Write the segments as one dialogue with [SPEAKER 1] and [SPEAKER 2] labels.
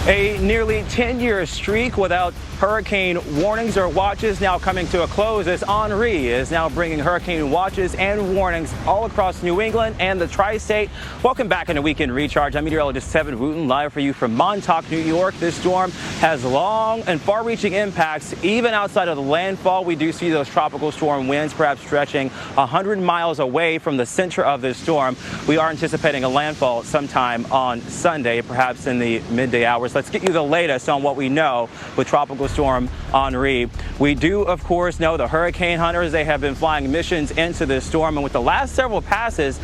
[SPEAKER 1] A nearly 10-year streak without hurricane warnings or watches now coming to a close as Henri is now bringing hurricane watches and warnings all across New England and the tri-state. Welcome back in a Weekend Recharge. I'm meteorologist Tevin Wooten, live for you from Montauk, New York. This storm has long and far-reaching impacts. Even outside of the landfall, we do see those tropical storm winds perhaps stretching 100 miles away from the center of this storm. We are anticipating a landfall sometime on Sunday, perhaps in the midday hours. Let's get you the latest on what we know with Tropical Storm Henri. We do, of course, know the hurricane hunters. They have been flying missions into this storm, and with the last several passes,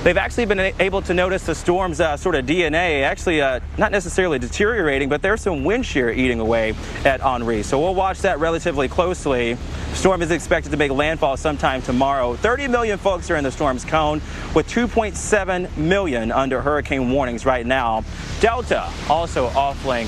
[SPEAKER 1] they've actually been able to notice the storm's sort of DNA actually not necessarily deteriorating, but there's some wind shear eating away at Henri. So we'll watch that relatively closely. The storm is expected to make landfall sometime tomorrow. 30 million folks are in the storm's cone, with 2.7 million under hurricane warnings right now. Delta also offering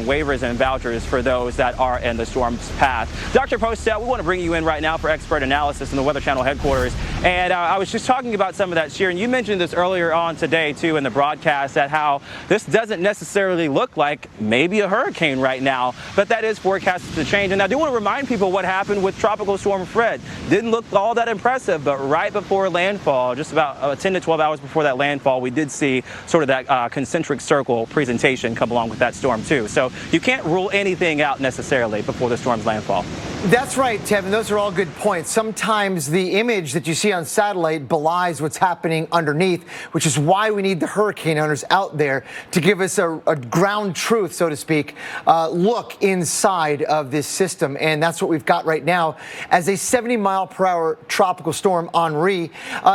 [SPEAKER 1] waivers and vouchers for those that are in the storm's path. Dr. Postel, we want to bring you in right now for expert analysis in the Weather Channel headquarters. And I was just talking about some of that shear, and you mentioned this earlier on today, too, in the broadcast, that how this doesn't necessarily look like maybe a hurricane right now, but that is forecasted to change. And I do want to remind people what happened with Tropical Storm Fred. Didn't look all that impressive, but right before landfall, just about 10 to 12 hours before that landfall, we did see sort of that concentric circle presentation come along with that storm, too. So you can't rule anything out necessarily before the storm's landfall.
[SPEAKER 2] That's right, Tevin. Those are all good points. Sometimes the image that you see on satellite belies what's happening underneath, which is why we need the hurricane hunters out there to give us a ground truth, so to speak, look inside of this system. And that's what we've got right now as a 70-mile-per-hour tropical storm, Henri.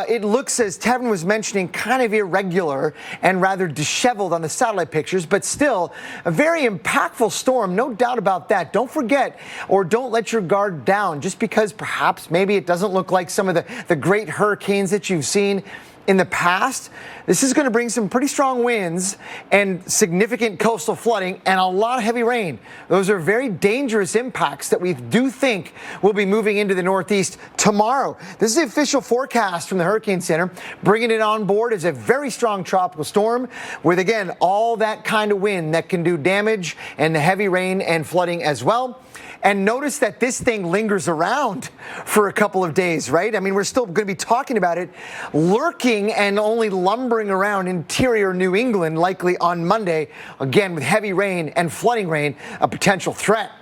[SPEAKER 2] It looks, as Tevin was mentioning, kind of irregular and rather disheveled on the satellite pictures, but still a very impactful storm, no doubt about that. Don't forget, or don't let your guard down just because perhaps maybe it doesn't look like some of the great hurricanes that you've seen in the past. This is going to bring some pretty strong winds and significant coastal flooding and a lot of heavy rain. Those are very dangerous impacts that we do think will be moving into the Northeast tomorrow. This is the official forecast from the Hurricane Center, bringing it on board as a very strong tropical storm with, again, all that kind of wind that can do damage and the heavy rain and flooding as well. And notice that this thing lingers around for a couple of days, right? I mean, we're still going to be talking about it lurking and only lumbering around interior New England, likely on Monday, again with heavy rain and flooding rain, a potential threat.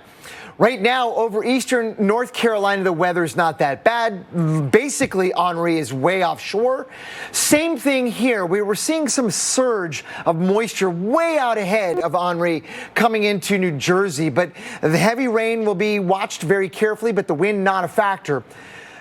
[SPEAKER 2] Right now, over eastern North Carolina, the weather's not that bad. Basically, Henri is way offshore. Same thing here. We were seeing some surge of moisture way out ahead of Henri coming into New Jersey. But the heavy rain will be watched very carefully, but the wind not a factor.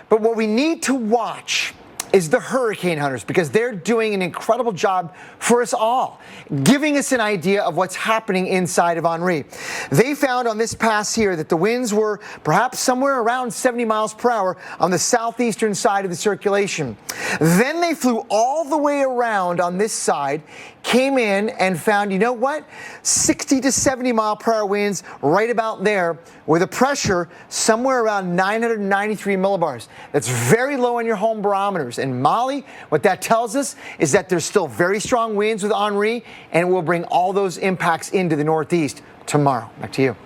[SPEAKER 2] But what we need to watch is the hurricane hunters, because they're doing an incredible job for us all, giving us an idea of what's happening inside of Henri. They found on this pass here that the winds were perhaps somewhere around 70 miles per hour on the southeastern side of the circulation. Then they flew all the way around on this side, came in and found, you know what, 60 to 70 mile per hour winds right about there with a pressure somewhere around 993 millibars. That's very low on your home barometers. And Molly, what that tells us is that there's still very strong winds with Henri, and it will bring all those impacts into the Northeast tomorrow. Back to you.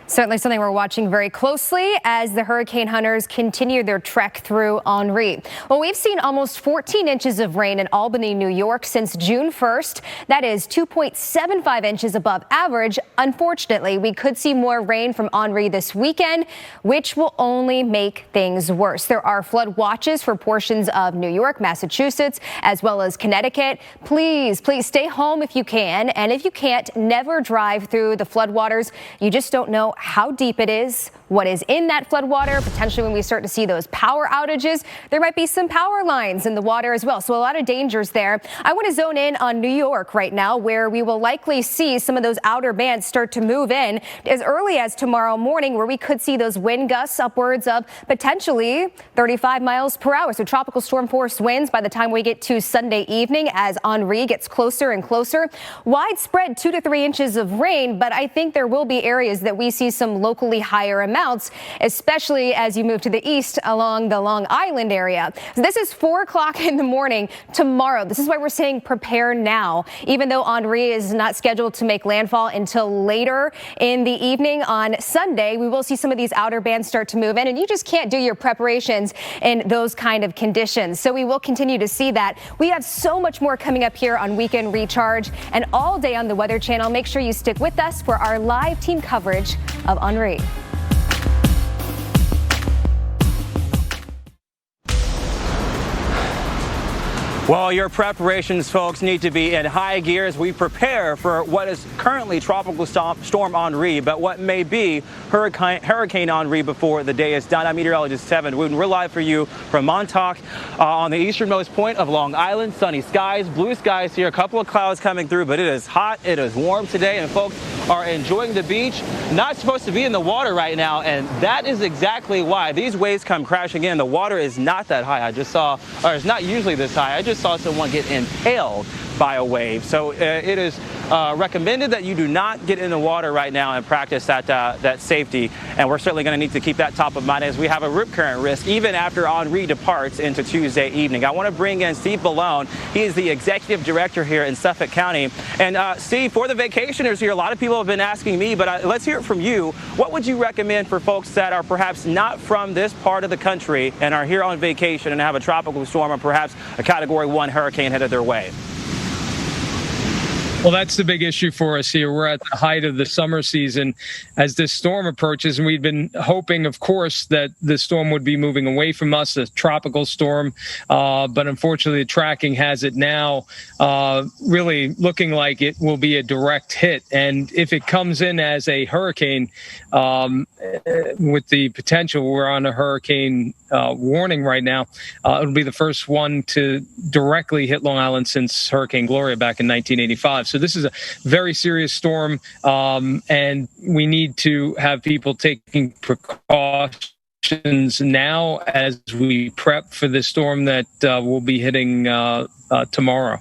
[SPEAKER 3] Certainly something we're watching very closely as the hurricane hunters continue their trek through Henri. Well, we've seen almost 14 inches of rain in Albany, New York since June 1st. That is 2.75 inches above average. Unfortunately, we could see more rain from Henri this weekend, which will only make things worse. There are flood watches for portions of New York, Massachusetts, as well as Connecticut. Please stay home if you can. And if you can't, never drive through the floodwaters. You just don't know how deep it is, what is in that floodwater. Potentially when we start to see those power outages, there might be some power lines in the water as well. So a lot of dangers there. I want to zone in on New York right now, where we will likely see some of those outer bands start to move in as early as tomorrow morning, where we could see those wind gusts upwards of potentially 35 miles per hour. So tropical storm force winds by the time we get to Sunday evening as Henri gets closer and closer. Widespread 2 to 3 inches of rain, but I think there will be areas that we see see some locally higher amounts, especially as you move to the east along the Long Island area. So this is 4 o'clock in the morning tomorrow. This is why we're saying prepare now. Even though Henri is not scheduled to make landfall until later in the evening on Sunday, we will see some of these outer bands start to move in, and you just can't do your preparations in those kind of conditions. So we will continue to see that. We have so much more coming up here on Weekend Recharge and all day on the Weather Channel. Make sure you stick with us for our live team coverage of Henri.
[SPEAKER 1] Well, your preparations, folks, need to be in high gear as we prepare for what is currently Tropical Storm Henri, but what may be Hurricane Henri before the day is done. I'm meteorologist Tevin Wooten. We're live for you from Montauk on the easternmost point of Long Island. Sunny skies, blue skies here, a couple of clouds coming through, but it is hot, it is warm today, and folks are enjoying the beach. Not supposed to be in the water right now, and that is exactly why. These waves come crashing in. The water is not that high. I just saw, or it's not usually this high. I just saw someone get impaled by a wave. So it is recommended that you do not get in the water right now and practice that safety. And we're certainly going to need to keep that top of mind as we have a rip current risk even after Henri departs into Tuesday evening. I want to bring in Steve Ballone. He is the executive director here in Suffolk County. And Steve, for the vacationers here, a lot of people have been asking me, but let's hear it from you. What would you recommend for folks that are perhaps not from this part of the country and are here on vacation and have a tropical storm or perhaps a Category 1 hurricane headed their way?
[SPEAKER 4] Well, that's the big issue for us here. We're at the height of the summer season as this storm approaches, and we've been hoping, of course, that the storm would be moving away from us, a tropical storm. But unfortunately, the tracking has it now really looking like it will be a direct hit. And if it comes in as a hurricane, with the potential, we're on a hurricane warning right now. It'll be the first one to directly hit Long Island since Hurricane Gloria back in 1985. So this is a very serious storm, and we need to have people taking precautions now as we prep for the storm that will be hitting tomorrow.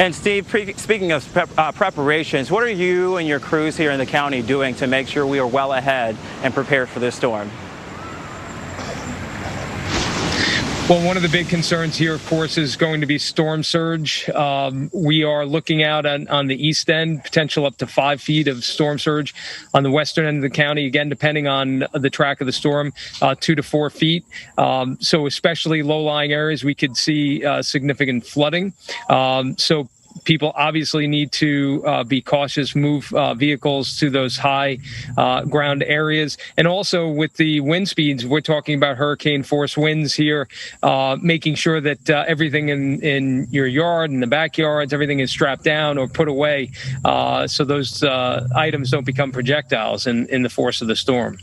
[SPEAKER 1] And Steve, speaking of preparations, what are you and your crews here in the county doing to make sure we are well ahead and prepared for this storm?
[SPEAKER 4] Well, one of the big concerns here, of course, is going to be storm surge. We are looking out on the east end, potential up to 5 feet of storm surge. On the western end of the county, again, depending on the track of the storm, 2 to 4 feet. So especially low-lying areas, we could see significant flooding. So people obviously need to be cautious, move vehicles to those high ground areas. And also with the wind speeds, we're talking about hurricane force winds here, making sure that everything in your yard and the backyards, everything is strapped down or put away so those items don't become projectiles in the force of the storm.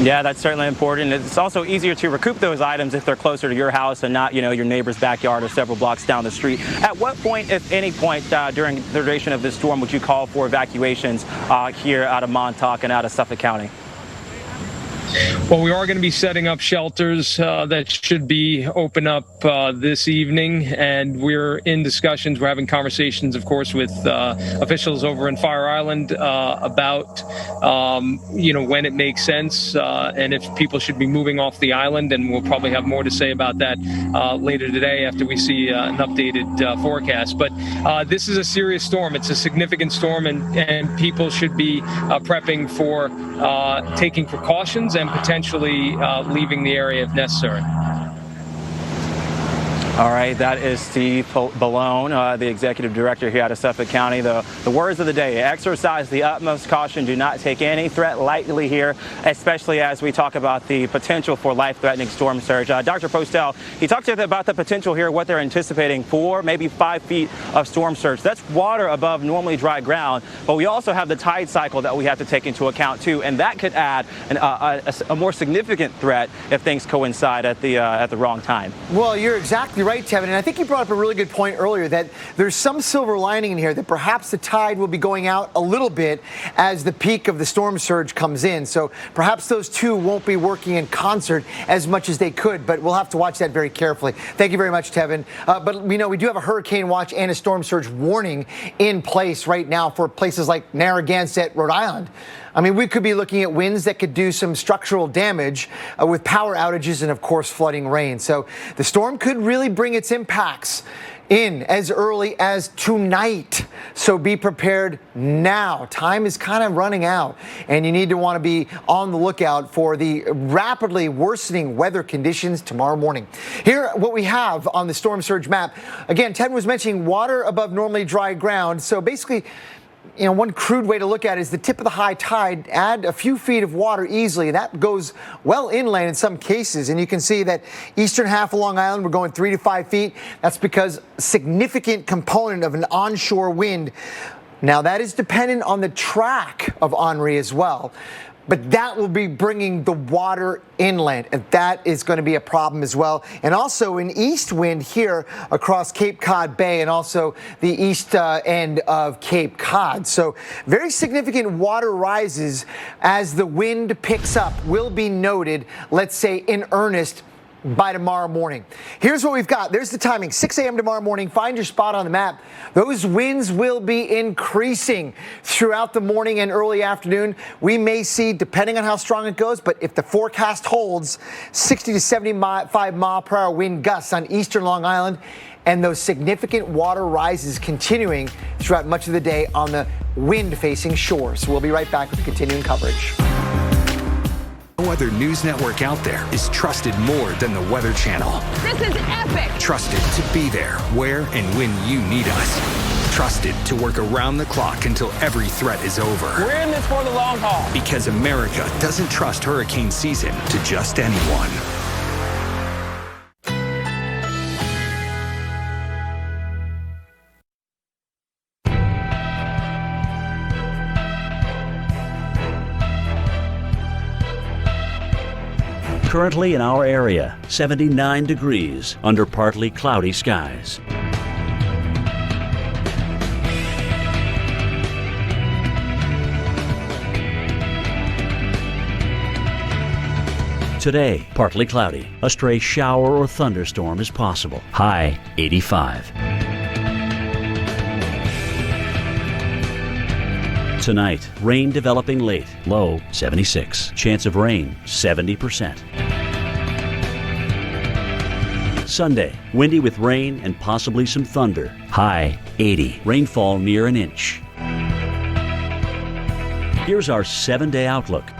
[SPEAKER 1] Yeah, that's certainly important. It's also easier to recoup those items if they're closer to your house and not, your neighbor's backyard or several blocks down the street. At what point, if any point, during the duration of this storm, would you call for evacuations here out of Montauk and out of Suffolk County?
[SPEAKER 4] Well, we are going to be setting up shelters that should be open up this evening, and we're in discussions. We're having conversations, of course, with officials over in Fire Island about, when it makes sense and if people should be moving off the island, and we'll probably have more to say about that later today after we see an updated forecast. But this is a serious storm. It's a significant storm, and people should be prepping for taking precautions and potentially leaving the area if necessary.
[SPEAKER 1] All right, that is Steve Ballone, the executive director here out of Suffolk County. The words of the day: exercise the utmost caution. Do not take any threat lightly here, especially as we talk about the potential for life-threatening storm surge. Dr. Postel, he talked about the potential here, what they're anticipating for maybe 5 feet of storm surge. That's water above normally dry ground, but we also have the tide cycle that we have to take into account too, and that could add a more significant threat if things coincide at the wrong time.
[SPEAKER 2] Well, you're exactly right, Tevin. And I think you brought up a really good point earlier that there's some silver lining in here that perhaps the tide will be going out a little bit as the peak of the storm surge comes in. So perhaps those two won't be working in concert as much as they could, but we'll have to watch that very carefully. Thank you very much, Tevin. But we know we do have a hurricane watch and a storm surge warning in place right now for places like Narragansett, Rhode Island. I mean, we could be looking at winds that could do some structural damage with power outages and, of course, flooding rain. So the storm could really bring its impacts in as early as tonight. So be prepared now. Time is kind of running out, and you need to want to be on the lookout for the rapidly worsening weather conditions tomorrow morning. Here, what we have on the storm surge map. Again, Ted was mentioning water above normally dry ground. So basically, one crude way to look at it is the tip of the high tide, add a few feet of water easily. That goes well inland in some cases. And you can see that eastern half of Long Island, we're going 3 to 5 feet. That's because a significant component of an onshore wind. Now, that is dependent on the track of Henri as well. But that will be bringing the water inland, and that is going to be a problem as well. And also an east wind here across Cape Cod Bay and also the east end of Cape Cod. So very significant water rises as the wind picks up will be noted, let's say in earnest, by tomorrow morning. Here's what we've got. There's the timing. 6 a.m. tomorrow morning. Find your spot on the map. Those winds will be increasing throughout the morning and early afternoon. We may see, depending on how strong it goes, but if the forecast holds, 60 to 75 mile per hour wind gusts on eastern Long Island, and those significant water rises continuing throughout much of the day on the wind-facing shores. We'll be right back with continuing coverage.
[SPEAKER 5] No other news network out there is trusted more than the Weather Channel.
[SPEAKER 6] This is epic!
[SPEAKER 5] Trusted to be there where and when you need us. Trusted to work around the clock until every threat is over.
[SPEAKER 1] We're in this for the long haul.
[SPEAKER 5] Because America doesn't trust hurricane season to just anyone.
[SPEAKER 7] Currently in our area, 79 degrees under partly cloudy skies. Today, partly cloudy. A stray shower or thunderstorm is possible. High 85. Tonight, rain developing late. Low 76. Chance of rain 70%. Sunday, windy with rain and possibly some thunder. High 80. Rainfall near an inch. Here's our 7-day outlook.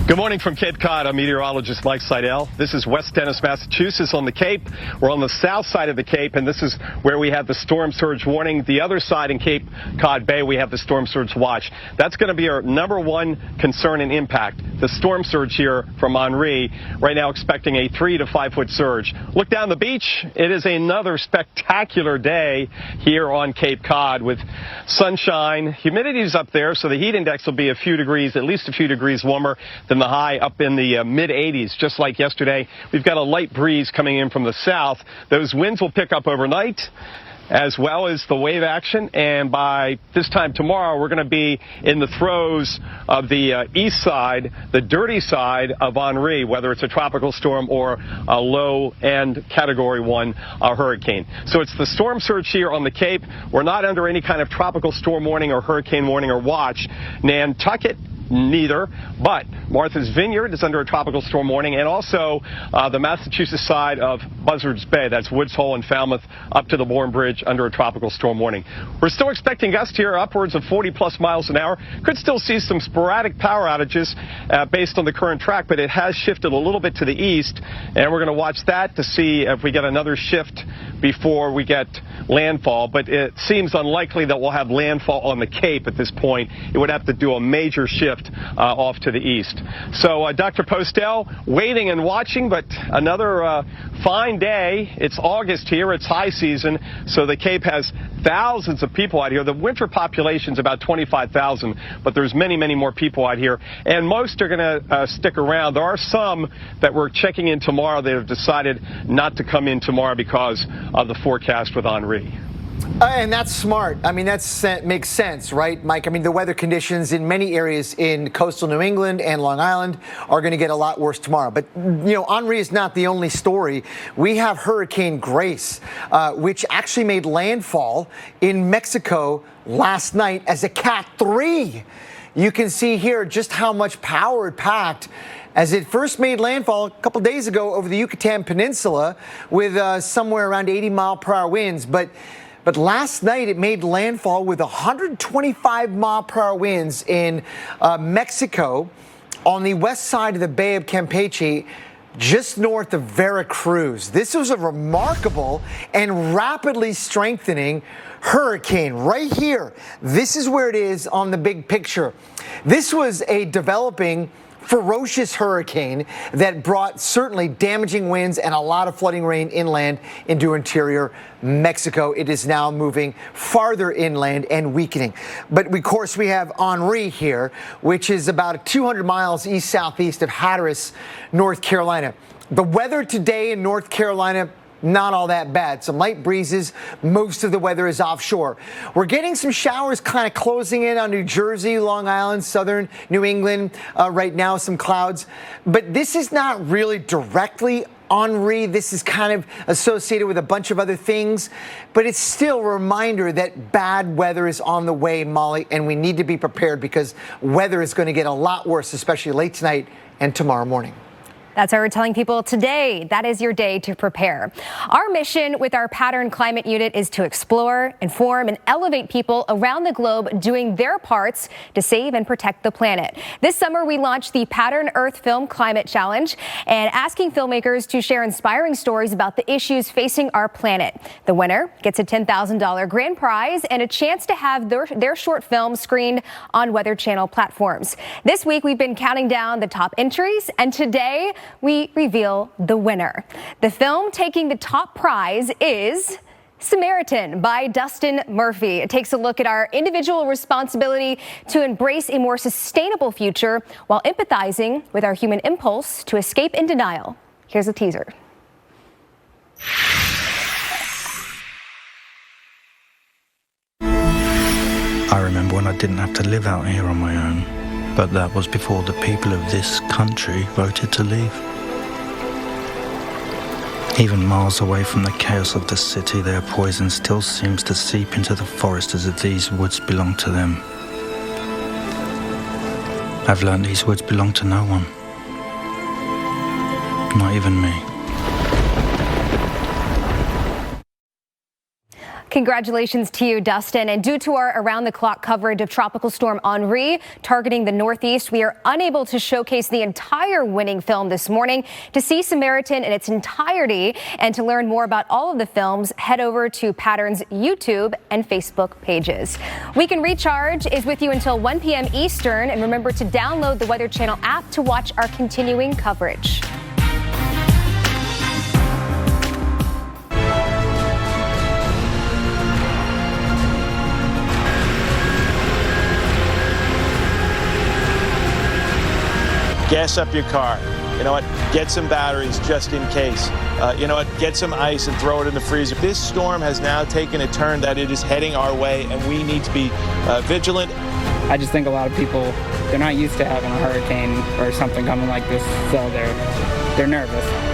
[SPEAKER 8] Good morning from Cape Cod. I'm meteorologist Mike Seidel. This is West Dennis, Massachusetts on the Cape. We're on the south side of the Cape, and this is where we have the storm surge warning. The other side in Cape Cod Bay, we have the storm surge watch. That's going to be our number one concern and impact. The storm surge here from Henri, right now expecting a 3 to 5 foot surge. Look down the beach. It is another spectacular day here on Cape Cod with sunshine. Humidity is up there, so the heat index will be a few degrees, at least a few degrees warmer than the high up in the mid-80s, just like yesterday. We've got a light breeze coming in from the south. Those winds will pick up overnight, as well as the wave action, and by this time tomorrow, we're going to be in the throes of the east side, the dirty side of Henri, whether it's a tropical storm or a low-end Category 1 hurricane. So it's the storm surge here on the Cape. We're not under any kind of tropical storm warning or hurricane warning or watch. Nantucket, neither, but Martha's Vineyard is under a tropical storm warning, and also the Massachusetts side of Buzzards Bay, that's Woods Hole and Falmouth, up to the Bourne Bridge under a tropical storm warning. We're still expecting gusts here upwards of 40+ miles an hour. Could still see some sporadic power outages based on the current track, but it has shifted a little bit to the east, and we're going to watch that to see if we get another shift before we get landfall, but it seems unlikely that we'll have landfall on the Cape at this point. It would have to do a major shift off to the east. So Dr. Postel waiting and watching, but another fine day. It's August here. It's high season, so the Cape has thousands of people out here. The winter population's about 25,000, but there's many, many more people out here, and most are going to stick around. There are some that we're checking in tomorrow that have decided not to come in tomorrow because of the forecast with Henri.
[SPEAKER 2] And that's smart. I mean, that makes sense, right, Mike? I mean, the weather conditions in many areas in coastal New England and Long Island are going to get a lot worse tomorrow. But, you know, Henri is not the only story. We have Hurricane Grace, which actually made landfall in Mexico last night as a Cat 3. You can see here just how much power it packed as it first made landfall a couple days ago over the Yucatan Peninsula with somewhere around 80-mile-per-hour winds. But last night it made landfall with 125-mile-per-hour winds in Mexico on the west side of the Bay of Campeche, just north of Veracruz. This was a remarkable and rapidly strengthening hurricane right here. This is where it is on the big picture. This was a developing ferocious hurricane that brought certainly damaging winds and a lot of flooding rain inland into interior Mexico. It is now moving farther inland and weakening. But of course we have Henri here, which is about 200 miles east-southeast of Hatteras, North Carolina. The weather today in North Carolina, not all that bad. Some light breezes. Most of the weather is offshore. We're getting some showers kind of closing in on New Jersey, Long Island, southern New England. Right now, some clouds. But this is not really directly Henri. This is kind of associated with a bunch of other things. But it's still a reminder that bad weather is on the way, Molly, and we need to be prepared because weather is going to get a lot worse, especially late tonight and tomorrow morning.
[SPEAKER 3] That's why we're telling people today, that is your day to prepare. Our mission with our Pattern Climate Unit is to explore, inform, and elevate people around the globe doing their parts to save and protect the planet. This summer, we launched the Pattern Earth Film Climate Challenge and asking filmmakers to share inspiring stories about the issues facing our planet. The winner gets a $10,000 grand prize and a chance to have their short film screened on Weather Channel platforms. This week, we've been counting down the top entries, and today, we reveal the winner. The film taking the top prize is Samaritan by Dustin Murphy. It takes a look at our individual responsibility to embrace a more sustainable future while empathizing with our human impulse to escape in denial. Here's a teaser.
[SPEAKER 6] I remember when I didn't have to live out here on my own. But that was before the people of this country voted to leave. Even miles away from the chaos of the city, their poison still seems to seep into the forest as if these woods belong to them. I've learned these woods belong to no one. Not even me.
[SPEAKER 3] Congratulations to you, Dustin. And due to our around-the-clock coverage of Tropical Storm Henri targeting the Northeast, we are unable to showcase the entire winning film this morning. To see Samaritan in its entirety and to learn more about all of the films, head over to Pattern's YouTube and Facebook pages. Weekend Recharge is with you until 1 p.m. Eastern. And remember to download the Weather Channel app to watch our continuing coverage.
[SPEAKER 9] Gas up your car. You know what? Get some batteries just in case. You know what? Get some ice and throw it in the freezer. This storm has now taken a turn that it is heading our way, and we need to be vigilant.
[SPEAKER 10] I just think a lot of people, they're not used to having a hurricane or something coming like this, so they're nervous.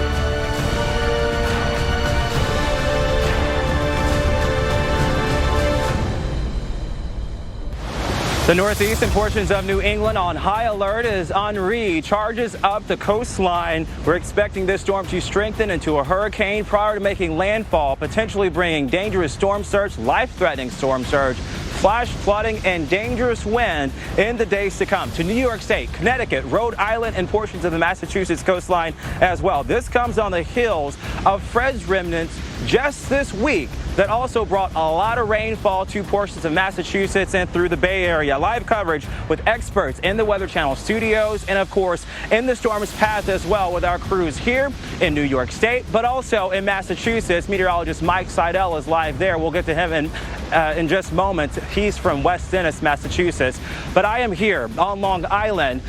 [SPEAKER 1] The Northeast and portions of New England on high alert as Henri charges up the coastline. We're expecting this storm to strengthen into a hurricane prior to making landfall, potentially bringing dangerous storm surge, life-threatening storm surge, flash flooding, and dangerous wind in the days to come to New York State, Connecticut, Rhode Island, and portions of the Massachusetts coastline as well. This comes on the heels of Fred's remnants just this week that also brought a lot of rainfall to portions of Massachusetts and through the Bay Area. Live coverage with experts in the Weather Channel studios and, of course, in the storm's path as well with our crews here in New York State, but also in Massachusetts. Meteorologist Mike Seidel is live there. We'll get to him in in just moments. He's from West Dennis, Massachusetts. But I am here on Long Island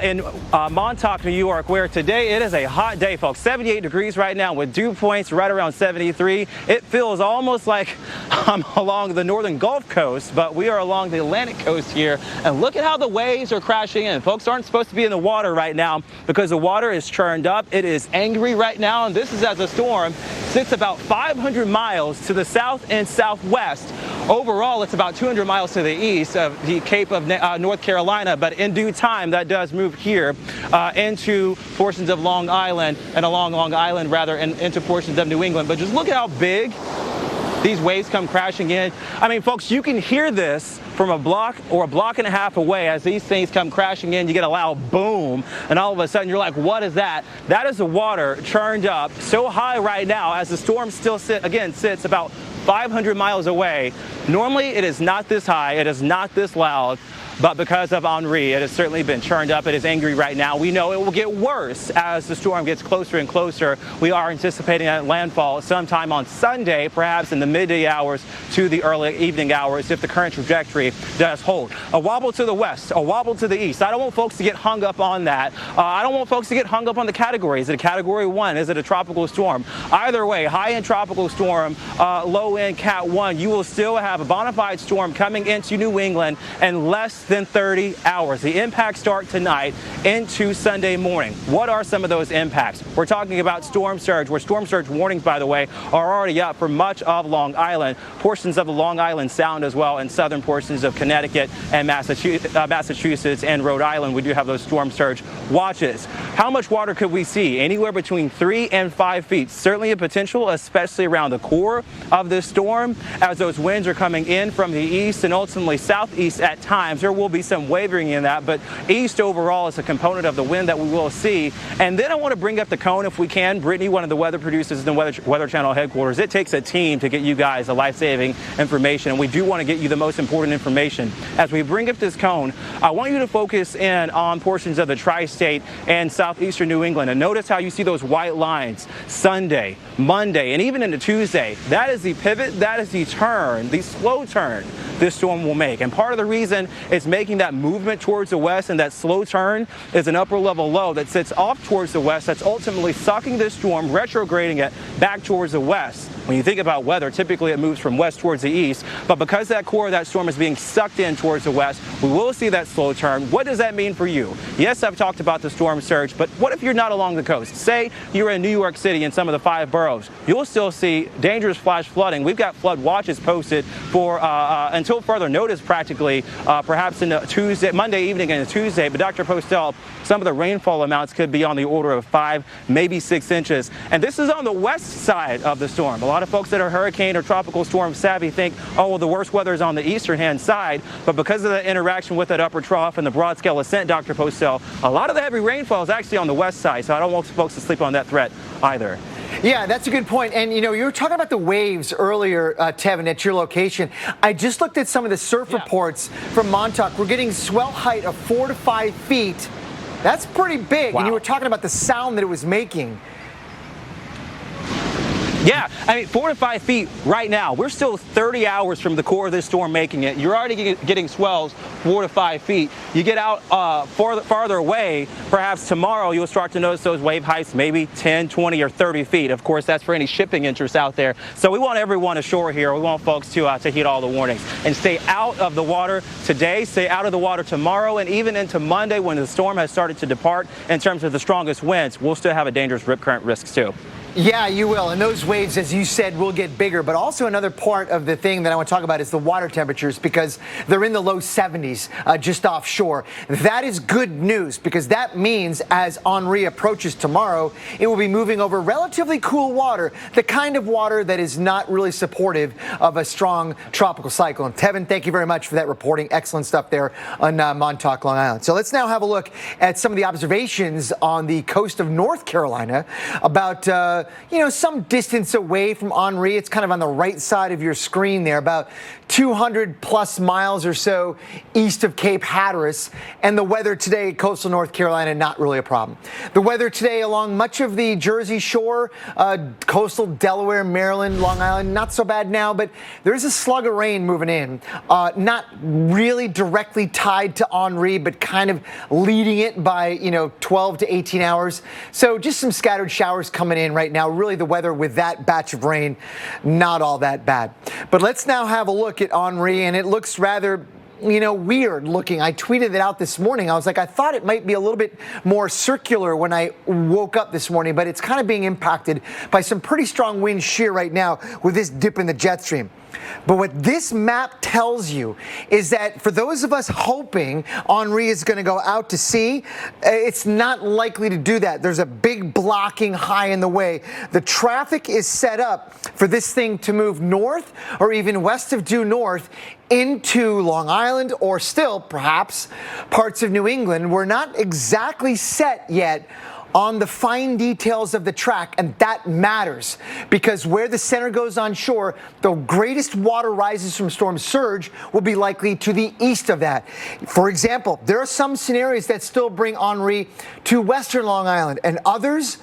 [SPEAKER 1] in Montauk, New York, where today it is a hot day, folks. 78 degrees right now with dew points right around 73. It feels almost like I'm along the northern Gulf Coast, but we are along the Atlantic coast here. And look at how the waves are crashing in. Folks aren't supposed to be in the water right now because the water is churned up. It is angry right now, and this is as the storm sits about 500 miles to the south and southwest. Overall, it's about 200 miles to the east of the Cape of North Carolina, but in due time, that does move here into portions of Long Island and along Long Island, rather, and into portions of New England. But just look at how big these waves come crashing in. I mean, folks, you can hear this from a block or a block and a half away as these things come crashing in. You get a loud boom, and all of a sudden you're like, what is that? That is the water churned up so high right now as the storm still sits about 500 miles away. Normally it is not this high, it is not this loud, but because of Henri, it has certainly been churned up. It is angry right now. We know it will get worse as the storm gets closer and closer. We are anticipating a landfall sometime on Sunday, perhaps in the midday hours to the early evening hours, if the current trajectory does hold. A wobble to the west, a wobble to the east. I don't want folks to get hung up on that. I don't want folks to get hung up on the category. Is it a category 1? Is it a tropical storm? Either way, high-end tropical storm, low-end Cat 1, you will still have a bona fide storm coming into New England in less than 30 hours. The impacts start tonight into Sunday morning. What are some of those impacts? We're talking about storm surge, where storm surge warnings, by the way, are already up for much of Long Island, portions of the Long Island Sound as well, and southern portions of Connecticut and Massachusetts and Rhode Island. We do have those storm surge watches. How much water could we see? Anywhere between 3 and 5 feet. Certainly a potential, especially around the core of this storm, as those winds are coming in from the east and ultimately southeast at times. There will be some wavering in that, but east overall is a component of the wind that we will see. And then I want to bring up the cone if we can. Brittany, one of the weather producers in the Weather Channel headquarters, it takes a team to get you guys the life-saving information, and we do want to get you the most important information. As we bring up this cone, I want you to focus in on portions of the tri-state and southeastern New England, and notice how you see those white lines Sunday, Monday, and even into Tuesday. That is the pivot, that is the turn, the slow turn this storm will make. And part of the reason it's making that movement towards the west and that slow turn is an upper level low that sits off towards the west that's ultimately sucking this storm, retrograding it back towards the west. When you think about weather, typically it moves from west towards the east, but because that core of that storm is being sucked in towards the west, we will see that slow turn. What does that mean for you? Yes, I've talked about the storm surge, but what if you're not along the coast? Say you're in New York City in some of the 5 boroughs. You'll still see dangerous flash flooding. We've got flood watches posted for until further notice, practically, perhaps in Monday evening and Tuesday. But Dr. Postel, some of the rainfall amounts could be on the order of 5, maybe 6 inches. And this is on the west side of the storm. A lot of folks that are hurricane or tropical storm savvy think, oh, well, the worst weather is on the eastern hand side. But because of the interaction with that upper trough and the broad scale ascent, Dr. Postel, a lot of the heavy rainfall is actually on the west side. So I don't want folks to sleep on that threat either.
[SPEAKER 2] Yeah, that's a good point. And, you know, you were talking about the waves earlier, Tevin, at your location. I just looked at some of the surf reports from Montauk. We're getting swell height of 4 to 5 feet. That's pretty big. Wow. And you were talking about the sound that it was making.
[SPEAKER 1] Yeah, I mean, 4 to 5 feet right now. We're still 30 hours from the core of this storm making it. You're already getting swells 4 to 5 feet. You get out farther away, perhaps tomorrow you'll start to notice those wave heights, maybe 10, 20, or 30 feet. Of course, that's for any shipping interests out there. So we want everyone ashore here. We want folks to heed all the warnings and stay out of the water today, stay out of the water tomorrow, and even into Monday when the storm has started to depart in terms of the strongest winds. We'll still have a dangerous rip current risks too.
[SPEAKER 2] Yeah, you will. And those waves, as you said, will get bigger. But also another part of the thing that I want to talk about is the water temperatures, because they're in the low 70s just offshore. That is good news, because that means as Henri approaches tomorrow, it will be moving over relatively cool water, the kind of water that is not really supportive of a strong tropical cyclone. Tevin, thank you very much for that reporting. Excellent stuff there on Montauk, Long Island. So let's now have a look at some of the observations on the coast of North Carolina about some distance away from Henri. It's kind of on the right side of your screen there, about 200 plus miles or so east of Cape Hatteras. And the weather today, coastal North Carolina, not really a problem. The weather today along much of the Jersey Shore, coastal Delaware, Maryland, Long Island, not so bad now, but there's a slug of rain moving in. Not really directly tied to Henri, but kind of leading it by, 12 to 18 hours. So just some scattered showers coming in right now. Really the weather with that batch of rain, not all that bad. But let's now have a look at Henri, and it looks rather weird looking. I tweeted it out this morning. I was like, I thought it might be a little bit more circular when I woke up this morning, but it's kind of being impacted by some pretty strong wind shear right now with this dip in the jet stream. But what this map tells you is that for those of us hoping Henri is going to go out to sea, it's not likely to do that. There's a big blocking high in the way. The traffic is set up for this thing to move north or even west of due north into Long Island or still perhaps parts of New England. We're not exactly set yet on the fine details of the track, and that matters because where the center goes on shore, the greatest water rises from storm surge will be likely to the east of that. For example, there are some scenarios that still bring Henri to western Long Island and others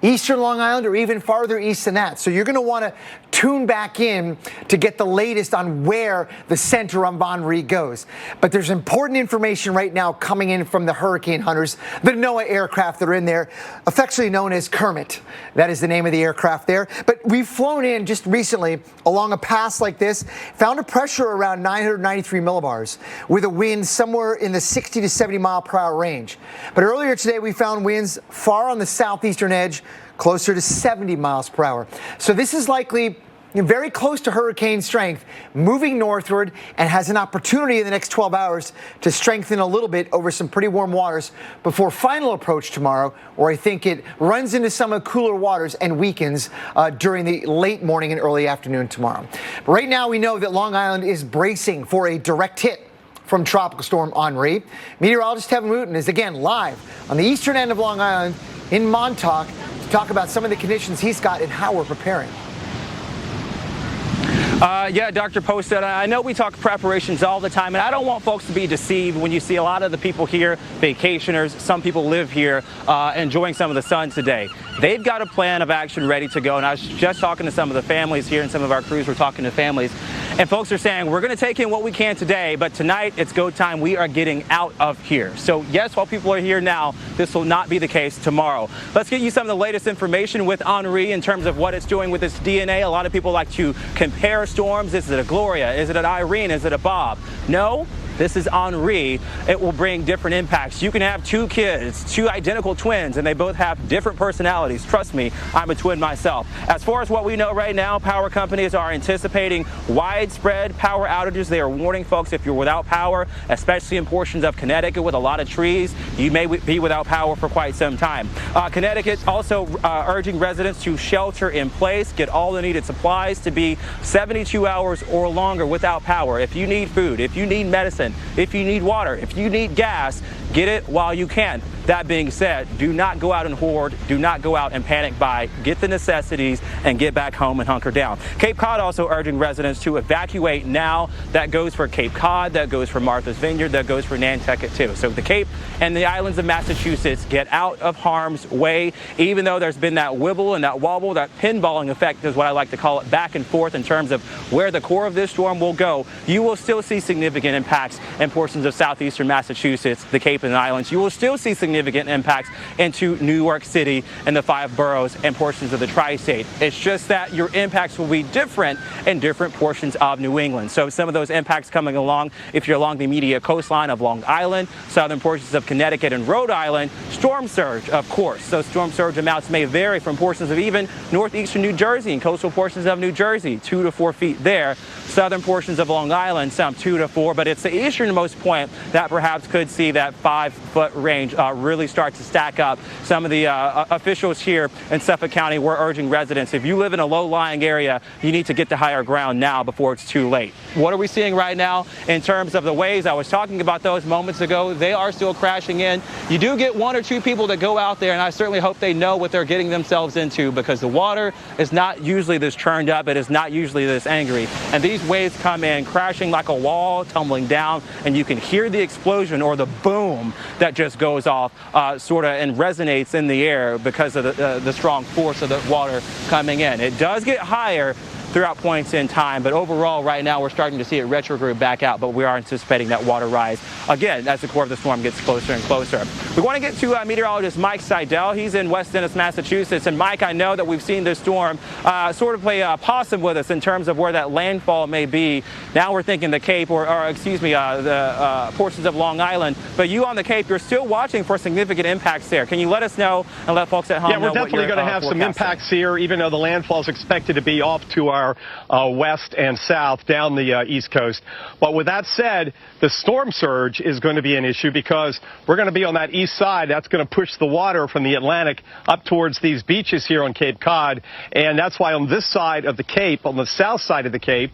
[SPEAKER 2] eastern Long Island or even farther east than that. So you're going to want to tune back in to get the latest on where the center of Henri goes. But there's important information right now coming in from the hurricane hunters, the NOAA aircraft that are in there, affectionately known as Kermit. That is the name of the aircraft there. But we've flown in just recently along a pass like this, found a pressure around 993 millibars with a wind somewhere in the 60 to 70 mile per hour range. But earlier today, we found winds far on the southeastern edge, closer to 70 miles per hour. So this is likely very close to hurricane strength, moving northward, and has an opportunity in the next 12 hours to strengthen a little bit over some pretty warm waters before final approach tomorrow, where I think it runs into some of cooler waters and weakens during the late morning and early afternoon tomorrow. But right now, we know that Long Island is bracing for a direct hit from Tropical Storm Henri. Meteorologist Kevin Wooten is again live on the eastern end of Long Island in Montauk to talk about some of the conditions he's got and how we're preparing.
[SPEAKER 1] Yeah, Dr. Posted, I know we talk preparations all the time, and I don't want folks to be deceived when you see a lot of the people here, vacationers, some people live here, enjoying some of the sun today. They've got a plan of action ready to go, and I was just talking to some of the families here, and some of our crews were talking to families, and folks are saying, we're going to take in what we can today, but tonight it's go time. We are getting out of here. So yes, while people are here now, this will not be the case tomorrow. Let's get you some of the latest information with Henri in terms of what it's doing with its DNA. A lot of people like to compare storms. Is it a Gloria? Is it an Irene? Is it a Bob? No. This is Henri. It will bring different impacts. You can have two kids, two identical twins, and they both have different personalities. Trust me, I'm a twin myself. As far as what we know right now, power companies are anticipating widespread power outages. They are warning folks if you're without power, especially in portions of Connecticut with a lot of trees, you may be without power for quite some time. Connecticut also urging residents to shelter in place, get all the needed supplies to be 72 hours or longer without power. If you need food, if you need medicine, if you need water, if you need gas, get it while you can. That being said, do not go out and hoard. Do not go out and panic buy. Get the necessities and get back home and hunker down. Cape Cod also urging residents to evacuate now. That goes for Cape Cod, that goes for Martha's Vineyard, that goes for Nantucket too. So the Cape and the islands of Massachusetts get out of harm's way, even though there's been that wibble and that wobble, that pinballing effect is what I like to call it, back and forth in terms of where the core of this storm will go. You will still see significant impacts in portions of southeastern Massachusetts, the Cape and the islands. You will still see significant impacts into New York City and the 5 boroughs and portions of the tri-state. It's just that your impacts will be different in different portions of New England. So some of those impacts coming along, if you're along the immediate coastline of Long Island, southern portions of Connecticut and Rhode Island, storm surge, of course. So storm surge amounts may vary from portions of even northeastern New Jersey and coastal portions of New Jersey, 2 to 4 feet there. Southern portions of Long Island, some 2 to 4, but it's the easternmost point that perhaps could see that 5-foot range really start to stack up. Some of the officials here in Suffolk County were urging residents, if you live in a low-lying area, you need to get to higher ground now before it's too late. What are we seeing right now in terms of the waves? I was talking about those moments ago. They are still crashing in. You do get 1 or 2 people that go out there, and I certainly hope they know what they're getting themselves into, because the water is not usually this churned up. It is not usually this angry. And these waves come in crashing like a wall, tumbling down, and you can hear the explosion or the boom that just goes off sort of and resonates in the air because of the strong force of the water coming in. It does get higher throughout points in time, but overall right now we're starting to see it retrograde back out, but we are anticipating that water rise again as the core of the storm gets closer and closer. We want to get to meteorologist Mike Seidel. He's in West Dennis, Massachusetts, and Mike, I know that we've seen this storm sort of play possum with us in terms of where that landfall may be. Now we're thinking the Cape, or excuse me, the portions of Long Island, but you on the Cape, you're still watching for significant impacts there. Can you let us know and let folks at home know?
[SPEAKER 8] Yeah, we're definitely going to have some impacts here, even though the landfall is expected to be off to our west and south down the East Coast. But with that said, the storm surge is going to be an issue because we're going to be on that east side. That's going to push the water from the Atlantic up towards these beaches here on Cape Cod. And that's why on this side of the Cape, on the south side of the Cape,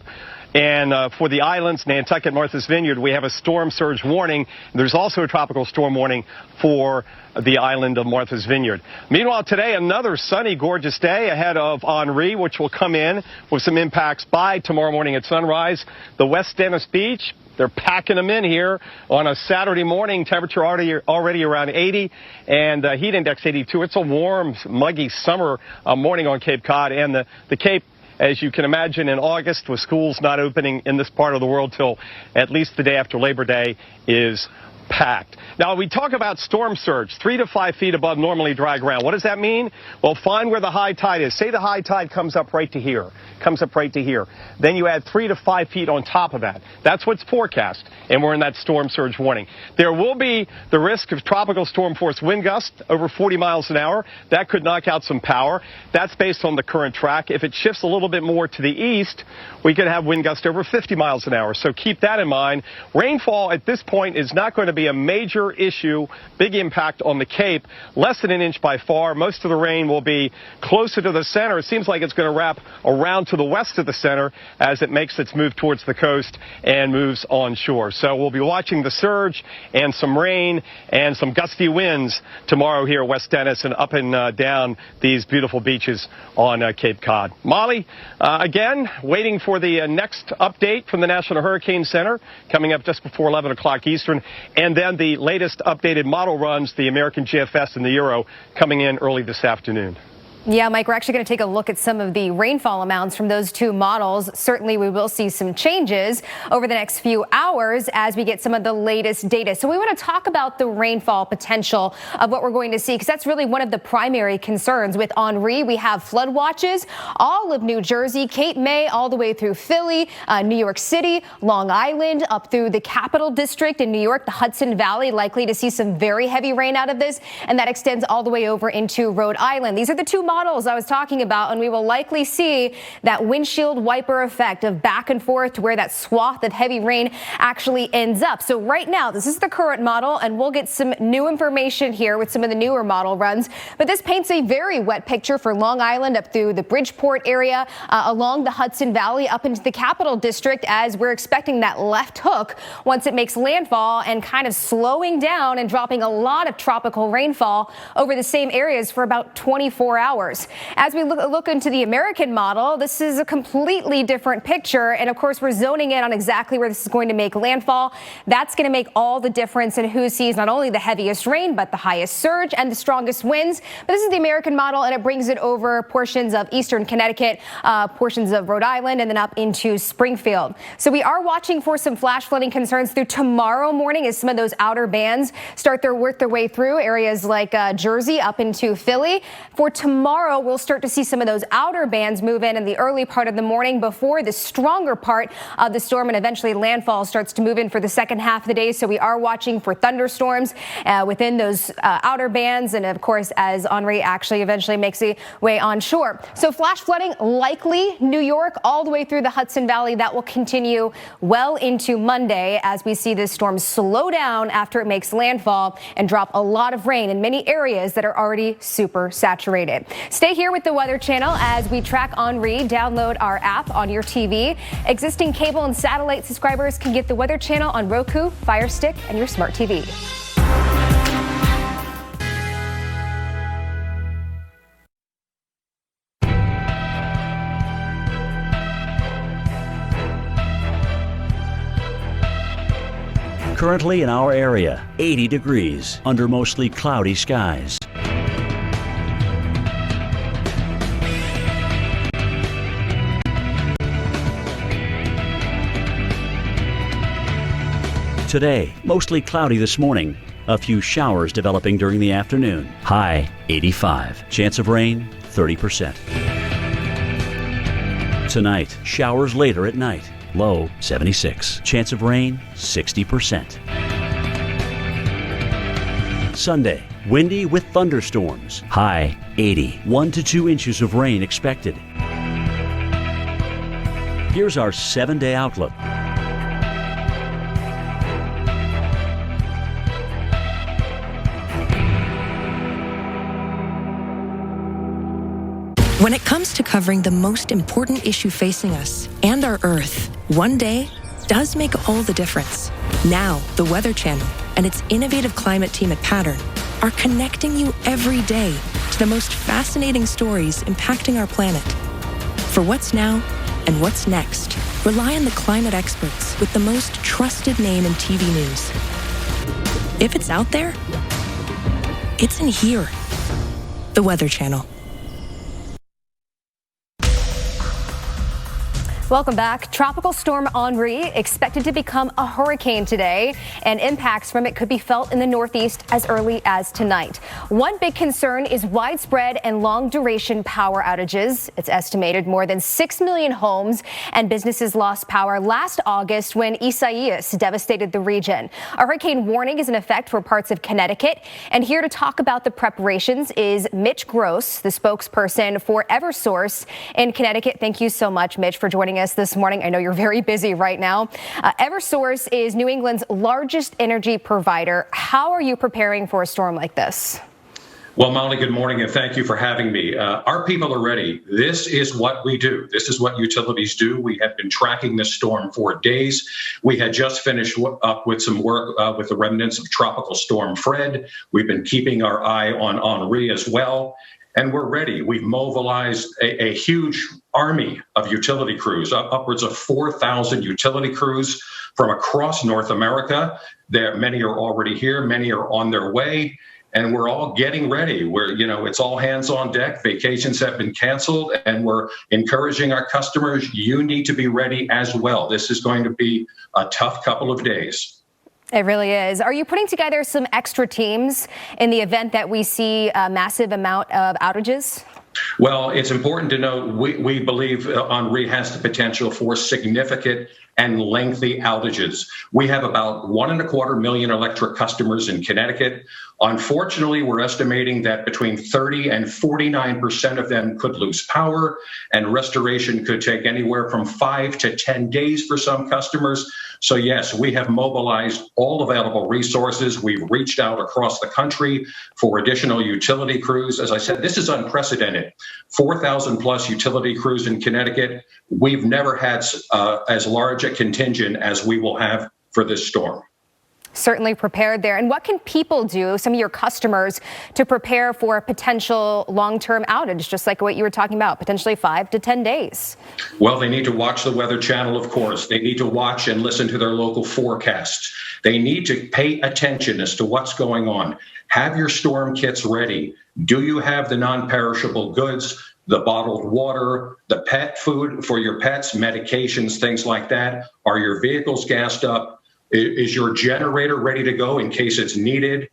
[SPEAKER 8] and for the islands, Nantucket, Martha's Vineyard, we have a storm surge warning. There's also a tropical storm warning for the island of Martha's Vineyard. Meanwhile, today, another sunny, gorgeous day ahead of Henri, which will come in with some impacts by tomorrow morning at sunrise. The West Dennis Beach, they're packing them in here on a Saturday morning. Temperature already around 80 and heat index 82. It's a warm, muggy summer morning on Cape Cod, and the Cape, as you can imagine, in August, with schools not opening in this part of the world till at least the day after Labor Day, is packed. Now, we talk about storm surge, 3 to 5 feet above normally dry ground. What does that mean? Well, find where the high tide is. Say the high tide comes up right to here. Then you add 3 to 5 feet on top of that. That's what's forecast, and we're in that storm surge warning. There will be the risk of tropical storm force wind gusts over 40 miles an hour. That could knock out some power. That's based on the current track. If it shifts a little bit more to the east, we could have wind gusts over 50 miles an hour. So keep that in mind. Rainfall at this point is not going to be a major issue, big impact on the Cape, less than an inch by far. Most of the rain will be closer to the center. It seems like it's going to wrap around to the west of the center as it makes its move towards the coast and moves onshore. So we'll be watching the surge and some rain and some gusty winds tomorrow here at West Dennis and up and down these beautiful beaches on Cape Cod. Molly, again, waiting for the next update from the National Hurricane Center coming up just before 11 o'clock Eastern, and then the latest updated model runs, the American GFS and the Euro, coming in early this afternoon.
[SPEAKER 3] Yeah, Mike, we're actually going to take a look at some of the rainfall amounts from those two models. Certainly, we will see some changes over the next few hours as we get some of the latest data. So we want to talk about the rainfall potential of what we're going to see, because that's really one of the primary concerns. With Henri, we have flood watches all of New Jersey, Cape May, all the way through Philly, New York City, Long Island, up through the Capital District in New York, the Hudson Valley, likely to see some very heavy rain out of this, and that extends all the way over into Rhode Island. These are the two models I was talking about, and we will likely see that windshield wiper effect of back and forth to where that swath of heavy rain actually ends up. So right now, this is the current model, and we'll get some new information here with some of the newer model runs. But this paints a very wet picture for Long Island up through the Bridgeport area, along the Hudson Valley, up into the Capital District, as we're expecting that left hook once it makes landfall and kind of slowing down and dropping a lot of tropical rainfall over the same areas for about 24 hours. As we look into the American model, this is a completely different picture. And of course, we're zoning in on exactly where this is going to make landfall. That's going to make all the difference in who sees not only the heaviest rain, but the highest surge and the strongest winds. But this is the American model, and it brings it over portions of eastern Connecticut, portions of Rhode Island, and then up into Springfield. So we are watching for some flash flooding concerns through tomorrow morning as some of those outer bands work their way through areas like Jersey up into Philly. For tomorrow tomorrow, we'll start to see some of those outer bands move in the early part of the morning before the stronger part of the storm and eventually landfall starts to move in for the second half of the day. So we are watching for thunderstorms within those outer bands. And of course, as Henri actually eventually makes his way onshore. So flash flooding likely New York all the way through the Hudson Valley. That will continue well into Monday as we see this storm slow down after it makes landfall and drop a lot of rain in many areas that are already super saturated. Stay here with the Weather Channel as we track Henri. Download our app on your TV. Existing cable and satellite subscribers can get the Weather Channel on Roku, Fire Stick, and your smart TV.
[SPEAKER 7] Currently in our area, 80 degrees under mostly cloudy skies. Today, mostly cloudy this morning. A few showers developing during the afternoon. High 85. Chance of rain 30%. Tonight, showers later at night. Low 76. Chance of rain 60%. Sunday, windy with thunderstorms. High 80. 1 to 2 inches of rain expected. Here's our 7-day outlook.
[SPEAKER 11] When it comes to covering the most important issue facing us and our Earth, one day does make all the difference. Now, the Weather Channel and its innovative climate team at Pattern are connecting you every day to the most fascinating stories impacting our planet. For what's now and what's next, rely on the climate experts with the most trusted name in TV news. If it's out there, it's in here. The Weather Channel.
[SPEAKER 3] Welcome back. Tropical storm Henri expected to become a hurricane today, and impacts from it could be felt in the Northeast as early as tonight. One big concern is widespread and long-duration power outages. It's estimated more than 6 million homes and businesses lost power last August when Isaias devastated the region. A hurricane warning is in effect for parts of Connecticut, and here to talk about the preparations is Mitch Gross, the spokesperson for Eversource in Connecticut. Thank you so much, Mitch, for joining us this morning. I know you're very busy right now. Eversource is New England's largest energy provider. How are you preparing for a storm like this?
[SPEAKER 12] Well, Molly, good morning, and thank you for having me. Our people are ready. This is what we do. This is what utilities do. We have been tracking this storm for days. We had just finished up with some work with the remnants of Tropical Storm Fred. We've been keeping our eye on Henri as well. And we're ready. We've mobilized a huge army of utility crews, upwards of 4,000 utility crews from across North America. Many are already here, many are on their way, and we're all getting ready. It's all hands on deck. Vacations have been canceled, and we're encouraging our customers, you need to be ready as well. This is going to be a tough couple of days.
[SPEAKER 3] It really is. Are you putting together some extra teams in the event that we see a massive amount of outages?
[SPEAKER 12] Well, it's important to note we believe Henri has the potential for significant and lengthy outages. We have about 1.25 million electric customers in Connecticut. Unfortunately, we're estimating that between 30 and 49% of them could lose power, and restoration could take anywhere from 5 to 10 days for some customers. So yes, we have mobilized all available resources. We've reached out across the country for additional utility crews. As I said, this is unprecedented. 4,000 plus utility crews in Connecticut. We've never had as large a contingent as we will have for this storm.
[SPEAKER 3] Certainly prepared there. And what can people do, some of your customers, to prepare for a potential long-term outage, just like what you were talking about, potentially 5 to 10 days?
[SPEAKER 12] Well, they need to watch the Weather Channel, of course. They need to watch and listen to their local forecasts. They need to pay attention as to what's going on. Have your storm kits ready. Do you have the non-perishable goods, the bottled water, the pet food for your pets, medications, things like that? Are your vehicles gassed up? Is your generator ready to go in case it's needed?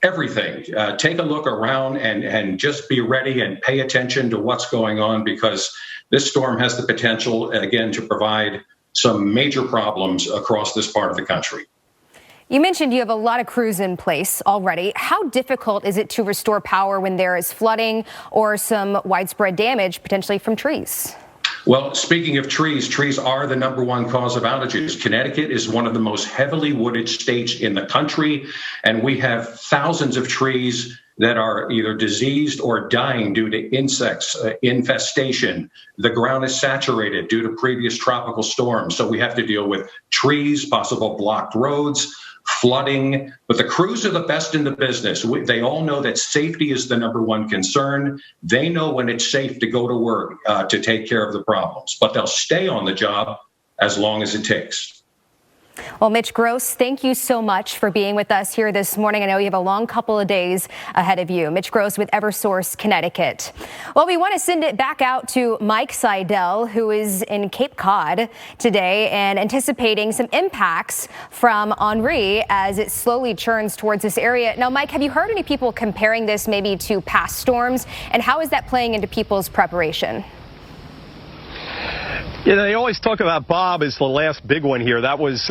[SPEAKER 12] everything. Take a look around and just be ready and pay attention to what's going on, because this storm has the potential, again, to provide some major problems across this part of the country.
[SPEAKER 3] You mentioned you have a lot of crews in place already. How difficult is it to restore power when there is flooding or some widespread damage, potentially from trees?
[SPEAKER 12] Well, speaking of trees, trees are the #1 cause of outages. Connecticut is one of the most heavily wooded states in the country, and we have thousands of trees that are either diseased or dying due to insects, infestation. The ground is saturated due to previous tropical storms, so we have to deal with trees, possible blocked roads, flooding. But the crews are the best in the business. They all know that safety is the #1 concern. They know when it's safe to go to work to take care of the problems, but they'll stay on the job as long as it takes.
[SPEAKER 3] Well, Mitch Gross, thank you so much for being with us here this morning. I know you have a long couple of days ahead of you. Mitch Gross with Eversource Connecticut. Well, we want to send it back out to Mike Seidel, who is in Cape Cod today and anticipating some impacts from Henri as it slowly churns towards this area. Now, Mike, have you heard any people comparing this maybe to past storms, and how is that playing into people's preparation?
[SPEAKER 8] Yeah, they always talk about Bob as the last big one here. That was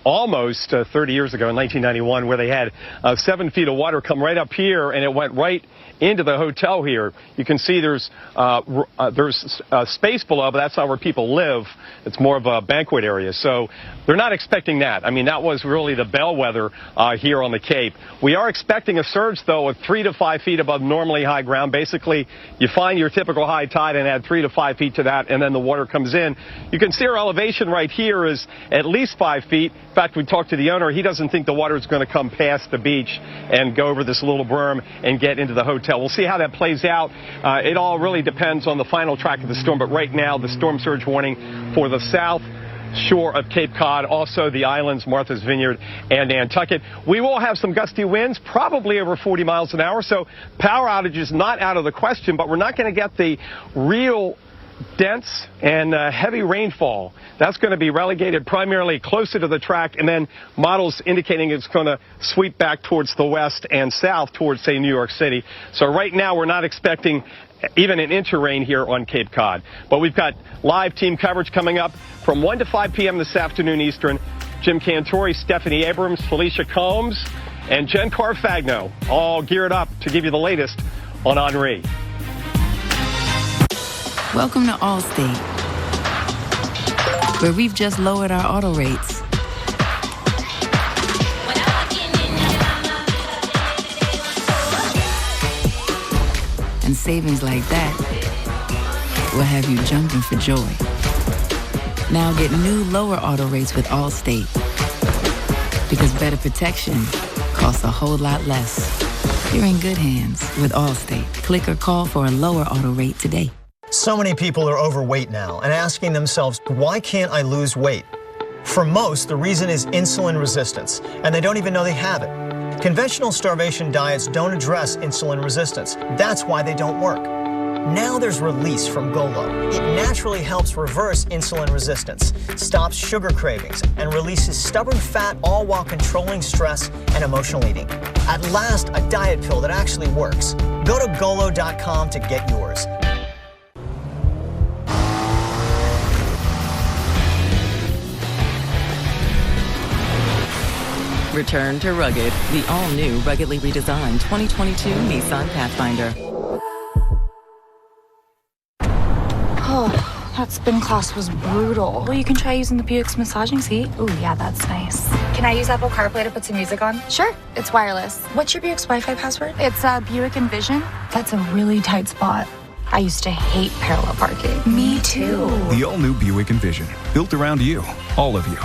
[SPEAKER 8] almost 30 years ago in 1991, where they had 7 feet of water come right up here, and it went right into the hotel here. You can see there's space below, but that's not where people live. It's more of a banquet area. So they're not expecting that. I mean, that was really the bellwether here on the Cape. We are expecting a surge, though, of 3 to 5 feet above normally high ground. Basically, you find your typical high tide and add 3 to 5 feet to that, and then the water comes in. You can see our elevation right here is at least 5 feet. In fact, we talked to the owner. He doesn't think the water is going to come past the beach and go over this little berm and get into the hotel. We'll see how that plays out. It all really depends on the final track of the storm. But right now, the storm surge warning for the south shore of Cape Cod, also the islands, Martha's Vineyard and Nantucket. We will have some gusty winds, probably over 40 miles an hour. So power outages not out of the question, but we're not going to get the real dense and heavy rainfall. That's going to be relegated primarily closer to the track, and then models indicating it's going to sweep back towards the west and south towards, say, New York City. So right now we're not expecting even an inch of rain here on Cape Cod. But we've got live team coverage coming up from 1 to 5 p.m. this afternoon Eastern. Jim Cantori, Stephanie Abrams, Felicia Combs, and Jen Carfagno all geared up to give you the latest on Henri.
[SPEAKER 13] Welcome to Allstate, where we've just lowered our auto rates. And savings like that will have you jumping for joy. Now get new lower auto rates with Allstate, because better protection costs a whole lot less. You're in good hands with Allstate. Click or call for a lower auto rate today.
[SPEAKER 14] So many people are overweight now and asking themselves, why can't I lose weight? For most, the reason is insulin resistance, and they don't even know they have it. Conventional starvation diets don't address insulin resistance. That's why they don't work. Now there's Release from Golo. It naturally helps reverse insulin resistance, stops sugar cravings, and releases stubborn fat, all while controlling stress and emotional eating. At last, a diet pill that actually works. Go to golo.com to get yours.
[SPEAKER 15] Return to rugged, the all-new ruggedly redesigned 2022 Nissan Pathfinder.
[SPEAKER 16] Oh, that spin class was brutal. Well, you can try using the Buick's massaging seat.
[SPEAKER 17] Ooh, yeah, that's nice. Can I use Apple CarPlay to put some music on?
[SPEAKER 16] Sure, it's wireless.
[SPEAKER 17] What's your Buick's Wi-Fi password?
[SPEAKER 16] It's Buick Envision.
[SPEAKER 17] That's a really tight spot. I used to hate parallel parking.
[SPEAKER 16] Me too.
[SPEAKER 18] The all-new Buick Envision, built around you, all of you.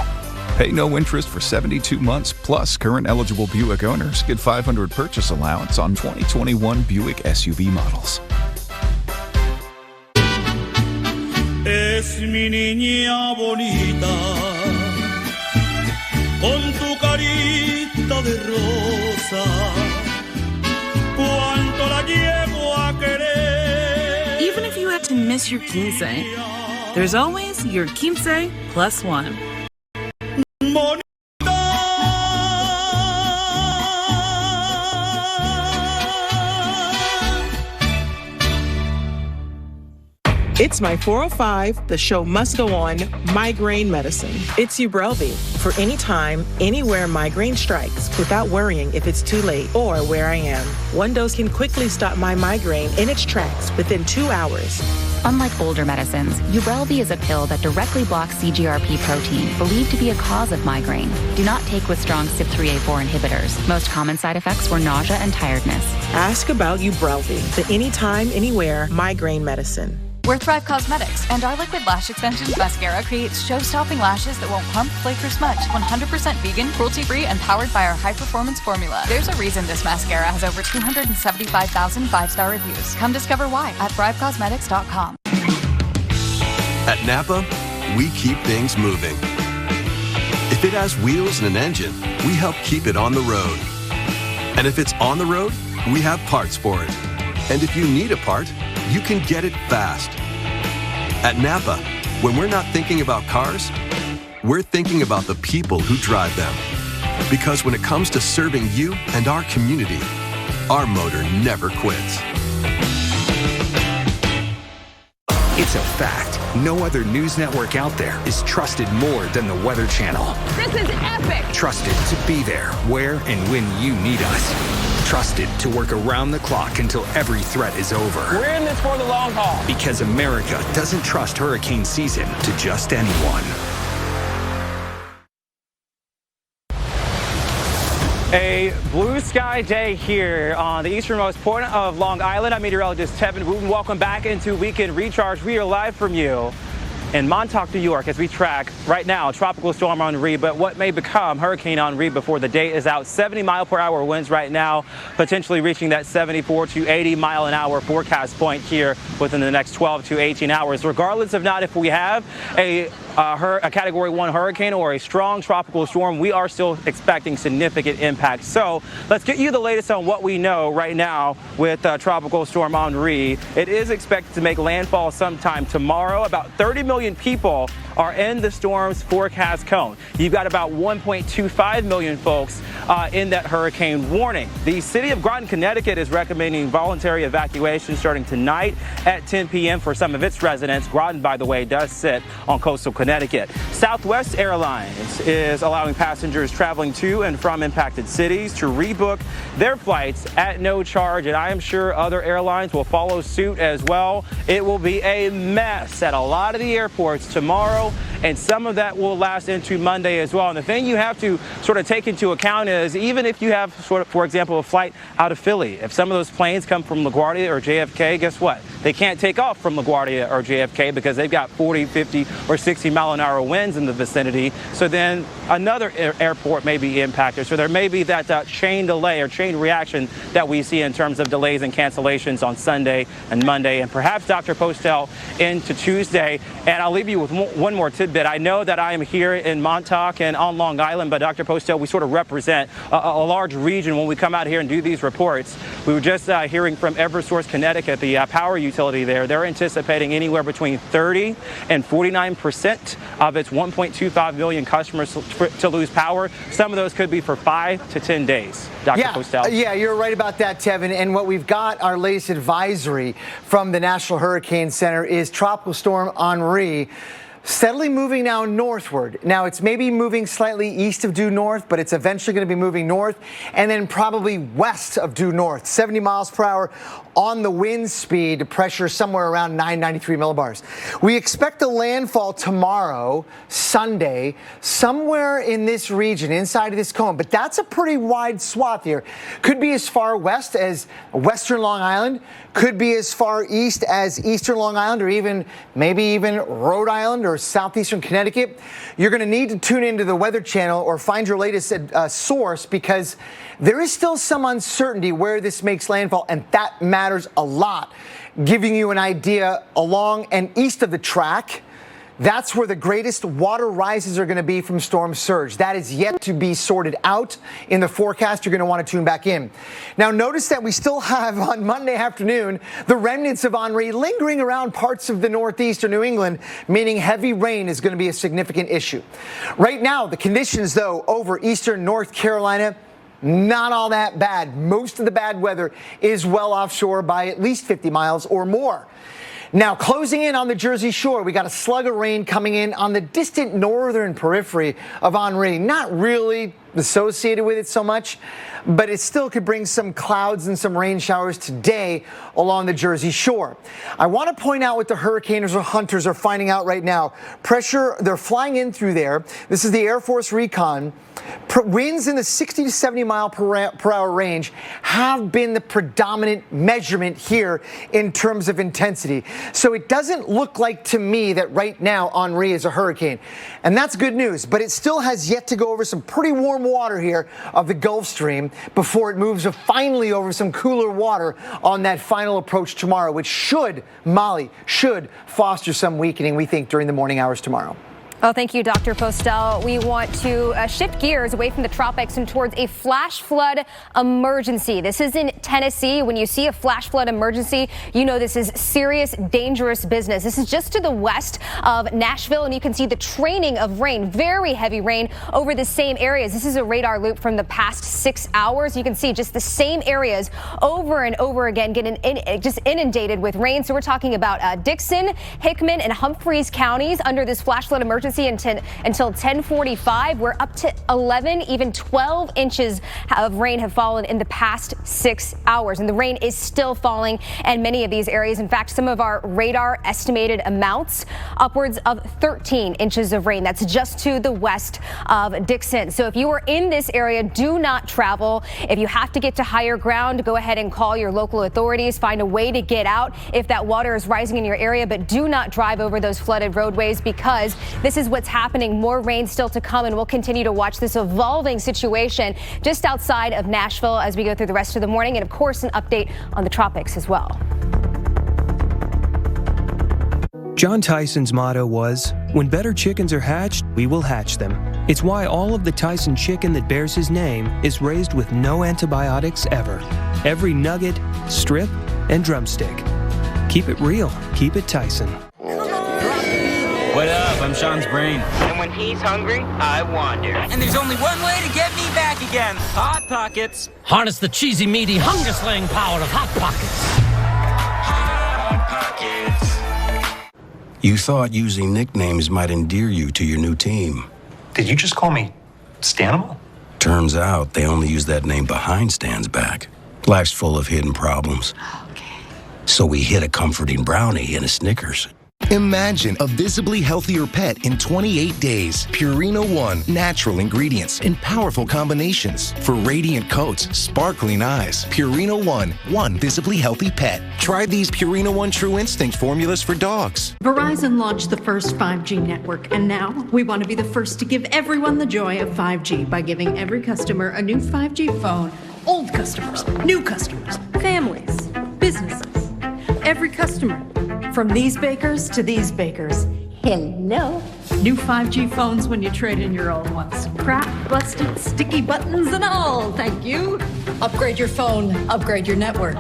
[SPEAKER 18] Pay no interest for 72 months, plus current eligible Buick owners get $500 purchase allowance on 2021 Buick SUV models.
[SPEAKER 19] Es mi niña bonita, con tu carita de rosa, cuánto la llevo a querer.
[SPEAKER 20] Even if you had to miss your quince, there's always your quince plus one.
[SPEAKER 21] It's my 405, the show must go on, migraine medicine. It's Ubrelvy for any time, anywhere migraine strikes without worrying if it's too late or where I am. One dose can quickly stop my migraine in its tracks within 2 hours.
[SPEAKER 22] Unlike older medicines, Ubrelvy is a pill that directly blocks CGRP protein, believed to be a cause of migraine. Do not take with strong CYP3A4 inhibitors. Most common side effects were nausea and tiredness.
[SPEAKER 21] Ask about Ubrelvy, the anytime, anywhere migraine medicine.
[SPEAKER 23] We're Thrive Cosmetics, and our liquid lash extensions mascara creates show-stopping lashes that won't clump, flake, or smudge. 100% vegan, cruelty-free, and powered by our high-performance formula. There's a reason this mascara has over 275,000 five-star reviews. Come discover why at thrivecosmetics.com.
[SPEAKER 24] At Napa, we keep things moving. If it has wheels and an engine, we help keep it on the road. And if it's on the road, we have parts for it. And if you need a part, you can get it fast. At Napa, when we're not thinking about cars, we're thinking about the people who drive them. Because when it comes to serving you and our community, our motor never quits.
[SPEAKER 5] It's a fact. No other news network out there is trusted more than the Weather Channel.
[SPEAKER 25] This is epic!
[SPEAKER 5] Trusted to be there where and when you need us. Trusted to work around the clock until every threat is over.
[SPEAKER 1] We're in this for the long haul.
[SPEAKER 5] Because America doesn't trust hurricane season to just anyone.
[SPEAKER 1] A blue sky day here on the easternmost point of Long Island. I'm meteorologist Tevin Wooten. Welcome back into Weekend Recharge. We are live from you in Montauk, New York, as we track right now Tropical Storm Henri, but what may become Hurricane Henri before the day is out. 70-mile-per-hour winds right now, potentially reaching that 74 to 80-mile-an-hour forecast point here within the next 12 to 18 hours. Regardless of not if we have a Category 1 hurricane or a strong tropical storm, we are still expecting significant impact. So let's get you the latest on what we know right now with Tropical Storm Henri. It is expected to make landfall sometime tomorrow. About 30 million people are in the storm's forecast cone. You've got about 1.25 million folks in that hurricane warning. The city of Groton, Connecticut is recommending voluntary evacuation starting tonight at 10 p.m. for some of its residents. Groton, by the way, does sit on coastal Connecticut. Southwest Airlines is allowing passengers traveling to and from impacted cities to rebook their flights at no charge, and I am sure other airlines will follow suit as well. It will be a mess at a lot of the airports tomorrow, and some of that will last into Monday as well. And the thing you have to sort of take into account is even if you have sort of, for example, a flight out of Philly, if some of those planes come from LaGuardia or JFK, guess what? They can't take off from LaGuardia or JFK because they've got 40, 50, or 60-mile-an-hour winds in the vicinity. So then another airport may be impacted. So there may be that chain delay or chain reaction that we see in terms of delays and cancellations on Sunday and Monday, and perhaps Dr. Postel into Tuesday. And I'll leave you with one more tidbit. I know that I am here in Montauk and on Long Island, but Dr. Postel, we sort of represent a large region when we come out here and do these reports. We were just hearing from Eversource Connecticut, the power utility there. They're anticipating anywhere between 30 and 49% of its 1.25 million customers to lose power. Some of those could be for 5 to 10 days. Dr. Postel.
[SPEAKER 2] Yeah, you're right about that, Tevin. And what we've got, our latest advisory from the National Hurricane Center is Tropical Storm Henri. Steadily moving now northward. Now, it's maybe moving slightly east of due north, but it's eventually going to be moving north and then probably west of due north. 70 miles per hour on the wind speed, pressure somewhere around 993 millibars. We expect a landfall tomorrow, Sunday, somewhere in this region, inside of this cone. But that's a pretty wide swath here. Could be as far west as western Long Island, could be as far east as eastern Long Island, or maybe even Rhode Island or southeastern Connecticut. You're going to need to tune into the Weather Channel or find your latest source, because there is still some uncertainty where this makes landfall, and that matters a lot. Giving you an idea, along and east of the track, that's where the greatest water rises are going to be from storm surge. That is yet to be sorted out in the forecast. You're going to want to tune back in. Now, notice that we still have on Monday afternoon the remnants of Henri lingering around parts of the Northeast or New England, meaning heavy rain is going to be a significant issue. Right now, the conditions, though, over eastern North Carolina, not all that bad. Most of the bad weather is well offshore by at least 50 miles or more. Now, closing in on the Jersey Shore, we got a slug of rain coming in on the distant northern periphery of Henri. Not really associated with it so much, but it still could bring some clouds and some rain showers today along the Jersey Shore. I want to point out what the hurricaners or hunters are finding out right now. Pressure, they're flying in through there. This is the Air Force Recon. Winds in the 60 to 70 mile per hour range have been the predominant measurement here in terms of intensity. So it doesn't look like to me that right now Henri is a hurricane. And that's good news, but it still has yet to go over some pretty warm water here of the Gulf Stream before it moves finally over some cooler water on that final approach tomorrow, which should foster some weakening, we think, during the morning hours tomorrow.
[SPEAKER 3] Oh, thank you, Dr. Postel. We want to shift gears away from the tropics and towards a flash flood emergency. This is in Tennessee. When you see a flash flood emergency, you know this is serious, dangerous business. This is just to the west of Nashville, and you can see the training of rain, very heavy rain over the same areas. This is a radar loop from the past 6 hours. You can see just the same areas over and over again getting just inundated with rain. So we're talking about Dixon, Hickman, and Humphreys counties under this flash flood emergency until 10:45. We're up to 11, even 12 inches of rain have fallen in the past 6 hours, and the rain is still falling in many of these areas. In fact, some of our radar estimated amounts upwards of 13 inches of rain. That's just to the west of Dixon. So if you are in this area, do not travel. If you have to get to higher ground, go ahead and call your local authorities. Find a way to get out if that water is rising in your area, but do not drive over those flooded roadways, because this is what's happening. More rain still to come, and we'll continue to watch this evolving situation just outside of Nashville as we go through the rest of the morning, and of course an update on the tropics as well.
[SPEAKER 4] John Tyson's motto was, "When better chickens are hatched, we will hatch them." It's why all of the Tyson chicken that bears his name is raised with no antibiotics ever. Every nugget, strip, and drumstick. Keep it real. Keep it Tyson.
[SPEAKER 6] What up? I'm Sean's brain.
[SPEAKER 9] And when he's hungry, I wander.
[SPEAKER 6] And there's only one way to get me back again. Hot Pockets.
[SPEAKER 10] Harness the cheesy, meaty, hunger-slaying power of Hot Pockets.
[SPEAKER 9] Hot Pockets.
[SPEAKER 25] You thought using nicknames might endear you to your new team.
[SPEAKER 26] Did you just call me Stanimal?
[SPEAKER 25] Turns out they only use that name behind Stan's back. Life's full of hidden problems. Okay. So we hid a comforting brownie in a Snickers.
[SPEAKER 27] Imagine a visibly healthier pet in 28 days. Purina One, natural ingredients in powerful combinations for radiant coats, sparkling eyes. Purina One visibly healthy pet. Try these Purina One True Instinct formulas for dogs.
[SPEAKER 28] Verizon launched the first 5G network, and now we want to be the first to give everyone the joy of 5G by giving every customer a new 5G phone. Old customers, new customers, families, businesses, every customer. From these bakers to these bakers. Hello. New 5G phones when you trade in your old ones. Cracked, busted, sticky buttons and all. Thank you. Upgrade your phone. Upgrade your network.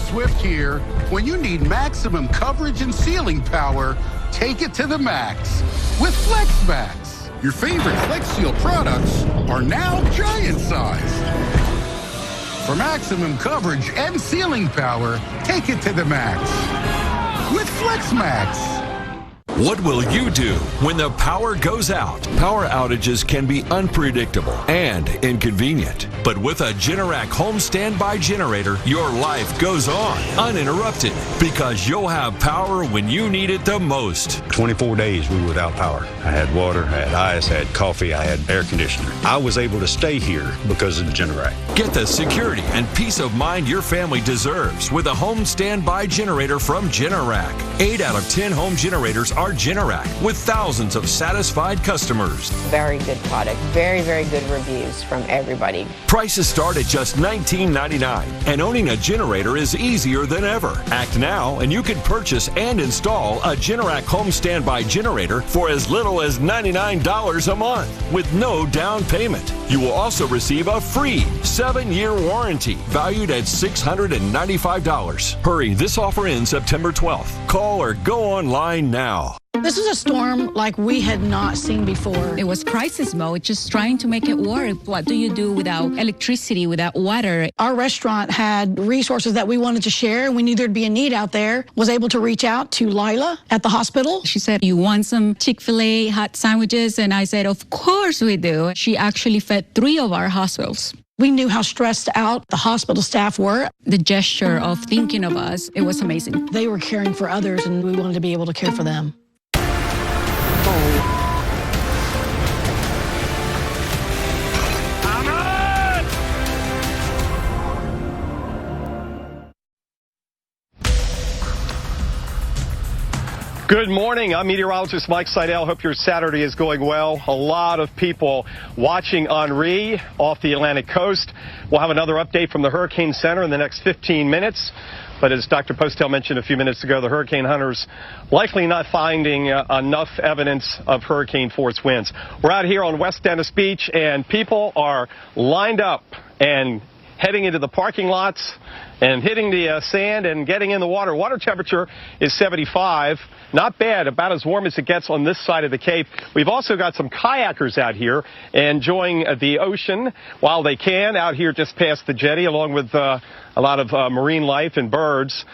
[SPEAKER 29] Swift here. When you need maximum coverage and sealing power, take it to the max with FlexMax. Your favorite Flex Seal products are now giant size. For maximum coverage and sealing power, take it to the max with FlexMax.
[SPEAKER 30] What will you do when the power goes out? Power outages can be unpredictable and inconvenient. But with a Generac home standby generator, your life goes on uninterrupted because you'll have power when you need it the most.
[SPEAKER 31] 24 days we were without power. I had water, I had ice, I had coffee, I had air conditioner. I was able to stay here because of the Generac.
[SPEAKER 30] Get the security and peace of mind your family deserves with a home standby generator from Generac. 8 out of 10 home generators are 5-star Generac with thousands of satisfied customers.
[SPEAKER 7] Very good product. Very, very good reviews from everybody.
[SPEAKER 30] Prices start at just $19.99, and owning a generator is easier than ever. Act now, and you can purchase and install a Generac home standby generator for as little as $99 a month with no down payment. You will also receive a free 7-year warranty valued at $695. Hurry, this offer ends September 12th. Call or go online now.
[SPEAKER 8] This is a storm like we had not seen before.
[SPEAKER 11] It was crisis mode, just trying to make it work. What do you do without electricity, without water?
[SPEAKER 8] Our restaurant had resources that we wanted to share. We knew there'd be a need out there. Was able to reach out to Lila at the hospital.
[SPEAKER 11] She said, "You want some Chick-fil-A hot sandwiches?" And I said, "Of course we do." She actually fed 3 of our hospitals.
[SPEAKER 8] We knew how stressed out the hospital staff were.
[SPEAKER 11] The gesture of thinking of us, it was amazing.
[SPEAKER 8] They were caring for others, and we wanted to be able to care for them.
[SPEAKER 12] Good morning. I'm meteorologist Mike Seidel. Hope your Saturday is going well. A lot of people watching Henri off the Atlantic coast. We'll have another update from the Hurricane Center in the next 15 minutes. But as Dr. Postel mentioned a few minutes ago, the hurricane hunters likely not finding enough evidence of hurricane force winds. We're out here on West Dennis Beach, and people are lined up and heading into the parking lots and hitting the sand and getting in the water. Water temperature is 75. Not bad, about as warm as it gets on this side of the Cape. We've also got some kayakers out here enjoying the ocean while they can, out here just past the jetty, along with a lot of marine life and birds.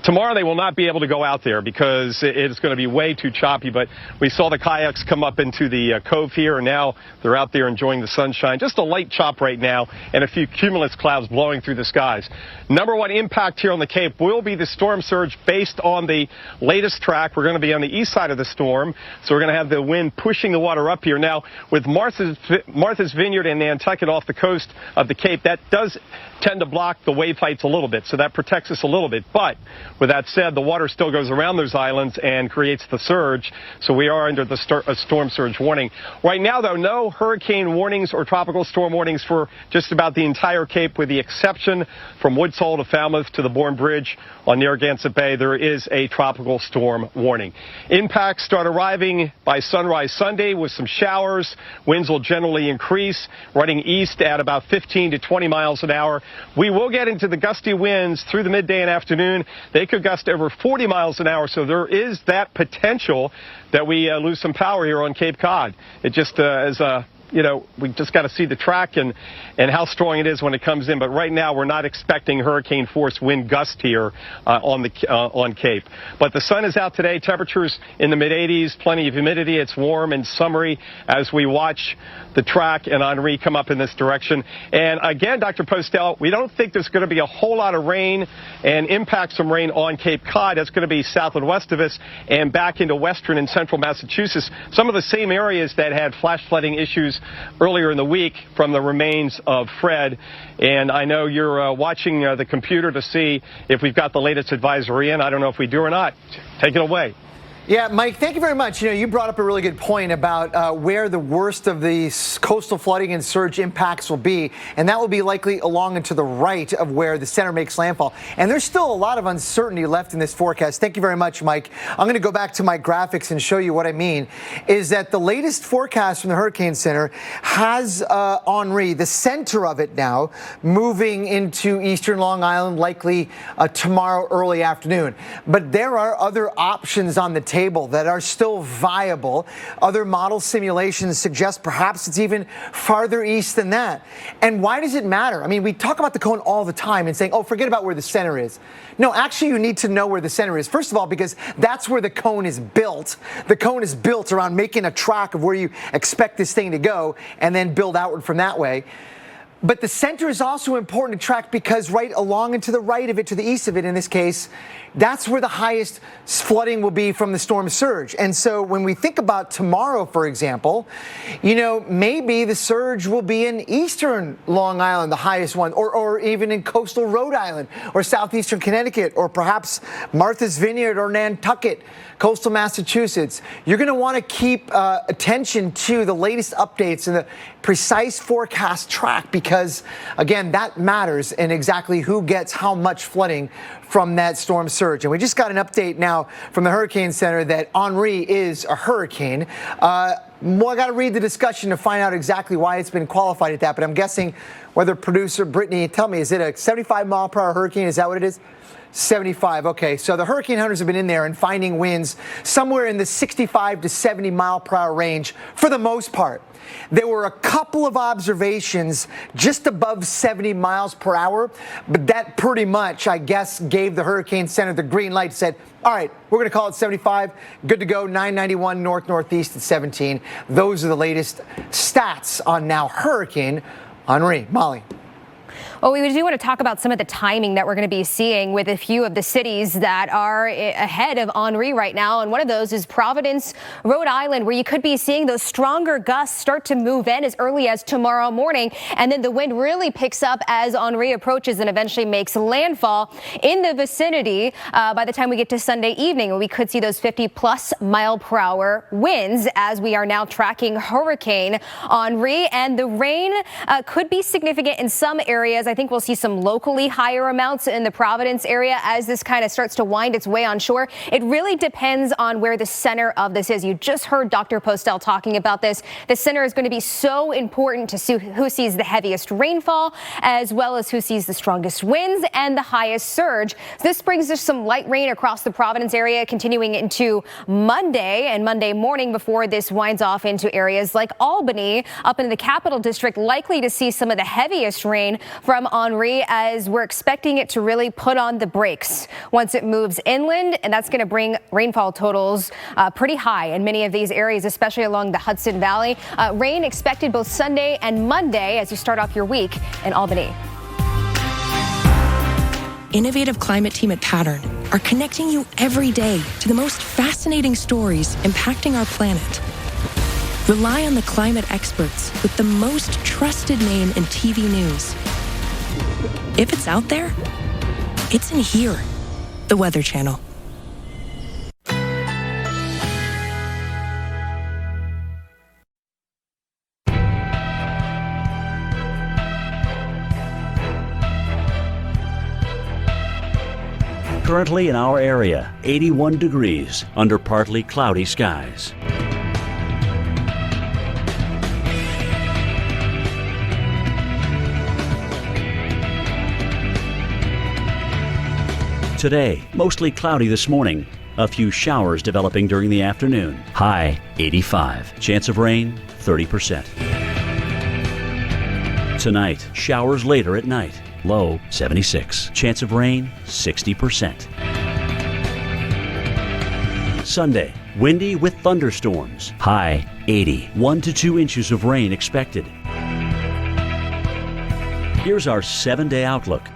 [SPEAKER 12] Tomorrow they will not be able to go out there because it's going to be way too choppy, but we saw the kayaks come up into the cove here, and now they're out there enjoying the sunshine. Just a light chop right now and a few cumulus clouds blowing through the skies. Number one impact here on the Cape will be the storm surge based on the latest track. We're going to be on the east side of the storm, so we're going to have the wind pushing the water up here. Now, with Martha's Vineyard and Nantucket off the coast of the Cape, that does tend to block the wave heights a little bit, so that protects us a little bit. But with that said, the water still goes around those islands and creates the surge, so we are under the storm surge warning. Right now, though, no hurricane warnings or tropical storm warnings for just about the entire Cape, with the exception from Woods Hole to Falmouth to the Bourne Bridge on Narragansett Bay. There is a tropical storm warning. Impacts start arriving by sunrise Sunday with some showers. Winds will generally increase, running east at about 15 to 20 miles an hour. We will get into the gusty winds through the midday and afternoon. They could gust over 40 miles an hour, so there is that potential that we lose some power here on Cape Cod. It just we just got to see the track and how strong it is when it comes in. But right now, we're not expecting hurricane force wind gust here on Cape. But the sun is out today. Temperatures in the mid-80s, plenty of humidity. It's warm and summery as we watch the track and Henri come up in this direction. And again, Dr. Postel, we don't think there's going to be a whole lot of rain and impacts from rain on Cape Cod. It's going to be south and west of us and back into western and central Massachusetts. Some of the same areas that had flash flooding issues earlier in the week from the remains of Fred. And I know you're watching the computer to see if we've got the latest advisory in. I don't know if we do or not. Take it away.
[SPEAKER 2] Yeah, Mike, thank you very much. You brought up a really good point about where the worst of the coastal flooding and surge impacts will be, and that will be likely along and to the right of where the center makes landfall. And there's still a lot of uncertainty left in this forecast. Thank you very much, Mike. I'm going to go back to my graphics and show you what I mean, is that the latest forecast from the Hurricane Center has Henri, the center of it now, moving into eastern Long Island, likely tomorrow early afternoon. But there are other options on the table that are still viable. Other model simulations suggest perhaps it's even farther east than that. And why does it matter? I mean, we talk about the cone all the time and saying, oh, forget about where the center is. No, actually, you need to know where the center is. First of all, because that's where the cone is built. The cone is built around making a track of where you expect this thing to go and then build outward from that way. But the center is also important to track because right along and to the right of it, to the east of it in this case, that's where the highest flooding will be from the storm surge. And so when we think about tomorrow, for example, you know, maybe the surge will be in eastern Long Island, the highest one, or even in coastal Rhode Island or southeastern Connecticut, or perhaps Martha's Vineyard or Nantucket, coastal Massachusetts. You're going to want to keep attention to the latest updates and the precise forecast track because, again, that matters in exactly who gets how much flooding from that storm surge. And we just got an update now from the Hurricane Center that Henri is a hurricane. Well, I got to read the discussion to find out exactly why it's been qualified at that, but I'm guessing whether producer Brittany, tell me, is it a 75-mile-per-hour hurricane? Is that what it is? 75. Okay, so the hurricane hunters have been in there and finding winds somewhere in the 65 to 70 mile per hour range for the most part. There were a couple of observations just above 70 miles per hour, but that pretty much, I guess, gave the Hurricane Center the green light, said, all right, we're going to call it 75, good to go, 991 north-northeast at 17. Those are the latest stats on now Hurricane Henri. Molly.
[SPEAKER 3] Well, we do want to talk about some of the timing that we're going to be seeing with a few of the cities that are ahead of Henri right now. And one of those is Providence, Rhode Island, where you could be seeing those stronger gusts start to move in as early as tomorrow morning. And then the wind really picks up as Henri approaches and eventually makes landfall in the vicinity by the time we get to Sunday evening. We could see those 50-plus mile-per-hour winds as we are now tracking Hurricane Henri. And the rain could be significant in some areas. I think we'll see some locally higher amounts in the Providence area as this kind of starts to wind its way on shore. It really depends on where the center of this is. You just heard Dr. Postel talking about this. The center is going to be so important to see who sees the heaviest rainfall as well as who sees the strongest winds and the highest surge. This brings us some light rain across the Providence area continuing into Monday and Monday morning before this winds off into areas like Albany up in the Capital District, likely to see some of the heaviest rain from Henri as we're expecting it to really put on the brakes once it moves inland, and that's going to bring rainfall totals pretty high in many of these areas, especially along the Hudson Valley. Rain expected both Sunday and Monday as you start off your week in Albany.
[SPEAKER 13] Innovative climate team at Pattern are connecting you every day to the most fascinating stories impacting our planet. Rely on the climate experts with the most trusted name in TV news. If it's out there, it's in here, the Weather Channel.
[SPEAKER 14] Currently in our area, 81 degrees under partly cloudy skies. Today, mostly cloudy this morning. A few showers developing during the afternoon. High 85. Chance of rain 30%. Tonight, showers later at night. Low 76. Chance of rain 60%. Sunday, windy with thunderstorms. High 80. 1 to 2 inches of rain expected. Here's our 7-day outlook.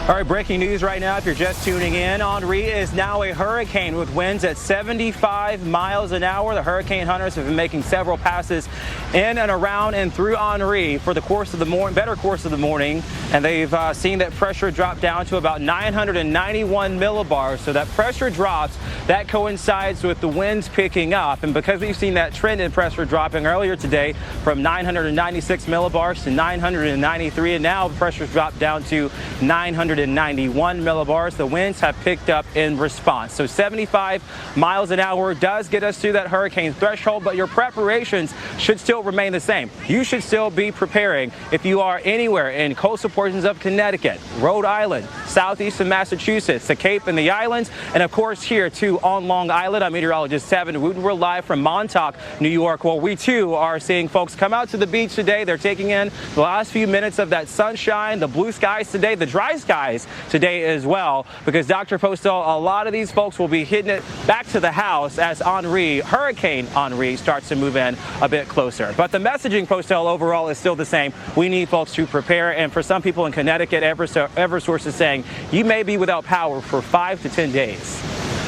[SPEAKER 1] All right, breaking news right now. If you're just tuning in, Henri is now a hurricane with winds at 75 miles an hour. The hurricane hunters have been making several passes in and around and through Henri for the course of the morning, better course of the morning, and they've seen that pressure drop down to about 991 millibars. So that pressure drops. That coincides with the winds picking up, and because we've seen that trend in pressure dropping earlier today from 996 millibars to 993, and now the pressure's dropped down to 991 millibars. The winds have picked up in response. So 75 miles an hour does get us to that hurricane threshold, but your preparations should still remain the same. You should still be preparing if you are anywhere in coastal portions of Connecticut, Rhode Island, southeastern Massachusetts, the Cape and the islands, and of course here too on Long Island. I'm meteorologist Savin Wooten. We're live from Montauk, New York, where we too are seeing folks come out to the beach today. They're taking in the last few minutes of that sunshine, the blue skies today, the dry skies skies today as well, because Dr. Postel, a lot of these folks will be hitting it back to the house as Hurricane Henri starts to move in a bit closer. But the messaging, Postel, overall is still the same. We need folks to prepare, and for some people in Connecticut, Eversource is saying you may be without power for 5 to 10 days.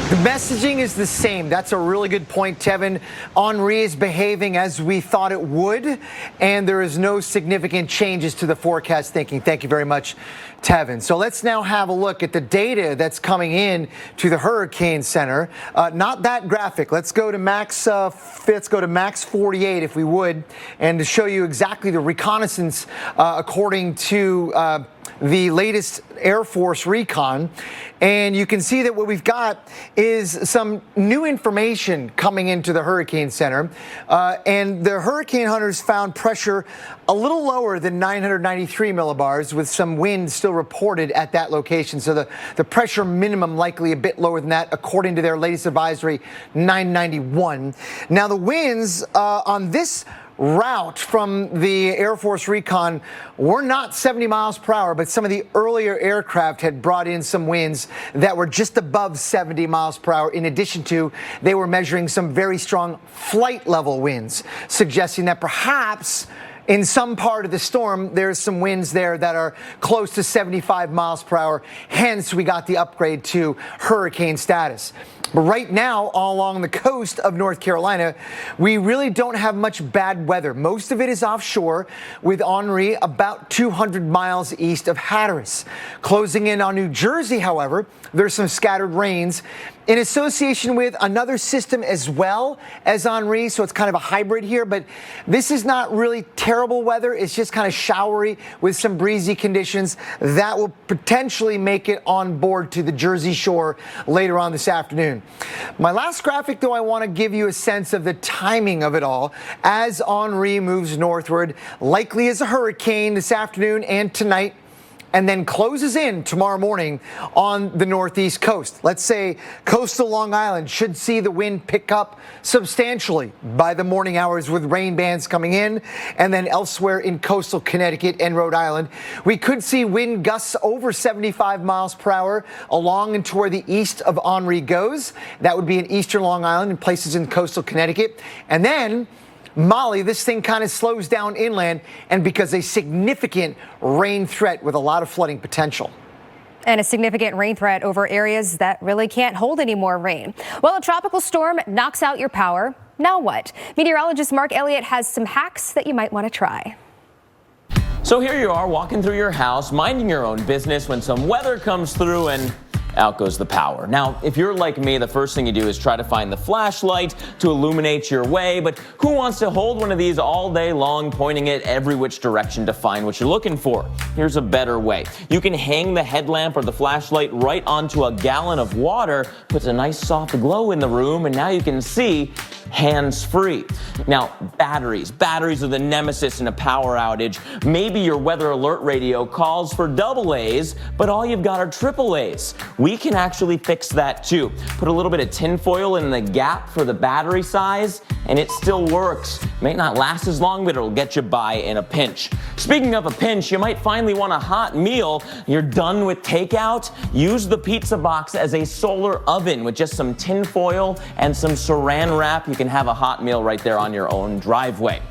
[SPEAKER 2] The messaging is the same. That's a really good point, Tevin. Henri is behaving as we thought it would, and there is no significant changes to the forecast thinking. Thank you very much, Tevin. So let's now have a look at the data that's coming in to the Hurricane Center. Not that graphic. Let's go to max 48 if we would, and to show you exactly the reconnaissance according to the latest Air Force recon. And you can see that what we've got is some new information coming into the Hurricane Center. And the hurricane hunters found pressure a little lower than 993 millibars, with some wind still reported at that location. So the pressure minimum likely a bit lower than that, according to their latest advisory, 991. Now the winds on this route from the Air Force recon were not 70 miles per hour, but some of the earlier aircraft had brought in some winds that were just above 70 miles per hour. In addition to, they were measuring some very strong flight level winds, suggesting that perhaps in some part of the storm, there's some winds there that are close to 75 miles per hour. Hence, we got the upgrade to hurricane status. But right now, all along the coast of North Carolina, we really don't have much bad weather. Most of it is offshore, with Henri about 200 miles east of Hatteras. Closing in on New Jersey, however, there's some scattered rains in association with another system as well as Henri, so it's kind of a hybrid here, but this is not really terrible weather. It's just kind of showery with some breezy conditions that will potentially make it on board to the Jersey Shore later on this afternoon. My last graphic, though, I want to give you a sense of the timing of it all as Henri moves northward, likely as a hurricane this afternoon and tonight, and then closes in tomorrow morning on the northeast coast. Let's say coastal Long Island should see the wind pick up substantially by the morning hours, with rain bands coming in, and then elsewhere in coastal Connecticut and Rhode Island, we could see wind gusts over 75 miles per hour along and to where the east of Henri goes. That would be in eastern Long Island and places in coastal Connecticut. And then Molly, this thing kind of slows down inland, and because a significant rain threat with a lot of flooding potential.
[SPEAKER 3] And a significant rain threat over areas that really can't hold any more rain. Well, a tropical storm knocks out your power. Now what? Meteorologist Mark Elliott has some hacks that you might want to try.
[SPEAKER 5] So here you are walking through your house, minding your own business, when some weather comes through and out goes the power. Now, if you're like me, the first thing you do is try to find the flashlight to illuminate your way, but who wants to hold one of these all day long, pointing it every which direction to find what you're looking for? Here's a better way. You can hang the headlamp or the flashlight right onto a gallon of water, puts a nice soft glow in the room, and now you can see hands-free. Now, batteries are the nemesis in a power outage. Maybe your weather alert radio calls for AA's, but all you've got are AAA's. We can actually fix that too. Put a little bit of tinfoil in the gap for the battery size, and it still works. May not last as long, but it'll get you by in a pinch. Speaking of a pinch, you might finally want a hot meal. You're done with takeout? Use the pizza box as a solar oven with just some tinfoil and some saran wrap. You can have a hot meal right there on your own driveway.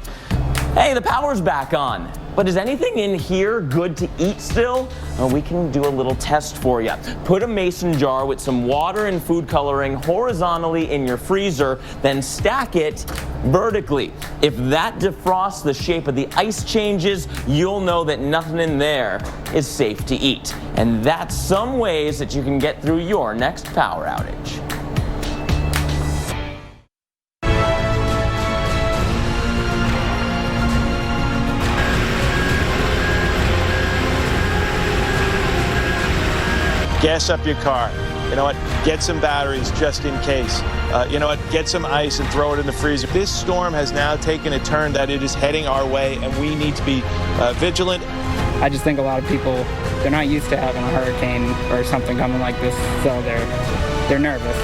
[SPEAKER 5] Hey, the power's back on. But is anything in here good to eat still? Well, we can do a little test for you. Put a mason jar with some water and food coloring horizontally in your freezer, then stack it vertically. If that defrosts, the shape of the ice changes, you'll know that nothing in there is safe to eat. And that's some ways that you can get through your next power outage.
[SPEAKER 15] Gas up your car. You know what? Get some batteries just in case. You know what? Get some ice and throw it in the freezer. This storm has now taken a turn that it is heading our way, and we need to be vigilant.
[SPEAKER 16] I just think a lot of people, they're not used to having a hurricane or something coming like this, so they're nervous.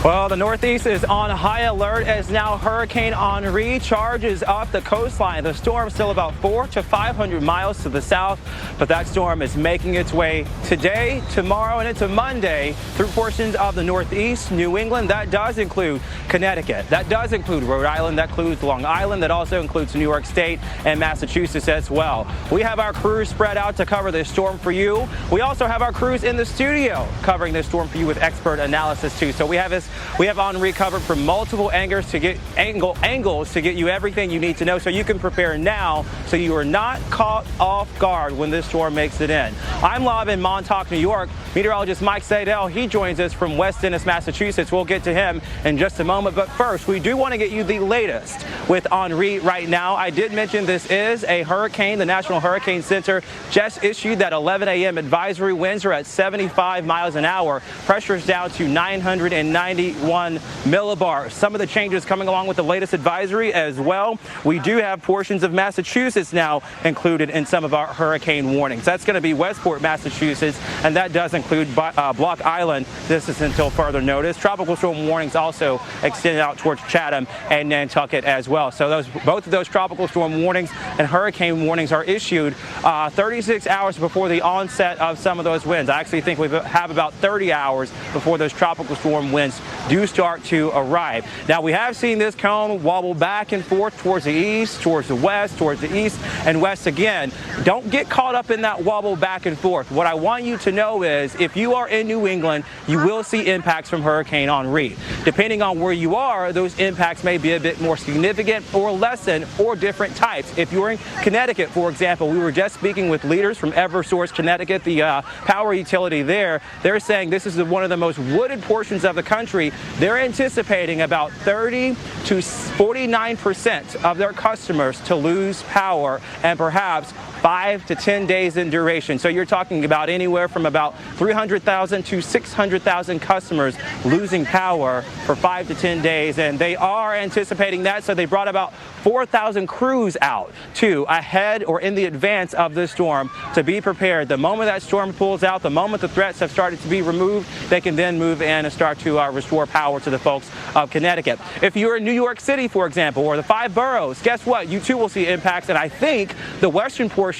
[SPEAKER 1] Well, the Northeast is on high alert as now Hurricane Henri charges up the coastline. The storm still about 400 to 500 miles to the south, but that storm is making its way today, tomorrow, and into Monday through portions of the Northeast, New England. That does include Connecticut. That does include Rhode Island. That includes Long Island. That also includes New York State and Massachusetts as well. We have our crews spread out to cover this storm for you. We also have our crews in the studio covering this storm for you with expert analysis too. So we have Henri covered from multiple angles to get you everything you need to know so you can prepare now so you are not caught off guard when this storm makes it in. I'm live in Montauk, New York. Meteorologist Mike Seidel, he joins us from West Dennis, Massachusetts. We'll get to him in just a moment. But first, we do want to get you the latest with Henri right now. I did mention this is a hurricane. The National Hurricane Center just issued that 11 a.m. advisory. Winds are at 75 miles an hour. Pressure is down to 991 millibars. Some of the changes coming along with the latest advisory as well. We do have portions of Massachusetts now included in some of our hurricane warnings. That's going to be Westport, Massachusetts, and that does include Block Island. This is until further notice. Tropical storm warnings also extended out towards Chatham and Nantucket as well. So both of those tropical storm warnings and hurricane warnings are issued 36 hours before the onset of some of those winds. I actually think we have about 30 hours before those tropical storm winds do start to arrive. Now, we have seen this cone wobble back and forth towards the east, towards the west, towards the east and west again. Don't get caught up in that wobble back and forth. What I want you to know is if you are in New England, you will see impacts from Hurricane Henri. Depending on where you are, those impacts may be a bit more significant or lessen or different types. If you're in Connecticut, for example, we were just speaking with leaders from Eversource, Connecticut, the power utility there. They're saying this is one of the most wooded portions of the country. They're anticipating about 30 to 49% of their customers to lose power and perhaps 5 to 10 days in duration. So you're talking about anywhere from about 300,000 to 600,000 customers losing power for 5 to 10 days. And they are anticipating that. So they brought about 4,000 crews out too ahead or in the advance of this storm to be prepared. The moment that storm pulls out, the moment the threats have started to be removed, they can then move in and start to restore power to the folks of Connecticut. If you're in New York City, for example, or the 5 boroughs, guess what? You too will see impacts. And I think the western portion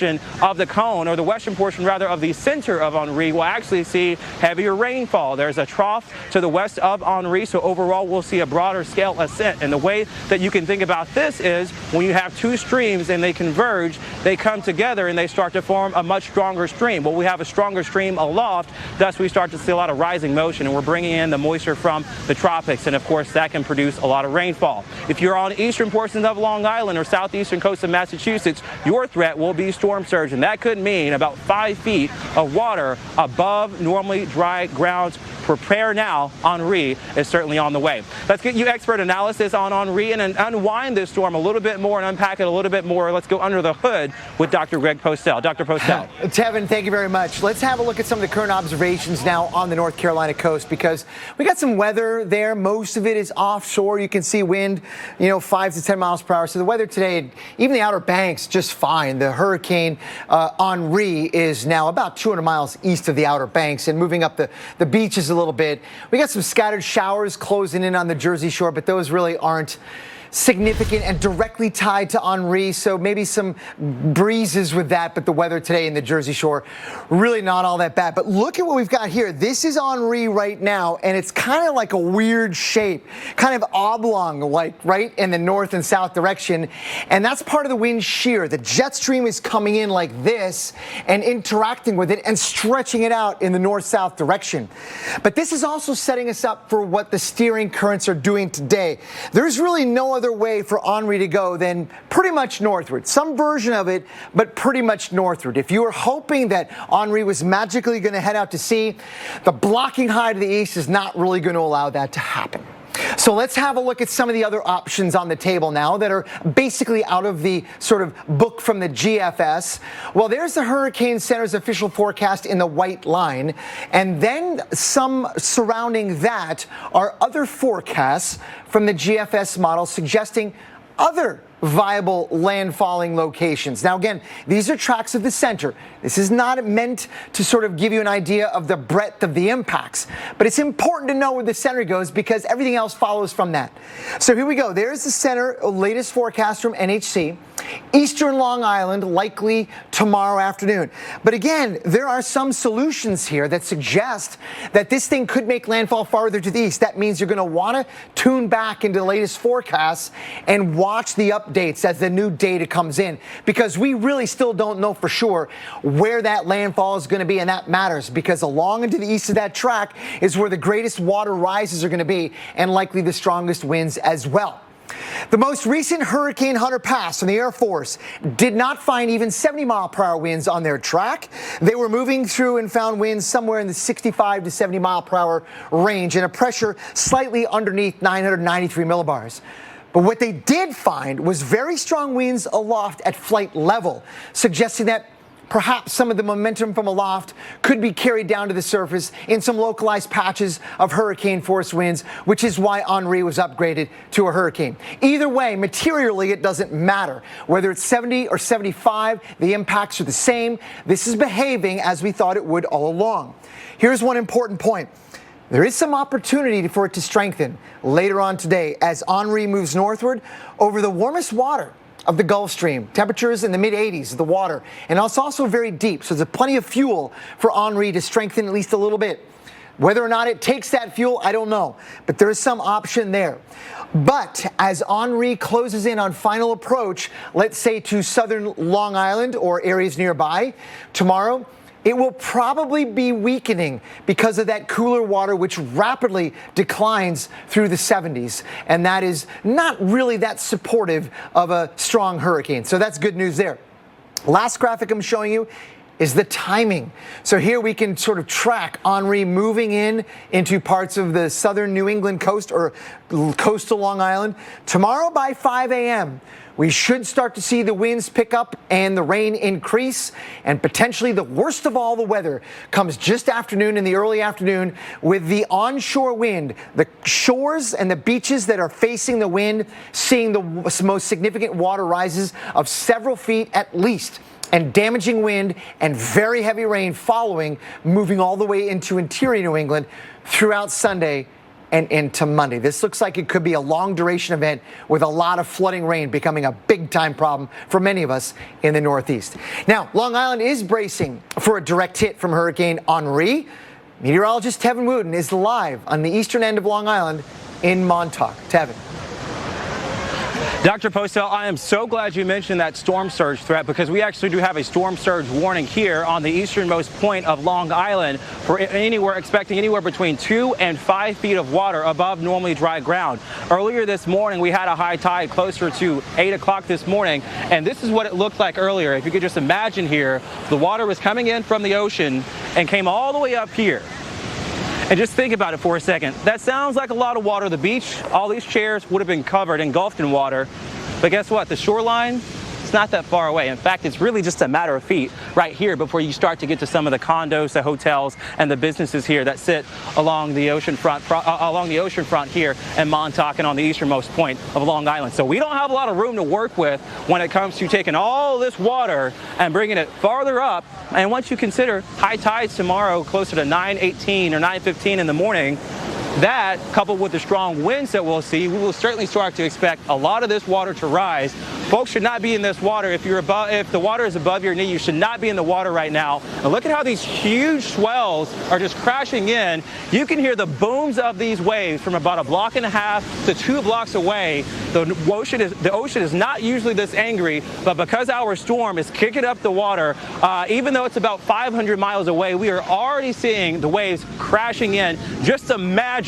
[SPEAKER 1] of the cone, or the western portion rather of the center of Henri, will actually see heavier rainfall. There's a trough to the west of Henri, so overall we'll see a broader scale ascent. And the way that you can think about this is when you have two streams and they converge, they come together and they start to form a much stronger stream. Well, we have a stronger stream aloft, thus we start to see a lot of rising motion, and we're bringing in the moisture from the tropics, and of course that can produce a lot of rainfall. If you're on eastern portions of Long Island or southeastern coast of Massachusetts, your threat will be storm surge, and that could mean about 5 feet of water above normally dry grounds. Prepare now. Henri is certainly on the way. Let's get you expert analysis on Henri and unwind this storm a little bit more and unpack it a little bit more. Let's go under the hood with Dr. Greg Postel. Dr. Postel.
[SPEAKER 2] Tevin, thank you very much. Let's have a look at some of the current observations now on the North Carolina coast, because we got some weather there. Most of it is offshore. You can see wind, 5 to 10 miles per hour. So the weather today, even the Outer Banks, just fine. The hurricane Henri is now about 200 miles east of the Outer Banks and moving up the beaches a little bit. We got some scattered showers closing in on the Jersey Shore, but those really aren't significant and directly tied to Henri, so maybe some breezes with that, but the weather today in the Jersey Shore really not all that bad. But look at what we've got here. This is Henri right now, and it's kind of like a weird shape, kind of oblong, like right in the north and south direction, and that's part of the wind shear. The jet stream is coming in like this and interacting with it and stretching it out in the north-south direction. But this is also setting us up for what the steering currents are doing today. There's really no other way for Henri to go than pretty much northward. Some version of it, but pretty much northward. If you were hoping that Henri was magically going to head out to sea, the blocking high to the east is not really going to allow that to happen. So let's have a look at some of the other options on the table now that are basically out of the sort of book from the GFS. Well, there's the Hurricane Center's official forecast in the white line. And then some surrounding that are other forecasts from the GFS model suggesting other viable landfalling locations. Now, again, these are tracks of the center. This is not meant to sort of give you an idea of the breadth of the impacts, but it's important to know where the center goes because everything else follows from that. So here we go. There's the center, latest forecast from NHC. Eastern Long Island, likely tomorrow afternoon. But again, there are some solutions here that suggest that this thing could make landfall farther to the east. That means you're going to want to tune back into the latest forecasts and watch the updates as the new data comes in, because we really still don't know for sure where that landfall is going to be, and that matters because along and to the east of that track is where the greatest water rises are going to be and likely the strongest winds as well. The most recent Hurricane Hunter pass from the Air Force did not find even 70-mile-per-hour winds on their track. They were moving through and found winds somewhere in the 65 to 70-mile-per-hour range and a pressure slightly underneath 993 millibars. But what they did find was very strong winds aloft at flight level, suggesting that perhaps some of the momentum from aloft could be carried down to the surface in some localized patches of hurricane force winds, which is why Henri was upgraded to a hurricane. Either way, materially, it doesn't matter. Whether it's 70 or 75, the impacts are the same. This is behaving as we thought it would all along. Here's one important point. There is some opportunity for it to strengthen later on today as Henri moves northward over the warmest water of the Gulf Stream. Temperatures in the mid-80s of the water, and it's also very deep, so there's plenty of fuel for Henri to strengthen at least a little bit. Whether or not it takes that fuel, I don't know, but there is some option there. But as Henri closes in on final approach, let's say to southern Long Island or areas nearby tomorrow, it will probably be weakening because of that cooler water, which rapidly declines through the 70s. And that is not really that supportive of a strong hurricane. So that's good news there. Last graphic I'm showing you is the timing. So here we can sort of track Henri moving into parts of the southern New England coast or coastal Long Island. Tomorrow by 5 a.m., we should start to see the winds pick up and the rain increase, and potentially the worst of all the weather comes just afternoon in the early afternoon with the onshore wind. The shores and the beaches that are facing the wind seeing the most significant water rises of several feet at least, and damaging wind and very heavy rain following, moving all the way into interior New England throughout Sunday and into Monday. This looks like it could be a long duration event with a lot of flooding rain becoming a big time problem for many of us in the Northeast. Now, Long Island is bracing for a direct hit from Hurricane Henri. Meteorologist Tevin Wooten is live on the eastern end of Long Island in Montauk. Tevin.
[SPEAKER 1] Dr. Postel, I am so glad you mentioned that storm surge threat because we actually do have a storm surge warning here on the easternmost point of Long Island for expecting anywhere between 2 and 5 feet of water above normally dry ground. Earlier this morning, we had a high tide closer to 8 o'clock this morning, and this is what it looked like earlier. If you could just imagine here, the water was coming in from the ocean and came all the way up here. And just think about it for a second. That sounds like a lot of water. The beach, all these chairs would have been covered, engulfed in water. But guess what? The shoreline, it's not that far away. In fact, it's really just a matter of feet right here before you start to get to some of the condos, the hotels, and the businesses here that sit along the ocean front here in Montauk and on the easternmost point of Long Island. So we don't have a lot of room to work with when it comes to taking all this water and bringing it farther up. And once you consider high tides tomorrow closer to 9:18 or 9:15 in the morning, that, coupled with the strong winds that we'll see, we will certainly start to expect a lot of this water to rise. Folks should not be in this water. If the water is above your knee, you should not be in the water right now. And look at how these huge swells are just crashing in. You can hear the booms of these waves from about 1.5 blocks to 2 blocks away. The ocean is not usually this angry, but because our storm is kicking up the water, even though it's about 500 miles away, we are already seeing the waves crashing in. Just imagine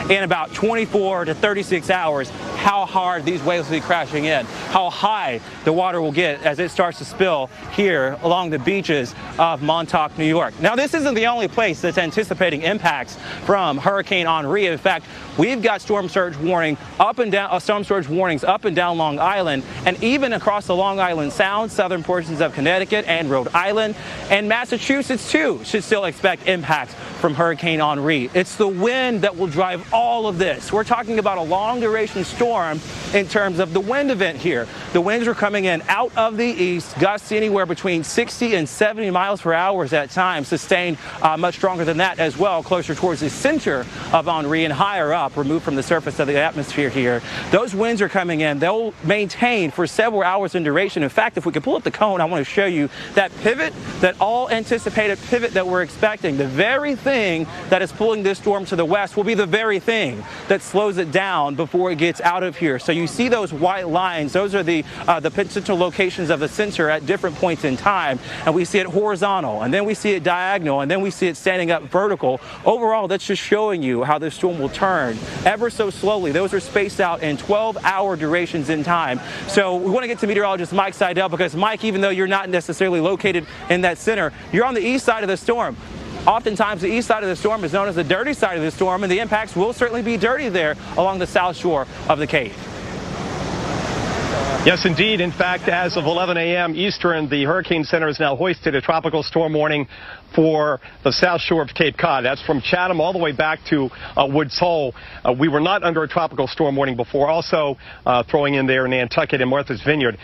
[SPEAKER 1] in about 24 to 36 hours how hard these waves will be crashing in, how high the water will get as it starts to spill here along the beaches of Montauk, New York. Now, this isn't the only place that's anticipating impacts from Hurricane Henri. In fact, we've got storm surge warnings up and down Long Island, and even across the Long Island Sound, southern portions of Connecticut and Rhode Island, and Massachusetts too should still expect impacts from Hurricane Henri. It's the wind that will drive all of this. We're talking about a long duration storm storm in terms of the wind event here. The winds are coming in out of the east, gusts anywhere between 60 and 70 miles per hour at times, sustained much stronger than that as well, closer towards the center of Henri and higher up, removed from the surface of the atmosphere here. Those winds are coming in. They'll maintain for several hours in duration. In fact, if we could pull up the cone, I want to show you that pivot, that all anticipated pivot that we're expecting. The very thing that is pulling this storm to the west will be the very thing that slows it down before it gets out of here. So you see those white lines. Those are the potential locations of the center at different points in time. And we see it horizontal, and then we see it diagonal, and then we see it standing up vertical. Overall, that's just showing you how this storm will turn ever so slowly. Those are spaced out in 12-hour durations in time. So we want to get to meteorologist Mike Seidel, because Mike, even though you're not necessarily located in that center, you're on the east side of the storm. Oftentimes, the east side of the storm is known as the dirty side of the storm, and the impacts will certainly be dirty there along the south shore of the Cape.
[SPEAKER 12] Yes, indeed. In fact, as of 11 a.m. Eastern, the Hurricane Center has now hoisted a tropical storm warning for the south shore of Cape Cod. That's from Chatham all the way back to Woods Hole. We were not under a tropical storm warning before. Also throwing in there Nantucket and Martha's Vineyard.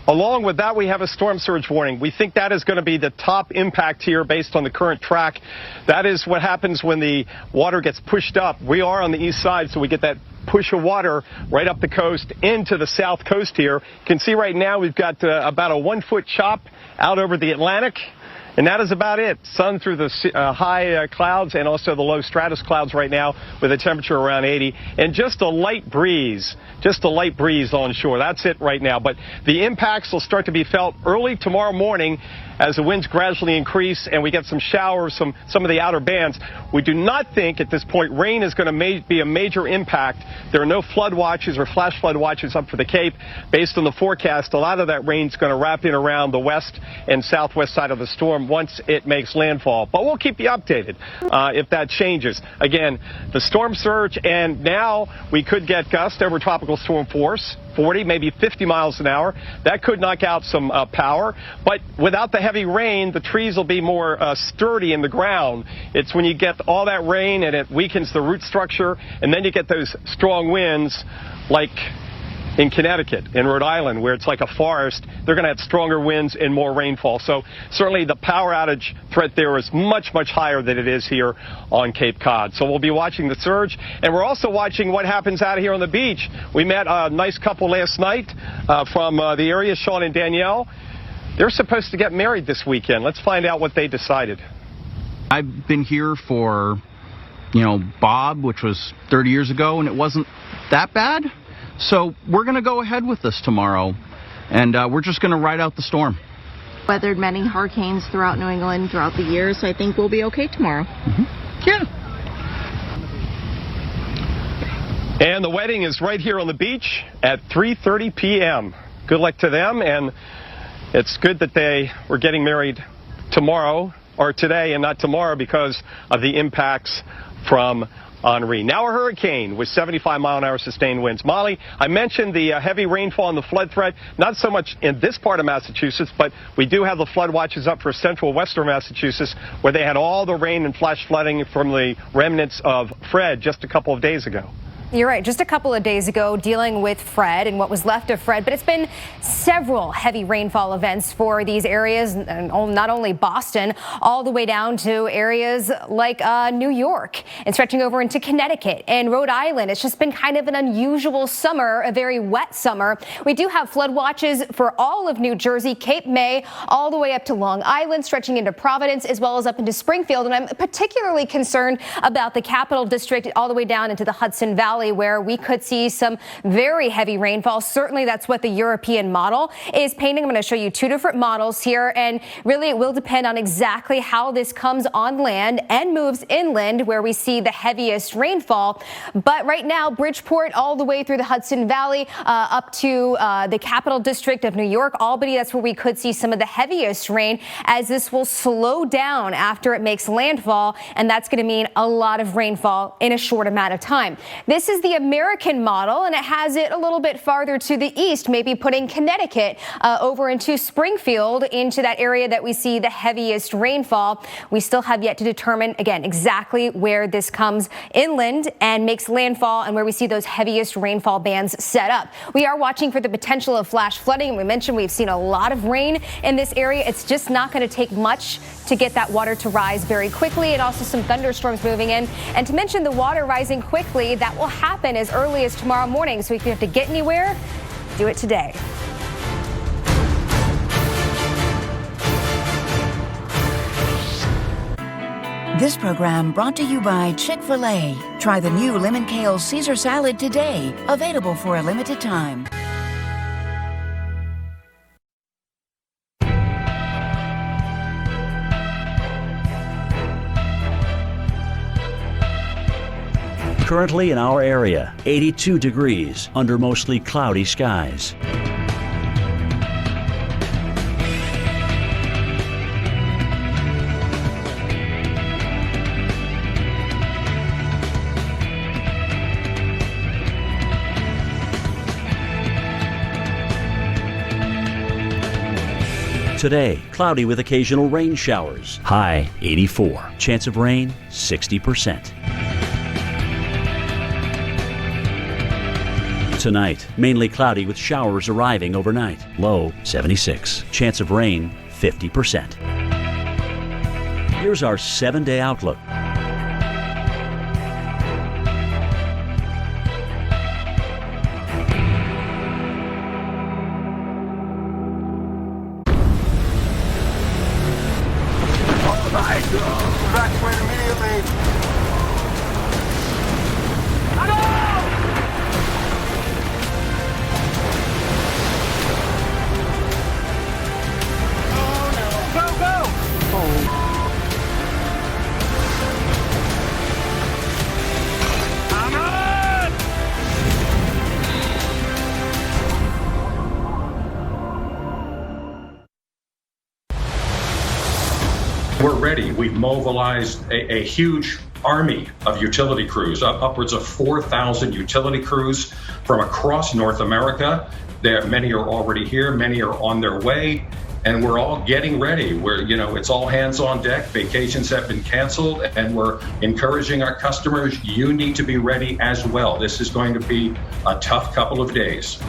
[SPEAKER 12] Along with that, we have a storm surge warning. We think that is going to be the top impact here based on the current track. That is what happens when the water gets pushed up. We are on the east side, so we get that push of water right up the coast into the south coast here. You can see right now we've got about a 1-foot chop out over the Atlantic. And that is about it. Sun through the high clouds and also the low stratus clouds right now with a temperature around 80. And just a light breeze on shore. That's it right now. But the impacts will start to be felt early tomorrow morning as the winds gradually increase and we get some showers, some of the outer bands. We do not think at this point rain is going to be a major impact. There are no flood watches or flash flood watches up for the Cape. Based on the forecast, a lot of that rain is going to wrap in around the west and southwest side of the storm once it makes landfall. But we'll keep you updated if that changes. Again, the storm surge, and now we could get gusts over tropical storm force. 40, maybe 50 miles an hour. That could knock out some power. But without the heavy rain, the trees will be more sturdy in the ground. It's when you get all that rain and it weakens the root structure, and then you get those strong winds like in Connecticut, in Rhode Island, where it's like a forest. They're going to have stronger winds and more rainfall. So certainly the power outage threat there is much, much higher than it is here on Cape Cod. So we'll be watching the surge, and we're also watching what happens out here on the beach. We met a nice couple last night from the area, Sean and Danielle. They're supposed to get married this weekend. Let's find out what they decided.
[SPEAKER 4] I've been here for, Bob, which was 30 years ago, and it wasn't that bad. So we're going to go ahead with this tomorrow, and we're just going to ride out the storm.
[SPEAKER 6] Weathered many hurricanes throughout New England throughout the year, so I think we'll be okay tomorrow.
[SPEAKER 4] Yeah.
[SPEAKER 12] And the wedding is right here on the beach at 3:30 p.m. Good luck to them, and it's good that they were getting married tomorrow or today and not tomorrow because of the impacts from Henri. Now a hurricane with 75-mile-an-hour sustained winds. Molly, I mentioned the heavy rainfall and the flood threat, not so much in this part of Massachusetts, but we do have the flood watches up for central western Massachusetts, where they had all the rain and flash flooding from the remnants of Fred just a couple of days ago.
[SPEAKER 3] You're right. Just a couple of days ago, dealing with Fred and what was left of Fred, but it's been several heavy rainfall events for these areas, and not only Boston, all the way down to areas like New York and stretching over into Connecticut and Rhode Island. It's just been kind of an unusual summer, a very wet summer. We do have flood watches for all of New Jersey, Cape May, all the way up to Long Island, stretching into Providence, as well as up into Springfield. And I'm particularly concerned about the Capital District all the way down into the Hudson Valley, where we could see some very heavy rainfall. Certainly that's what the European model is painting. I'm going to show you two different models here, and really it will depend on exactly how this comes on land and moves inland, where we see the heaviest rainfall. But right now, Bridgeport all the way through the Hudson Valley up to the Capital District of New York, Albany, that's where we could see some of the heaviest rain, as this will slow down after it makes landfall, and that's going to mean a lot of rainfall in a short amount of time. This is the American model, and it has it a little bit farther to the east, maybe putting Connecticut over into Springfield, into that area that we see the heaviest rainfall. We still have yet to determine, again, exactly where this comes inland and makes landfall and where we see those heaviest rainfall bands set up. We are watching for the potential of flash flooding. We mentioned we've seen a lot of rain in this area. It's just not going to take much to get that water to rise very quickly, and also some thunderstorms moving in. And to mention the water rising quickly, that will happen as early as tomorrow morning. So if you have to get anywhere, do it today.
[SPEAKER 9] This program brought to you by Chick-fil-A. Try the new Lemon Kale Caesar Salad today, available for a limited time.
[SPEAKER 14] Currently in our area, 82 degrees under mostly cloudy skies. Today, cloudy with occasional rain showers. High 84. Chance of rain 60%. Tonight, mainly cloudy with showers arriving overnight. Low 76. Chance of rain 50%. Here's our 7-day outlook.
[SPEAKER 10] Evacuate immediately.
[SPEAKER 17] We're ready. We've mobilized a huge army of utility crews, upwards of 4,000 utility crews from across North America. Many are already here, many are on their way, and we're all getting ready. It's all hands on deck. Vacations have been canceled, and we're encouraging our customers, you need to be ready as well. This is going to be a tough couple of days.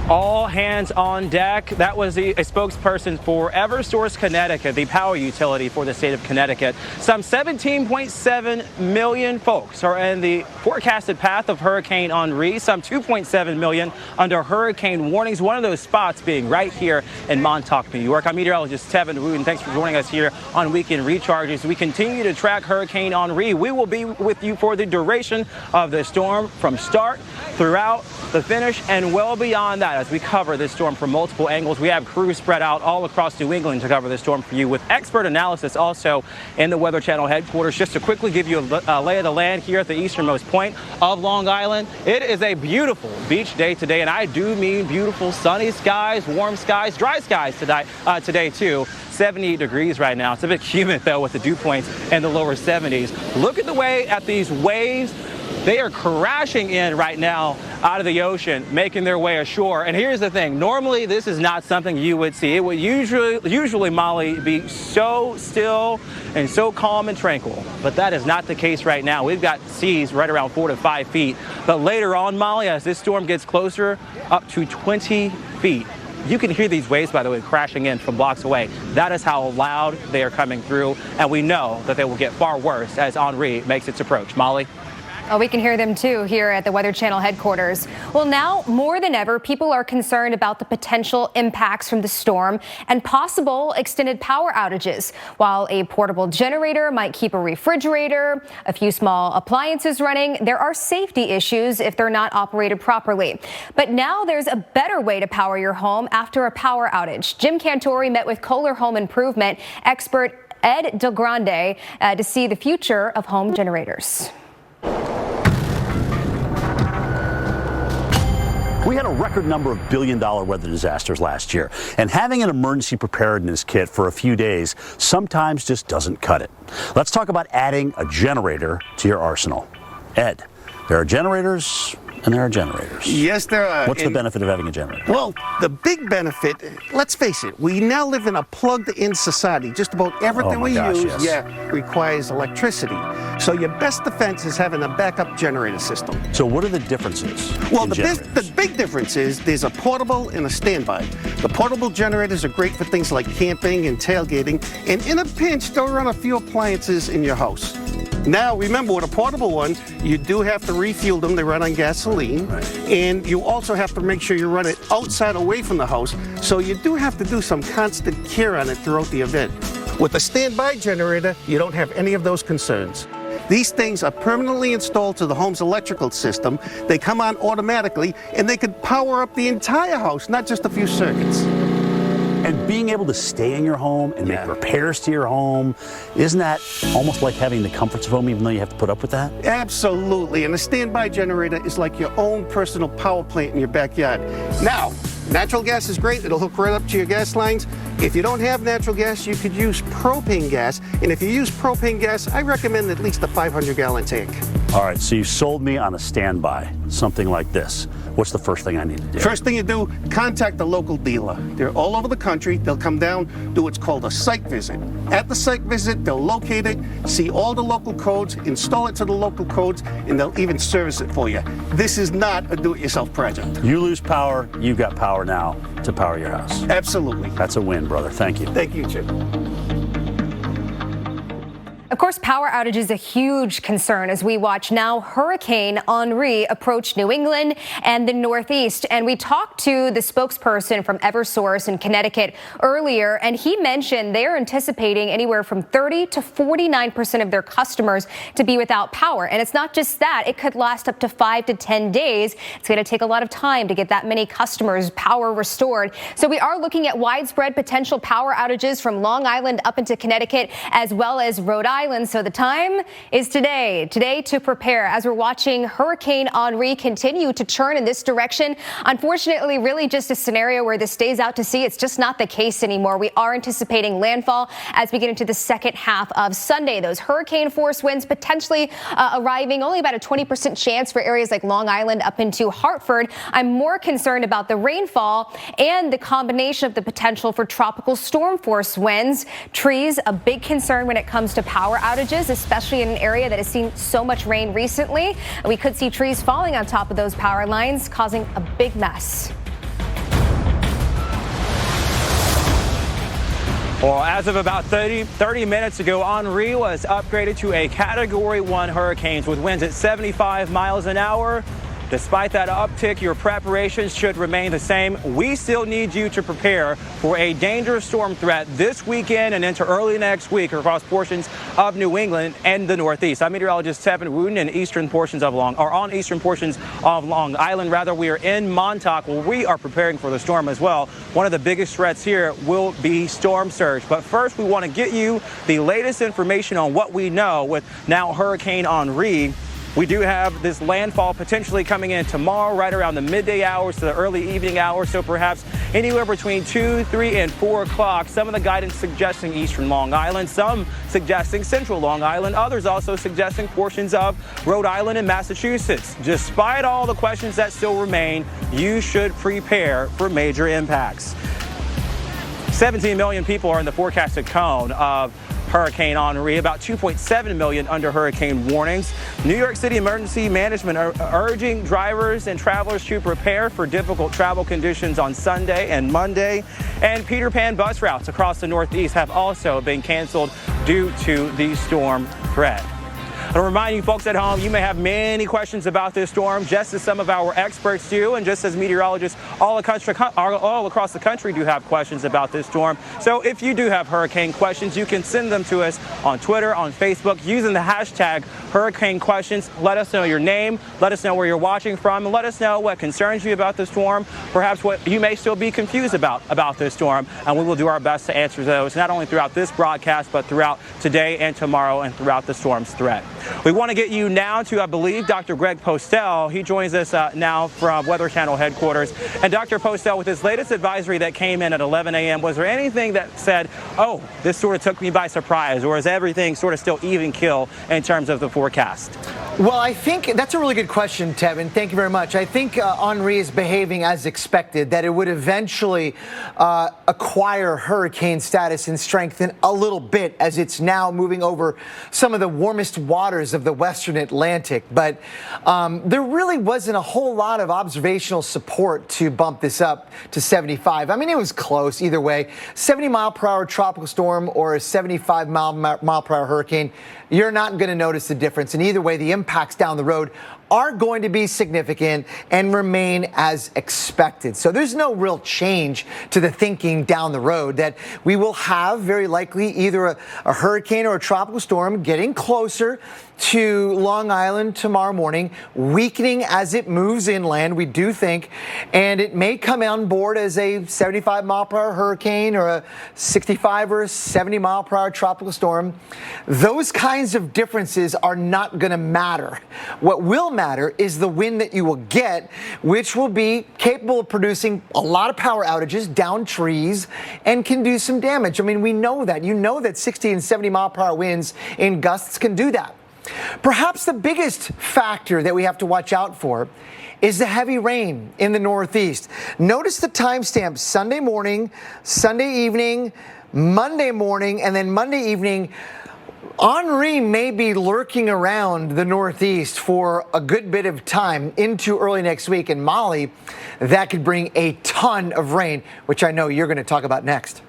[SPEAKER 1] All hands on deck. That was a spokesperson for Eversource Connecticut, the power utility for the state of Connecticut. Some 17.7 million folks are in the forecasted path of Hurricane Henri. Some 2.7 million under hurricane warnings. One of those spots being right here in Montauk, New York. I'm meteorologist Tevin Wooten. Thanks for joining us here on Weekend Recharges. We continue to track Hurricane Henri. We will be with you for the duration of the storm, from start throughout the finish and well beyond that, as we cover this storm from multiple angles. We have crews spread out all across New England to cover this storm for you, with expert analysis also in the Weather Channel headquarters. Just to quickly give you a lay of the land here at the easternmost point of Long Island. It is a beautiful beach day today, and I do mean beautiful sunny skies, warm skies, dry skies today too. 70 degrees right now. It's a bit humid though, with the dew points in the lower 70s. Look at the way at these waves. They are crashing in right now out of the ocean, making their way ashore. And here's the thing. Normally, this is not something you would see. It would usually, Molly, be so still and so calm and tranquil. But that is not the case right now. We've got seas right around 4 to 5 feet. But later on, Molly, as this storm gets closer, up to 20 feet. You can hear these waves, by the way, crashing in from blocks away. That is how loud they are coming through. And we know that they will get far worse as Henri makes its approach. Molly?
[SPEAKER 3] Oh, we can hear them too here at the Weather Channel headquarters. Well, now more than ever, people are concerned about the potential impacts from the storm and possible extended power outages. While a portable generator might keep a refrigerator, a few small appliances running, there are safety issues if they're not operated properly. But now there's a better way to power your home after a power outage. Jim Cantori met with Kohler Home Improvement expert Ed DelGrande to see the future of home generators.
[SPEAKER 18] We had a record number of billion-dollar weather disasters last year, and having an emergency preparedness kit for a few days sometimes just doesn't cut it. Let's talk about adding a generator to your arsenal. Ed, there are generators and there are generators.
[SPEAKER 19] Yes, there are.
[SPEAKER 18] What's the benefit of having a generator?
[SPEAKER 19] Well, the big benefit, let's face it, we now live in a plugged-in society. Just about everything we use requires electricity. So your best defense is having a backup generator system.
[SPEAKER 18] So what are the differences?
[SPEAKER 19] Well, the big difference is there's a portable and a standby. The portable generators are great for things like camping and tailgating, and in a pinch, they'll run a few appliances in your house. Now, remember, with a portable one, you do have to refuel them. They run on gasoline. And you also have to make sure you run it outside away from the house. So you do have to do some constant care on it throughout the event. With a standby generator, you don't have any of those concerns. These things are permanently installed to the home's electrical system. They come on automatically, and they could power up the entire house, not just a few circuits.
[SPEAKER 18] And being able to stay in your home and make repairs to your home, isn't that almost like having the comforts of home, even though you have to put up with that?
[SPEAKER 19] Absolutely. And a standby generator is like your own personal power plant in your backyard. Now, natural gas is great. It'll hook right up to your gas lines. If you don't have natural gas, you could use propane gas. And if you use propane gas, I recommend at least a 500-gallon tank.
[SPEAKER 18] All right, so you sold me on a standby, something like this. What's the first thing I need to do?
[SPEAKER 19] First thing you do, contact the local dealer. They're all over the country. They'll come down, do what's called a site visit. At the site visit, they'll locate it, see all the local codes, install it to the local codes, and they'll even service it for you. This is not a do-it-yourself project.
[SPEAKER 18] You lose power, you've got power now to power your house.
[SPEAKER 19] Absolutely.
[SPEAKER 18] That's a win, brother. Thank you.
[SPEAKER 19] Thank you, Chip.
[SPEAKER 3] Of course, power outage is a huge concern as we watch now Hurricane Henri approach New England and the Northeast. And we talked to the spokesperson from Eversource in Connecticut earlier, and he mentioned they're anticipating anywhere from 30 to 49% of their customers to be without power. And it's not just that. It could last up to 5 to 10 days. It's going to take a lot of time to get that many customers power restored. So we are looking at widespread potential power outages from Long Island up into Connecticut as well as Rhode Island. So the time is today to prepare as we're watching Hurricane Henri continue to churn in this direction. Unfortunately, really just a scenario where this stays out to sea. It's just not the case anymore. We are anticipating landfall as we get into the second half of Sunday. Those hurricane force winds potentially arriving, only about a 20% chance for areas like Long Island up into Hartford. I'm more concerned about the rainfall and the combination of the potential for tropical storm force winds. Trees, a big concern when it comes to power outages, especially in an area that has seen so much rain recently. We could see trees falling on top of those power lines, causing a big mess.
[SPEAKER 1] Well, as of about 30 minutes ago, Henri was upgraded to a Category 1 hurricane with winds at 75 miles an hour. Despite that uptick, your preparations should remain the same. We still need you to prepare for a dangerous storm threat this weekend and into early next week across portions of New England and the Northeast. I'm meteorologist Tevin Wooten in eastern portions of Long Island. We are in Montauk, where we are preparing for the storm as well. One of the biggest threats here will be storm surge. But first, we want to get you the latest information on what we know with now Hurricane Henri. We do have this landfall potentially coming in tomorrow, right around the midday hours to the early evening hours. So perhaps anywhere between 2, 3, and 4 o'clock. Some of the guidance suggesting eastern Long Island, some suggesting central Long Island, others also suggesting portions of Rhode Island and Massachusetts. Despite all the questions that still remain, you should prepare for major impacts. 17 million people are in the forecasted cone of Hurricane Henri, about 2.7 million under hurricane warnings. New York City Emergency Management are urging drivers and travelers to prepare for difficult travel conditions on Sunday and Monday. And Peter Pan bus routes across the Northeast have also been canceled due to the storm threat. I remind you folks at home, you may have many questions about this storm, just as some of our experts do, and just as meteorologists all across the country do have questions about this storm. So if you do have hurricane questions, you can send them to us on Twitter, on Facebook, using the hashtag hurricane questions. Let us know your name, let us know where you're watching from, and let us know what concerns you about the storm, perhaps what you may still be confused about this storm, and we will do our best to answer those, not only throughout this broadcast, but throughout today and tomorrow and throughout the storm's threat. We want to get you now to, I believe, Dr. Greg Postel. He joins us now from Weather Channel headquarters. And Dr. Postel, with his latest advisory that came in at 11 a.m., was there anything that said, oh, this sort of took me by surprise, or is everything sort of still even keel in terms of the forecast?
[SPEAKER 2] Well, I think that's a really good question, Tevin. Thank you very much. I think Henri is behaving as expected, that it would eventually acquire hurricane status and strengthen a little bit as it's now moving over some of the warmest waters of the western Atlantic. But there really wasn't a whole lot of observational support to bump this up to 75. I mean, it was close either way. 70-mile-per-hour tropical storm or a 75-mile-per-hour hurricane, you're not going to notice the difference. And either way, the impacts down the road are going to be significant and remain as expected. So there's no real change to the thinking down the road that we will have very likely either a hurricane or a tropical storm getting closer to Long Island tomorrow morning, weakening as it moves inland, we do think, and it may come on board as a 75-mile-per-hour hurricane or a 65 or 70-mile-per-hour tropical storm. Those kinds of differences are not going to matter. What will matter is the wind that you will get, which will be capable of producing a lot of power outages, down trees, and can do some damage. I mean, we know that. You know that 60 and 70-mile-per-hour winds in gusts can do that. Perhaps the biggest factor that we have to watch out for is the heavy rain in the Northeast. Notice the timestamp: Sunday morning, Sunday evening, Monday morning, and then Monday evening. Henri may be lurking around the Northeast for a good bit of time into early next week. And Molly, that could bring a ton of rain, which I know you're going to talk about next.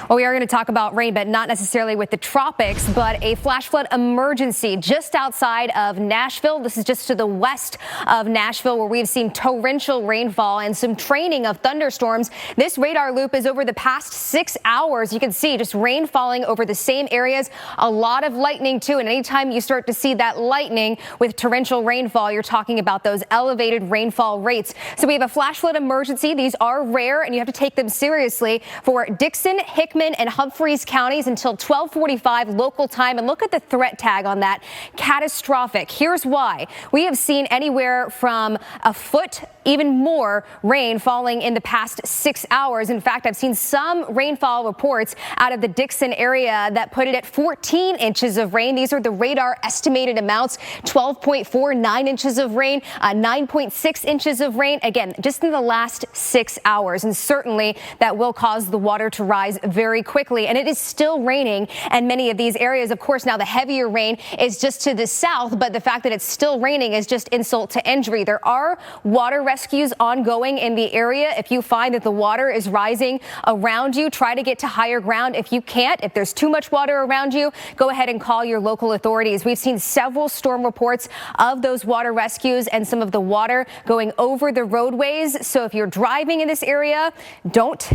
[SPEAKER 3] Well, we are going to talk about rain, but not necessarily with the tropics, but a flash flood emergency just outside of Nashville. This is just to the west of Nashville, where we've seen torrential rainfall and some training of thunderstorms. This radar loop is over the past 6 hours. You can see just rain falling over the same areas, a lot of lightning too. And anytime you start to see that lightning with torrential rainfall, you're talking about those elevated rainfall rates. So we have a flash flood emergency. These are rare and you have to take them seriously for Dixon, Hickman, and Humphreys counties until 12:45 local time. And look at the threat tag on that: catastrophic. Here's why. We have seen anywhere from a foot, even more rain falling in the past 6 hours. In fact, I've seen some rainfall reports out of the Dixon area that put it at 14 inches of rain. These are the radar estimated amounts: 12.4, 9 inches of rain, 9.6 inches of rain. Again, just in the last 6 hours. And certainly that will cause the water to rise very quickly. And it is still raining in many of these areas. Of course, now the heavier rain is just to the south, but the fact that it's still raining is just insult to injury. There are water rescues ongoing in the area. If you find that the water is rising around you, try to get to higher ground. If you can't, if there's too much water around you, go ahead and call your local authorities. We've seen several storm reports of those water rescues and some of the water going over the roadways. So if you're driving in this area, don't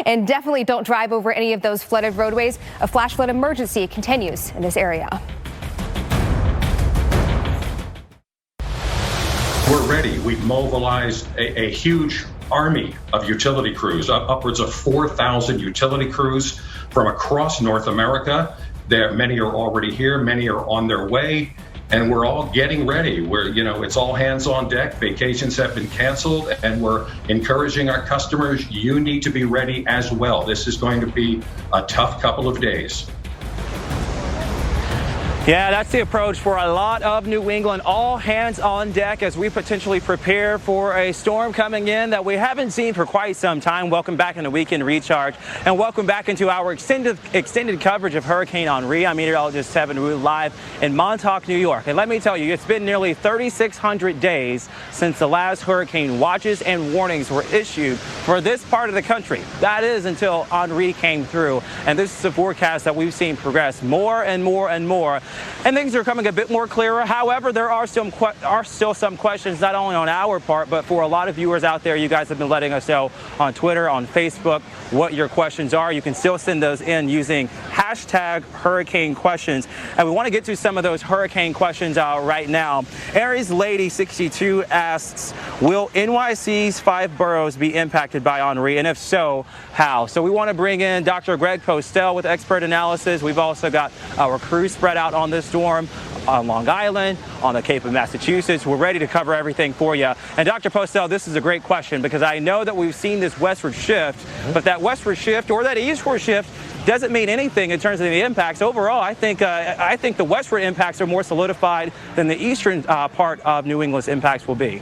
[SPEAKER 3] and definitely don't drive over any of those flooded roadways. A flash flood emergency continues in this area.
[SPEAKER 17] We're ready. We've mobilized a huge army of utility crews, upwards of 4,000 utility crews from across North America. Many are already here, many are on their way, and we're all getting ready. It's all hands on deck. Vacations have been canceled, and we're encouraging our customers, you need to be ready as well. This is going to be a tough couple of days.
[SPEAKER 1] Yeah, that's the approach for a lot of New England. All hands on deck as we potentially prepare for a storm coming in that we haven't seen for quite some time. Welcome back into Weekend Recharge, and welcome back into our extended coverage of Hurricane Henri. I'm meteorologist Henri live in Montauk, New York. And let me tell you, it's been nearly 3,600 days since the last hurricane watches and warnings were issued for this part of the country. That is until Henri came through. And this is a forecast that we've seen progress more and more and more. And things are coming a bit more clearer. However, there are still some questions, not only on our part, but for a lot of viewers out there. You guys have been letting us know on Twitter, on Facebook, what your questions are. You can still send those in using hashtag hurricane questions. And we want to get to some of those hurricane questions right now. Aries Lady 62 asks, will NYC's 5 boroughs be impacted by Henri? And if so, how? So we want to bring in Dr. Greg Postel with expert analysis. We've also got our crew spread out on this storm on Long Island, on the Cape of Massachusetts. We're ready to cover everything for you. And Dr. Postel, this is a great question because I know that we've seen this westward shift, but that westward shift or that eastward shift doesn't mean anything in terms of the impacts. Overall, I think the westward impacts are more solidified than the eastern part of New England's impacts will be.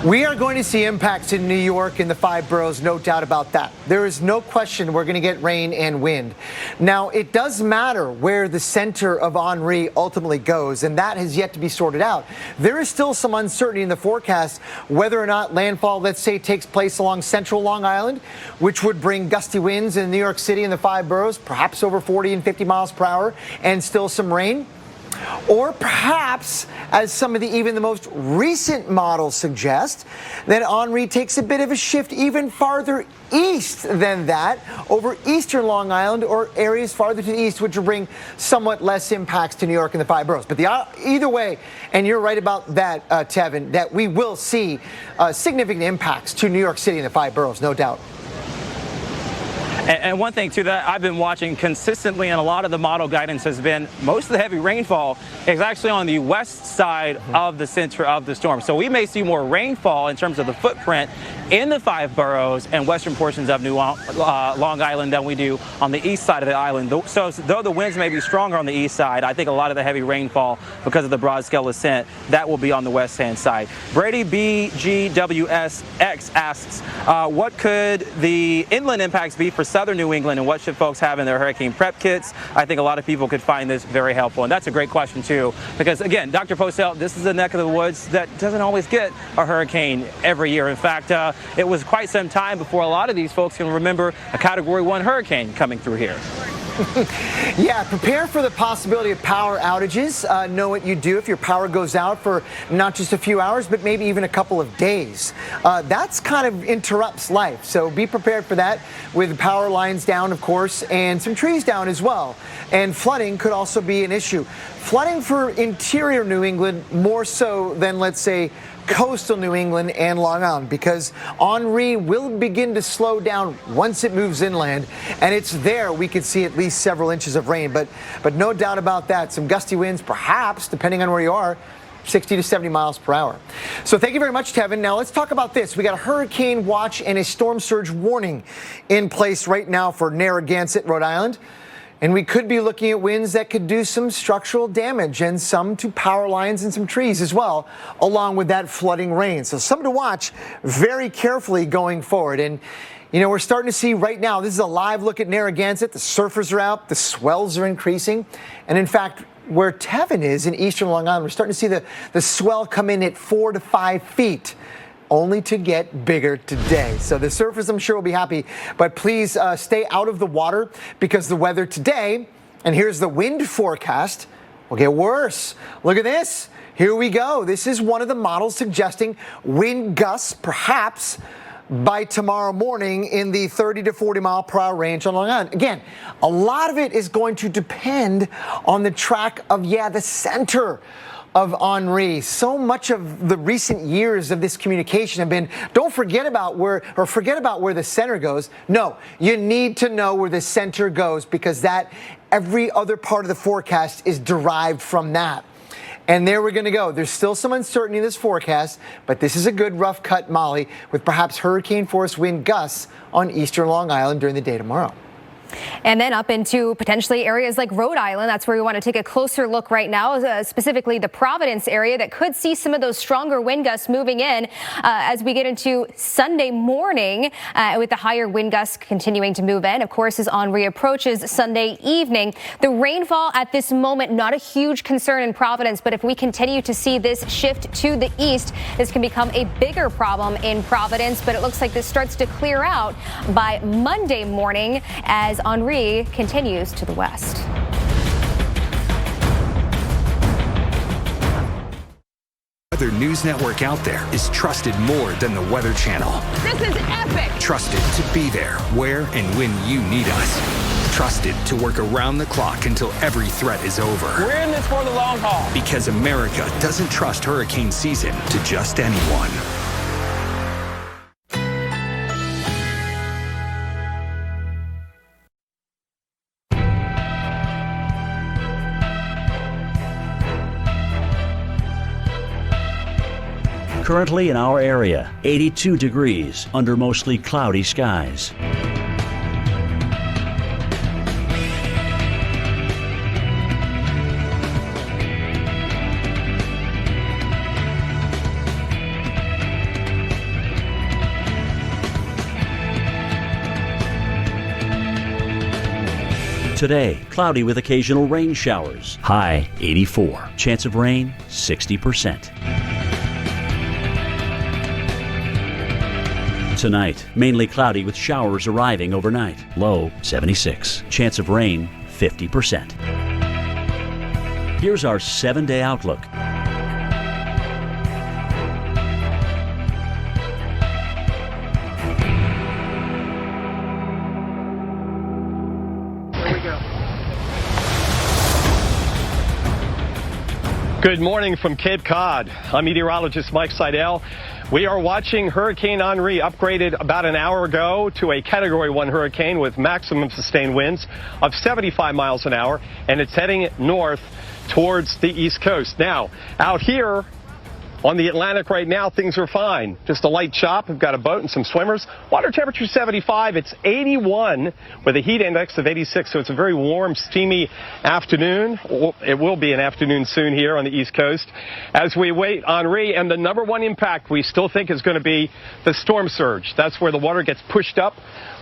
[SPEAKER 2] We are going to see impacts in New York and the 5 boroughs, no doubt about that. There is no question we're going to get rain and wind. Now, it does matter where the center of Henri ultimately goes, and that has yet to be sorted out. There is still some uncertainty in the forecast whether or not landfall, let's say, takes place along central Long Island, which would bring gusty winds in New York City and the 5 boroughs, perhaps over 40 and 50 miles per hour, and still some rain. Or perhaps, as some of even the most recent models suggest, that Henri takes a bit of a shift even farther east than that, over eastern Long Island or areas farther to the east, which will bring somewhat less impacts to New York and the 5 boroughs. But either way, and you're right about that, Tevin, that we will see significant impacts to New York City and the 5 boroughs, no doubt.
[SPEAKER 1] And one thing, too, that I've been watching consistently, and a lot of the model guidance has been, most of the heavy rainfall is actually on the west side of the center of the storm. So we may see more rainfall in terms of the footprint in the 5 boroughs and western portions of Long Island than we do on the east side of the island. So though the winds may be stronger on the east side, I think a lot of the heavy rainfall, because of the broad scale ascent, that will be on the west-hand side. Brady BGWSX asks, what could the inland impacts be for southern New England, and what should folks have in their hurricane prep kits? I think a lot of people could find this very helpful, and that's a great question too, because again, Dr. Postel, this is a neck of the woods that doesn't always get a hurricane every year. In fact, it was quite some time before a lot of these folks can remember a Category 1 hurricane coming through here.
[SPEAKER 2] Yeah, prepare for the possibility of power outages. Know what you do if your power goes out for not just a few hours, but maybe even a couple of days. That's kind of interrupts life. So be prepared for that, with power lines down, of course, and some trees down as well. And flooding could also be an issue. Flooding for interior New England more so than, let's say, coastal New England and Long Island, because Henri will begin to slow down once it moves inland, and it's there we could see at least several inches of rain, but no doubt about that, some gusty winds, perhaps, depending on where you are, 60 to 70 miles per hour. So thank you very much, Tevin. Now let's talk about this. We got a hurricane watch and a storm surge warning in place right now for Narragansett, Rhode Island. And we could be looking at winds that could do some structural damage, and some to power lines and some trees as well, along with that flooding rain. So something to watch very carefully going forward. And, you know, we're starting to see right now, this is a live look at Narragansett. The surfers are out, the swells are increasing. And in fact, where Tevin is in eastern Long Island, we're starting to see the swell come in at 4 to 5 feet. Only to get bigger today. So the surfers, I'm sure, will be happy, but please stay out of the water, because the weather today, and here's the wind forecast, will get worse. Look at this. Here we go. This is one of the models suggesting wind gusts, perhaps by tomorrow morning, in the 30 to 40 mile per hour range on Long Island. Again, a lot of it is going to depend on the track of, the center of Henri. So much of the recent years of this communication have been, don't forget about where the center goes. No, you need to know where the center goes, because that every other part of the forecast is derived from that. And there we're going to go. There's still some uncertainty in this forecast, but this is a good rough cut, Molly, with perhaps hurricane force wind gusts on eastern Long Island during the day tomorrow.
[SPEAKER 3] And then up into potentially areas like Rhode Island. That's where we want to take a closer look right now, specifically the Providence area that could see some of those stronger wind gusts moving in as we get into Sunday morning, with the higher wind gusts continuing to move in. Of course, as Henri approaches Sunday evening, the rainfall at this moment, not a huge concern in Providence, but if we continue to see this shift to the east, this can become a bigger problem in Providence. But it looks like this starts to clear out by Monday morning as Henri continues to the west.
[SPEAKER 20] Other news network out there is trusted more than the Weather Channel.
[SPEAKER 21] This is epic!
[SPEAKER 20] Trusted to be there where and when you need us. Trusted to work around the clock until every threat is over.
[SPEAKER 21] We're in this for the long haul.
[SPEAKER 20] Because America doesn't trust hurricane season to just anyone.
[SPEAKER 14] Currently in our area, 82 degrees under mostly cloudy skies. Today, cloudy with occasional rain showers. High 84. Chance of rain 60%. Tonight, mainly cloudy with showers arriving overnight. Low 76. Chance of rain 50%. Here's our 7-day outlook.
[SPEAKER 12] Good morning from Cape Cod. I'm meteorologist Mike Seidel. We are watching Hurricane Henri, upgraded about an hour ago to a Category 1 hurricane with maximum sustained winds of 75 miles an hour, and it's heading north towards the East Coast. Now, out here on the Atlantic right now, things are fine. Just a light chop. We've got a boat and some swimmers. Water temperature 75. It's 81 with a heat index of 86. So it's a very warm, steamy afternoon. It will be an afternoon soon here on the East Coast as we wait Henri. And the number one impact we still think is going to be the storm surge. That's where the water gets pushed up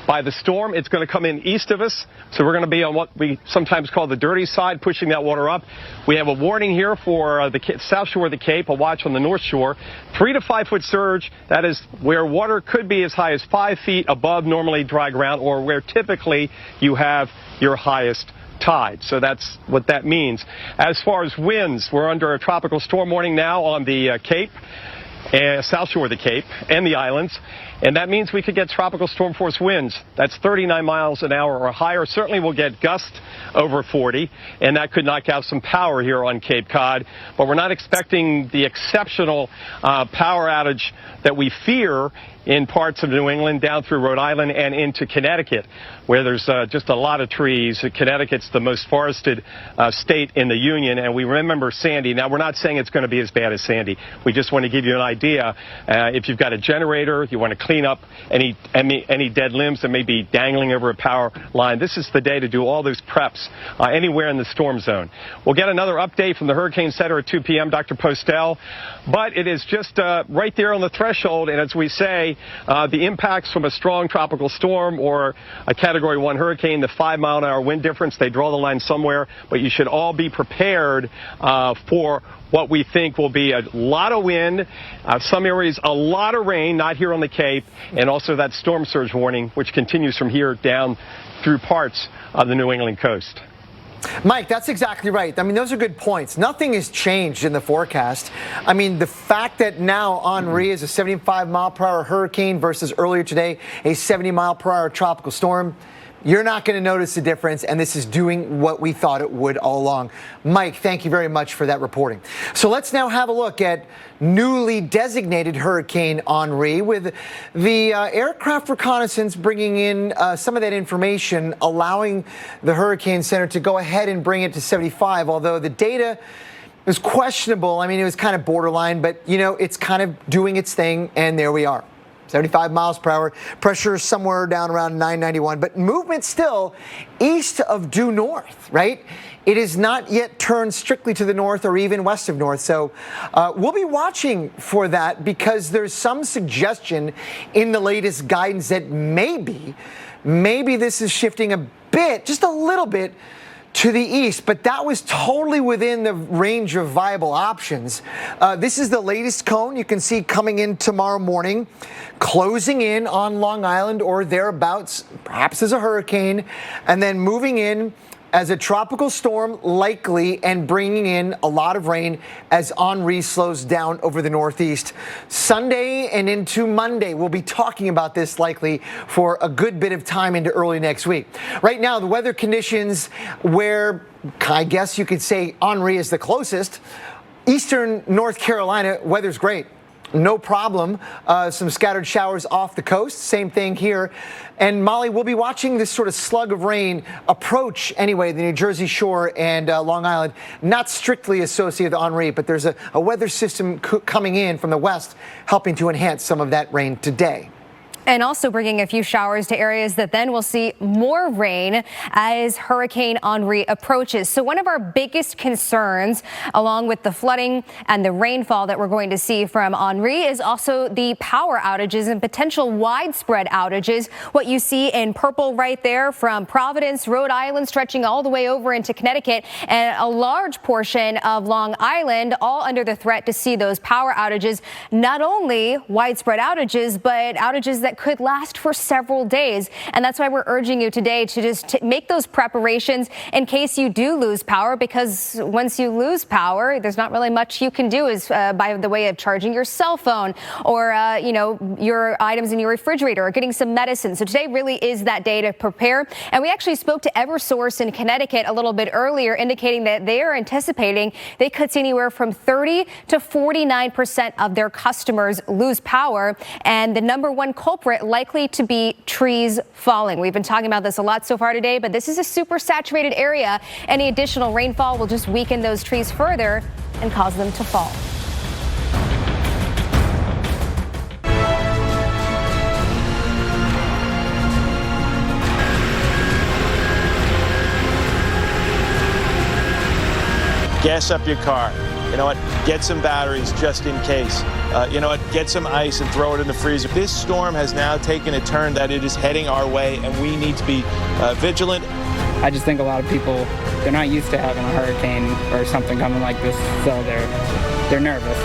[SPEAKER 12] by the storm. It's going to come in east of us, so we're going to be on what we sometimes call the dirty side, pushing that water up. We have a warning here for the south shore of the Cape, a watch on the north shore. 3 to 5 foot surge. That is where water could be as high as 5 feet above normally dry ground, or where typically you have your highest tide. So that's what that means. As far as winds, we're under a tropical storm warning now on the Cape, south shore of the Cape and the islands, and that means we could get tropical storm force winds. That's 39 miles an hour or higher. Certainly we'll get gusts over 40, and that could knock out some power here on Cape Cod, but we're not expecting the exceptional power outage that we fear in parts of New England down through Rhode Island and into Connecticut, where there's just a lot of trees. Connecticut's the most forested state in the Union, and we remember Sandy. Now, we're not saying it's going to be as bad as Sandy. We just want to give you an idea. If you've got a generator, you want to clean up any dead limbs that may be dangling over a power line, this is the day to do all those preps anywhere in the storm zone. We'll get another update from the Hurricane Center at 2 p.m., Dr. Postel, but it is just right there on the threshold, and as we say, the impacts from a strong tropical storm or a Category 1 hurricane, the 5-mile-an-hour wind difference, they draw the line somewhere, but you should all be prepared for what we think will be a lot of wind, some areas a lot of rain, not here on the Cape, and also that storm surge warning, which continues from here down through parts of the New England coast.
[SPEAKER 2] Mike, that's exactly right. I mean, those are good points. Nothing has changed in the forecast. I mean, the fact that now Henri is a 75-mile-per-hour hurricane versus earlier today a 70-mile-per-hour tropical storm, you're not going to notice the difference, and this is doing what we thought it would all along. Mike, thank you very much for that reporting. So let's now have a look at newly designated Hurricane Henri, with the aircraft reconnaissance bringing in some of that information, allowing the Hurricane Center to go ahead and bring it to 75, although the data was questionable. I mean, it was kind of borderline, but, you know, it's kind of doing its thing, and there we are. 75 miles per hour, pressure somewhere down around 991, but movement still east of due north, right? It is not yet turned strictly to the north or even west of north. So we'll be watching for that, because there's some suggestion in the latest guidance that maybe this is shifting a bit, just a little bit, to the east, but that was totally within the range of viable options. This is the latest cone you can see coming in tomorrow morning, closing in on Long Island or thereabouts, perhaps as a hurricane, and then moving in as a tropical storm likely, and bringing in a lot of rain as Henri slows down over the northeast. Sunday and into Monday, we'll be talking about this likely for a good bit of time into early next week. Right now, the weather conditions where I guess you could say Henri is the closest, eastern North Carolina, weather's great. No problem. Some scattered showers off the coast. Same thing here. And Molly, we'll be watching this sort of slug of rain approach anyway, the New Jersey shore and Long Island. Not strictly associated with Henri, but there's a weather system coming in from the west, helping to enhance some of that rain today.
[SPEAKER 3] And also bringing a few showers to areas that then will see more rain as Hurricane Henri approaches. So one of our biggest concerns, along with the flooding and the rainfall that we're going to see from Henri, is also the power outages and potential widespread outages. What you see in purple right there from Providence, Rhode Island, stretching all the way over into Connecticut, and a large portion of Long Island, all under the threat to see those power outages. Not only widespread outages, but outages that could last for several days. And that's why we're urging you today to just make those preparations in case you do lose power, because once you lose power, there's not really much you can do by the way of charging your cell phone or, your items in your refrigerator or getting some medicine. So today really is that day to prepare. And we actually spoke to Eversource in Connecticut a little bit earlier, indicating that they are anticipating they could see anywhere from 30 to 49% of their customers lose power. And the number one culprit likely to be trees falling. We've been talking about this a lot so far today, but this is a super saturated area. Any additional rainfall will just weaken those trees further and cause them to fall.
[SPEAKER 15] Gas up your car. You know what? Get some batteries just in case. You know what? Get some ice and throw it in the freezer. This storm has now taken a turn that it is heading our way, and we need to be vigilant.
[SPEAKER 16] I just think a lot of people, they're not used to having a hurricane or something coming like this, so they're nervous.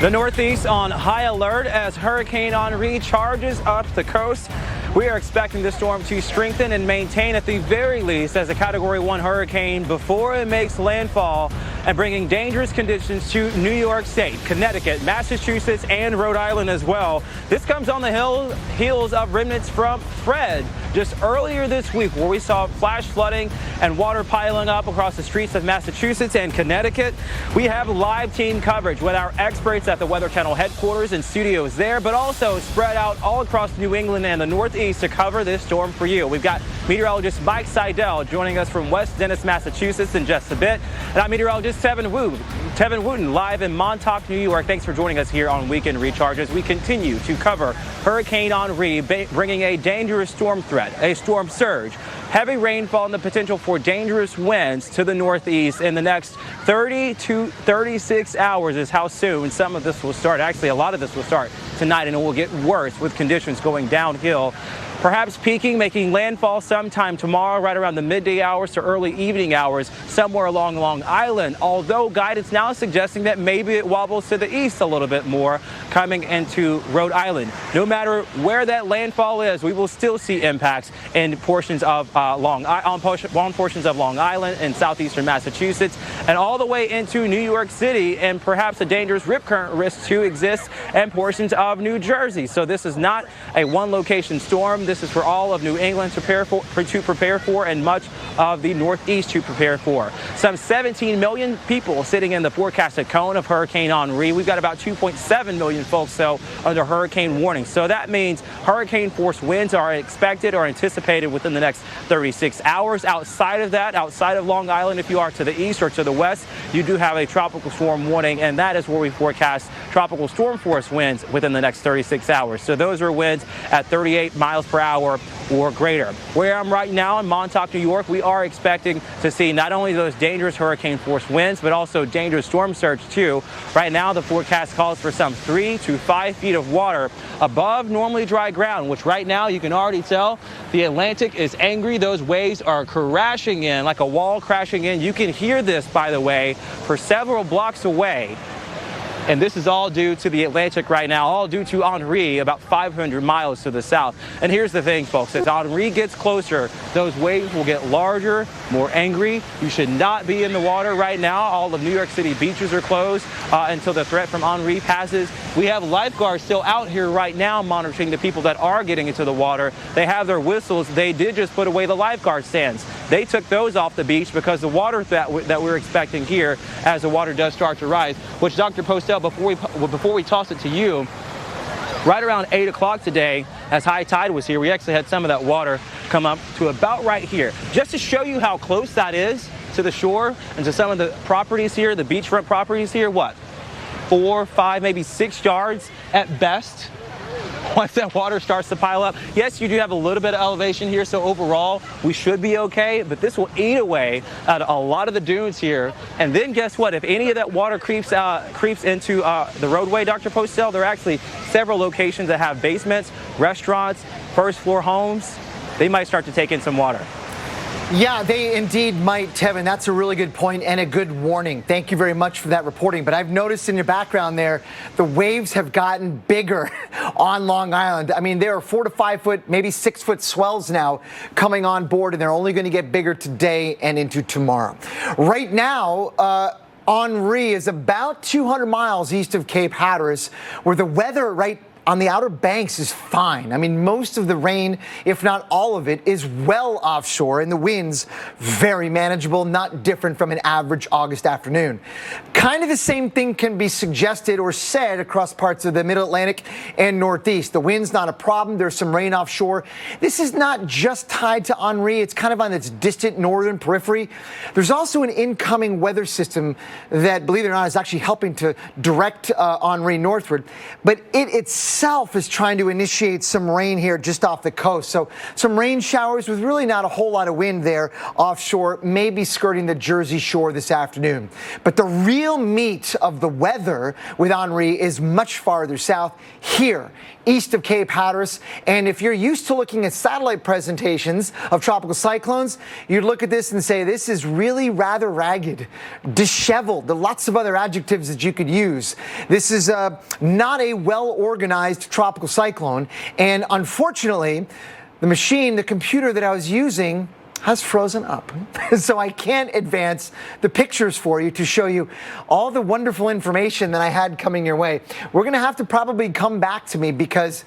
[SPEAKER 1] The Northeast on high alert as Hurricane Henri charges up the coast. We are expecting this storm to strengthen and maintain at the very least as a Category 1 hurricane before it makes landfall and bringing dangerous conditions to New York State, Connecticut, Massachusetts, and Rhode Island as well. This comes on the heels of remnants from Fred just earlier this week, where we saw flash flooding and water piling up across the streets of Massachusetts and Connecticut. We have live team coverage with our experts at the Weather Channel headquarters and studios there, but also spread out all across New England and the Northeast to cover this storm for you. We've got meteorologist Mike Seidel joining us from West Dennis, Massachusetts in just a bit. And I'm meteorologist Tevin Wooten live in Montauk, New York. Thanks for joining us here on Weekend Recharges. We continue to cover Hurricane Henri, bringing a dangerous storm threat, a storm surge, heavy rainfall, and the potential for dangerous winds to the Northeast in the next 30 to 36 hours is how soon some of this will start. Actually, a lot of this will start tonight, and it will get worse with conditions going downhill. Perhaps peaking, making landfall sometime tomorrow, right around the midday hours to early evening hours, somewhere along Long Island. Although guidance now suggesting that maybe it wobbles to the east a little bit more, coming into Rhode Island. No matter where that landfall is, we will still see impacts in portions of portions of Long Island and southeastern Massachusetts, and all the way into New York City, and perhaps a dangerous rip current risk to exist in portions of New Jersey. So this is not a one-location storm. This is for all of New England to prepare for, and much of the Northeast to prepare for. Some 17 million people sitting in the forecasted cone of Hurricane Henri. We've got about 2.7 million folks, though, under hurricane warning. So that means hurricane force winds are expected or anticipated within the next 36 hours. Outside of that, outside of Long Island, if you are to the east or to the west, you do have a tropical storm warning, and that is where we forecast tropical storm force winds within the next 36 hours. So those are winds at 38 miles per hour or greater. Where I'm right now in Montauk, New York, we are expecting to see not only those dangerous hurricane force winds, but also dangerous storm surge too. Right now, the forecast calls for some 3 to 5 feet of water above normally dry ground, which right now you can already tell the Atlantic is angry. Those waves are crashing in like a wall crashing in. You can hear this, by the way, for several blocks away. And this is all due to the Atlantic right now, all due to Henri, about 500 miles to the south. And here's the thing, folks, as Henri gets closer, those waves will get larger, more angry. You should not be in the water right now. All of New York City beaches are closed until the threat from Henri passes. We have lifeguards still out here right now monitoring the people that are getting into the water. They have their whistles. They did just put away the lifeguard stands. They took those off the beach because the water that we're expecting here as the water does start to rise, which Dr. Postel, before we toss it to you, right around 8 o'clock today, as high tide was here, we actually had some of that water come up to about right here. Just to show you how close that is, to the shore and to some of the properties here, the beachfront properties here, what? 4, 5, maybe 6 yards at best. Once that water starts to pile up, yes, you do have a little bit of elevation here, so overall we should be okay, but this will eat away at a lot of the dunes here. And then guess what? If any of that water creeps into the roadway, Dr. Postel, there are actually several locations that have basements, restaurants, first floor homes. They might start to take in some water.
[SPEAKER 2] Yeah, they indeed might, Tevin. That's a really good point and a good warning. Thank you very much for that reporting. But I've noticed in your background there, the waves have gotten bigger on Long Island. I mean, there are 4 to 5 foot, maybe 6 foot swells now coming on board, and they're only going to get bigger today and into tomorrow. Right now, Henri is about 200 miles east of Cape Hatteras, where the weather right on the Outer Banks is fine. I mean, most of the rain, if not all of it, is well offshore, and the winds very manageable, not different from an average August afternoon. Kind of the same thing can be suggested or said across parts of the Mid-Atlantic and Northeast. The wind's not a problem. There's some rain offshore. This is not just tied to Henri. It's kind of on its distant northern periphery. There's also an incoming weather system that, believe it or not, is actually helping to direct Henri northward. But it itself is trying to initiate some rain here just off the coast. So some rain showers with really not a whole lot of wind there offshore, maybe skirting the Jersey Shore this afternoon. But the real meat of the weather with Henri is much farther south here, east of Cape Hatteras. And if you're used to looking at satellite presentations of tropical cyclones, you'd look at this and say, this is really rather ragged, disheveled. There are lots of other adjectives that you could use. This is not a well-organized tropical cyclone. And unfortunately, the computer that I was using has frozen up. So I can't advance the pictures for you to show you all the wonderful information that I had coming your way. We're going to have to probably come back to me because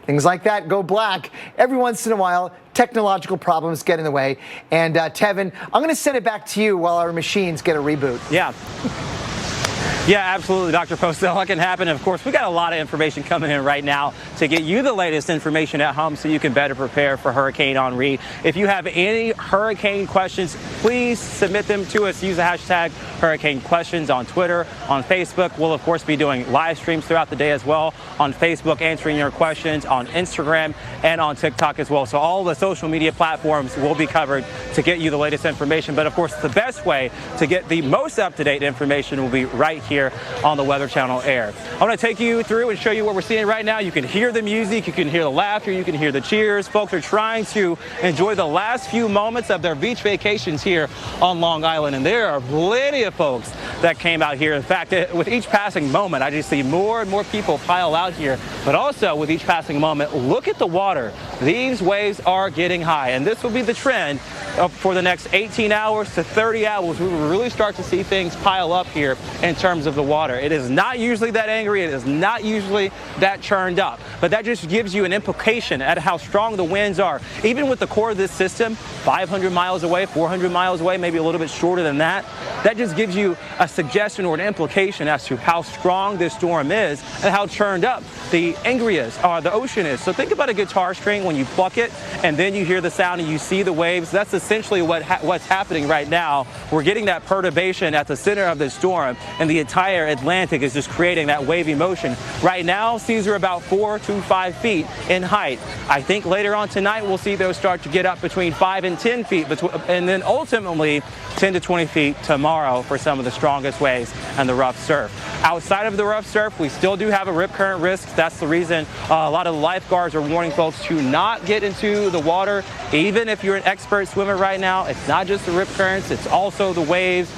[SPEAKER 2] things like that go black. Every once in a while, technological problems get in the way. And Tevin, I'm going to send it back to you while our machines get a reboot.
[SPEAKER 1] Yeah. Yeah, absolutely, Dr. Postel. That can happen. Of course, we got a lot of information coming in right now to get you the latest information at home so you can better prepare for Hurricane Henri. If you have any hurricane questions, please submit them to us. Use the hashtag Hurricane Questions on Twitter, on Facebook. We'll, of course, be doing live streams throughout the day as well on Facebook, answering your questions on Instagram and on TikTok as well. So all the social media platforms will be covered to get you the latest information. But, of course, the best way to get the most up-to-date information will be right here on the Weather Channel air. I'm going to take you through and show you what we're seeing right now. You can hear the music, you can hear the laughter, you can hear the cheers. Folks are trying to enjoy the last few moments of their beach vacations here on Long Island, and there are plenty of folks that came out here. In fact, with each passing moment, I just see more and more people pile out here. But also, with each passing moment, look at the water. These waves are getting high, and this will be the trend for the next 18 hours to 30 hours. We will really start to see things pile up here in terms of the water. It is not usually that angry. It is not usually that churned up. But that just gives you an implication at how strong the winds are. Even with the core of this system, 500 miles away, 400 miles away, maybe a little bit shorter than that, that just gives you a suggestion or an implication as to how strong this storm is and how churned up the the ocean is. So think about a guitar string when you pluck it and then you hear the sound and you see the waves. That's essentially what's happening right now. We're getting that perturbation at the center of the storm, and the entire Atlantic is just creating that wavy motion. Right now, seas are about 4 to 5 feet in height. I think later on tonight we'll see those start to get up between 5 and 10 feet, and then ultimately 10 to 20 feet tomorrow for some of the strongest waves and the rough surf. Outside of the rough surf, we still do have a rip current risk. That's the reason a lot of the lifeguards are warning folks to not get into the water. Even if you're an expert swimmer right now, it's not just the rip currents, it's also the waves.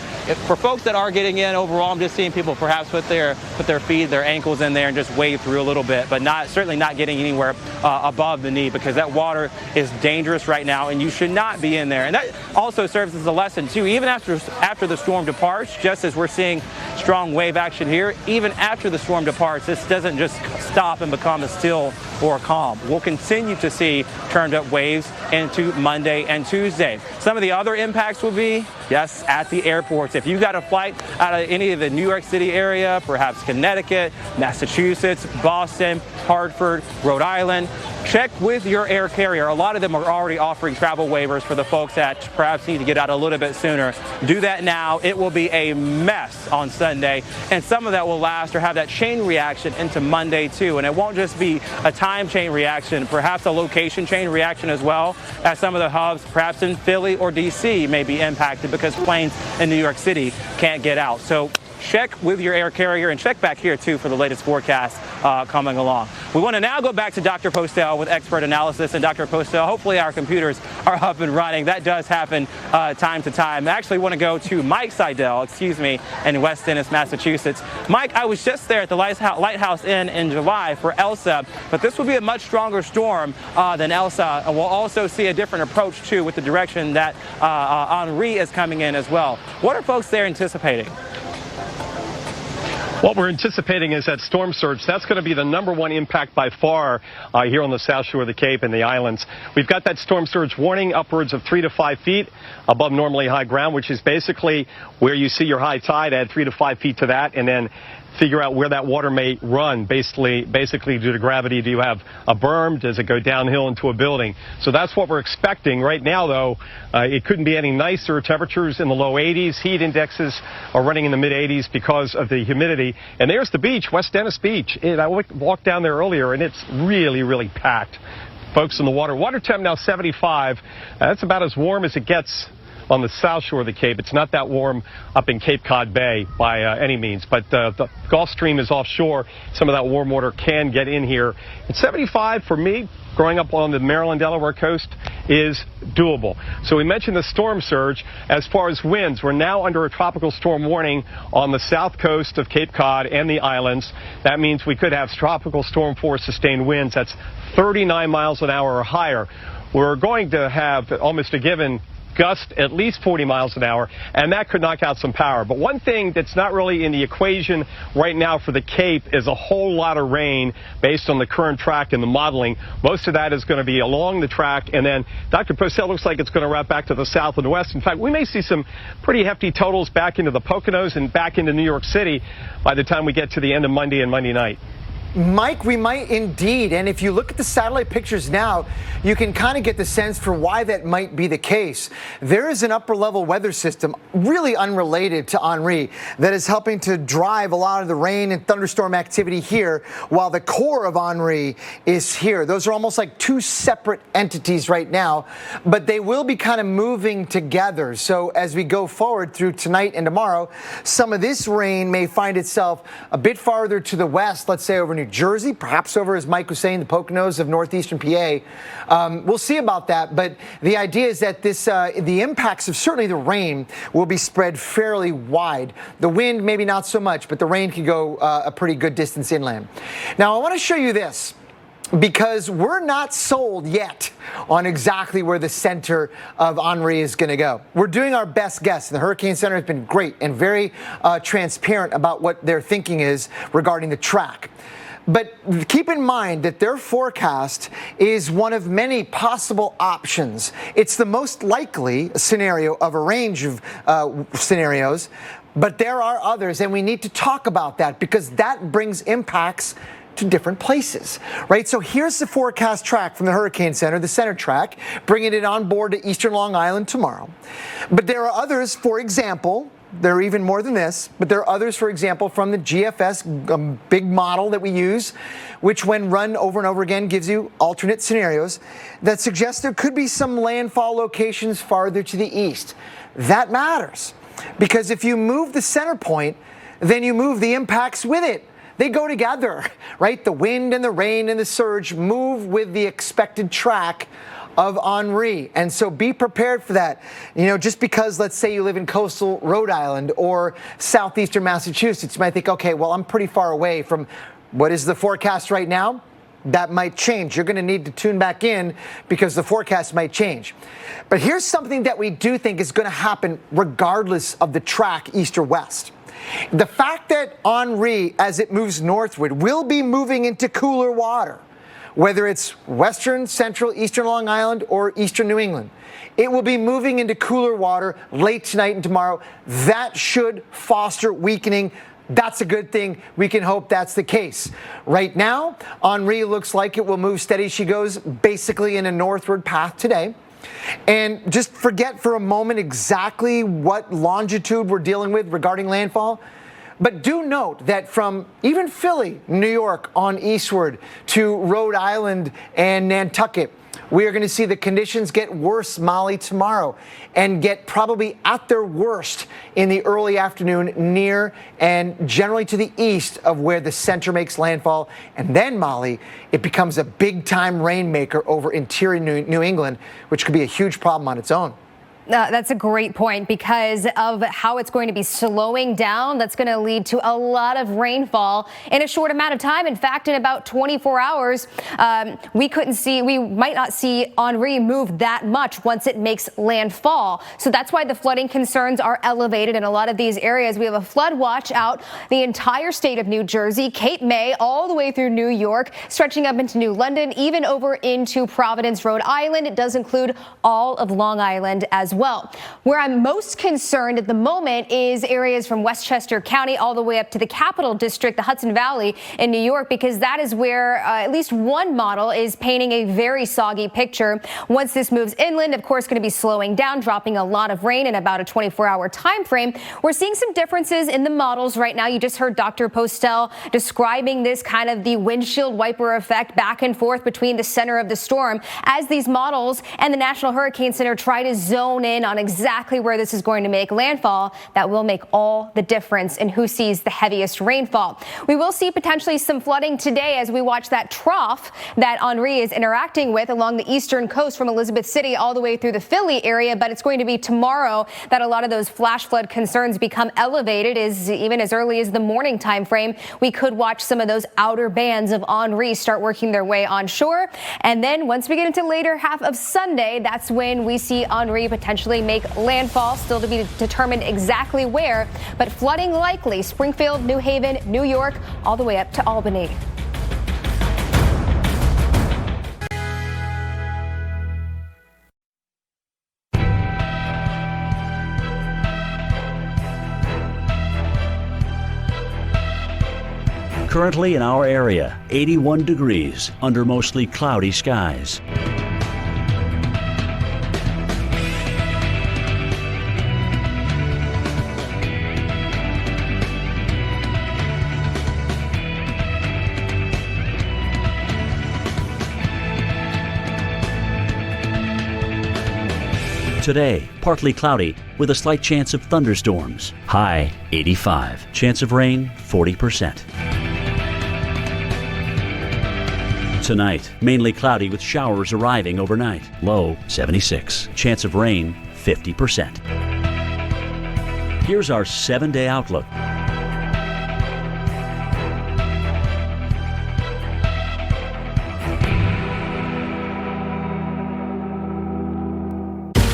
[SPEAKER 1] For folks that are getting in overall, I'm just seeing people perhaps put their feet, their ankles in there and just wade through a little bit, but certainly not getting anywhere above the knee, because that water is dangerous right now and you should not be in there. And that also serves as a lesson too. Even after the storm departs, just as we're seeing strong wave action here, even after the storm departs, this doesn't just stop and become a still or a calm. We'll continue to see turned up waves into Monday and Tuesday. Some of the other impacts will be Yes, at the airports. If you got a flight out of any of the New York City area, perhaps Connecticut, Massachusetts, Boston, Hartford, Rhode Island, check with your air carrier. A lot of them are already offering travel waivers for the folks that perhaps need to get out a little bit sooner. Do that now. It will be a mess on Sunday, and some of that will last or have that chain reaction into Monday too. And it won't just be a time chain reaction, perhaps a location chain reaction as well, as some of the hubs, perhaps in Philly or DC, may be impacted because planes in New York City can't get out. So check with your air carrier and check back here too for the latest forecast coming along. We want to now go back to Dr. Postel with expert analysis. And Dr. Postel, hopefully our computers are up and running. That does happen time to time. I actually want to go to Mike Seidel, in West Dennis, Massachusetts. Mike, I was just there at the Lighthouse Inn in July for Elsa, but this will be a much stronger storm than Elsa. And we'll also see a different approach too with the direction that Henri is coming in as well. What are folks there anticipating?
[SPEAKER 12] What we're anticipating is that storm surge. That's going to be the #1 impact by far here on the south shore of the Cape and the islands. We've got that storm surge warning upwards of 3 to 5 feet above normally high ground, which is basically where you see your high tide. Add 3 to 5 feet to that, and then figure out where that water may run, basically due to gravity. Do you have a berm? Does it go downhill into a building? So that's what we're expecting. Right now, though, it couldn't be any nicer. Temperatures in the low 80s. Heat indexes are running in the mid 80s because of the humidity. And there's the beach, West Dennis Beach. I walked down there earlier, and it's really, really packed. Folks in the water. Water temp now 75. That's about as warm as it gets on the south shore of the Cape. It's not that warm up in Cape Cod Bay by any means, but the Gulf Stream is offshore. Some of that warm water can get in here. And 75 for me, growing up on the Maryland-Delaware coast, is doable. So we mentioned the storm surge. As far as winds, we're now under a tropical storm warning on the south coast of Cape Cod and the islands. That means we could have tropical storm force sustained winds. That's 39 miles an hour or higher. We're going to have almost a given gust at least 40 miles an hour, and that could knock out some power. But one thing that's not really in the equation right now for the Cape is a whole lot of rain based on the current track and the modeling. Most of that is going to be along the track, and then Dr. Postel looks like it's going to route back to the south and west. In fact, we may see some pretty hefty totals back into the Poconos and back into New York City by the time we get to the end of Monday and Monday night.
[SPEAKER 2] Mike, we might indeed. And if you look at the satellite pictures now, you can kind of get the sense for why that might be the case. There is an upper level weather system, really unrelated to Henri, that is helping to drive a lot of the rain and thunderstorm activity here, while the core of Henri is here. Those are almost like two separate entities right now, but they will be kind of moving together. So as we go forward through tonight and tomorrow, some of this rain may find itself a bit farther to the west, let's say over New Jersey, perhaps over, as Mike was saying, the Poconos of northeastern PA. We'll see about that, but the idea is that the impacts of certainly the rain will be spread fairly wide. The wind, maybe not so much, but the rain could go a pretty good distance inland. Now, I want to show you this, because we're not sold yet on exactly where the center of Henri is going to go. We're doing our best guess. The Hurricane Center has been great and very transparent about what their thinking is regarding the track. But keep in mind that their forecast is one of many possible options. It's the most likely scenario of a range of scenarios, but there are others, and we need to talk about that because that brings impacts to different places, right? So here's the forecast track from the Hurricane Center, the center track, bringing it on board to eastern Long Island tomorrow. But there are others, for example, there are even more than this, but there are others, for example, from the GFS big model that we use, which when run over and over again gives you alternate scenarios that suggest there could be some landfall locations farther to the east. That matters, because if you move the center point, then you move the impacts with it. They go together, right? The wind and the rain and the surge move with the expected track of Henri. And so be prepared for that. You know, just because, let's say you live in coastal Rhode Island or southeastern Massachusetts, you might think, okay, well, I'm pretty far away from what is the forecast right now. That might change. You're going to need to tune back in because the forecast might change. But here's something that we do think is going to happen regardless of the track, east or west. The fact that Henri, as it moves northward, will be moving into cooler water, whether it's western, central, eastern Long Island, or eastern New England. It will be moving into cooler water late tonight and tomorrow. That should foster weakening. That's a good thing. We can hope that's the case. Right now, Henri looks like it will move steady. She goes basically in a northward path today. And just forget for a moment exactly what longitude we're dealing with regarding landfall. But do note that from even Philly, New York, on eastward to Rhode Island and Nantucket, we are going to see the conditions get worse, Molly, tomorrow, and get probably at their worst in the early afternoon near and generally to the east of where the center makes landfall. And then, Molly, it becomes a big-time rainmaker over interior New England, which could be a huge problem on its own.
[SPEAKER 3] That's a great point because of how it's going to be slowing down. That's going to lead to a lot of rainfall in a short amount of time. In fact, in about 24 hours, we might not see Henri move that much once it makes landfall. So that's why the flooding concerns are elevated in a lot of these areas. We have a flood watch out the entire state of New Jersey, Cape May, all the way through New York, stretching up into New London, even over into Providence, Rhode Island. It does include all of Long Island as well. Where I'm most concerned at the moment is areas from Westchester County all the way up to the Capital District, the Hudson Valley in New York, because that is where at least one model is painting a very soggy picture. Once this moves inland, of course, going to be slowing down, dropping a lot of rain in about a 24-hour time frame. We're seeing some differences in the models right now. You just heard Dr. Postel describing this kind of the windshield wiper effect back and forth between the center of the storm as these models and the National Hurricane Center try to zone in on exactly where this is going to make landfall. That will make all the difference in who sees the heaviest rainfall. We will see potentially some flooding today as we watch that trough that Henri is interacting with along the eastern coast from Elizabeth City all the way through the Philly area. But it's going to be tomorrow that a lot of those flash flood concerns become elevated. Even as early as the morning time frame, we could watch some of those outer bands of Henri start working their way onshore. And then once we get into later half of Sunday, that's when we see Henri potentially make landfall, still to be determined exactly where, but flooding likely Springfield, New Haven, New York, all the way up to Albany.
[SPEAKER 14] Currently in our area, 81 degrees under mostly cloudy skies. Today, partly cloudy with a slight chance of thunderstorms. High 85. Chance of rain 40%. Tonight, mainly cloudy with showers arriving overnight. Low 76. Chance of rain 50%. Here's our 7-day outlook.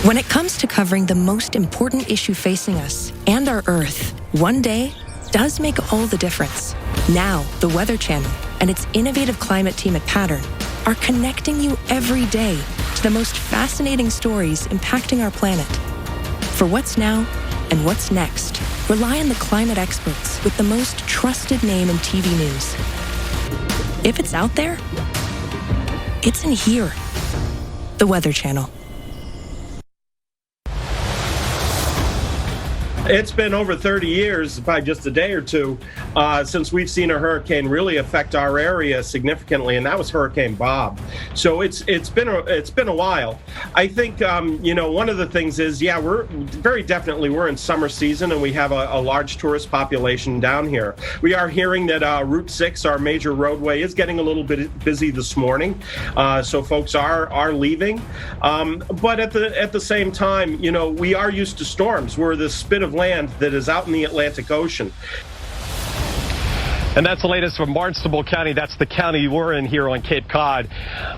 [SPEAKER 13] When it comes to covering the most important issue facing us and our Earth, one day does make all the difference. Now, the Weather Channel and its innovative climate team at Pattern are connecting you every day to the most fascinating stories impacting our planet. For what's now and what's next, rely on the climate experts with the most trusted name in TV news. If it's out there, it's in here. The Weather Channel.
[SPEAKER 12] It's been over 30 years, by just a day or two, since we've seen a hurricane really affect our area significantly, and that was Hurricane Bob. So it's been a while. I think one of the things is, we're very definitely we're in summer season, and we have a large tourist population down here. We are hearing that Route 6, our major roadway, is getting a little bit busy this morning, so folks are leaving. But at the same time, we are used to storms. We're the spit of land that is out in the Atlantic Ocean. And that's the latest from Barnstable County. That's the county we're in here on Cape Cod.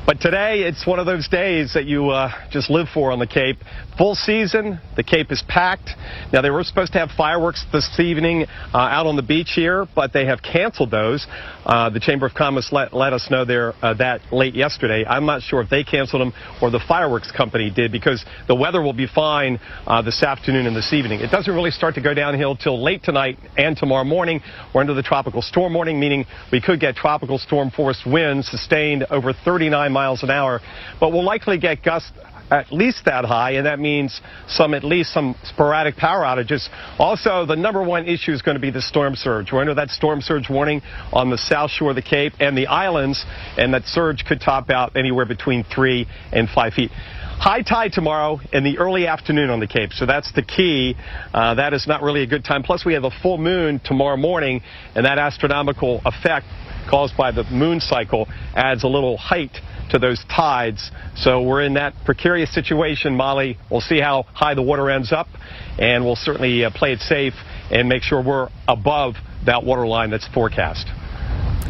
[SPEAKER 12] But today, it's one of those days that you just live for on the Cape. Full season, the Cape is packed. Now, they were supposed to have fireworks this evening out on the beach here, but they have canceled those. The Chamber of Commerce let us know that late yesterday. I'm not sure if they canceled them or the fireworks company did, because the weather will be fine this afternoon and this evening. It doesn't really start to go downhill till late tonight and tomorrow morning. We're into the tropical storm warning, meaning we could get tropical storm force winds sustained over 39 miles an hour, but we'll likely get gusts at least that high, and that means at least some sporadic power outages. Also, the number one issue is going to be the storm surge. We're under that storm surge warning on the south shore of the Cape and the islands, and that surge could top out anywhere between 3 and 5 feet. High tide tomorrow in the early afternoon on the Cape, so that's the key. That is not really a good time. Plus, we have a full moon tomorrow morning, and that astronomical effect caused by the moon cycle adds a little height to those tides. So we're in that precarious situation, Molly. We'll see how high the water ends up, and we'll certainly play it safe and make sure we're above that water line that's forecast.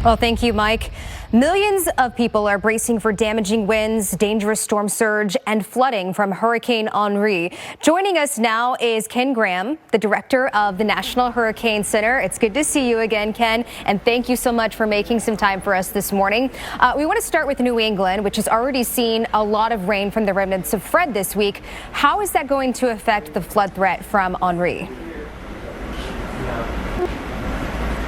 [SPEAKER 3] Well, thank you, Mike. Millions of people are bracing for damaging winds, dangerous storm surge, and flooding from Hurricane Henri. Joining us now is Ken Graham, the director of the National Hurricane Center. It's good to see you again, Ken, and thank you so much for making some time for us this morning. We want to start with New England, which has already seen a lot of rain from the remnants of Fred this week. How is that going to affect the flood threat from Henri?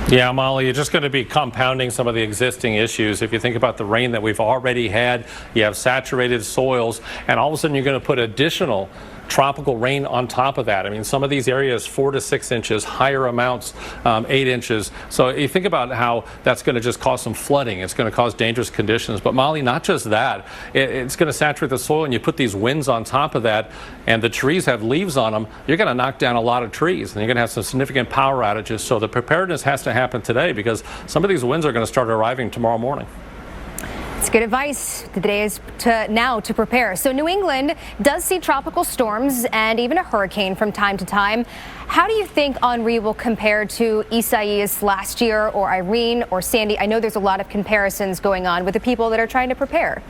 [SPEAKER 7] Yeah, Molly, you're just going to be compounding some of the existing issues. If you think about the rain that we've already had, you have saturated soils, and all of a sudden you're going to put additional tropical rain on top of that. I mean, some of these areas 4 to 6 inches, higher amounts 8 inches. So you think about how that's going to just cause some flooding. It's going to cause dangerous conditions. But Molly, not just that, it's going to saturate the soil, and you put these winds on top of that, and the trees have leaves on them. You're going to knock down a lot of trees, and you're going to have some significant power outages. So the preparedness has to happen today, because some of these winds are going to start arriving tomorrow morning.
[SPEAKER 3] It's good advice. The day is now to prepare. So New England does see tropical storms and even a hurricane from time to time. How do you think Henri will compare to Isaias last year, or Irene, or Sandy? I know there's a lot of comparisons going on with the people that are trying to prepare.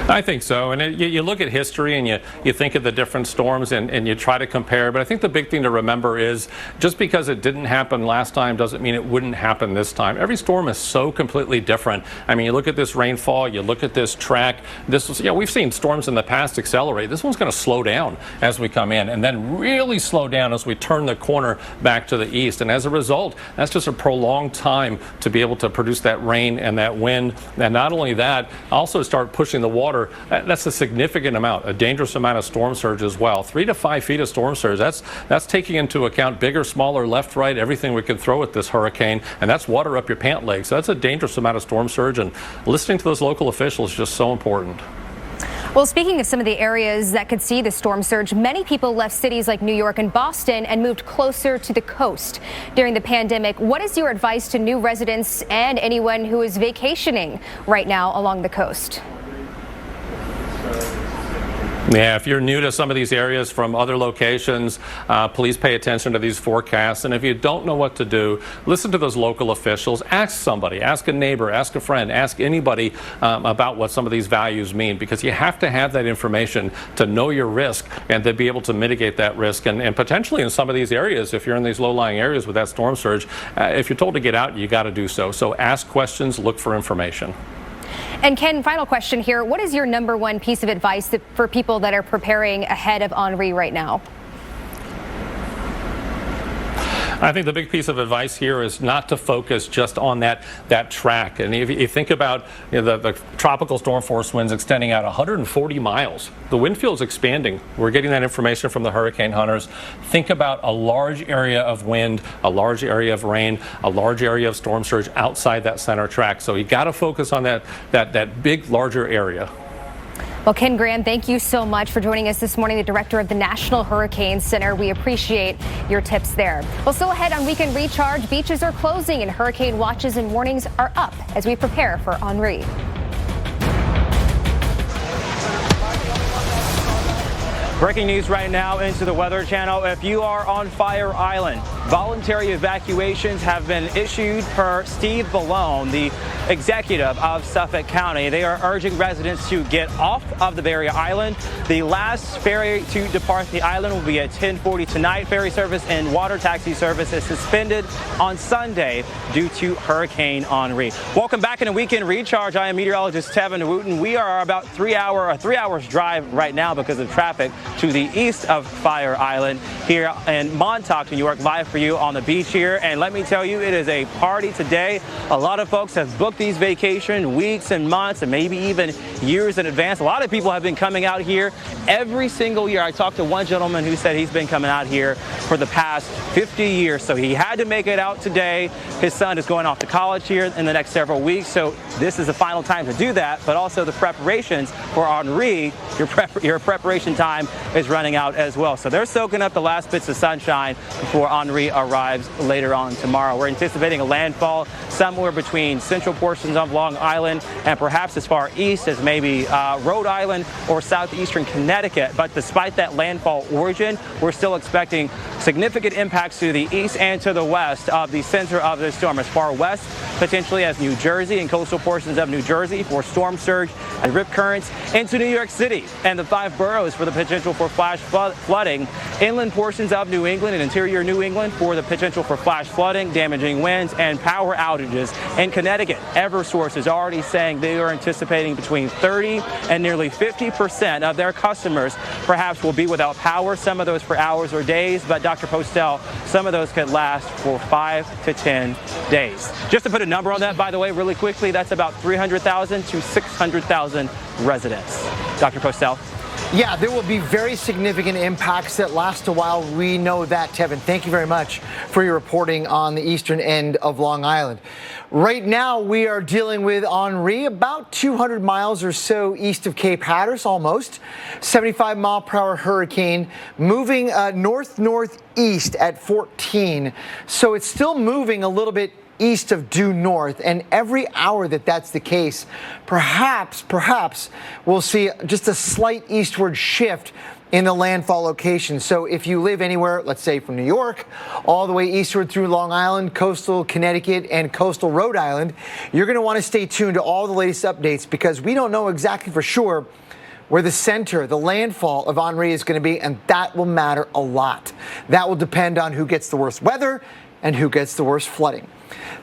[SPEAKER 7] I think so. And you look at history and you think of the different storms and you try to compare. But I think the big thing to remember is just because it didn't happen last time doesn't mean it wouldn't happen this time. Every storm is so completely different. I mean, you look at this rainfall, you look at this track. We've seen storms in the past accelerate. This one's going to slow down as we come in, and then really slow down as we turn the corner back to the east. And as a result, that's just a prolonged time to be able to produce that rain and that wind. And not only that, also start pushing the water. That's a significant amount, a dangerous amount of storm surge as well. 3 to 5 feet of storm surge. That's taking into account bigger, smaller, left, right, everything we can throw at this hurricane, and that's water up your pant legs. So that's a dangerous amount of storm surge, and listening to those local officials is just so important.
[SPEAKER 3] Well, speaking of some of the areas that could see the storm surge, many people left cities like New York and Boston and moved closer to the coast during the pandemic. What is your advice to new residents and anyone who is vacationing right now along the coast?
[SPEAKER 7] Yeah, if you're new to some of these areas from other locations, please pay attention to these forecasts. And if you don't know what to do, listen to those local officials. Ask somebody, ask a neighbor, ask a friend, ask anybody about what some of these values mean, because you have to have that information to know your risk and to be able to mitigate that risk. And potentially in some of these areas, if you're in these low-lying areas with that storm surge, if you're told to get out, you got to do so. So ask questions, look for information.
[SPEAKER 3] And Ken, final question here. What is your number one piece of advice for people that are preparing ahead of Henri right now?
[SPEAKER 7] I think the big piece of advice here is not to focus just on that track. And if you think about the tropical storm force winds extending out 140 miles, the wind field is expanding. We're getting that information from the hurricane hunters. Think about a large area of wind, a large area of rain, a large area of storm surge outside that center track. So you got to focus on that big, larger area.
[SPEAKER 3] Well, Ken Graham, thank you so much for joining us this morning, the director of the National Hurricane Center. We appreciate your tips there. Well, still ahead on Weekend Recharge, beaches are closing and hurricane watches and warnings are up as we prepare for Henri.
[SPEAKER 1] Breaking news right now into the Weather Channel. If you are on Fire Island, voluntary evacuations have been issued per Steve Ballone, the executive of Suffolk County. They are urging residents to get off of the Barrier Island. The last ferry to depart the island will be at 10:40 tonight. Ferry service and water taxi service is suspended on Sunday due to Hurricane Henri. Welcome back in a weekend recharge. I am meteorologist Tevin Wooten. We are about 3 hours drive right now because of traffic to the east of Fire Island here in Montauk, New York, live for you on the beach here. And let me tell you, it is a party today. A lot of folks have booked these vacations weeks and months and maybe even years in advance. A lot of people have been coming out here every single year. I talked to one gentleman who said he's been coming out here for the past 50 years. So he had to make it out today. His son is going off to college here in the next several weeks. So this is the final time to do that. But also the preparations for Henri, your preparation time is running out as well. So they're soaking up the last bits of sunshine before Henri arrives later on tomorrow. We're anticipating a landfall somewhere between central portions of Long Island and perhaps as far east as maybe Rhode Island or southeastern Connecticut. But despite that landfall origin, we're still expecting significant impacts to the east and to the west of the center of the storm. As far west, potentially as New Jersey and coastal portions of New Jersey for storm surge and rip currents into New York City and the 5 boroughs for the potential for flash flooding. Inland portions of New England and interior New England for the potential for flash flooding, damaging winds, and power outages. In Connecticut, Eversource is already saying they are anticipating between 30 and nearly 50% of their customers perhaps will be without power, some of those for hours or days, but Dr. Postel, some of those could last for 5 to 10 days. Just to put a number on that, by the way, really quickly, that's about 300,000 to 600,000 residents. Dr. Postel.
[SPEAKER 2] Yeah, there will be very significant impacts that last a while. We know that, Tevin. Thank you very much for your reporting on the eastern end of Long Island. Right now, we are dealing with Henri, about 200 miles or so east of Cape Hatteras, almost. 75-mile-per-hour hurricane moving north-northeast at 14. So it's still moving a little bit east of due north, and every hour that's the case, perhaps we'll see just a slight eastward shift in the landfall location. So if you live anywhere, let's say from New York all the way eastward through Long Island, coastal Connecticut, and coastal Rhode Island, you're going to want to stay tuned to all the latest updates because we don't know exactly for sure where the center, the landfall of Henri is going to be, and that will matter a lot. That will depend on who gets the worst weather and who gets the worst flooding.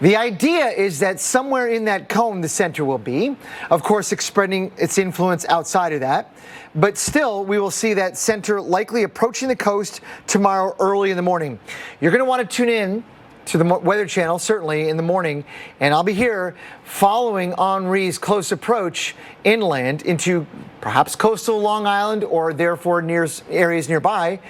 [SPEAKER 2] The idea is that somewhere in that cone the center will be, of course, spreading its influence outside of that. But still, we will see that center likely approaching the coast tomorrow early in the morning. You're going to want to tune in to the Weather Channel, certainly in the morning, and I'll be here following Henri's close approach inland into perhaps coastal Long Island or therefore near areas nearby,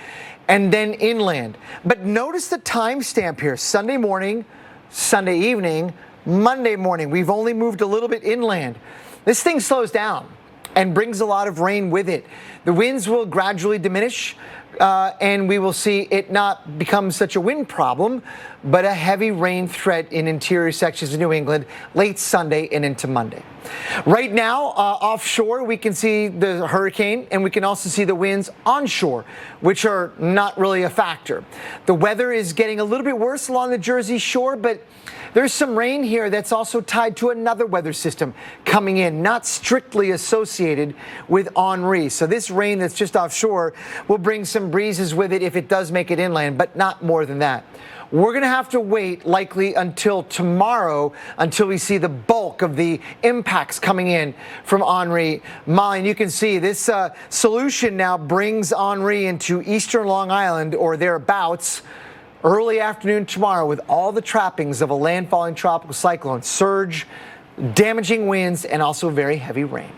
[SPEAKER 2] and then inland. But notice the timestamp here, Sunday morning, Sunday evening, Monday morning. We've only moved a little bit inland. This thing slows down and brings a lot of rain with it. The winds will gradually diminish, and we will see it not become such a wind problem, but a heavy rain threat in interior sections of New England late Sunday and into Monday. Right now, offshore, we can see the hurricane, and we can also see the winds onshore, which are not really a factor. The weather is getting a little bit worse along the Jersey shore, but there's some rain here that's also tied to another weather system coming in, not strictly associated with Henri. So this rain that's just offshore will bring some breezes with it if it does make it inland, but not more than that. We're going to have to wait likely until tomorrow until we see the bulk of the impacts coming in from Henri. Molly, and you can see this solution now brings Henri into eastern Long Island or thereabouts early afternoon tomorrow with all the trappings of a landfalling tropical cyclone, surge, damaging winds, and also very heavy rain.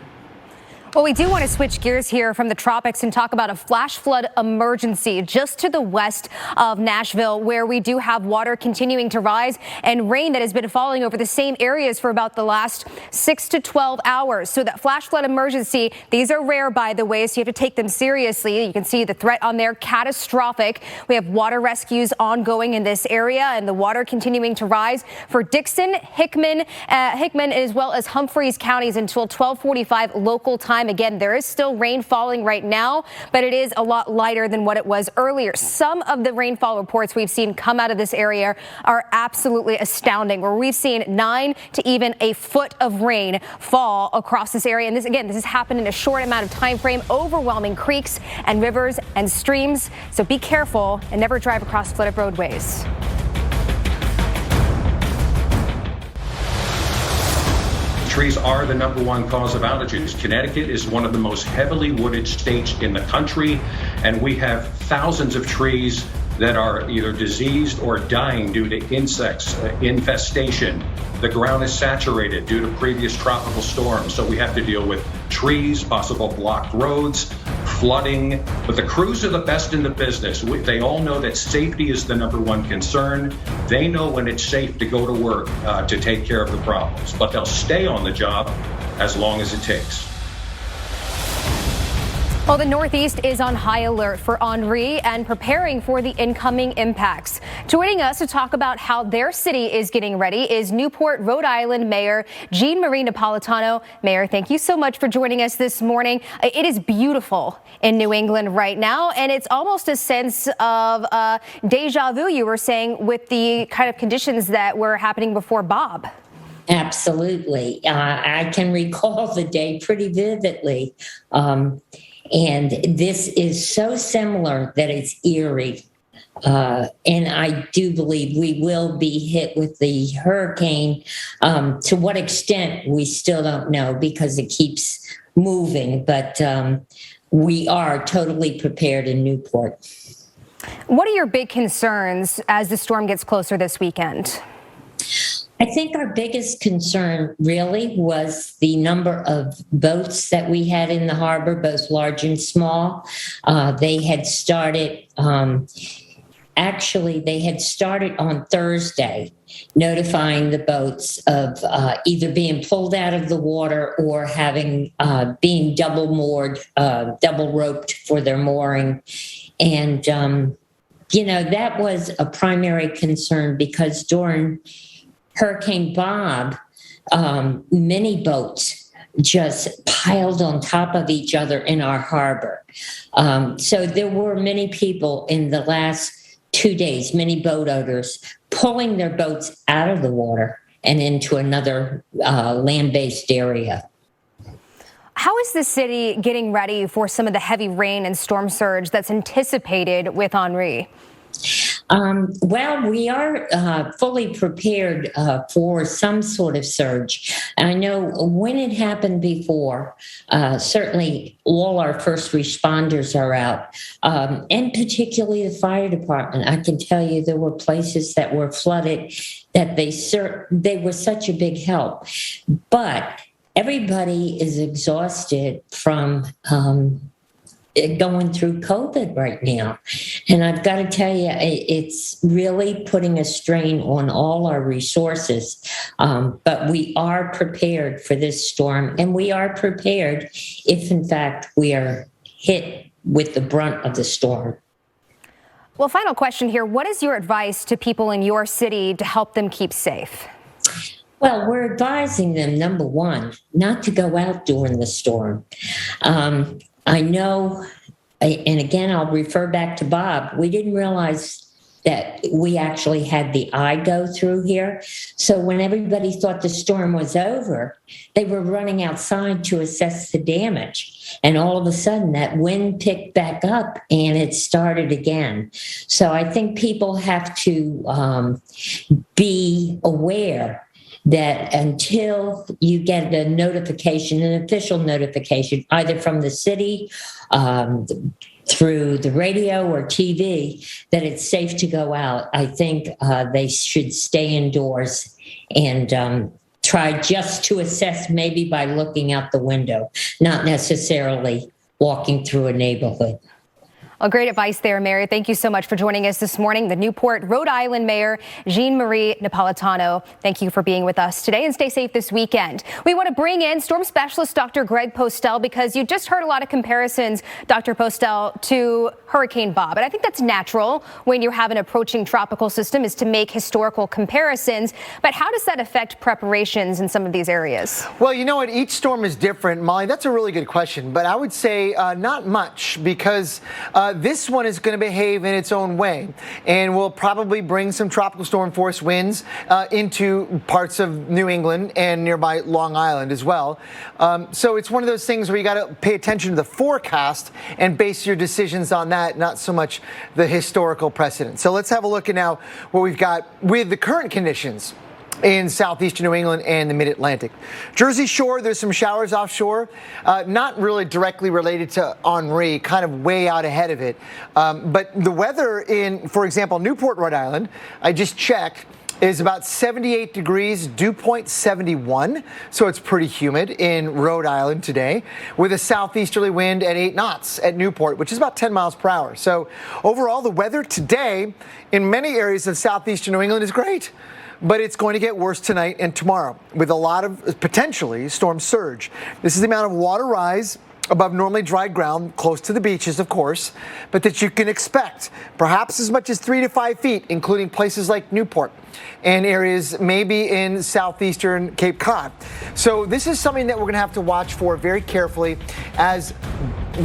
[SPEAKER 3] Well, we do want to switch gears here from the tropics and talk about a flash flood emergency just to the west of Nashville, where we do have water continuing to rise and rain that has been falling over the same areas for about the last 6 to 12 hours. So that flash flood emergency, these are rare, by the way, so you have to take them seriously. You can see the threat on there, catastrophic. We have water rescues ongoing in this area and the water continuing to rise for Dixon, Hickman, as well as Humphreys counties until 12:45 local time. time. Again, there is still rain falling right now, but it is a lot lighter than what it was earlier. Some of the rainfall reports we've seen come out of this area are absolutely astounding, where we've seen 9 to even a foot of rain fall across this area. And this has happened in a short amount of time frame, overwhelming creeks and rivers and streams. So be careful and never drive across flooded roadways.
[SPEAKER 17] Trees are the #1 cause of outages. Connecticut is one of the most heavily wooded states in the country, and we have thousands of trees that are either diseased or dying due to insects, infestation. The ground is saturated due to previous tropical storms, so we have to deal with trees, possible blocked roads, flooding. But the crews are the best in the business. They all know that safety is the #1 concern. They know when it's safe to go to work to take care of the problems, but they'll stay on the job as long as it takes.
[SPEAKER 3] Well, the Northeast is on high alert for Henri and preparing for the incoming impacts. Joining us to talk about how their city is getting ready is Newport, Rhode Island Mayor Jean Marie Napolitano. Mayor, thank you so much for joining us this morning. It is beautiful in New England right now, and it's almost a sense of deja vu, you were saying, with the kind of conditions that were happening before Bob.
[SPEAKER 11] Absolutely. I can recall the day pretty vividly. And this is so similar that it's eerie. And I do believe we will be hit with the hurricane. To what extent, we still don't know because it keeps moving. But we are totally prepared in Newport.
[SPEAKER 3] What are your big concerns as the storm gets closer this weekend?
[SPEAKER 11] I think our biggest concern really was the number of boats that we had in the harbor, both large and small. They had started, they had started on Thursday, notifying the boats of either being pulled out of the water or having being double moored, double roped for their mooring. And, that was a primary concern because during Hurricane Bob, many boats just piled on top of each other in our harbor. So there were many people in the last 2 days, many boat owners, pulling their boats out of the water and into another land-based area.
[SPEAKER 3] How is the city getting ready for some of the heavy rain and storm surge that's anticipated with Henri?
[SPEAKER 11] Well, we are fully prepared for some sort of surge. I know when it happened before, certainly all our first responders are out, and particularly the fire department. I can tell you there were places that were flooded that they were such a big help. But everybody is exhausted from going through COVID right now. And I've got to tell you, it's really putting a strain on all our resources. But we are prepared for this storm, and we are prepared if, in fact, we are hit with the brunt of the storm.
[SPEAKER 3] Well, final question here. What is your advice to people in your city to help them keep safe?
[SPEAKER 11] Well, we're advising them, number one, not to go out during the storm. I know, and again, I'll refer back to Bob, we didn't realize that we actually had the eye go through here. So when everybody thought the storm was over, they were running outside to assess the damage. And all of a sudden, that wind picked back up and it started again. So I think people have to be aware that until you get a notification, an official notification, either from the city, through the radio or TV, that it's safe to go out, I think they should stay indoors and try just to assess maybe by looking out the window, not necessarily walking through a neighborhood.
[SPEAKER 3] Well, great advice there, Mary. Thank you so much for joining us this morning. The Newport, Rhode Island Mayor, Jean-Marie Napolitano. Thank you for being with us today, and stay safe this weekend. We want to bring in storm specialist Dr. Greg Postel because you just heard a lot of comparisons, Dr. Postel, to Hurricane Bob. And I think that's natural when you have an approaching tropical system, is to make historical comparisons. But how does that affect preparations in some of these areas?
[SPEAKER 2] Well, you know what? Each storm is different, Molly. That's a really good question. But I would say not much, because this one is going to behave in its own way and will probably bring some tropical storm force winds into parts of New England and nearby Long Island as well. So it's one of those things where you got to pay attention to the forecast and base your decisions on that, not so much the historical precedent. So let's have a look at now what we've got with the current conditions in southeastern New England and the mid-Atlantic. Jersey Shore, there's some showers offshore, not really directly related to Henri, kind of way out ahead of it. But the weather in, for example, Newport, Rhode Island, I just checked, is about 78 degrees, dew point 71, so it's pretty humid in Rhode Island today, with a southeasterly wind at 8 knots at Newport, which is about 10 miles per hour. So overall, the weather today in many areas of southeastern New England is great. But it's going to get worse tonight and tomorrow with a lot of potentially storm surge. This is the amount of water rise above normally dry ground, close to the beaches, of course, but that you can expect perhaps as much as 3 to 5 feet, including places like Newport and areas maybe in southeastern Cape Cod. So this is something that we're going to have to watch for very carefully as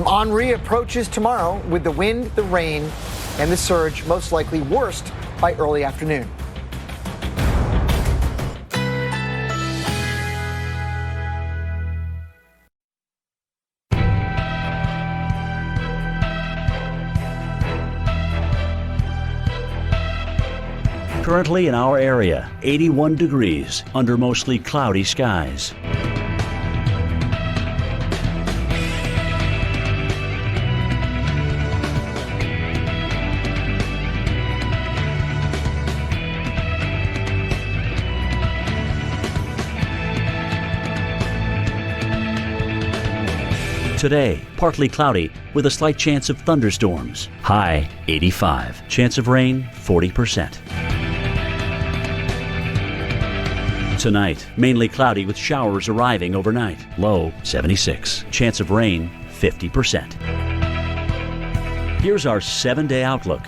[SPEAKER 2] Henri approaches tomorrow, with the wind, the rain, and the surge most likely worst by early afternoon.
[SPEAKER 14] Currently in our area, 81 degrees under mostly cloudy skies. Today, partly cloudy with a slight chance of thunderstorms. High 85. Chance of rain 40%. Tonight, mainly cloudy with showers arriving overnight. Low 76. Chance of rain 50%. Here's our 7-day outlook.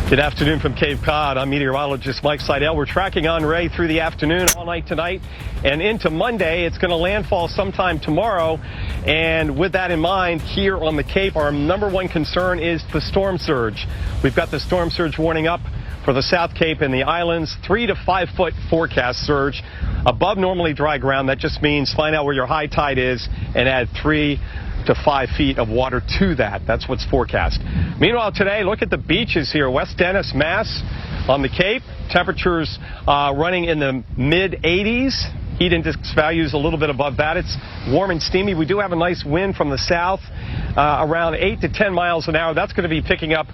[SPEAKER 12] Good afternoon from Cape Cod. I'm meteorologist Mike Seidel. We're tracking Henri through the afternoon, all night tonight, and into Monday. It's going to landfall sometime tomorrow. And with that in mind, here on the Cape, our number one concern is the storm surge. We've got the storm surge warning up for the South Cape and the islands, 3 to 5 foot forecast surge above normally dry ground. That just means find out where your high tide is and add 3 to 5 feet of water to that. That's what's forecast. Meanwhile, today, look at the beaches here. West Dennis, Mass. On the Cape, temperatures running in the mid-80s. Heat index values a little bit above that. It's warm and steamy. We do have a nice wind from the south, around 8 to 10 miles an hour. That's going to be picking up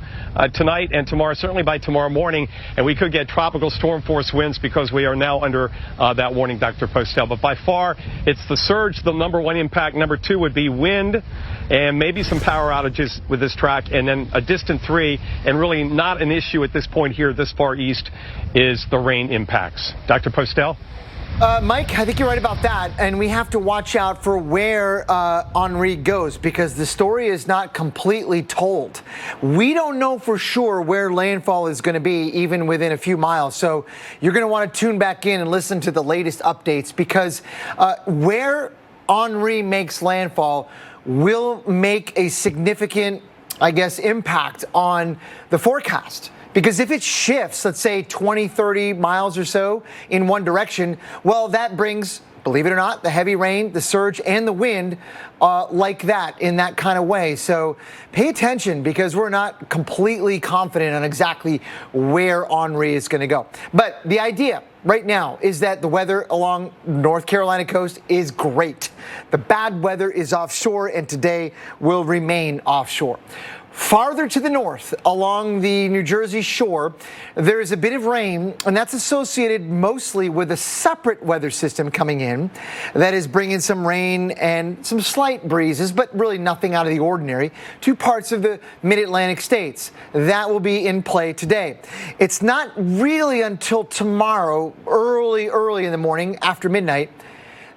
[SPEAKER 12] tonight and tomorrow, certainly by tomorrow morning. And we could get tropical storm force winds because we are now under that warning, Dr. Postel. But by far, it's the surge, the number one impact. Number two would be wind and maybe some power outages with this track. And then a distant 3, and really not an issue at this point here this far east, is the rain impacts. Dr. Postel?
[SPEAKER 2] Mike, I think you're right about that, and we have to watch out for where Henri goes, because the story is not completely told. We don't know for sure where landfall is going to be, even within a few miles, so you're going to want to tune back in and listen to the latest updates, because where Henri makes landfall will make a significant, I guess, impact on the forecast. Because if it shifts, let's say 20, 30 miles or so in one direction, well, that brings, believe it or not, the heavy rain, the surge, and the wind like that, in that kind of way. So pay attention, because we're not completely confident on exactly where Henri is going to go. But the idea right now is that the weather along North Carolina coast is great. The bad weather is offshore, and today will remain offshore. Farther to the north, along the New Jersey shore, there is a bit of rain, and that's associated mostly with a separate weather system coming in that is bringing some rain and some slight breezes, but really nothing out of the ordinary, to parts of the mid-Atlantic states. That will be in play today. It's not really until tomorrow, early in the morning, after midnight,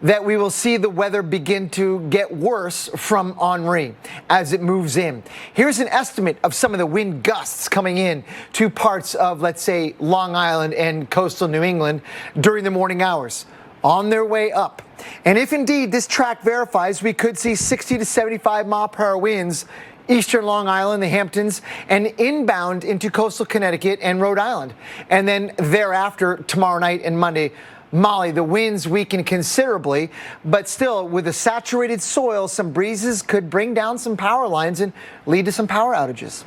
[SPEAKER 2] that we will see the weather begin to get worse from Henri as it moves in. Here's an estimate of some of the wind gusts coming in to parts of, let's say, Long Island and coastal New England during the morning hours on their way up. And if indeed this track verifies, we could see 60 to 75 mile per hour winds eastern Long Island, the Hamptons, and inbound into coastal Connecticut and Rhode Island. And then thereafter, tomorrow night and Monday, Molly, the winds weaken considerably, but still, with the saturated soil, some breezes could bring down some power lines and lead to some power outages.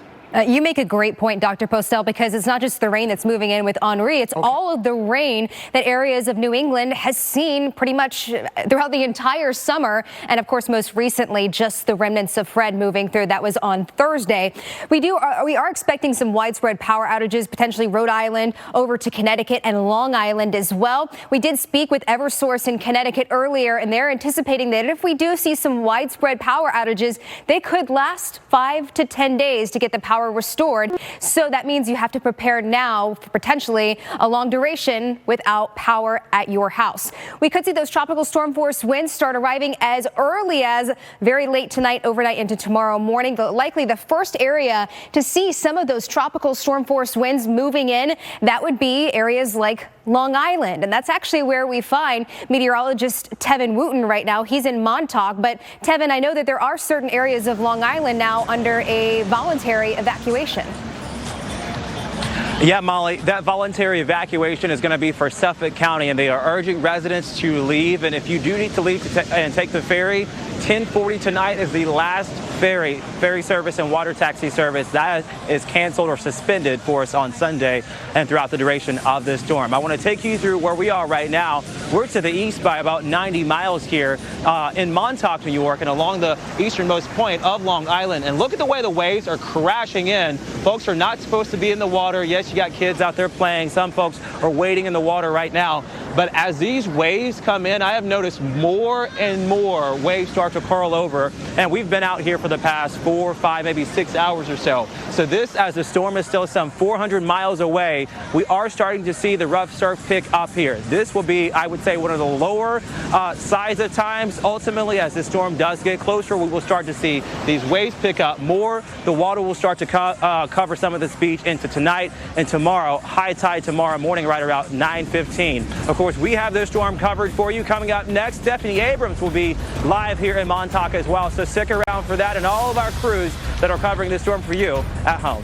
[SPEAKER 3] You make a great point, Dr. Postel, because it's not just the rain that's moving in with Henri. It's all of the rain that areas of New England has seen pretty much throughout the entire summer. And, of course, most recently, just the remnants of Fred moving through. That was on Thursday. We are expecting some widespread power outages, potentially Rhode Island over to Connecticut and Long Island as well. We did speak with Eversource in Connecticut earlier, and they're anticipating that if we do see some widespread power outages, they could last 5 to 10 days to get the power restored. So that means you have to prepare now for potentially a long duration without power at your house. We could see those tropical storm force winds start arriving as early as very late tonight, overnight into tomorrow morning. Likely the first area to see some of those tropical storm force winds moving in, that would be areas like Long Island. And that's actually where we find meteorologist Tevin Wooten right now. He's in Montauk. But Tevin, I know that there are certain areas of Long Island now under a voluntary evacuation.
[SPEAKER 1] Yeah, Molly, that voluntary evacuation is going to be for Suffolk County, and they are urging residents to leave. And if you do need to leave and take the ferry, 10:40 tonight is the last ferry service and water taxi service that is canceled or suspended for us on Sunday and throughout the duration of this storm. I want to take you through where we are right now. We're to the east by about 90 miles here in Montauk, New York, and along the easternmost point of Long Island. And look at the way the waves are crashing in. Folks are not supposed to be in the water. Yes, you got kids out there playing. Some folks are wading in the water right now. But as these waves come in, I have noticed more and more waves start to curl over. And we've been out here for the past 4, 5, maybe 6 hours or so. So this, as the storm is still some 400 miles away, we are starting to see the rough surf pick up here. This will be, I would say, one of the lower size of times. Ultimately, as the storm does get closer, we will start to see these waves pick up more. The water will start to cover some of this beach into tonight and tomorrow. High tide tomorrow morning right around 9:15. Of course, we have this storm coverage for you. Coming up next, Stephanie Abrams will be live here in Montauk as well. So stick around for that and all of our crews that are covering this storm for you at home.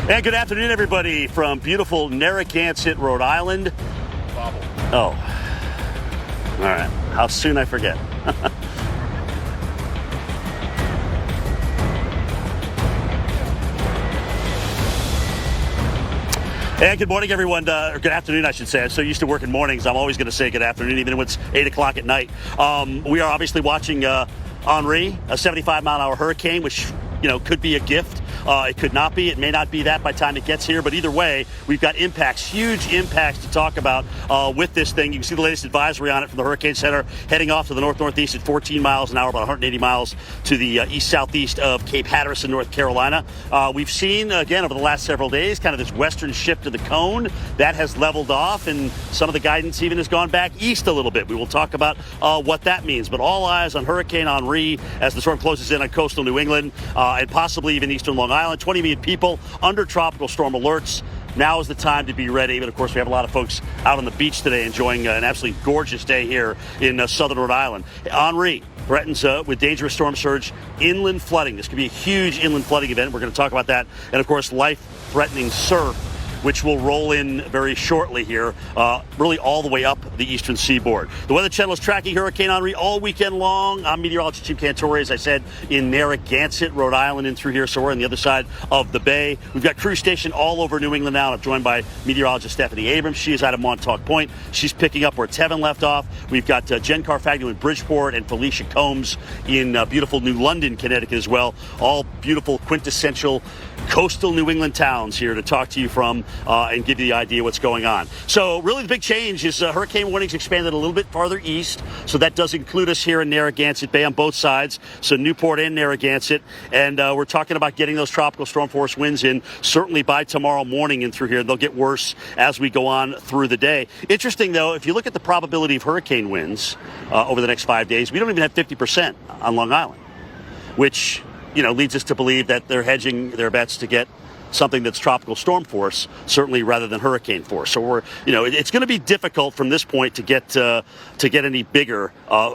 [SPEAKER 18] And good afternoon, everybody, from beautiful Narragansett, Rhode Island. Oh, all right. How soon I forget. And good morning, everyone. Or good afternoon, I should say. I'm so used to working mornings, I'm always going to say good afternoon, even when it's 8 o'clock at night. We are obviously watching Henri, a 75-mile-an-hour hurricane, which, could be a gift. It could not be. It may not be that by the time it gets here. But either way, we've got impacts, huge impacts to talk about with this thing. You can see the latest advisory on it from the Hurricane Center, heading off to the north-northeast at 14 miles an hour, about 180 miles to the east-southeast of Cape Hatteras in North Carolina. We've seen, again, over the last several days, kind of this western shift of the cone. That has leveled off, and some of the guidance even has gone back east a little bit. We will talk about what that means. But all eyes on Hurricane Henri as the storm closes in on coastal New England and possibly even eastern Long Island. 20 million people under tropical storm alerts. Now is the time to be ready. But, of course, we have a lot of folks out on the beach today enjoying an absolutely gorgeous day here in southern Rhode Island. Henri threatens with dangerous storm surge, inland flooding. This could be a huge inland flooding event. We're going to talk about that. And, of course, life-threatening surf which will roll in very shortly here, really all the way up the eastern seaboard. The Weather Channel is tracking Hurricane Henri all weekend long. I'm meteorologist Jim Cantore, as I said, in Narragansett, Rhode Island, in through here, so we're on the other side of the bay. We've got crews stationed all over New England now. I'm joined by meteorologist Stephanie Abrams. She is out of Montauk Point. She's picking up where Tevin left off. We've got Jen Carfagno in Bridgeport and Felicia Combs in beautiful New London, Connecticut as well. All beautiful, quintessential coastal New England towns here to talk to you from and give you the idea what's going on. So really the big change is hurricane warnings expanded a little bit farther east. So that does include us here in Narragansett Bay on both sides. So Newport and Narragansett. And we're talking about getting those tropical storm force winds in certainly by tomorrow morning and through here. They'll get worse as we go on through the day. Interesting, though, if you look at the probability of hurricane winds over the next 5 days, we don't even have 50% on Long Island, which leads us to believe that they're hedging their bets to get something that's tropical storm force, certainly rather than hurricane force. So it's going to be difficult from this point to get any bigger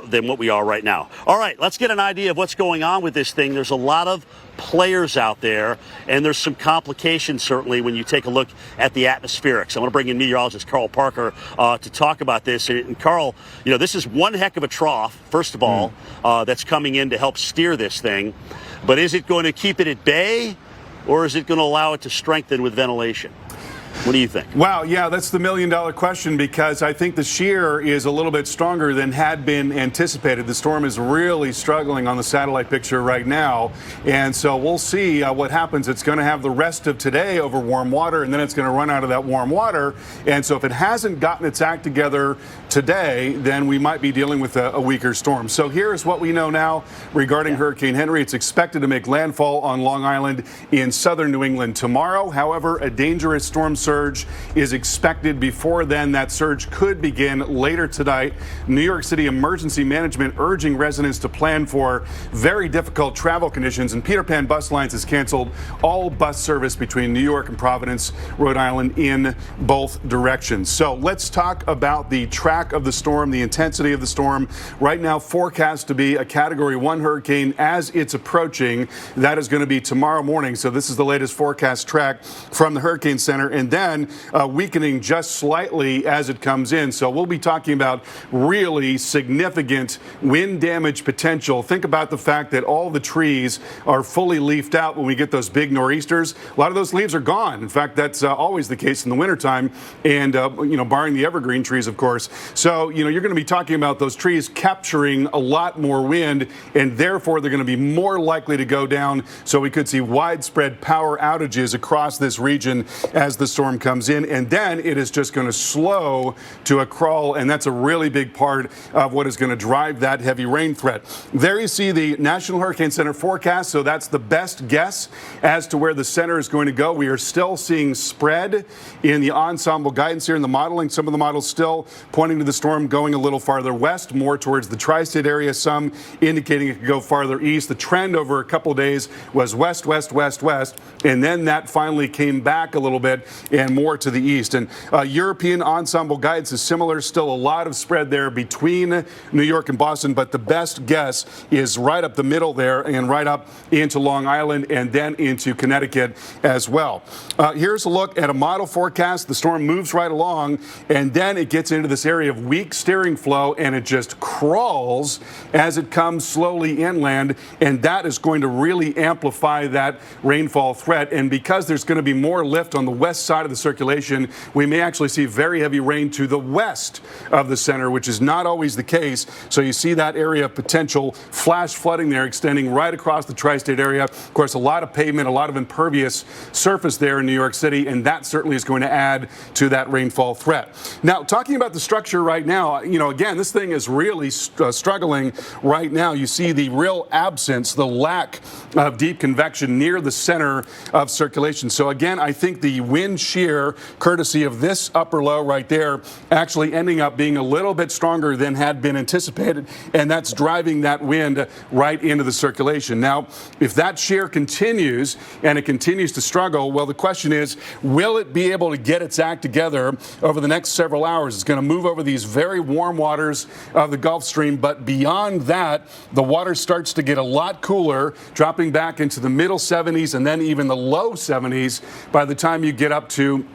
[SPEAKER 18] than what we are right now. All right, let's get an idea of what's going on with this thing. There's a lot of players out there, and there's some complications certainly when you take a look at the atmospherics. I want to bring in meteorologist Carl Parker to talk about this. And Carl, this is one heck of a trough, first of all, that's coming in to help steer this thing. But is it going to keep it at bay, or is it going to allow it to strengthen with ventilation? What do you think?
[SPEAKER 8] Wow, yeah, that's the million-dollar question, because I think the shear is a little bit stronger than had been anticipated. The storm is really struggling on the satellite picture right now, and so we'll see what happens. It's going to have the rest of today over warm water, and then it's going to run out of that warm water. And so if it hasn't gotten its act together today, then we might be dealing with a weaker storm. So here's what we know now regarding Hurricane Henri. It's expected to make landfall on Long Island in southern New England tomorrow. However, a dangerous storm surge is expected before then. That surge could begin later tonight. New York City Emergency Management urging residents to plan for very difficult travel conditions, and Peter Pan Bus Lines has canceled all bus service between New York and Providence, Rhode Island, in both directions. So let's talk about the track of the storm, the intensity of the storm. Right now forecast to be a Category 1 hurricane as it's approaching. That is going to be tomorrow morning. So this is the latest forecast track from the Hurricane Center, and then weakening just slightly as it comes in. So we'll be talking about really significant wind damage potential. Think about the fact that all the trees are fully leafed out when we get those big nor'easters. A lot of those leaves are gone. In fact, that's always the case in the wintertime, and barring the evergreen trees, of course. So you're going to be talking about those trees capturing a lot more wind, and therefore they're going to be more likely to go down. So we could see widespread power outages across this region as the storm comes in, and then it is just going to slow to a crawl, and that's a really big part of what is going to drive that heavy rain threat. There you see the National Hurricane Center forecast, so that's the best guess as to where the center is going to go. We are still seeing spread in the ensemble guidance here in the modeling. Some of the models still pointing to the storm going a little farther west, more towards the tri-state area, some indicating it could go farther east. The trend over a couple of days was west, west, west, west, and then that finally came back a little bit and more to the east. And European ensemble guidance is similar, still a lot of spread there between New York and Boston, but the best guess is right up the middle there and right up into Long Island and then into Connecticut as well. Here's a look at a model forecast. The storm moves right along, and then it gets into this area of weak steering flow, and it just crawls as it comes slowly inland, and that is going to really amplify that rainfall threat. And because there's going to be more lift on the west side of the circulation, we may actually see very heavy rain to the west of the center, which is not always the case. So you see that area of potential flash flooding there extending right across the tri-state area. Of course, a lot of pavement, a lot of impervious surface there in New York City, and that certainly is going to add to that rainfall threat. Now, talking about the structure right now, again, this thing is really struggling right now. You see the real absence, the lack of deep convection near the center of circulation. So again, I think the wind shear, courtesy of this upper low right there, actually ending up being a little bit stronger than had been anticipated, and that's driving that wind right into the circulation. Now, if that shear continues and it continues to struggle, well, the question is, will it be able to get its act together over the next several hours? It's going to move over these very warm waters of the Gulf Stream, but beyond that, the water starts to get a lot cooler, dropping back into the middle 70s and then even the low 70s by the time you get up to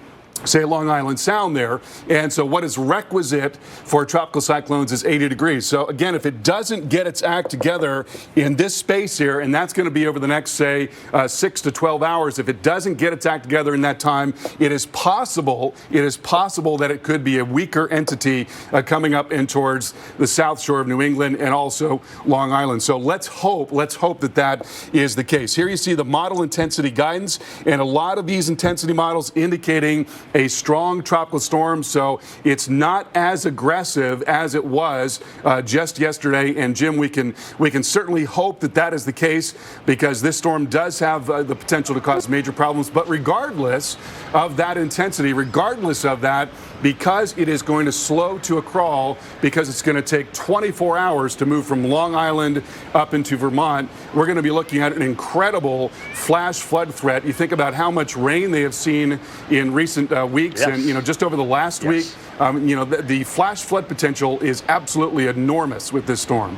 [SPEAKER 8] say Long Island Sound there. And so what is requisite for tropical cyclones is 80 degrees. So again, if it doesn't get its act together in this space here, and that's going to be over the next, say, 6 to 12 hours, if it doesn't get its act together in that time, it is possible that it could be a weaker entity coming up in towards the south shore of New England and also Long Island. So let's hope that that is the case. Here you see the model intensity guidance, and a lot of these intensity models indicating a strong tropical storm, so it's not as aggressive as it was just yesterday. And Jim, we can certainly hope that that is the case, because this storm does have the potential to cause major problems. But regardless of that intensity, regardless of that, because it is going to slow to a crawl, because it's going to take 24 hours to move from Long Island up into Vermont, we're going to be looking at an incredible flash flood threat. You think about how much rain they have seen in recent weeks, and just over the last week, the flash flood potential is absolutely enormous with this storm.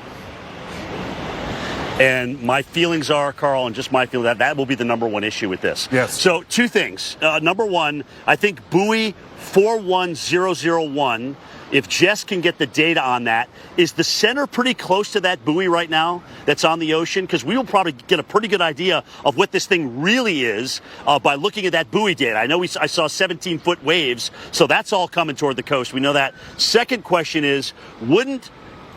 [SPEAKER 18] And my feelings are, Carl, and just my feeling, that will be the number one issue with this.
[SPEAKER 8] Yes.
[SPEAKER 18] So two things. Number one, I think buoy 41001, if Jess can get the data on that, is the center pretty close to that buoy right now that's on the ocean? Because we will probably get a pretty good idea of what this thing really is by looking at that buoy data. I know I saw 17-foot waves, so that's all coming toward the coast. We know that. Second question is, wouldn't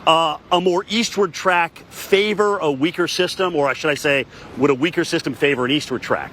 [SPEAKER 18] a more eastward track favor a weaker system, or should I say, would a weaker system favor an eastward track?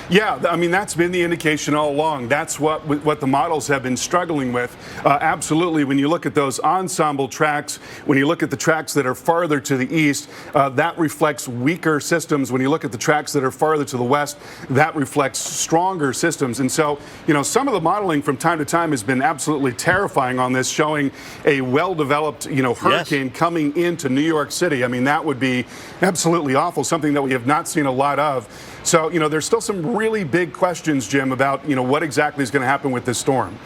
[SPEAKER 8] Yeah, I mean, that's been the indication all along. That's what the models have been struggling with. Absolutely, when you look at those ensemble tracks, when you look at the tracks that are farther to the east, that reflects weaker systems. When you look at the tracks that are farther to the west, that reflects stronger systems. And so, some of the modeling from time to time has been absolutely terrifying on this, showing a well-developed, hurricane coming into New York City. I mean, that would be absolutely awful, something that we have not seen a lot of. So, there's still some really big questions, Jim, about, what exactly is going to happen with this storm.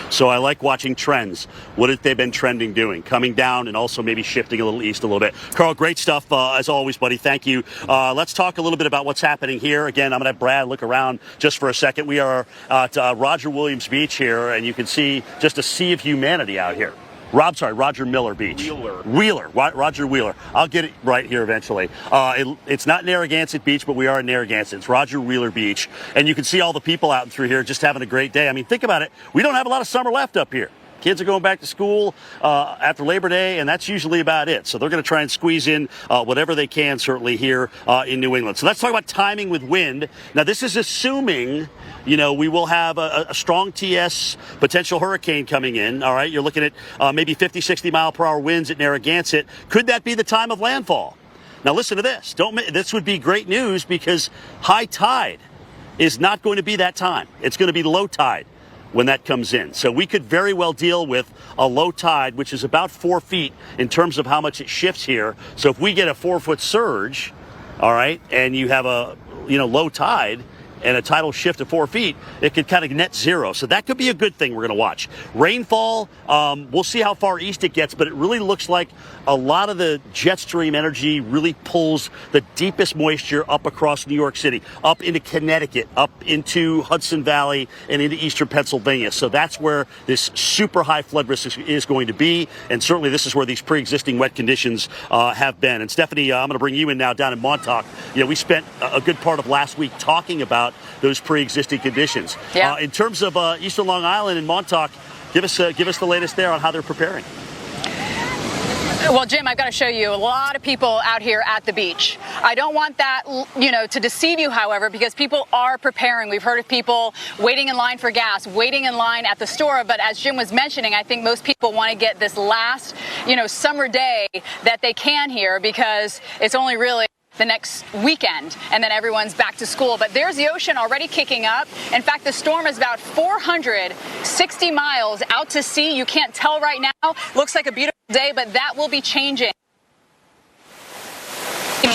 [SPEAKER 18] So I like watching trends. What have they been trending doing? Coming down and also maybe shifting a little east a little bit. Carl, great stuff as always, buddy. Thank you. Let's talk a little bit about what's happening here. Again, I'm going to have Brad look around just for a second. We are at Roger Williams Beach here, and you can see just a sea of humanity out here. Roger Miller Beach. Wheeler. Roger Wheeler. I'll get it right here eventually. It's not Narragansett Beach, but we are in Narragansett. It's Roger Wheeler Beach. And you can see all the people out through here just having a great day. I mean, think about it. We don't have a lot of summer left up here. Kids are going back to school after Labor Day, and that's usually about it. So they're going to try and squeeze in whatever they can, certainly here in New England. So let's talk about timing with wind. Now, this is assuming, we will have a strong TS potential hurricane coming in. All right, you're looking at maybe 50, 60 mile per hour winds at Narragansett. Could that be the time of landfall? Now, listen to this. This would be great news, because high tide is not going to be that time. It's going to be low tide when that comes in. So we could very well deal with a low tide, which is about 4 feet in terms of how much it shifts here. So if we get a 4-foot surge, all right, and you have a low tide and a tidal shift of 4 feet, it could kind of net zero. So that could be a good thing we're going to watch. Rainfall, we'll see how far east it gets, but it really looks like a lot of the jet stream energy really pulls the deepest moisture up across New York City, up into Connecticut, up into Hudson Valley, and into eastern Pennsylvania. So that's where this super high flood risk is going to be. And certainly this is where these pre-existing wet conditions have been. And Stephanie, I'm going to bring you in now down in Montauk. We spent a good part of last week talking about those pre-existing conditions.
[SPEAKER 5] Yeah.
[SPEAKER 18] In terms of eastern Long Island and Montauk, give us the latest there on how they're preparing.
[SPEAKER 5] Well, Jim, I've got to show you a lot of people out here at the beach. I don't want that, to deceive you, however, because people are preparing. We've heard of people waiting in line for gas, waiting in line at the store. But as Jim was mentioning, I think most people want to get this last, summer day that they can here, because it's only really the next weekend, and then everyone's back to school. But there's the ocean already kicking up. In fact, the storm is about 460 miles out to sea. You can't tell right now. Looks like a beautiful day, but that will be changing.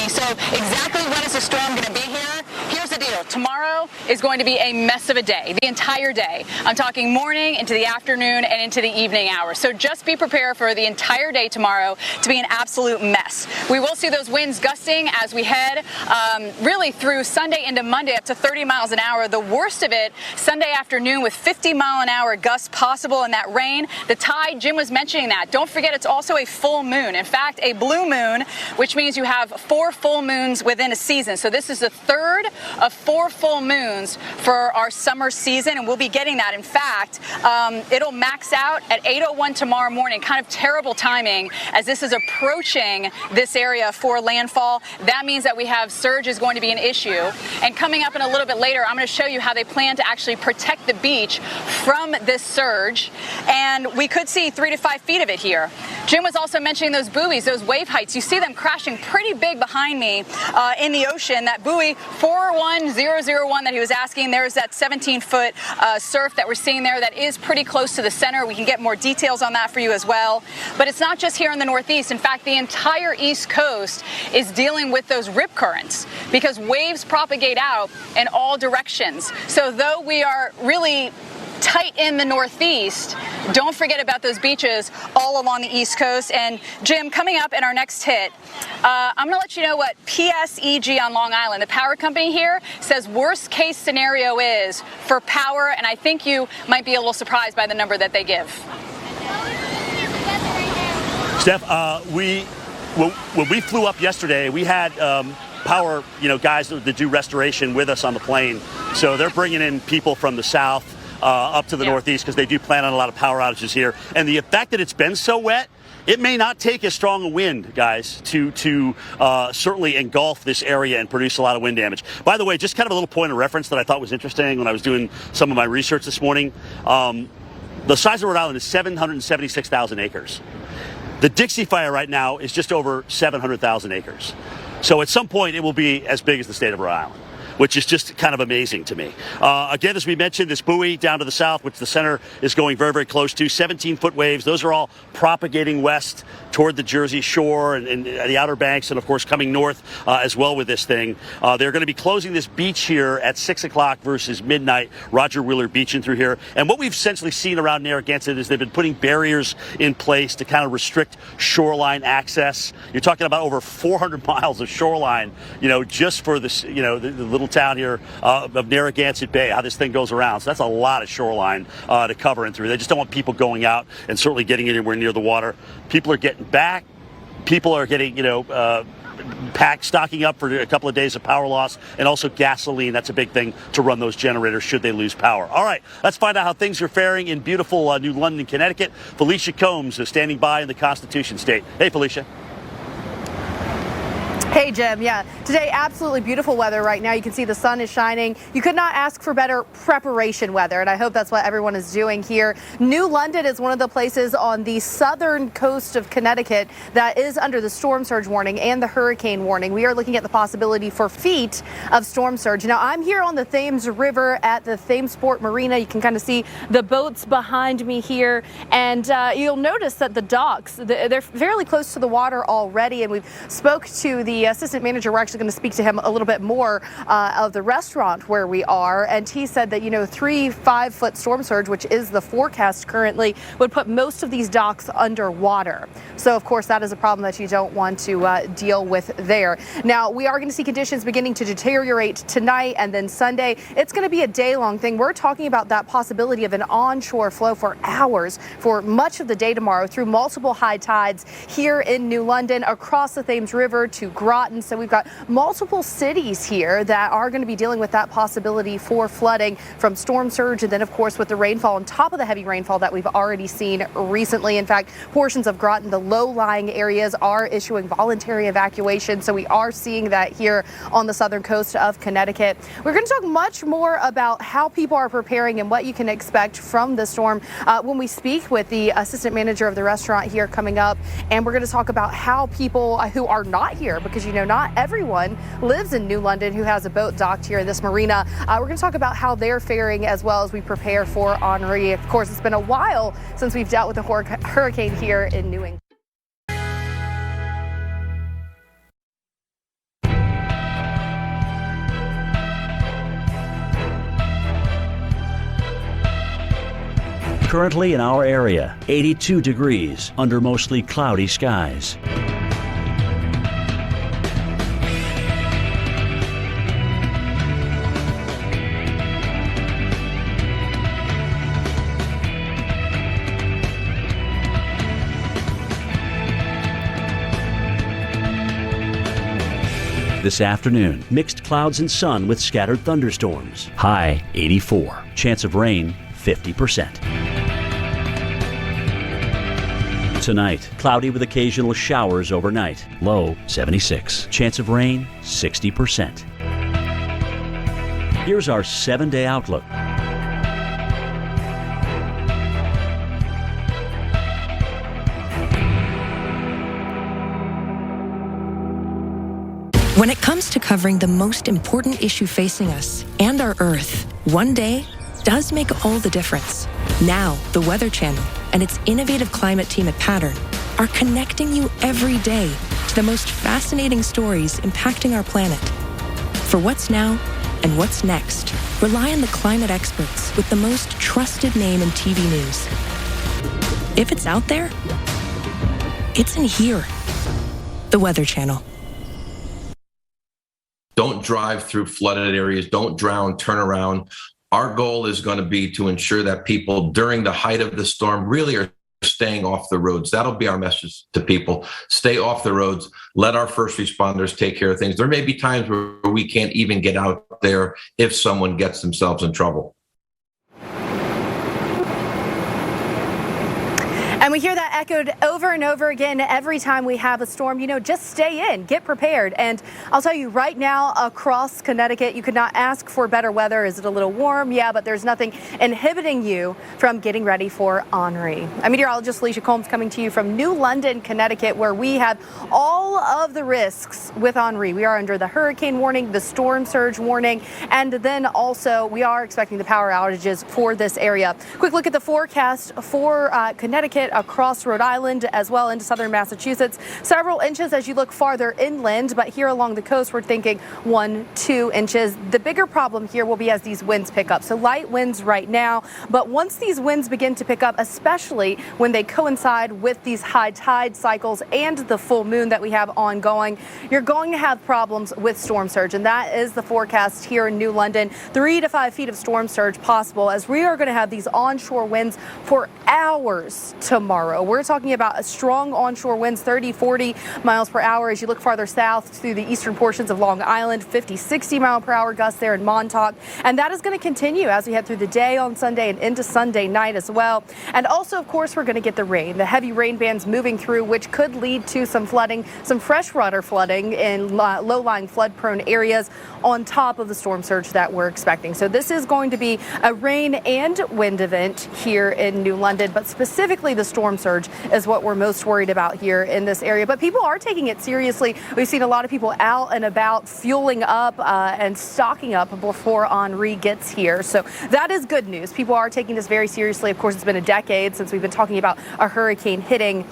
[SPEAKER 5] So exactly when is the storm going to be here? Here's the deal. Tomorrow, is going to be a mess of a day, the entire day. I'm talking morning into the afternoon and into the evening hours. So just be prepared for the entire day tomorrow to be an absolute mess. We will see those winds gusting as we head really through Sunday into Monday up to 30 miles an hour. The worst of it Sunday afternoon with 50-mile-an-hour gusts possible in that rain. The tide, Jim was mentioning that. Don't forget it's also a full moon. In fact, a blue moon, which means you have 4 full moons within a season. So this is the third of 4 full moons for our summer season, and we'll be getting that. In fact, it'll max out at 8:01 tomorrow morning. Kind of terrible timing as this is approaching this area for landfall. That means that we have surge is going to be an issue. And coming up in a little bit later, I'm going to show you how they plan to actually protect the beach from this surge. And we could see 3 to 5 feet of it here. Jim was also mentioning those buoys, those wave heights. You see them crashing pretty big behind me in the ocean. That buoy 41001 that he was asking, there's that 17-foot surf that we're seeing there that is pretty close to the center. We can get more details on that for you as well. But it's not just here in the Northeast. In fact, the entire East Coast is dealing with those rip currents because waves propagate out in all directions. So though we are really tight in the Northeast, don't forget about those beaches all along the East Coast. And Jim, coming up in our next hit, I'm going to let you know what PSEG on Long Island, the power company here, says worst case scenario is for power. And I think you might be a little surprised by the number that they give.
[SPEAKER 18] Steph, when we flew up yesterday, we had power, guys that do restoration with us on the plane. So they're bringing in people from the south up to the Northeast because they do plan on a lot of power outages here. And the fact that it's been so wet, it may not take as strong a wind, guys, to certainly engulf this area and produce a lot of wind damage. By the way, just kind of a little point of reference that I thought was interesting when I was doing some of my research this morning. The size of Rhode Island is 776,000 acres. The Dixie Fire right now is just over 700,000 acres. So at some point it will be as big as the state of Rhode Island, which is just kind of amazing to me. Again, as we mentioned, this buoy down to the south, which the center is going very, very close to, 17-foot waves. Those are all propagating west toward the Jersey shore and the Outer Banks, and of course coming north as well with this thing. They're going to be closing this beach here at 6 o'clock versus midnight. Roger Wheeler Beach in through here. And what we've essentially seen around Narragansett is they've been putting barriers in place to kind of restrict shoreline access. You're talking about over 400 miles of shoreline, just for this, the little town here of Narragansett Bay, how this thing goes around. So that's a lot of shoreline to cover in through. They just don't want people going out and certainly getting anywhere near the water. People are getting back. People are getting, stocking up for a couple of days of power loss, and also gasoline. That's a big thing to run those generators should they lose power. All right, let's find out how things are faring in beautiful New London, Connecticut. Felicia Combs is standing by in the Constitution State. Hey, Felicia.
[SPEAKER 6] Hey, Jim. Yeah, today absolutely beautiful weather right now. You can see the sun is shining. You could not ask for better preparation weather, and I hope that's what everyone is doing here. New London is one of the places on the southern coast of Connecticut that is under the storm surge warning and the hurricane warning. We are looking at the possibility for feet of storm surge. Now, I'm here on the Thames River at the Thamesport Marina. You can kind of see the boats behind me here, and you'll notice that the docks, they're fairly close to the water already, and we've spoke to the assistant manager. We're actually going to speak to him a little bit more of the restaurant where we are, and he said that 3 5-foot storm surge, which is the forecast currently, would put most of these docks underwater. So of course that is a problem that you don't want to deal with there. Now we are going to see conditions beginning to deteriorate tonight and then Sunday. It's going to be a day-long thing. We're talking about that possibility of an onshore flow for hours for much of the day tomorrow through multiple high tides here in New London, across the Thames River to Groton. So we've got multiple cities here that are going to be dealing with that possibility for flooding from storm surge, and then of course with the rainfall on top of the heavy rainfall that we've already seen recently. In fact, portions of Groton, the low-lying areas, are issuing voluntary evacuation. So we are seeing that here on the southern coast of Connecticut. We're going to talk much more about how people are preparing and what you can expect from the storm when we speak with the assistant manager of the restaurant here coming up. And we're going to talk about how people who are not here, because not everyone lives in New London who has a boat docked here in this marina. We're going to talk about how they're faring as well as we prepare for Henri. Of course, it's been a while since we've dealt with a hurricane here in New England.
[SPEAKER 14] Currently in our area, 82 degrees under mostly cloudy skies. This afternoon, mixed clouds and sun with scattered thunderstorms. High 84. Chance of rain 50%. Tonight, cloudy with occasional showers overnight. Low 76. Chance of rain 60%. Here's our 7-day outlook.
[SPEAKER 13] When it comes to covering the most important issue facing us and our Earth, one day does make all the difference. Now, the Weather Channel and its innovative climate team at Pattern are connecting you every day to the most fascinating stories impacting our planet. For what's now and what's next, rely on the climate experts with the most trusted name in TV news. If it's out there, it's in here. The Weather Channel.
[SPEAKER 4] Don't drive through flooded areas. Don't drown, turn around. Our goal is going to be to ensure that people during the height of the storm really are staying off the roads. That'll be our message to people. Stay off the roads. Let our first responders take care of things. There may be times where we can't even get out there if someone gets themselves in trouble.
[SPEAKER 6] And we hear that echoed over and over again every time we have a storm. You know, just stay in, get prepared. And I'll tell you right now, across Connecticut, you could not ask for better weather. Is it a little warm? Yeah, but there's nothing inhibiting you from getting ready for Henri. I'm meteorologist Alicia Combs coming to you from New London, Connecticut, where we have all of the risks with Henri. We are under the hurricane warning, the storm surge warning, and then also we are expecting the power outages for this area. Quick look at the forecast for Connecticut, across Rhode Island, as well into southern Massachusetts. Several inches as you look farther inland, but here along the coast, we're thinking 1-2 inches. The bigger problem here will be as these winds pick up. So light winds right now, but once these winds begin to pick up, especially when they coincide with these high tide cycles and the full moon that we have ongoing, you're going to have problems with storm surge. And that is the forecast here in New London. 3 to 5 feet of storm surge possible, as we are going to have these onshore winds for hours tomorrow. We're talking about a strong onshore winds, 30-40 miles per hour as you look farther south through the eastern portions of Long Island, 50-60 mile per hour gusts there in Montauk. And that is going to continue as we head through the day on Sunday and into Sunday night as well. And also, of course, we're going to get the rain, the heavy rain bands moving through, which could lead to some flooding, some freshwater flooding in low-lying flood-prone areas on top of the storm surge that we're expecting. So this is going to be a rain and wind event here in New London, but specifically the storm surge is what we're most worried about here in this area. But people are taking it seriously. We've seen a lot of people out and about fueling up and stocking up before Henri gets here. So that is good news. People are taking this very seriously. Of course, it's been a decade since we've been talking about a hurricane hitting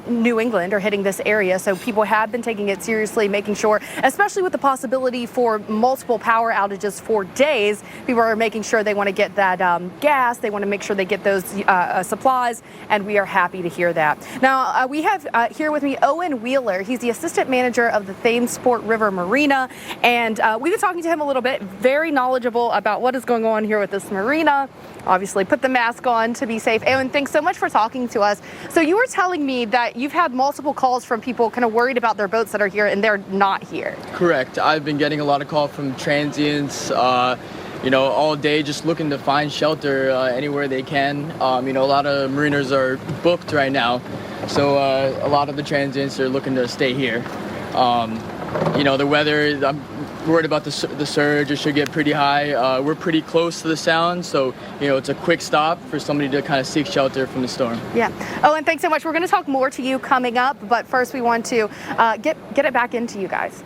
[SPEAKER 6] New England or hitting this area. So people have been taking it seriously, making sure, especially with the possibility for multiple power outages for days, people are making sure they want to get that gas. They want to make sure they get those supplies. And we are happy to hear that. Now, we have here with me Owen Wheeler. He's the assistant manager of the Thames Sport River Marina. And we've been talking to him a little bit, very knowledgeable about what is going on here with this marina. Obviously, put the mask on to be safe. Owen, thanks so much for talking to us. So you were telling me that you've had multiple calls from people kind of worried about their boats that are here and they're not here.
[SPEAKER 22] Correct. I've been getting a lot of calls from transients, all day just looking to find shelter anywhere they can. A lot of mariners are booked right now, so a lot of the transients are looking to stay here. The weather, I'm worried about the surge. It should get pretty high. We're pretty close to the sound, so it's a quick stop for somebody to kind of seek shelter from the storm.
[SPEAKER 6] Yeah. Oh, and thanks so much. We're going to talk more to you coming up, but first we want to get it back into you guys.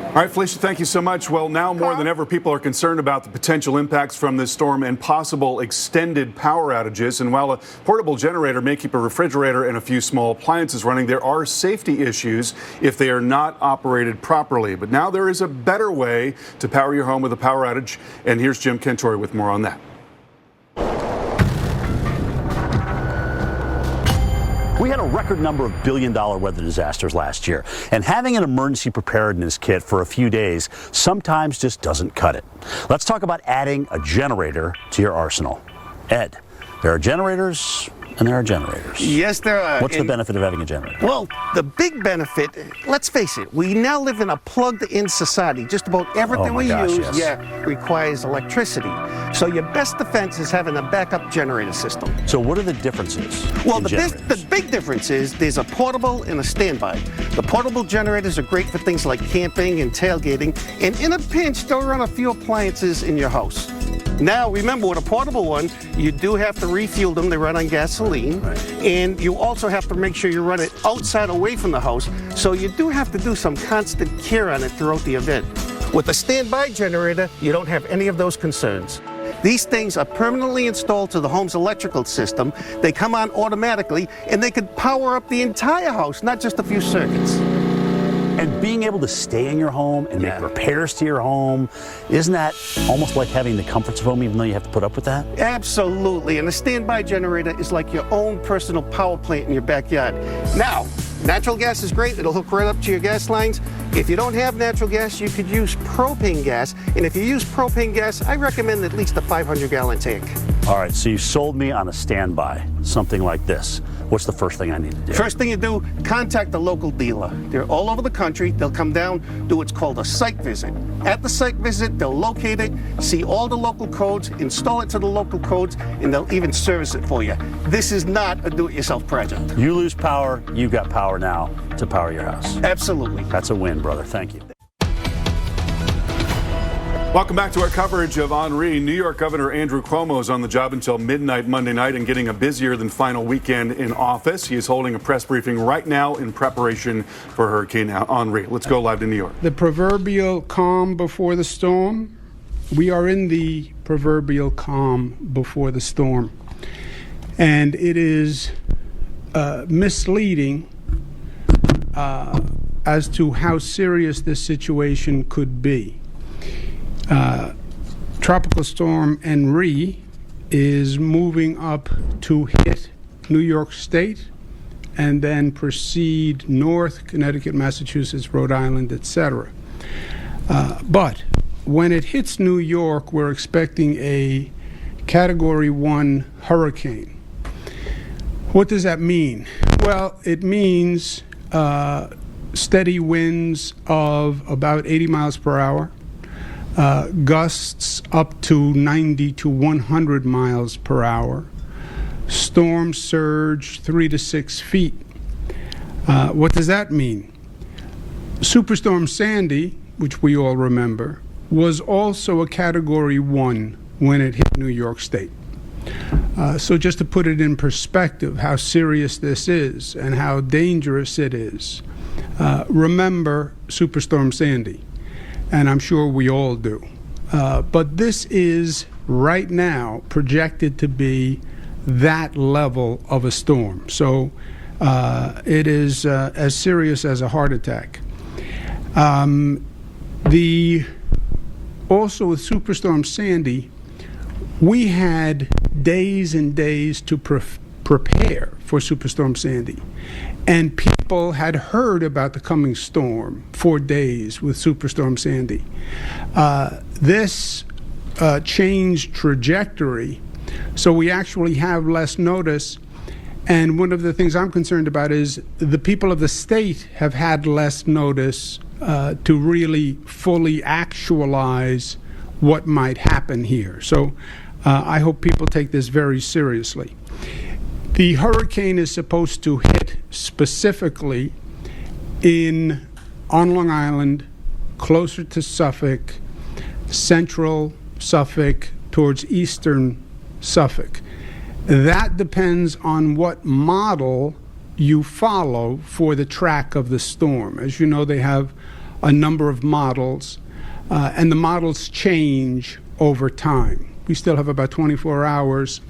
[SPEAKER 8] All right, Felicia, thank you so much. Well, now more than ever, people are concerned about the potential impacts from this storm and possible extended power outages. And while a portable generator may keep a refrigerator and a few small appliances running, there are safety issues if they are not operated properly. But now there is a better way to power your home with a power outage. And here's Jim Cantori with more on that.
[SPEAKER 9] We had a record number of billion-dollar weather disasters last year, and having an emergency preparedness kit for a few days sometimes just doesn't cut it. Let's talk about adding a generator to your arsenal. Ed, there are generators and there are generators.
[SPEAKER 19] Yes, there are.
[SPEAKER 9] What's the benefit of having a generator?
[SPEAKER 19] Well, the big benefit, let's face it, we now live in a plugged-in society. Just about everything we use requires electricity. So your best defense is having a backup generator system.
[SPEAKER 9] So what are the differences?
[SPEAKER 19] Well, the big difference is there's a portable and a standby. The portable generators are great for things like camping and tailgating, and in a pinch, they'll run a few appliances in your house. Now, remember, with a portable one, you do have to refuel them. They run on gasoline. And you also have to make sure you run it outside away from the house. So you do have to do some constant care on it throughout the event. With a standby generator, you don't have any of those concerns. These things are permanently installed to the home's electrical system. They come on automatically, and they could power up the entire house, not just a few circuits.
[SPEAKER 9] And being able to stay in your home and make repairs to your home, isn't that almost like having the comforts of home even though you have to put up with that?
[SPEAKER 19] Absolutely, and a standby generator is like your own personal power plant in your backyard. Now, natural gas is great. It'll hook right up to your gas lines. If you don't have natural gas, you could use propane gas. And if you use propane gas, I recommend at least a 500-gallon tank.
[SPEAKER 9] All right, so you sold me on a standby, something like this. What's the first thing I need to do?
[SPEAKER 19] First thing you do, contact the local dealer. They're all over the country. They'll come down, do what's called a site visit. At the site visit, they'll locate it, see all the local codes, install it to the local codes, and they'll even service it for you. This is not a do-it-yourself project.
[SPEAKER 9] You lose power, you've got power now to power your house.
[SPEAKER 19] Absolutely.
[SPEAKER 9] That's a win, brother. Thank you.
[SPEAKER 8] Welcome back to our coverage of Henri. New York Governor Andrew Cuomo is on the job until midnight Monday night and getting a busier than final weekend in office. He is holding a press briefing right now in preparation for Hurricane Henri. Let's go live to New York.
[SPEAKER 10] The proverbial calm before the storm. We are in the proverbial calm before the storm. And it is misleading as to how serious this situation could be. Tropical Storm Henri is moving up to hit New York State and then proceed north, Connecticut, Massachusetts, Rhode Island, etc. But when it hits New York, we're expecting a Category 1 hurricane. What does that mean? Well, it means steady winds of about 80 miles per hour. Gusts up to 90 to 100 miles per hour. Storm surge 3 to 6 feet. What does that mean? Superstorm Sandy, which we all remember, was also a Category 1 when it hit New York State. So just to put it in perspective, how serious this is and how dangerous it is, remember Superstorm Sandy. And I'm sure we all do. But this is right now projected to be that level of a storm. So it is as serious as a heart attack. Also with Superstorm Sandy, we had days and days to prepare for Superstorm Sandy. And people had heard about the coming storm for days with Superstorm Sandy. This changed trajectory, so we actually have less notice. And one of the things I'm concerned about is the people of the state have had less notice to really fully actualize what might happen here. So I hope people take this very seriously. The hurricane is supposed to hit specifically on Long Island, closer to Suffolk, central Suffolk, towards eastern Suffolk. That depends on what model you follow for the track of the storm. As you know, they have a number of models, and the models change over time. We still have about 24 hours.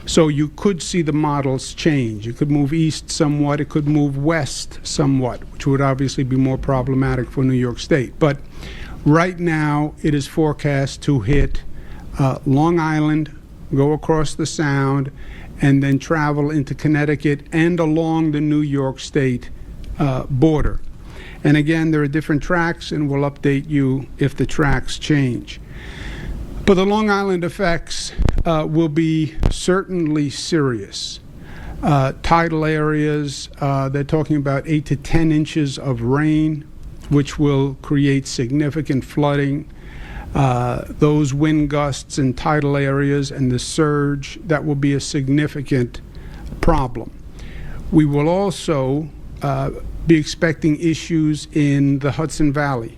[SPEAKER 10] So you could see the models change. It could move east somewhat. It could move west somewhat, which would obviously be more problematic for New York State. But right now, it is forecast to hit Long Island, go across the Sound, and then travel into Connecticut and along the New York State border. And again, there are different tracks, and we'll update you if the tracks change. But the Long Island effects will be certainly serious. Tidal areas, they're talking about 8 to 10 inches of rain, which will create significant flooding. Those wind gusts in tidal areas and the surge, that will be a significant problem. We will also be expecting issues in the Hudson Valley,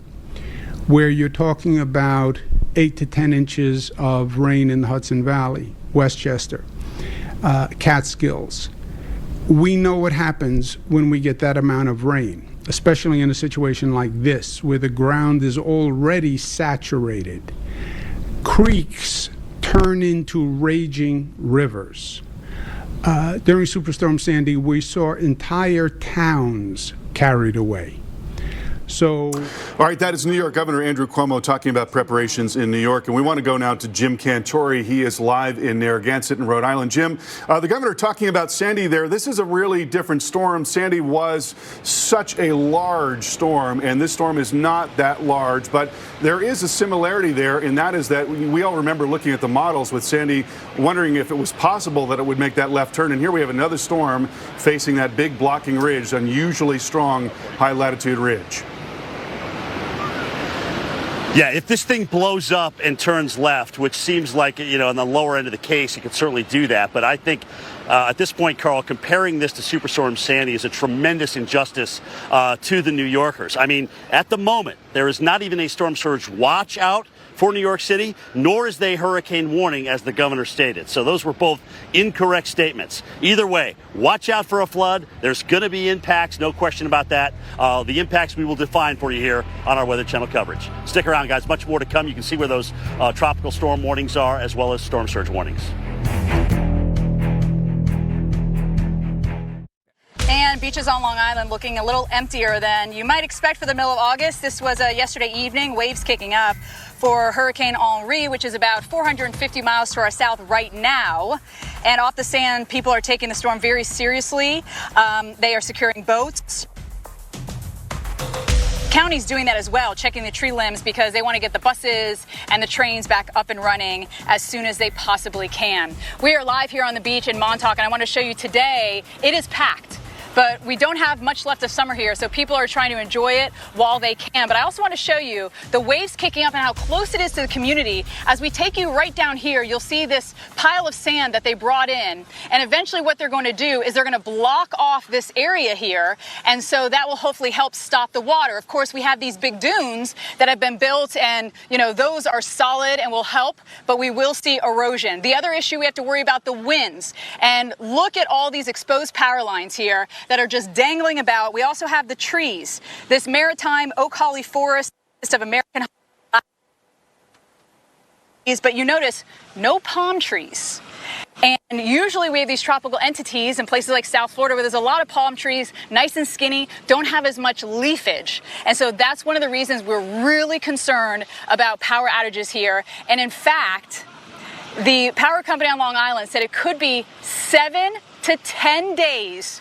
[SPEAKER 10] where you're talking about 8 to 10 inches of rain in the Hudson Valley, Westchester, Catskills. We know what happens when we get that amount of rain, especially in a situation like this, where the ground is already saturated. Creeks turn into raging rivers. During Superstorm Sandy, we saw entire towns carried away. So,
[SPEAKER 8] all right, that is New York Governor Andrew Cuomo talking about preparations in New York. And we want to go now to Jim Cantore. He is live in Narragansett in Rhode Island. Jim, the governor talking about Sandy there. This is a really different storm. Sandy was such a large storm, and this storm is not that large. But there is a similarity there, and that is that we all remember looking at the models with Sandy, wondering if it was possible that it would make that left turn. And here we have another storm facing that big blocking ridge, unusually strong high-latitude ridge.
[SPEAKER 18] Yeah, if this thing blows up and turns left, which seems like, you know, on the lower end of the case, it could certainly do that. But I think at this point, Carl, comparing this to Superstorm Sandy is a tremendous injustice to the New Yorkers. I mean, at the moment, there is not even a storm surge watch out for New York City, nor is there a hurricane warning, as the governor stated. So those were both incorrect statements. Either way, watch out for a flood. There's going to be impacts, no question about that. The impacts we will define for you here on our Weather Channel coverage. Stick around, guys. Much more to come. You can see where those tropical storm warnings are, as well as storm surge warnings.
[SPEAKER 5] And beaches on Long Island looking a little emptier than you might expect for the middle of August. This was yesterday evening, waves kicking up for Hurricane Henri, which is about 450 miles to our south right now. And off the sand, people are taking the storm very seriously. They are securing boats. County's doing that as well, checking the tree limbs because they want to get the buses and the trains back up and running as soon as they possibly can. We are live here on the beach in Montauk, and I want to show you today, it is packed. But we don't have much left of summer here, so people are trying to enjoy it while they can. But I also want to show you the waves kicking up and how close it is to the community. As we take you right down here, you'll see this pile of sand that they brought in. And eventually what they're going to do is they're going to block off this area here. And so that will hopefully help stop the water. Of course, we have these big dunes that have been built, and those are solid and will help, but we will see erosion. The other issue, we have to worry about the winds. And look at all these exposed power lines here that are just dangling about. We also have the trees. This maritime oak holly forest of American, but you notice no palm trees. And usually we have these tropical entities in places like South Florida where there's a lot of palm trees, nice and skinny, don't have as much leafage. And so that's one of the reasons we're really concerned about power outages here. And in fact, the power company on Long Island said it could be 7 to 10 days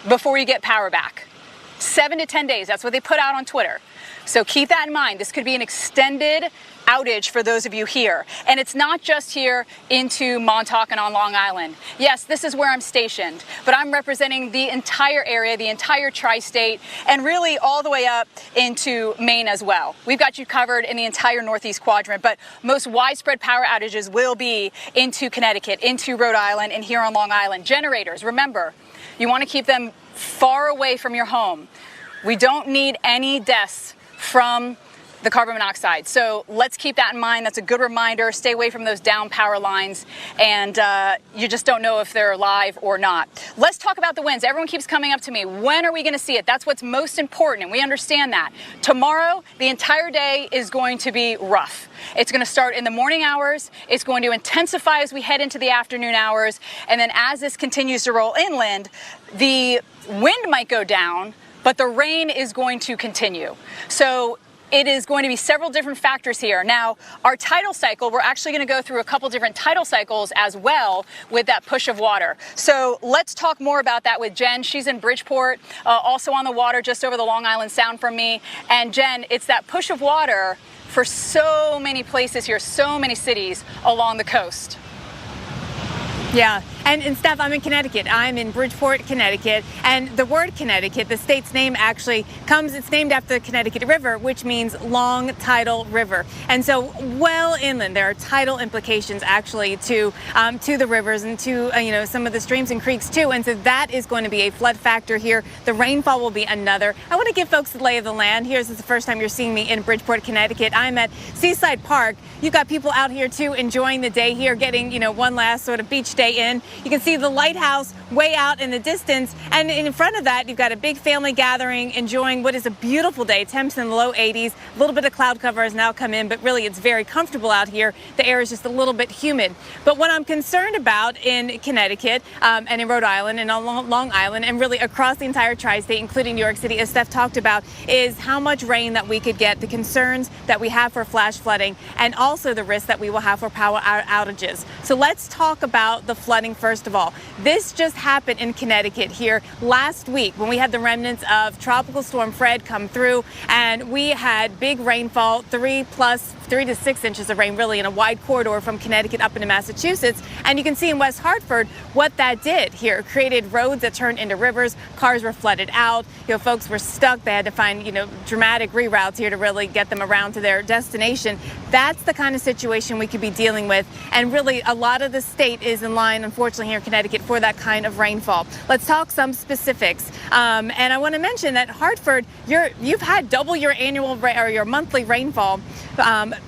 [SPEAKER 5] before you get power back. 7 to 10 days. That's what they put out on Twitter. So keep that in mind. This could be an extended outage for those of you here. And it's not just here into Montauk and on Long Island. Yes, this is where I'm stationed, but I'm representing the entire area, the entire tri-state, and really all the way up into Maine as well. We've got you covered in the entire Northeast quadrant, but most widespread power outages will be into Connecticut, into Rhode Island, and here on Long Island. Generators, remember, you want to keep them far away from your home. We don't need any deaths from the carbon monoxide. So let's keep that in mind. That's a good reminder. Stay away from those down power lines, and you just don't know if they're live or not. Let's talk about the winds. Everyone keeps coming up to me. When are we going to see it? That's what's most important, and we understand that. Tomorrow, the entire day is going to be rough. It's going to start in the morning hours. It's going to intensify as we head into the afternoon hours. And then as this continues to roll inland, the wind might go down, but the rain is going to continue. So it is going to be several different factors here. Now, our tidal cycle, we're actually going to go through a couple different tidal cycles as well with that push of water. So let's talk more about that with Jen. She's in Bridgeport, also on the water just over the Long Island Sound from me. And Jen, it's that push of water for so many places here, so many cities along the coast.
[SPEAKER 20] Yeah, and Steph, I'm in Connecticut. I'm in Bridgeport, Connecticut, and the word Connecticut, the state's name actually it's named after the Connecticut River, which means long tidal river. And so well inland, there are tidal implications actually to the rivers and to some of the streams and creeks too. And so that is going to be a flood factor here. The rainfall will be another. I want to give folks the lay of the land. This is the first time you're seeing me in Bridgeport, Connecticut. I'm at Seaside Park. You've got people out here too enjoying the day here, getting one last sort of beach day in. You can see the lighthouse way out in the distance, and in front of that you've got a big family gathering enjoying what is a beautiful day. Temps in the low 80s. A little bit of cloud cover has now come in, but really it's very comfortable out here. The air is just a little bit humid. But what I'm concerned about in Connecticut and in Rhode Island and on Long Island and really across the entire tri-state, including New York City, as Steph talked about, is how much rain that we could get, the concerns that we have for flash flooding, and also the risk that we will have for power outages. So let's talk about the flooding first of all. This just happened in Connecticut here last week when we had the remnants of Tropical Storm Fred come through, and we had big rainfall, 3 to 6 inches of rain really in a wide corridor from Connecticut up into Massachusetts. And you can see in West Hartford what that did here. It created roads that turned into rivers. Cars were flooded out. Folks were stuck. They had to find, dramatic reroutes here to really get them around to their destination. That's the kind of situation we could be dealing with. And really a lot of the state is in line, unfortunately, here in Connecticut for that kind of rainfall. Let's talk some specifics. And I want to mention that Hartford, you've had double your annual or your monthly rainfall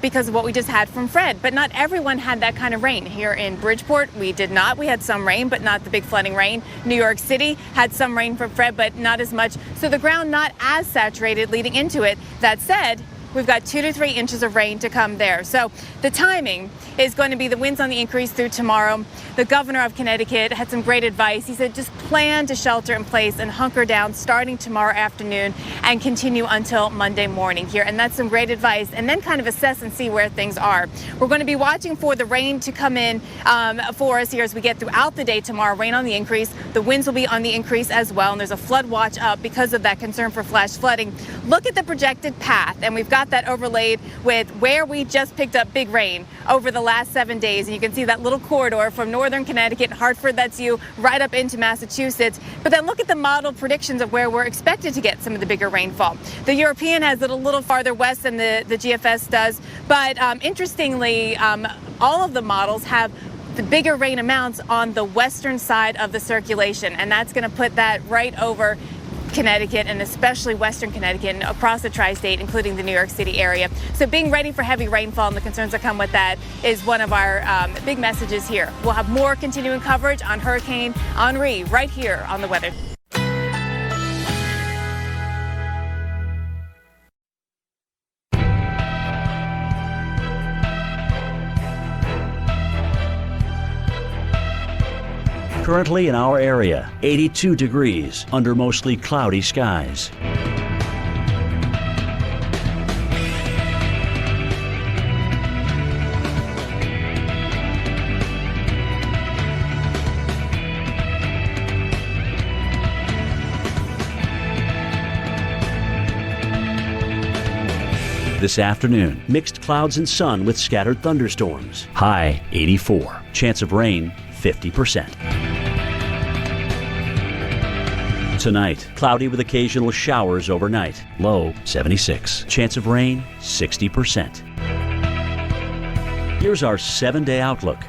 [SPEAKER 20] because of what we just had from Fred. But not everyone had that kind of rain. Here in Bridgeport, we did not. We had some rain, but not the big flooding rain. New York City had some rain from Fred, but not as much. So the ground not as saturated leading into it. That said, we've got 2 to 3 inches of rain to come there. So the timing is going to be the winds on the increase through tomorrow. The governor of Connecticut had some great advice. He said just plan to shelter in place and hunker down starting tomorrow afternoon and continue until Monday morning here. And that's some great advice. And then kind of assess and see where things are. We're going to be watching for the rain to come in for us here as we get throughout the day tomorrow. Rain on the increase. The winds will be on the increase as well. And there's a flood watch up because of that concern for flash flooding. Look at the projected path. And we've got that overlaid with where we just picked up big rain over the last 7 days. And you can see that little corridor from northern Connecticut, Hartford, that's you, right up into Massachusetts. But then look at the model predictions of where we're expected to get some of the bigger rainfall. The European has it a little farther west than the GFS does. But interestingly, all of the models have the bigger rain amounts on the western side of the circulation. And that's going to put that right over Connecticut and especially western Connecticut and across the tri-state, including the New York City area. So being ready for heavy rainfall and the concerns that come with that is one of our big messages here. We'll have more continuing coverage on Hurricane Henri right here on the weather.
[SPEAKER 14] Currently in our area, 82 degrees under mostly cloudy skies. This afternoon, mixed clouds and sun with scattered thunderstorms. High 84. Chance of rain 50%. Tonight, cloudy with occasional showers overnight. Low 76. Chance of rain 60%. Here's our 7-day outlook.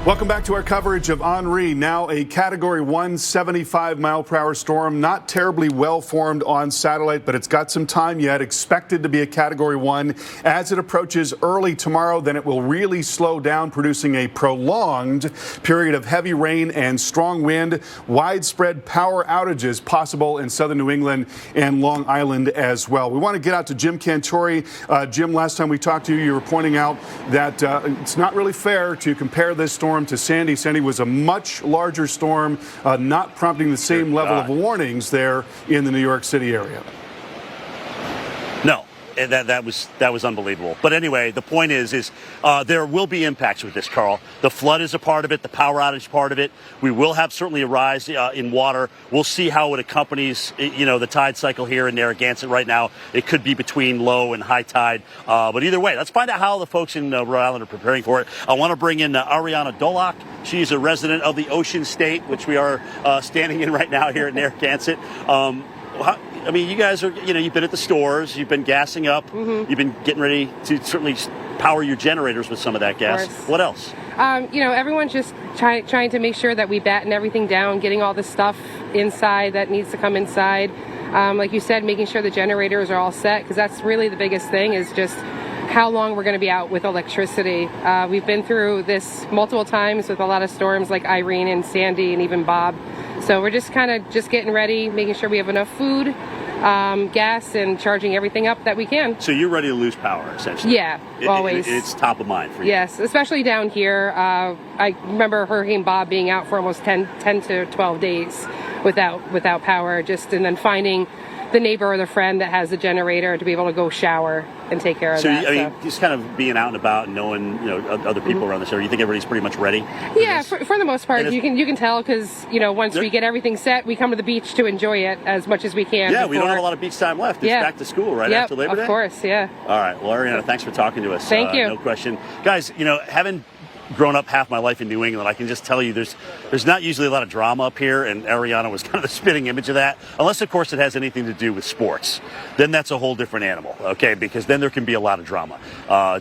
[SPEAKER 8] Welcome back to our coverage of Henri, now a Category 1 75-mile-per-hour storm. Not terribly well formed on satellite, but it's got some time yet. Expected to be a Category 1 as it approaches early tomorrow. Then it will really slow down, producing a prolonged period of heavy rain and strong wind. Widespread power outages possible in southern New England and Long Island as well. We want to get out to Jim Cantori. Jim, last time we talked to you, you were pointing out that it's not really fair to compare this storm to Sandy. Sandy was a much larger storm, not prompting the same level of warnings there in the New York City area.
[SPEAKER 18] No. And that was unbelievable. But anyway, the point is there will be impacts with this, Carl. The flood is a part of it. The power outage part of it. We will have certainly a rise in water. We'll see how it accompanies, the tide cycle here in Narragansett right now. It could be between low and high tide. But either way, let's find out how the folks in Rhode Island are preparing for it. I want to bring in Ariana Dolak. She's a resident of the Ocean State, which we are standing in right now here at Narragansett. You guys are, you've been at the stores, you've been gassing up, you've been getting ready to certainly power your generators with some of that gas. What else?
[SPEAKER 15] Everyone's just trying to make sure that we batten everything down, getting all the stuff inside that needs to come inside. Like you said, making sure the generators are all set, because that's really the biggest thing, is just how long we're going to be out with electricity. We've been through this multiple times with a lot of storms like Irene and Sandy and even Bob. So we're just kind of getting ready, making sure we have enough food, gas, and charging everything up that we can.
[SPEAKER 18] So you're ready to lose power, essentially?
[SPEAKER 15] Yeah, always.
[SPEAKER 18] It's top of mind for you.
[SPEAKER 15] Yes, especially down here. I remember Hurricane Bob being out for almost 10 to 12 days without power, and then finding the neighbor or the friend that has a generator to be able to go shower and take care of that.
[SPEAKER 18] Just kind of being out and about and knowing, other people around this area, you think everybody's pretty much ready?
[SPEAKER 15] Yeah, for the most part. You can tell, because, once we get everything set, we come to the beach to enjoy it as much as we can.
[SPEAKER 18] Yeah, we don't have a lot of beach time left. It's back to school after Labor Day?
[SPEAKER 15] Of course, yeah.
[SPEAKER 18] All right. Well, Ariana, thanks for talking to us.
[SPEAKER 15] Thank you.
[SPEAKER 18] No question. Guys, having grown up half my life in New England, I can just tell you there's not usually a lot of drama up here, and Ariana was kind of the spitting image of that, unless of course it has anything to do with sports. Then that's a whole different animal, okay, because then there can be a lot of drama,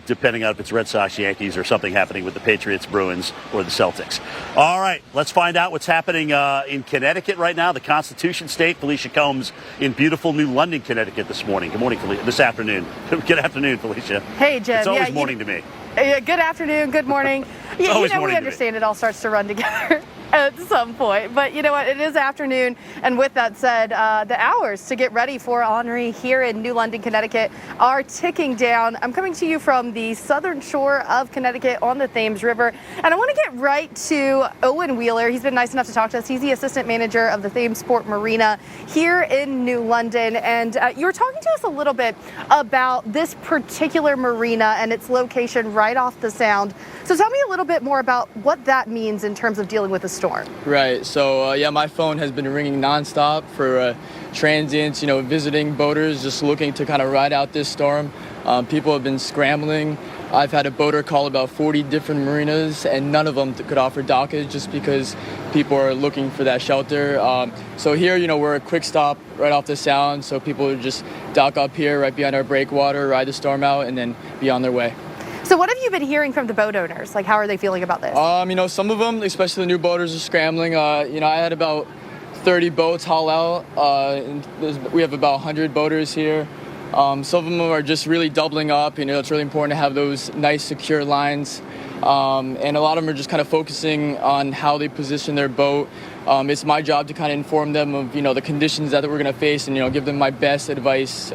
[SPEAKER 18] depending on if it's Red Sox, Yankees, or something happening with the Patriots, Bruins, or the Celtics. All right, let's find out what's happening in Connecticut right now, the Constitution State. Felicia Combs in beautiful New London, Connecticut this morning. Good morning, Felicia. This afternoon. Good afternoon, Felicia.
[SPEAKER 6] Hey, Jim.
[SPEAKER 18] It's always morning to me.
[SPEAKER 6] Good afternoon, good morning. We understand it all starts to run together at some point. But you know what? It is afternoon. And with that said, the hours to get ready for Henri here in New London, Connecticut are ticking down. I'm coming to you from the southern shore of Connecticut on the Thames River. And I want to get right to Owen Wheeler. He's been nice enough to talk to us. He's the assistant manager of the Thames Port Marina here in New London. And you were talking to us a little bit about this particular marina and its location right off the Sound. So tell me a little bit more about what that means in terms of dealing with the storm.
[SPEAKER 22] Right. So, my phone has been ringing nonstop for transients, visiting boaters just looking to kind of ride out this storm. People have been scrambling. I've had a boater call about 40 different marinas, and none of them could offer dockage just because people are looking for that shelter. So here, we're a quick stop right off the Sound, so people would just dock up here right behind our breakwater, ride the storm out, and then be on their way.
[SPEAKER 6] So what have you been hearing from the boat owners? Like, how are they feeling about this?
[SPEAKER 22] Some of them, especially the new boaters, are scrambling. I had about 30 boats haul out. We have about 100 boaters here. Some of them are just really doubling up. It's really important to have those nice, secure lines. And a lot of them are just kind of focusing on how they position their boat. It's my job to kind of inform them of, the conditions that we're going to face and, give them my best advice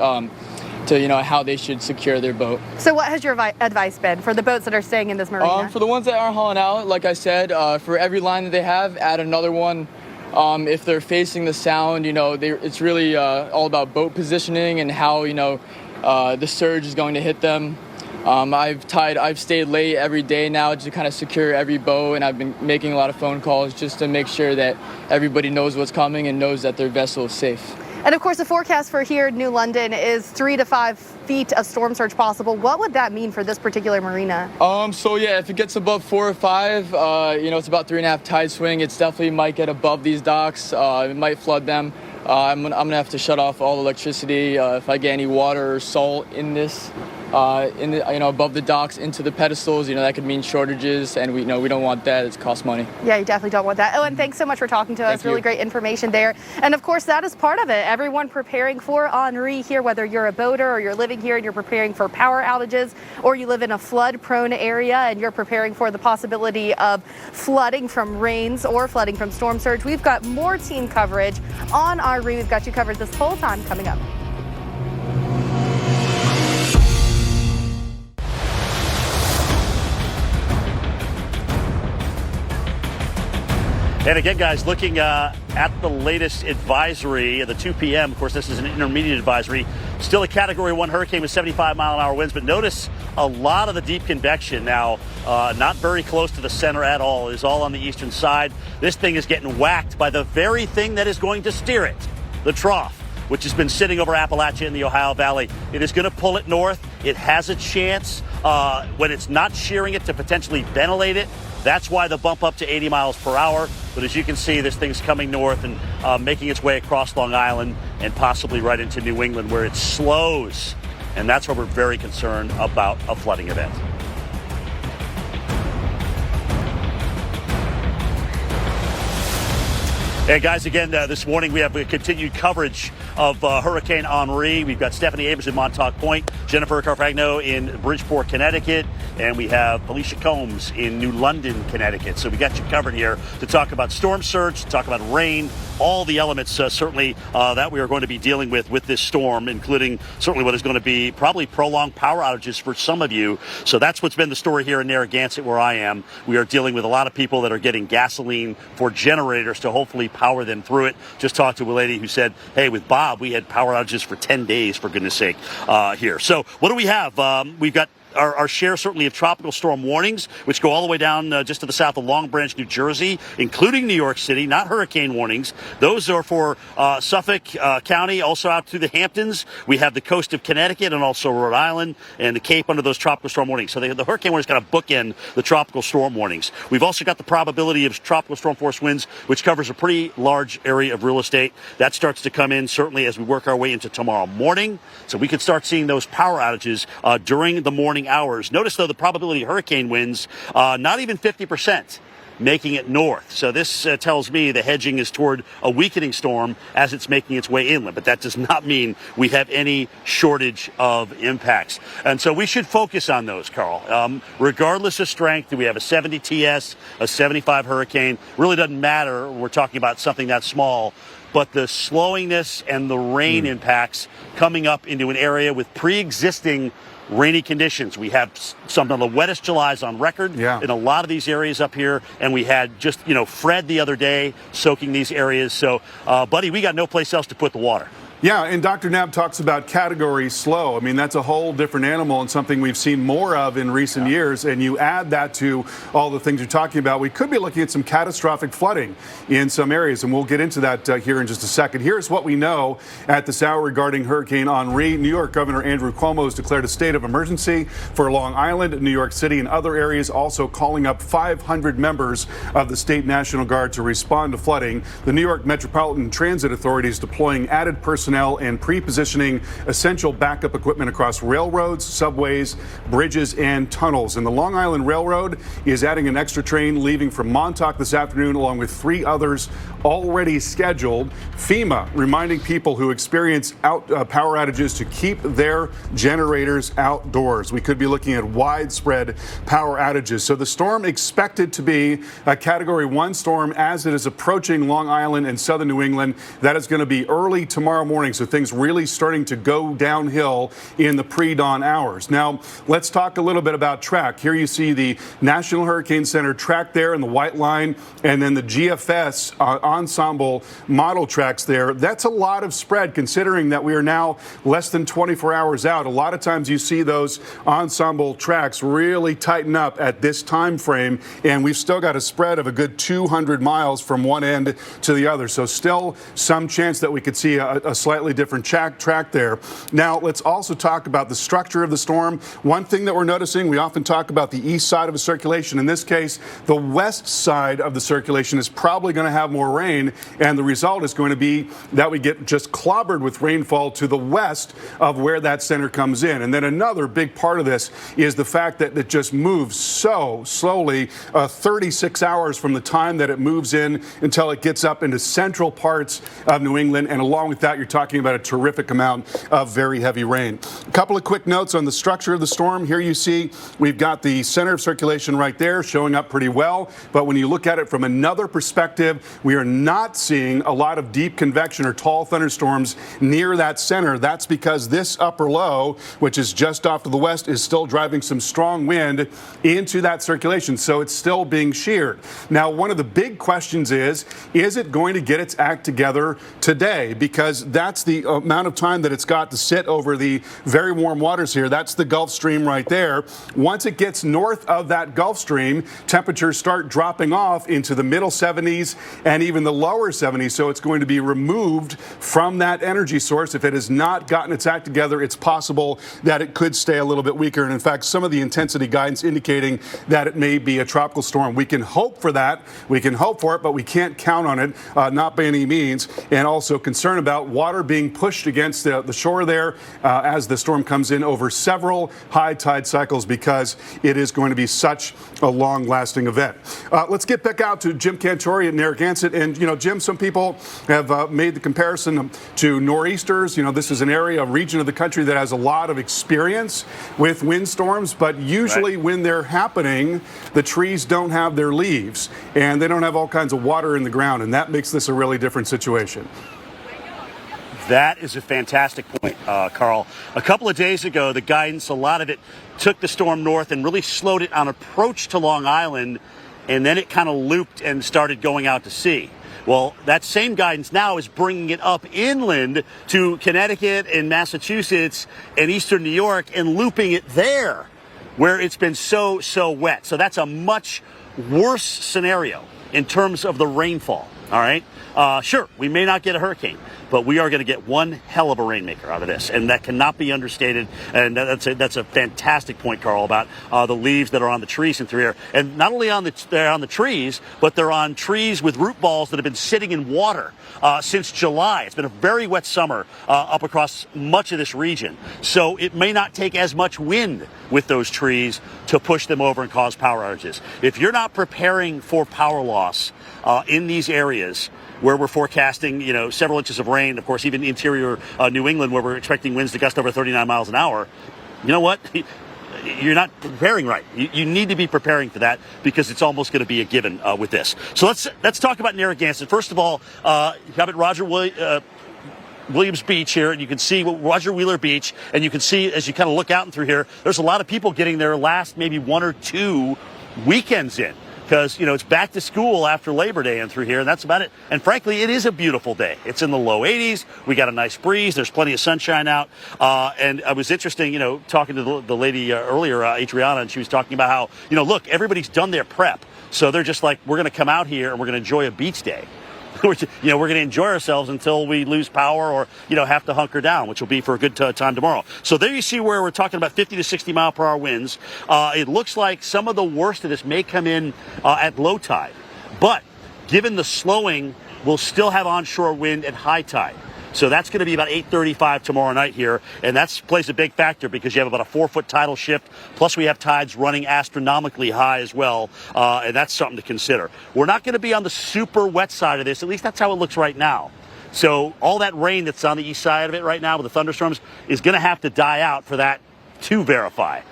[SPEAKER 22] to how they should secure their boat.
[SPEAKER 6] So what has your advice been for the boats that are staying in this marina?
[SPEAKER 22] For the ones that aren't hauling out, like I said, for every line that they have, add another one. If they're facing the Sound, it's really all about boat positioning and how the surge is going to hit them. I've stayed late every day now to kind of secure every boat, and I've been making a lot of phone calls just to make sure that everybody knows what's coming and knows that their vessel is safe.
[SPEAKER 6] And of course, the forecast for here in New London is 3 to 5 feet of storm surge possible. What would that mean for this particular marina?
[SPEAKER 22] If it gets above 4 or 5, it's about 3.5 tide swing. It's definitely might get above these docks. It might flood them. I'm gonna have to shut off all electricity if I get any water or salt in this above the docks into the pedestals. That could mean shortages, and we don't want that. It costs money.
[SPEAKER 6] Yeah, you definitely don't want that. Oh, and thanks so much for talking to us. Really great information there. And of course, that is part of it. Everyone preparing for Henri here, whether you're a boater or you're living here and you're preparing for power outages, or you live in a flood-prone area and you're preparing for the possibility of flooding from rains or flooding from storm surge. We've got more team coverage on Henri. We've got you covered this whole time coming up.
[SPEAKER 18] And again, guys, looking at the latest advisory, the 2 p.m., of course, this is an intermediate advisory. Still a Category 1 hurricane with 75-mile-an-hour winds, but notice a lot of the deep convection now, not very close to the center at all. It is all on the eastern side. This thing is getting whacked by the very thing that is going to steer it, the trough, which has been sitting over Appalachia in the Ohio Valley. It is going to pull it north. It has a chance when it's not shearing it to potentially ventilate it. That's why the bump up to 80 miles per hour. But as you can see, this thing's coming north and making its way across Long Island and possibly right into New England, where it slows. And that's why we're very concerned about a flooding event. Hey guys, again, this morning we have continued coverage of Hurricane Henri. We've got Stephanie Abrams in Montauk Point, Jennifer Carfagno in Bridgeport, Connecticut, and we have Felicia Combs in New London, Connecticut. So we got you covered here to talk about storm surge, to talk about rain, all the elements certainly that we are going to be dealing with this storm, including certainly what is going to be probably prolonged power outages for some of you. So that's what's been the story here in Narragansett, where I am. We are dealing with a lot of people that are getting gasoline for generators to hopefully power them through it. Just talked to a lady who said, hey, with Bob, we had power outages for 10 days, for goodness sake, here. So what do we have? We've got our share certainly of tropical storm warnings, which go all the way down just to the south of Long Branch, New Jersey, including New York City, not hurricane warnings. Those are for Suffolk County, also out to the Hamptons. We have the coast of Connecticut and also Rhode Island and the Cape under those tropical storm warnings. So the hurricane warnings kind of bookend the tropical storm warnings. We've also got the probability of tropical storm force winds, which covers a pretty large area of real estate. That starts to come in certainly as we work our way into tomorrow morning. So we could start seeing those power outages during the morning hours. Notice, though, the probability of hurricane winds, not even 50%, making it north. So this tells me the hedging is toward a weakening storm as it's making its way inland. But that does not mean we have any shortage of impacts. And so we should focus on those, Carl. Regardless of strength, do we have a 70 TS, a 75 hurricane? Really doesn't matter. We're talking about something that small. But the slowingness and the rain impacts coming up into an area with pre-existing rainy conditions. We have some of the wettest Julys on record in a lot of these areas up here. And we had just, Fred the other day soaking these areas. So, buddy, we got no place else to put the water.
[SPEAKER 8] Yeah, and Dr. Knapp talks about category slow. I mean, that's a whole different animal and something we've seen more of in recent years. And you add that to all the things you're talking about, we could be looking at some catastrophic flooding in some areas. And we'll get into that here in just a second. Here's what we know at this hour regarding Hurricane Henri. New York Governor Andrew Cuomo has declared a state of emergency for Long Island, New York City, and other areas, also calling up 500 members of the State National Guard to respond to flooding. The New York Metropolitan Transit Authority is deploying added personnel and pre-positioning essential backup equipment across railroads, subways, bridges, and tunnels. And the Long Island Railroad is adding an extra train leaving from Montauk this afternoon, along with 3 others already scheduled. FEMA reminding people who experience power outages to keep their generators outdoors. We could be looking at widespread power outages. So the storm expected to be a Category 1 storm as it is approaching Long Island and southern New England. That is going to be early tomorrow morning. So things really starting to go downhill in the pre-dawn hours. Now, let's talk a little bit about track. Here you see the National Hurricane Center track there in the white line, and then the GFS ensemble model tracks there. That's a lot of spread considering that we are now less than 24 hours out. A lot of times you see those ensemble tracks really tighten up at this time frame, and we've still got a spread of a good 200 miles from one end to the other. So still some chance that we could see a slight slightly different track there. Now, let's also talk about the structure of the storm. One thing that we're noticing, we often talk about the east side of a circulation. In this case, the west side of the circulation is probably going to have more rain, and the result is going to be that we get just clobbered with rainfall to the west of where that center comes in. And then another big part of this is the fact that it just moves so slowly, 36 hours from the time that it moves in until it gets up into central parts of New England. And along with that, you're talking about a terrific amount of very heavy rain. A couple of quick notes on the structure of the storm. Here you see we've got the center of circulation right there showing up pretty well. But when you look at it from another perspective, we are not seeing a lot of deep convection or tall thunderstorms near that center. That's because this upper low, which is just off to the west, is still driving some strong wind into that circulation. So it's still being sheared. Now, one of the big questions is it going to get its act together today? Because that's the amount of time that it's got to sit over the very warm waters here. That's the Gulf Stream right there. Once it gets north of that Gulf Stream, temperatures start dropping off into the middle 70s and even the lower 70s. So it's going to be removed from that energy source. If it has not gotten its act together, it's possible that it could stay a little bit weaker. And in fact, some of the intensity guidance indicating that it may be a tropical storm. We can hope for that. We can hope for it, but we can't count on it, not by any means. And also concerned about water being pushed against the shore there as the storm comes in over several high tide cycles, because it is going to be such a long-lasting event. Let's get back out to Jim Cantore at Narragansett. And, you know, Jim, some people have made the comparison to nor'easters. You know, this is an area, a region of the country that has a lot of experience with windstorms, but usually when they're happening, the trees don't have their leaves and they don't have all kinds of water in the ground, and that makes this a really different situation.
[SPEAKER 18] That is a fantastic point, Carl. A couple of days ago, the guidance, a lot of it took the storm north and really slowed it on approach to Long Island, and then it kind of looped and started going out to sea. Well, that same guidance now is bringing it up inland to Connecticut and Massachusetts and eastern New York and looping it there where it's been so wet. So that's a much worse scenario in terms of the rainfall. All right. Sure, we may not get a hurricane, but we are going to get one hell of a rainmaker out of this, and that cannot be understated. And that's a fantastic point, Carl, about the leaves that are on the trees and through here, and not only they're on the trees, but they're on trees with root balls that have been sitting in water since July. It's been a very wet summer up across much of this region, so it may not take as much wind with those trees to push them over and cause power outages. If you're not preparing for power loss in these areas where we're forecasting, you know, several inches of rain, of course, even interior New England, where we're expecting winds to gust over 39 miles an hour, you know what? You're not preparing right. You need to be preparing for that, because it's almost going to be a given with this. So let's talk about Narragansett. First of all, you have at Roger Williams Beach here, and you can see Roger Wheeler Beach, and you can see as you kind of look out and through here, there's a lot of people getting their last maybe 1 or 2 weekends in. Because, you know, it's back to school after Labor Day and through here, and that's about it. And frankly, it is a beautiful day. It's in the low 80s. We got a nice breeze. There's plenty of sunshine out. And it was interesting, you know, talking to the lady earlier, Adriana, and she was talking about how, you know, look, everybody's done their prep. So they're just like, we're going to come out here and we're going to enjoy a beach day. You know, we're going to enjoy ourselves until we lose power or, you know, have to hunker down, which will be for a good time tomorrow. So there you see where we're talking about 50 to 60 mile per hour winds. It looks like some of the worst of this may come in at low tide. But given the slowing, we'll still have onshore wind at high tide. So that's going to be about 8:35 tomorrow night here, and that plays a big factor because you have about a 4-foot tidal shift, plus we have tides running astronomically high as well, and that's something to consider. We're not going to be on the super wet side of this, at least that's how it looks right now. So all that rain that's on the east side of it right now with the thunderstorms is going to have to die out for that to verify.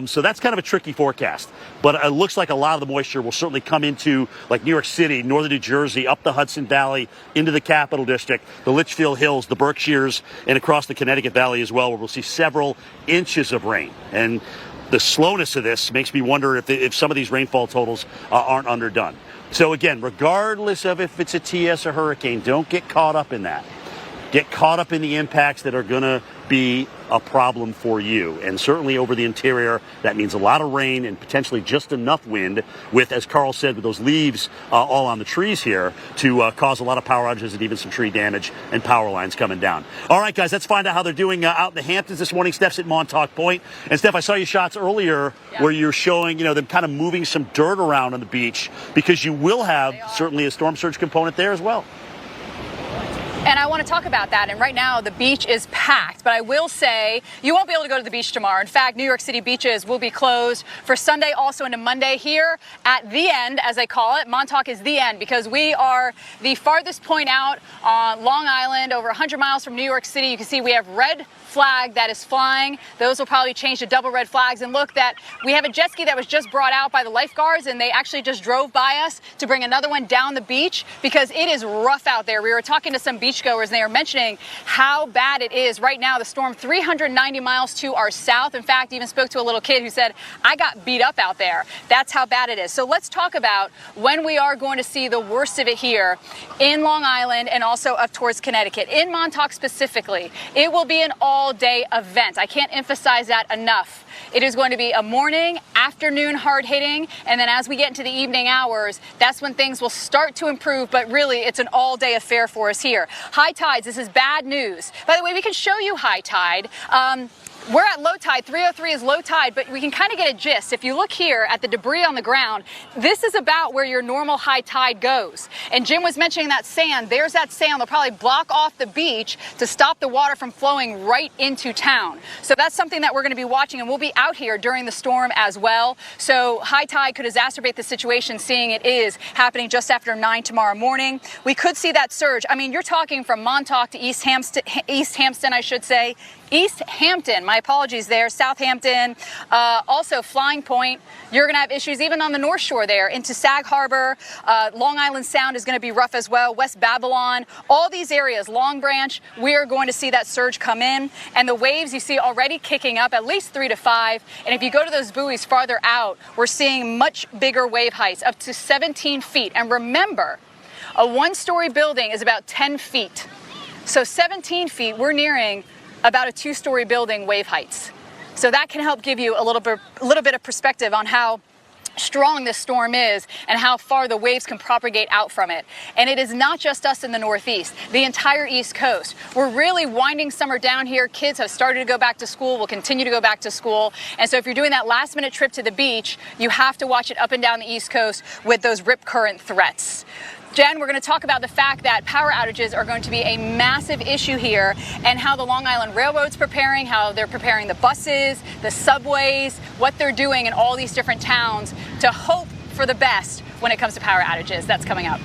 [SPEAKER 18] So that's kind of a tricky forecast. But it looks like a lot of the moisture will certainly come into like New York City, northern New Jersey, up the Hudson Valley, into the Capital District, the Litchfield Hills, the Berkshires, and across the Connecticut Valley as well, where we'll see several inches of rain. And the slowness of this makes me wonder if some of these rainfall totals aren't underdone. So again, regardless of if it's a TS or hurricane, don't get caught up in that. Get caught up in the impacts that are going to be a problem for you. And certainly over the interior, that means a lot of rain and potentially just enough wind with, as Carl said, with those leaves all on the trees here to cause a lot of power outages and even some tree damage and power lines coming down. All right, guys, let's find out how they're doing out in the Hamptons this morning. Steph's at Montauk Point. And Steph, I saw your shots earlier where you're showing, them kind of moving some dirt around on the beach because you will have certainly a storm surge component there as well.
[SPEAKER 5] And I want to talk about that. And right now, the beach is packed. But I will say, you won't be able to go to the beach tomorrow. In fact, New York City beaches will be closed for Sunday, also into Monday. Here at the end, as they call it, Montauk is the end because we are the farthest point out on Long Island, over 100 miles from New York City. You can see we have red flag that is flying. Those will probably change to double red flags. And look, that we have a jet ski that was just brought out by the lifeguards, and they actually just drove by us to bring another one down the beach because it is rough out there. We were talking to some beachgoers, and they are mentioning how bad it is right now. The storm 390 miles to our south. In fact, even spoke to a little kid who said, I got beat up out there. That's how bad it is. So let's talk about when we are going to see the worst of it here in Long Island and also up towards Connecticut. In Montauk specifically, it will be an all-day event. I can't emphasize that enough. It is going to be a morning, afternoon hard hitting, and then as we get into the evening hours, that's when things will start to improve, but really it's an all-day affair for us here. High tides, this is bad news. By the way, we can show you high tide. We're at low tide. 303 is low tide, but we can kind of get a gist. If you look here at the debris on the ground, this is about where your normal high tide goes. And Jim was mentioning that sand. There's that sand. They'll probably block off the beach to stop the water from flowing right into town. So that's something that we're going to be watching, and we'll be out here during the storm as well. So high tide could exacerbate the situation, seeing it is happening just after 9 tomorrow morning. We could see that surge. I mean, you're talking from Montauk to East Hampton, I should say. East Hampton, my apologies there, Southampton, also Flying Point. You're going to have issues even on the North Shore there into Sag Harbor. Long Island Sound is going to be rough as well. West Babylon, all these areas, Long Branch, we are going to see that surge come in. And the waves you see already kicking up at least 3 to 5. And if you go to those buoys farther out, we're seeing much bigger wave heights, up to 17 feet. And remember, a one-story building is about 10 feet. So 17 feet, we're nearing about a 2-story building wave heights. So that can help give you a little bit of perspective on how strong this storm is and how far the waves can propagate out from it. And it is not just us in the Northeast, the entire East Coast. We're really winding summer down here. Kids have started to go back to school, will continue to go back to school. And so if you're doing that last minute trip to the beach, you have to watch it up and down the East Coast with those rip current threats. Jen, we're going to talk about the fact that power outages are going to be a massive issue here and how the Long Island Railroad's preparing, how they're preparing the buses, the subways, what they're doing in all these different towns to hope for the best when it comes to power outages. That's coming up.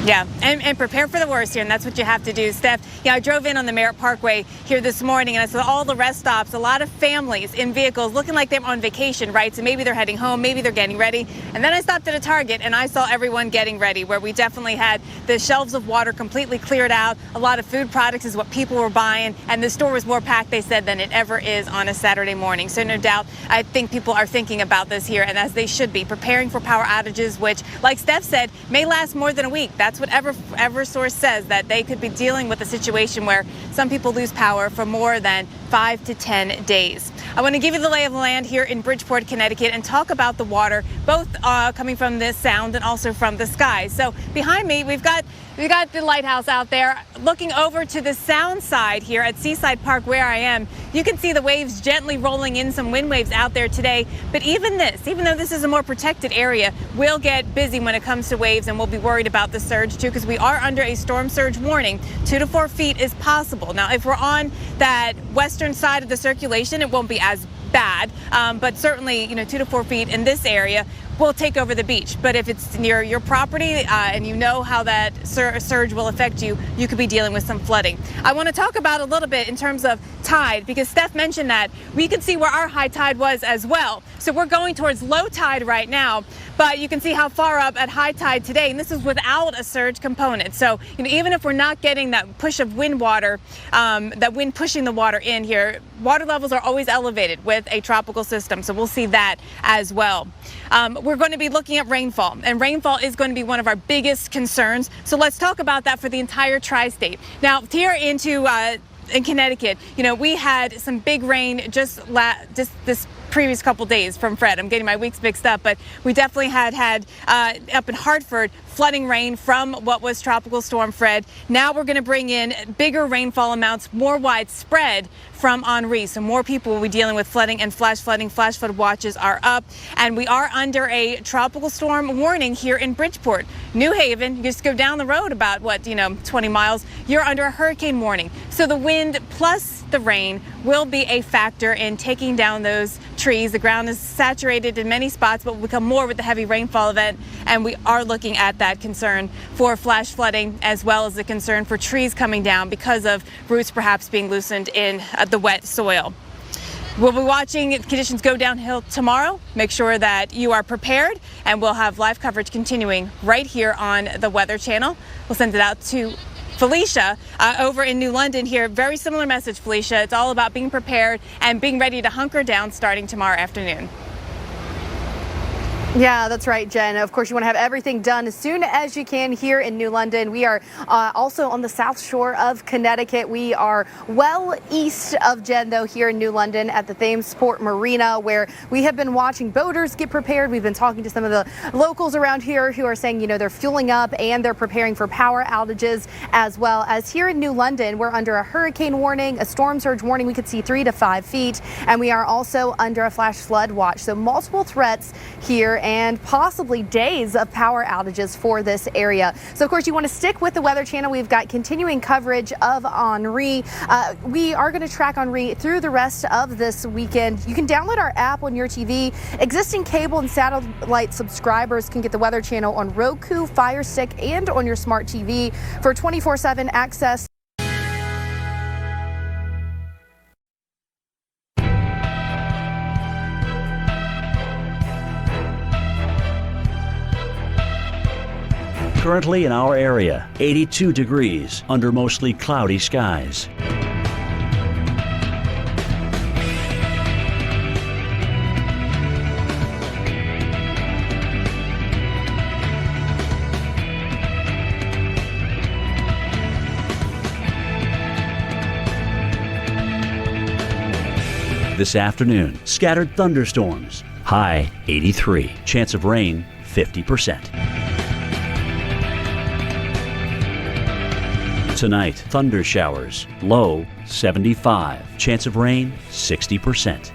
[SPEAKER 20] Yeah, and prepare for the worst here, and that's what you have to do, Steph. Yeah, I drove in on the Merritt Parkway here this morning, and I saw all the rest stops, a lot of families in vehicles looking like they're on vacation, right? So maybe they're heading home, maybe they're getting ready. And then I stopped at a Target, and I saw everyone getting ready, where we definitely had the shelves of water completely cleared out. A lot of food products is what people were buying, and the store was more packed, they said, than it ever is on a Saturday morning. So no doubt, I think people are thinking about this here, and as they should be, preparing for power outages, which, like Steph said, may last more than a week. That's what Eversource says, that they could be dealing with a situation where some people lose power for more than 5 to 10 days. I want to give you the lay of the land here in Bridgeport, Connecticut, and talk about the water, both coming from the sound and also from the sky. So behind me, we've got the lighthouse out there. Looking over to the sound side here at Seaside Park, where I am, you can see the waves gently rolling in, some wind waves out there today. But even though this is a more protected area, we'll get busy when it comes to waves, and we'll be worried about the surge too, because we are under a storm surge warning. 2 to 4 feet is possible. Now, if we're on that western side of the circulation, it won't be as bad, but certainly, 2 to 4 feet in this area will take over the beach. But if it's near your property and you know how that surge will affect you, you could be dealing with some flooding. I want to talk about a little bit in terms of tide, because Steph mentioned that we can see where our high tide was as well. So we're going towards low tide right now, but you can see how far up at high tide today, and this is without a surge component. So even if we're not getting that push of wind water, that wind pushing the water in here, water levels are always elevated with a tropical system. So we'll see that as well. We're going to be looking at rainfall, and rainfall is going to be one of our biggest concerns. So let's talk about that for the entire tri-state. Now, here into in Connecticut, we had some big rain just this previous couple days from Fred. I'm getting my weeks mixed up, but we definitely had up in Hartford flooding rain from what was Tropical Storm Fred. Now we're going to bring in bigger rainfall amounts, more widespread from Henri. So more people will be dealing with flooding and flash flooding. Flash flood watches are up, and we are under a tropical storm warning here in Bridgeport. New Haven, you just go down the road about 20 miles, you're under a hurricane warning. So the wind plus the rain will be a factor in taking down those trees. The ground is saturated in many spots, but will become more with the heavy rainfall event, and we are looking at that concern for flash flooding as well as the concern for trees coming down because of roots perhaps being loosened in the wet soil. We'll be watching conditions go downhill tomorrow. Make sure that you are prepared, and we'll have live coverage continuing right here on the Weather Channel. We'll send it out to Felicia over in New London here. Very similar message, Felicia. It's all about being prepared and being ready to hunker down starting tomorrow afternoon.
[SPEAKER 6] Yeah, that's right, Jen. Of course, you want to have everything done as soon as you can here in New London. We are also on the south shore of Connecticut. We are well east of Jen, though, here in New London at the Thamesport Marina, where we have been watching boaters get prepared. We've been talking to some of the locals around here who are saying, they're fueling up and they're preparing for power outages, as well as here in New London. We're under a hurricane warning, a storm surge warning. We could see 3 to 5 feet, and we are also under a flash flood watch. So multiple threats here, and possibly days of power outages for this area. So, of course, you want to stick with the Weather Channel. We've got continuing coverage of Henri. We are going to track Henri through the rest of this weekend. You can download our app on your TV. Existing cable and satellite subscribers can get the Weather Channel on Roku, Fire Stick, and on your smart TV for 24/7 access.
[SPEAKER 14] Currently in our area, 82 degrees under mostly cloudy skies. This afternoon, scattered thunderstorms. High 83. Chance of rain 50%. Tonight, thunder showers, low 75. Chance of rain 60%.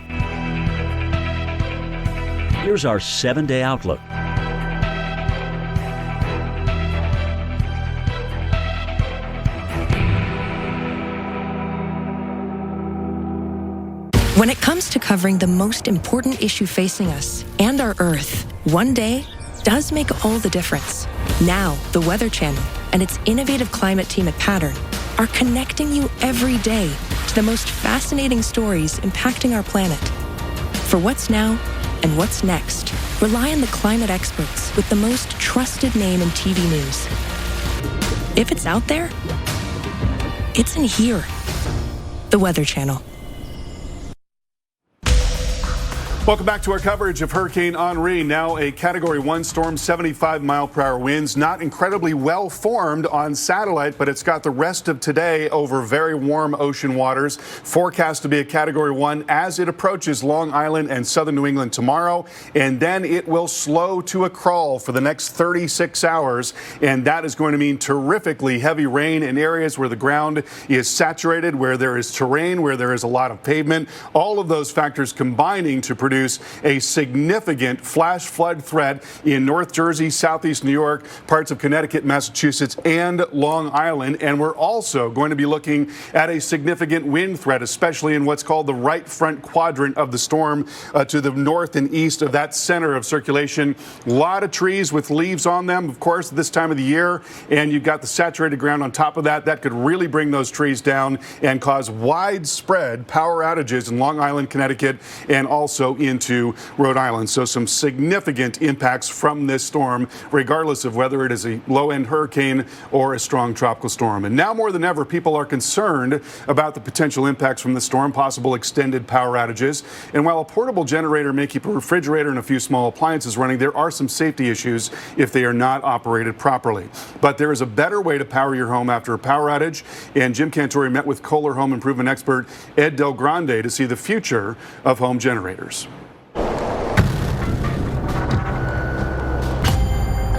[SPEAKER 14] Here's our 7-day outlook.
[SPEAKER 13] When it comes to covering the most important issue facing us and our Earth, one day does make all the difference. Now, the Weather Channel and its innovative climate team at Pattern are connecting you every day to the most fascinating stories impacting our planet. For what's now and what's next, rely on the climate experts with the most trusted name in TV news. If it's out there, it's in here. The Weather Channel.
[SPEAKER 8] Welcome back to our coverage of Hurricane Henri, now a Category 1 storm, 75-mile-per-hour winds. Not incredibly well formed on satellite, but it's got the rest of today over very warm ocean waters. Forecast to be a Category 1 as it approaches Long Island and southern New England tomorrow, and then it will slow to a crawl for the next 36 hours, and that is going to mean terrifically heavy rain in areas where the ground is saturated, where there is terrain, where there is a lot of pavement. All of those factors combining to produce a significant flash flood threat in North Jersey, Southeast New York, parts of Connecticut, Massachusetts, and Long Island. And we're also going to be looking at a significant wind threat, especially in what's called the right front quadrant of the storm to the north and east of that center of circulation. A lot of trees with leaves on them, of course, this time of the year. And you've got the saturated ground on top of that. That could really bring those trees down and cause widespread power outages in Long Island, Connecticut, and also in into Rhode Island. So some significant impacts from this storm, regardless of whether it is a low-end hurricane or a strong tropical storm. And now more than ever, people are concerned about the potential impacts from the storm, possible extended power outages. And while a portable generator may keep a refrigerator and a few small appliances running, there are some safety issues if they are not operated properly. But there is a better way to power your home after a power outage. And Jim Cantori met with Kohler home improvement expert Ed Del Grande to see the future of home generators.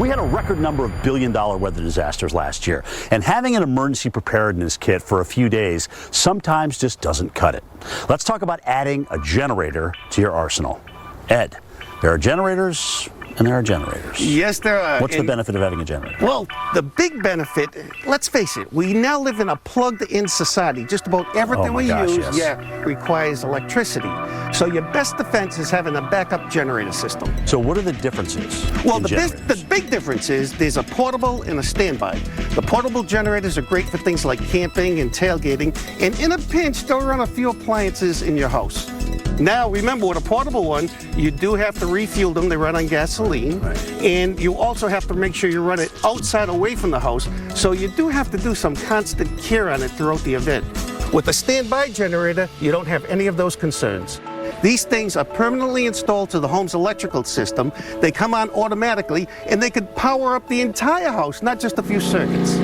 [SPEAKER 9] We had a record number of billion-dollar weather disasters last year, and having an emergency preparedness kit for a few days sometimes just doesn't cut it. Let's talk about adding a generator to your arsenal. Ed, there are generators and there are generators.
[SPEAKER 19] Yes, there are.
[SPEAKER 9] What's the benefit of having a generator?
[SPEAKER 19] Well, the big benefit, let's face it, we now live in a plugged-in society. Just about everything we use requires electricity. So your best defense is having a backup generator system.
[SPEAKER 9] So what are the differences?
[SPEAKER 19] Well, the big difference is there's a portable and a standby. The portable generators are great for things like camping and tailgating, and in a pinch, they'll run a few appliances in your house. Now, remember, with a portable one, you do have to refuel them. They run on gasoline. And you also have to make sure you run it outside away from the house. So you do have to do some constant care on it throughout the event. With a standby generator, you don't have any of those concerns. These things are permanently installed to the home's electrical system. They come on automatically, and they could power up the entire house, not just a few circuits.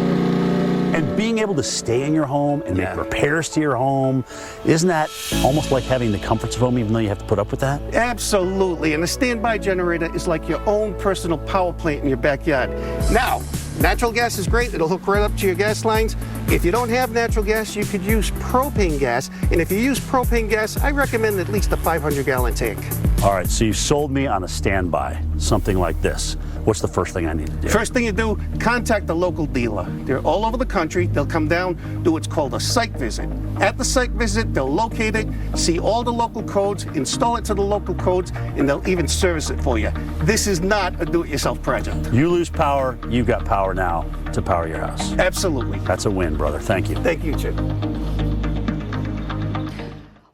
[SPEAKER 9] And being able to stay in your home and make repairs to your home, isn't that almost like having the comforts of home, even though you have to put up with that?
[SPEAKER 19] Absolutely. And a standby generator is like your own personal power plant in your backyard. Now, natural gas is great. It'll hook right up to your gas lines. If you don't have natural gas, you could use propane gas. And if you use propane gas, I recommend at least a 500-gallon tank.
[SPEAKER 9] All right, so you've sold me on a standby, something like this. What's the first thing I need to do?
[SPEAKER 19] First thing you do, contact the local dealer. They're all over the country. They'll come down, do what's called a site visit. At the site visit, they'll locate it, see all the local codes, install it to the local codes, and they'll even service it for you. This is not a do-it-yourself project.
[SPEAKER 9] You lose power, you've got power now to power your house.
[SPEAKER 19] Absolutely.
[SPEAKER 9] That's a win, brother. Thank you.
[SPEAKER 19] Thank you, Chip.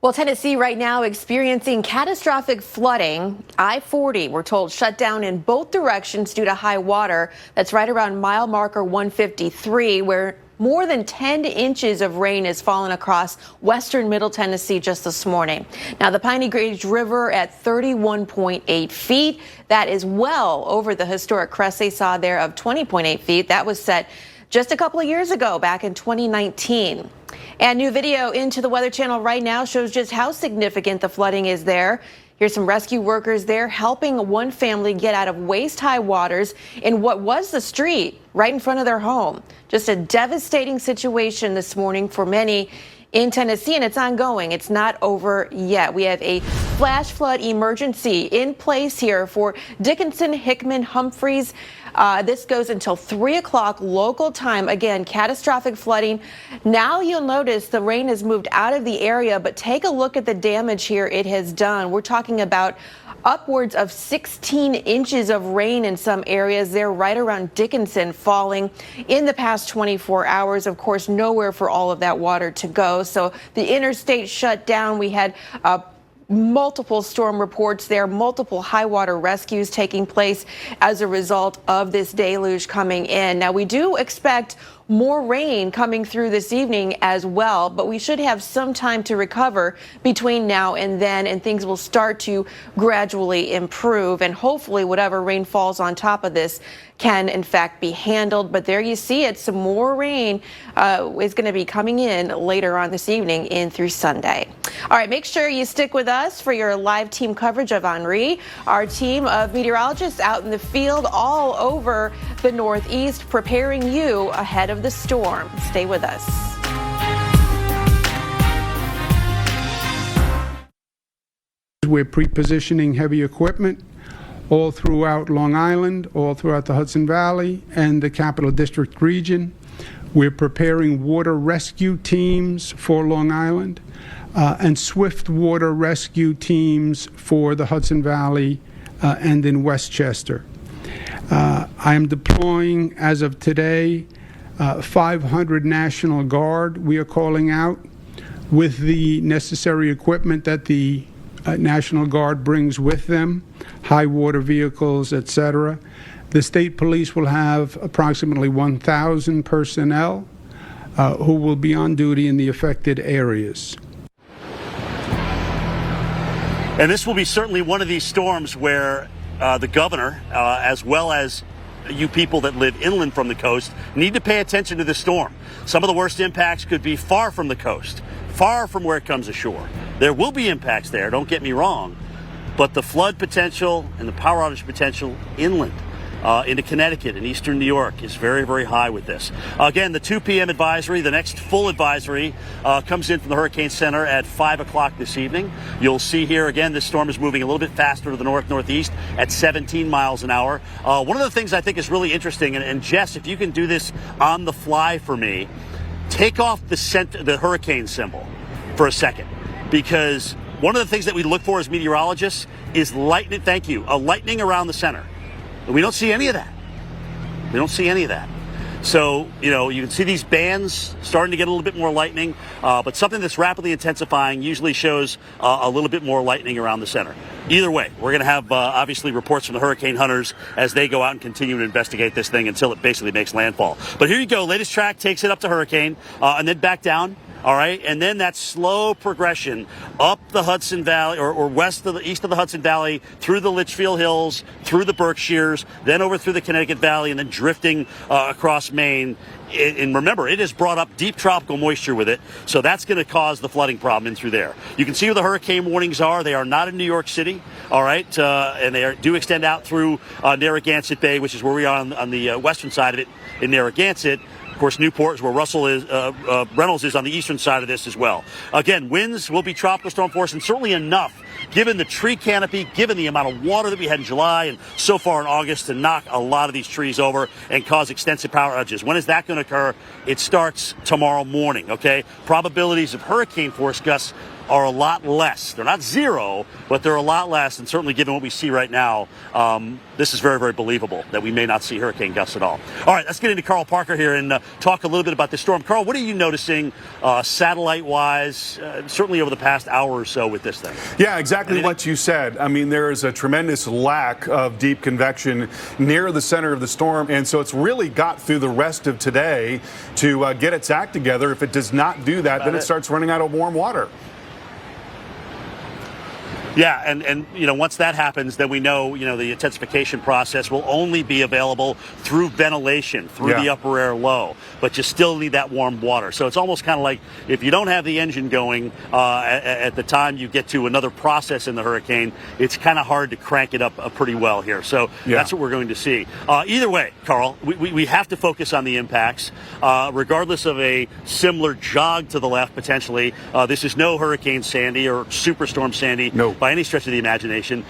[SPEAKER 16] Well, Tennessee right now experiencing catastrophic flooding. I-40, we're told, shut down in both directions due to high water. That's right around mile marker 153, where more than 10 inches of rain has fallen across western Middle Tennessee just this morning. Now, the Piney Grange River at 31.8 feet. That is well over the historic crest they saw there of 20.8 feet. That was set just a couple of years ago, back in 2019. And new video into the Weather Channel right now shows just how significant the flooding is there. Here's some rescue workers there helping one family get out of waist-high waters in what was the street right in front of their home. Just a devastating situation this morning for many in Tennessee, and it's ongoing. It's not over yet. We have a flash flood emergency in place here for Dickinson, Hickman, Humphreys. This goes until 3 o'clock local time. Again, catastrophic flooding. Now you'll notice the rain has moved out of the area, but take a look at the damage here it has done. We're talking about upwards of 16 inches of rain in some areas there right around Dickinson falling in the past 24 hours. Of course, nowhere for all of that water to go. So the interstate shut down. We had multiple storm reports there, multiple high water rescues taking place as a result of this deluge coming in. Now, we do expect more rain coming through this evening as well, but we should have some time to recover between now and then, and things will start to gradually improve. And hopefully whatever rain falls on top of this can in fact be handled. But there you see it. Some more rain is going to be coming in later on this evening in through Sunday. All right, make sure you stick with us for your live team coverage of Henri. Our team of meteorologists out in the field all over the Northeast preparing you ahead of the storm. Stay with us.
[SPEAKER 10] We're pre-positioning heavy equipment all throughout Long Island, all throughout the Hudson Valley and the Capital District region. We're preparing water rescue teams for Long Island and swift water rescue teams for the Hudson Valley and in Westchester. I am deploying, as of today, 500 National Guard we are calling out with the necessary equipment that the National Guard brings with them, high water vehicles, etc. The state police will have approximately 1,000 personnel who will be on duty in the affected areas.
[SPEAKER 18] And this will be certainly one of these storms where the governor, as well as you people that live inland from the coast, need to pay attention to the storm. Some of the worst impacts could be far from the coast, far from where it comes ashore. There will be impacts there, don't get me wrong, but the flood potential and the power outage potential inland into Connecticut and eastern New York is very, very high with this. Again, the 2 p.m. advisory, the next full advisory, comes in from the Hurricane Center at 5 o'clock this evening. You'll see here again, this storm is moving a little bit faster to the north-northeast at 17 miles an hour. One of the things I think is really interesting, and Jess, if you can do this on the fly for me, take off the hurricane symbol for a second, because one of the things that we look for as meteorologists is lightning. Thank you. A lightning around the center. We don't see any of that. We don't see any of that. So, you can see these bands starting to get a little bit more lightning, but something that's rapidly intensifying usually shows a little bit more lightning around the center. Either way, we're going to have, obviously, reports from the hurricane hunters as they go out and continue to investigate this thing until it basically makes landfall. But here you go. Latest track takes it up to hurricane and then back down. All right, and then that slow progression up the Hudson Valley or east of the Hudson Valley, through the Litchfield Hills, through the Berkshires, then over through the Connecticut Valley, and then drifting across Maine. And remember, it has brought up deep tropical moisture with it, so that's going to cause the flooding problem in through there. You can see where the hurricane warnings are. They are not in New York City, all right, and they do extend out through Narragansett Bay, which is where we are on the western side of it in Narragansett. Of course, Newport is where Reynolds is on the eastern side of this as well. Again, winds will be tropical storm force, and certainly enough, given the tree canopy, given the amount of water that we had in July and so far in August, to knock a lot of these trees over and cause extensive power outages. When is that going to occur? It starts tomorrow morning, okay? Probabilities of hurricane force gusts are a lot less. They're not zero, but they're a lot less, and certainly given what we see right now, this is very, very believable that we may not see hurricane gusts at all. All right, let's get into Carl Parker here and talk a little bit about this storm. Carl, what are you noticing satellite-wise, certainly over the past hour or so with this thing?
[SPEAKER 8] Yeah, exactly what you said. I mean, there is a tremendous lack of deep convection near the center of the storm, and so it's really got through the rest of today to get its act together. If it does not do that, then it starts running out of warm water.
[SPEAKER 18] Yeah, and once that happens, then we know, the intensification process will only be available through ventilation, through the upper air low, but you still need that warm water. So it's almost kind of like if you don't have the engine going at the time you get to another process in the hurricane, it's kind of hard to crank it up pretty well here. So that's what we're going to see. Either way, Carl, we have to focus on the impacts, regardless of a similar jog to the left potentially. This is no Hurricane Sandy or Superstorm Sandy.
[SPEAKER 8] No.
[SPEAKER 18] By any stretch of the imagination.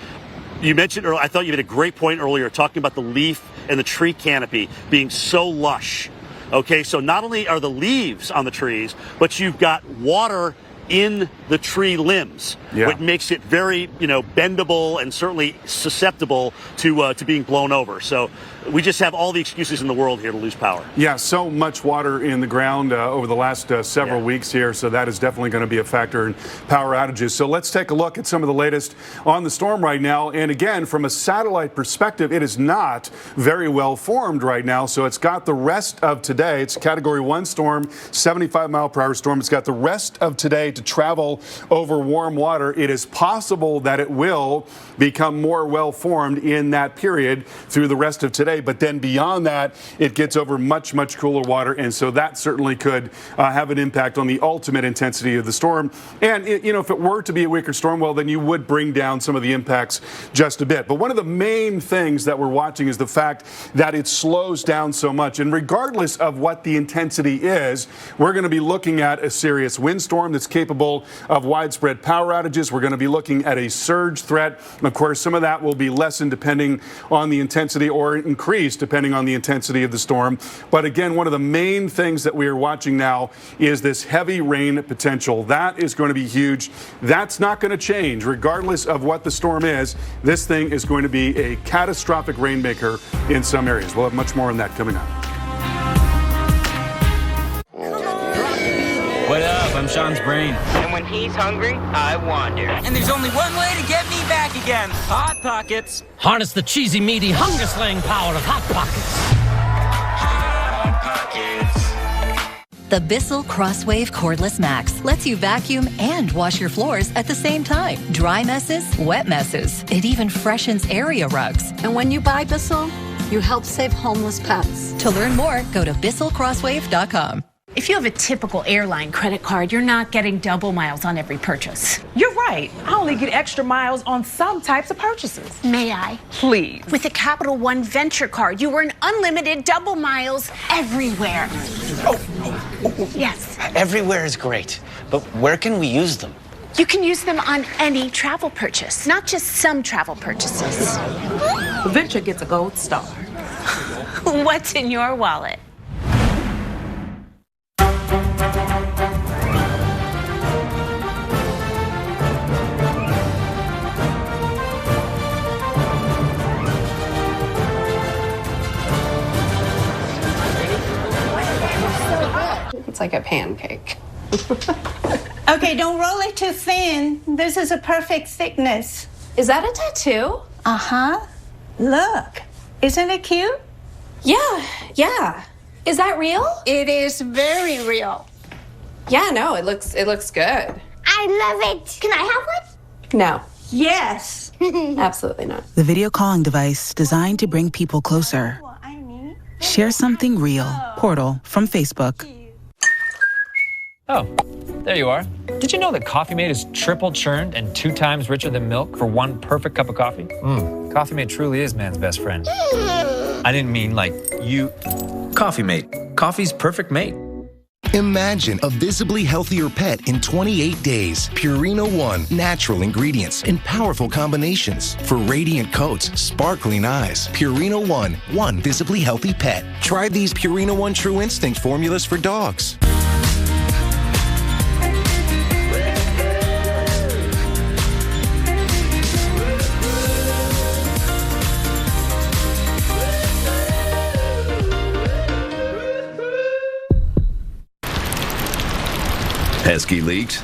[SPEAKER 18] You mentioned earlier, I thought you made a great point earlier talking about the leaf and the tree canopy being so lush. Okay, so not only are the leaves on the trees, but you've got water in the tree limbs, which makes it very, bendable and certainly susceptible to being blown over. So we just have all the excuses in the world here to lose power.
[SPEAKER 8] Yeah, so much water in the ground over the last several weeks here, so that is definitely going to be a factor in power outages. So let's take a look at some of the latest on the storm right now. And again, from a satellite perspective, it is not very well formed right now. So it's got the rest of today. It's a Category 1 storm, 75-mile-per-hour storm. It's got the rest of today to travel over warm water. It is possible that it will become more well-formed in that period through the rest of today. But then beyond that, it gets over much, much cooler water. And so that certainly could have an impact on the ultimate intensity of the storm. And, if it were to be a weaker storm, well, then you would bring down some of the impacts just a bit. But one of the main things that we're watching is the fact that it slows down so much. And regardless of what the intensity is, we're going to be looking at a serious windstorm that's capable of widespread power outages. We're going to be looking at a surge threat. Of course, some of that will be lessened depending on the intensity, or increased depending on the intensity of the storm. But again, one of the main things that we are watching now is this heavy rain potential. That is going to be huge. That's not going to change regardless of what the storm is. This thing is going to be a catastrophic rainmaker in some areas. We'll have much more on that coming up.
[SPEAKER 7] What up? I'm Sean's brain.
[SPEAKER 21] And when he's hungry, I wander.
[SPEAKER 7] And there's only one way to get me back again. Hot Pockets.
[SPEAKER 23] Harness the cheesy, meaty, hunger-slaying power of Hot Pockets.
[SPEAKER 24] The Bissell Crosswave Cordless Max lets you vacuum and wash your floors at the same time. Dry messes, wet messes. It even freshens area rugs.
[SPEAKER 25] And when you buy Bissell, you help save homeless pets.
[SPEAKER 24] To learn more, go to BissellCrosswave.com.
[SPEAKER 26] If you have a typical airline credit card, you're not getting double miles on every purchase.
[SPEAKER 27] You're right. I only get extra miles on some types of purchases.
[SPEAKER 26] May I?
[SPEAKER 27] Please.
[SPEAKER 26] With the Capital One Venture Card, you earn unlimited double miles everywhere. Yes.
[SPEAKER 28] Everywhere is great, but where can we use them?
[SPEAKER 26] You can use them on any travel purchase, not just some travel purchases.
[SPEAKER 27] The Venture gets a gold star.
[SPEAKER 26] What's in your wallet?
[SPEAKER 29] It's like a pancake.
[SPEAKER 30] Okay, don't roll it too thin. This is a perfect thickness.
[SPEAKER 29] Is that a tattoo?
[SPEAKER 30] Uh-huh. Look, isn't it cute?
[SPEAKER 29] Yeah. Is that real?
[SPEAKER 30] It is very real.
[SPEAKER 29] Yeah, no, it looks good.
[SPEAKER 30] I love it. Can I have one?
[SPEAKER 29] No.
[SPEAKER 30] Yes.
[SPEAKER 29] Absolutely not.
[SPEAKER 31] The video calling device designed to bring people closer. Share something real. Portal from Facebook.
[SPEAKER 32] Oh, there you are. Did you know that Coffee Mate is triple churned and 2 times richer than milk for one perfect cup of coffee? Coffee Mate truly is man's best friend. I didn't mean like you. Coffee Mate. Coffee's perfect mate.
[SPEAKER 33] Imagine a visibly healthier pet in 28 days. Purina One, natural ingredients and powerful combinations for radiant coats, sparkling eyes. Purina one visibly healthy pet. Try these Purina One True Instinct formulas for dogs.
[SPEAKER 34] Pesky leaks?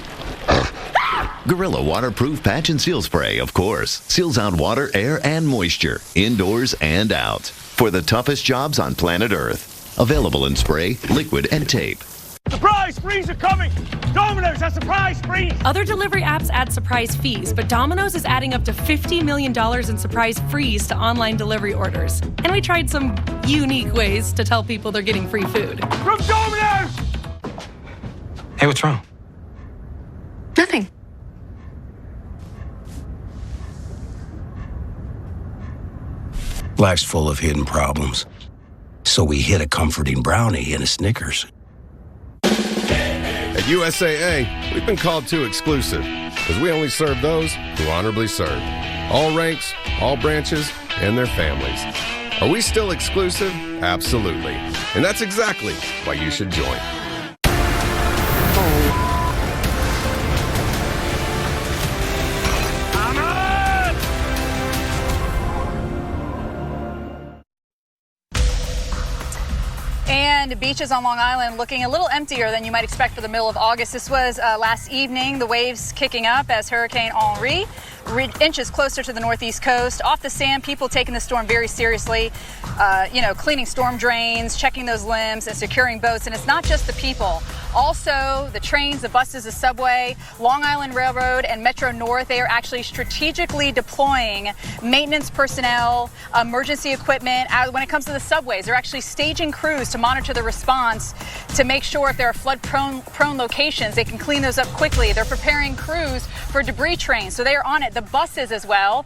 [SPEAKER 34] Gorilla Waterproof Patch and Seal Spray, of course. Seals out water, air, and moisture, indoors and out. For the toughest jobs on planet Earth. Available in spray, liquid, and tape.
[SPEAKER 35] Surprise freeze are coming! Domino's has surprise freeze!
[SPEAKER 36] Other delivery apps add surprise fees, but Domino's is adding up to $50 million in surprise frees to online delivery orders. And we tried some unique ways to tell people they're getting free food.
[SPEAKER 35] From Domino's!
[SPEAKER 32] Hey, what's wrong?
[SPEAKER 36] Nothing.
[SPEAKER 37] Life's full of hidden problems. So we hid a comforting brownie in a Snickers.
[SPEAKER 38] At USAA, we've been called too exclusive because we only serve those who honorably serve. All ranks, all branches, and their families. Are we still exclusive? Absolutely. And that's exactly why you should join.
[SPEAKER 5] And beaches on Long Island looking a little emptier than you might expect for the middle of August. This was last evening, the waves kicking up as Hurricane Henri inches closer to the northeast coast. Off the sand, people taking the storm very seriously, cleaning storm drains, checking those limbs, and securing boats. And it's not just the people. Also, the trains, the buses, the subway, Long Island Railroad, and Metro North, they are actually strategically deploying maintenance personnel, emergency equipment. When it comes to the subways, they're actually staging crews to monitor the response to make sure if there are flood-prone locations, they can clean those up quickly. They're preparing crews for debris trains, so they are on it. The buses as well,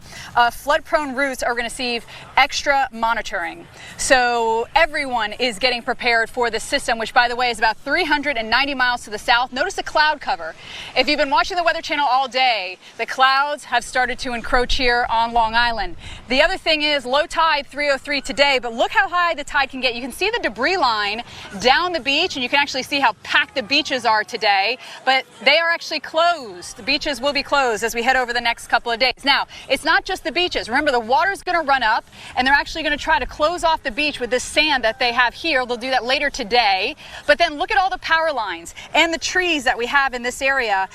[SPEAKER 5] flood-prone routes are going to receive extra monitoring. So everyone is getting prepared for the system, which, by the way, is about 390 miles to the south. Notice the cloud cover. If you've been watching the Weather Channel all day, the clouds have started to encroach here on Long Island. The other thing is low tide 3:03 today, but look how high the tide can get. You can see the debris line line down the beach, and you can actually see how packed the beaches are today, but they are actually closed. The beaches will be closed as we head over the next couple of days. Now, it's not just the beaches. Remember, the water's going to run up, and they're actually going to try to close off the beach with this sand that they have here. They'll do that later today. But then look at all the power lines and the trees that we have in this area.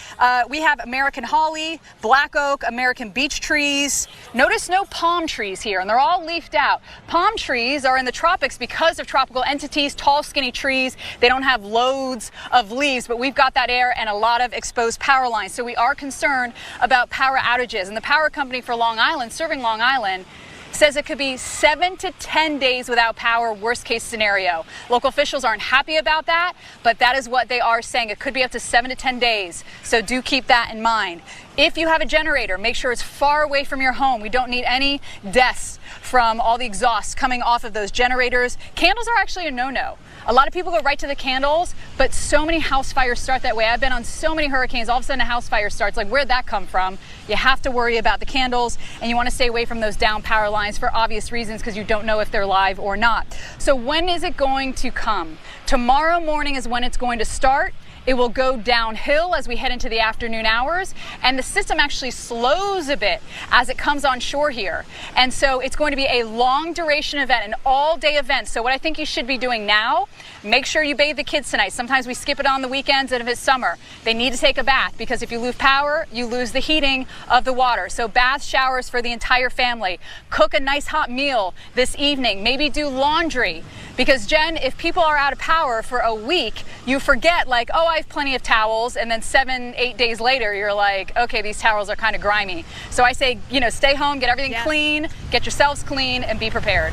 [SPEAKER 5] We have American holly, black oak, American beech trees. Notice no palm trees here, and they're all leafed out. Palm trees are in the tropics because of tropical entities, tall, skinny trees. They don't have loads of leaves, but we've got that air and a lot of exposed power lines. So we are concerned about power outages. And the power company for Long Island, serving Long Island, says it could be 7 to 10 days without power, worst case scenario. Local officials aren't happy about that, but that is what they are saying. It could be up to 7 to 10 days. So do keep that in mind. If you have a generator, make sure it's far away from your home. We don't need any deaths from all the exhaust coming off of those generators. Candles are actually a no-no. A lot of people go right to the candles, but so many house fires start that way. I've been on so many hurricanes, all of a sudden a house fire starts. Like, where'd that come from? You have to worry about the candles, and you want to stay away from those down power lines for obvious reasons because you don't know if they're live or not. So when is it going to come? Tomorrow morning is when it's going to start. It will go downhill as we head into the afternoon hours, and the system actually slows a bit as it comes on shore here. And so it's going to be a long duration event, an all-day event. So what I think you should be doing now, make sure you bathe the kids tonight. Sometimes we skip it on the weekends, and if it's summer, they need to take a bath because if you lose power, you lose the heating of the water. So bath showers for the entire family. Cook a nice hot meal this evening. Maybe do laundry. Because Jen, if people are out of power for a week, you forget like, oh, I have plenty of towels. And then 7-8 days later, you're like, okay, these towels are kind of grimy. So I say, stay home, get everything clean, get yourselves clean, and be prepared.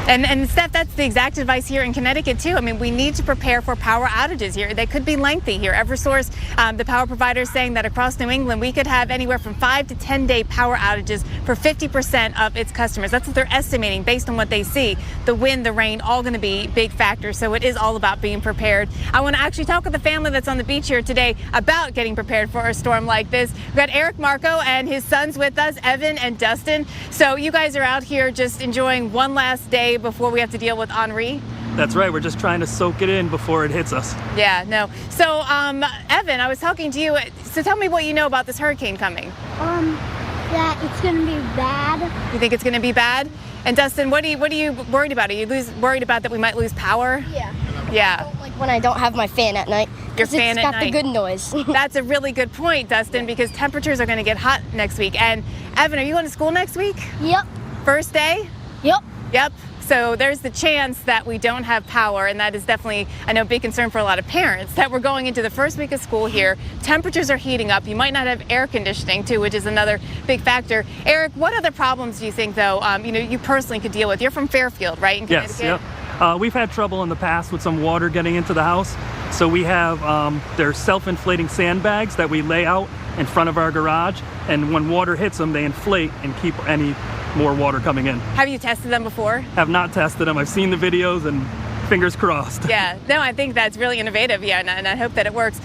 [SPEAKER 1] And Steph, that's the exact advice here in Connecticut too. I mean, we need to prepare for power outages here. They could be lengthy here. Eversource, the power provider, is saying that across New England, we could have anywhere from 5 to 10 day power outages for 50% of its customers. That's what they're estimating based on what they see. The wind, the rain, all going to be big factors. So it is all about being prepared. I want to actually talk with the family that's on the beach here today about getting prepared for a storm like this. We've got Eric Marco and his sons with us, Evan and Dustin. So you guys are out here just enjoying one last day before we have to deal with Henri.
[SPEAKER 2] That's right. We're just trying to soak it in before it hits us.
[SPEAKER 1] Yeah, no. So, Evan, I was talking to you. So tell me what you know about this hurricane coming.
[SPEAKER 3] That it's going to be bad.
[SPEAKER 1] You think it's going to be bad? And Dustin, what are you worried about? Are you worried about that we might lose power?
[SPEAKER 3] Yeah.
[SPEAKER 1] Yeah.
[SPEAKER 3] I don't like when I don't have my fan at night.
[SPEAKER 1] Your fan at night.
[SPEAKER 3] It's got the good noise.
[SPEAKER 1] That's a really good point, Dustin, because temperatures are going to get hot next week. And Evan, are you going to school next week?
[SPEAKER 3] Yep.
[SPEAKER 1] First day?
[SPEAKER 3] Yep.
[SPEAKER 1] Yep. So there's the chance that we don't have power, and that is definitely, I know, a big concern for a lot of parents, that we're going into the first week of school here. Temperatures are heating up. You might not have air conditioning, too, which is another big factor. Eric, what other problems do you think, though, you personally could deal with? You're from Fairfield, right, in Connecticut?
[SPEAKER 2] Yes, yep. We've had trouble in the past with some water getting into the house. So we have, they're self-inflating sandbags that we lay out in front of our garage, and when water hits them, they inflate and keep any more water coming in.
[SPEAKER 1] Have you tested them before?
[SPEAKER 2] Have not tested them. I've seen the videos and fingers crossed.
[SPEAKER 1] Yeah, no, I think that's really innovative, and I hope that it works.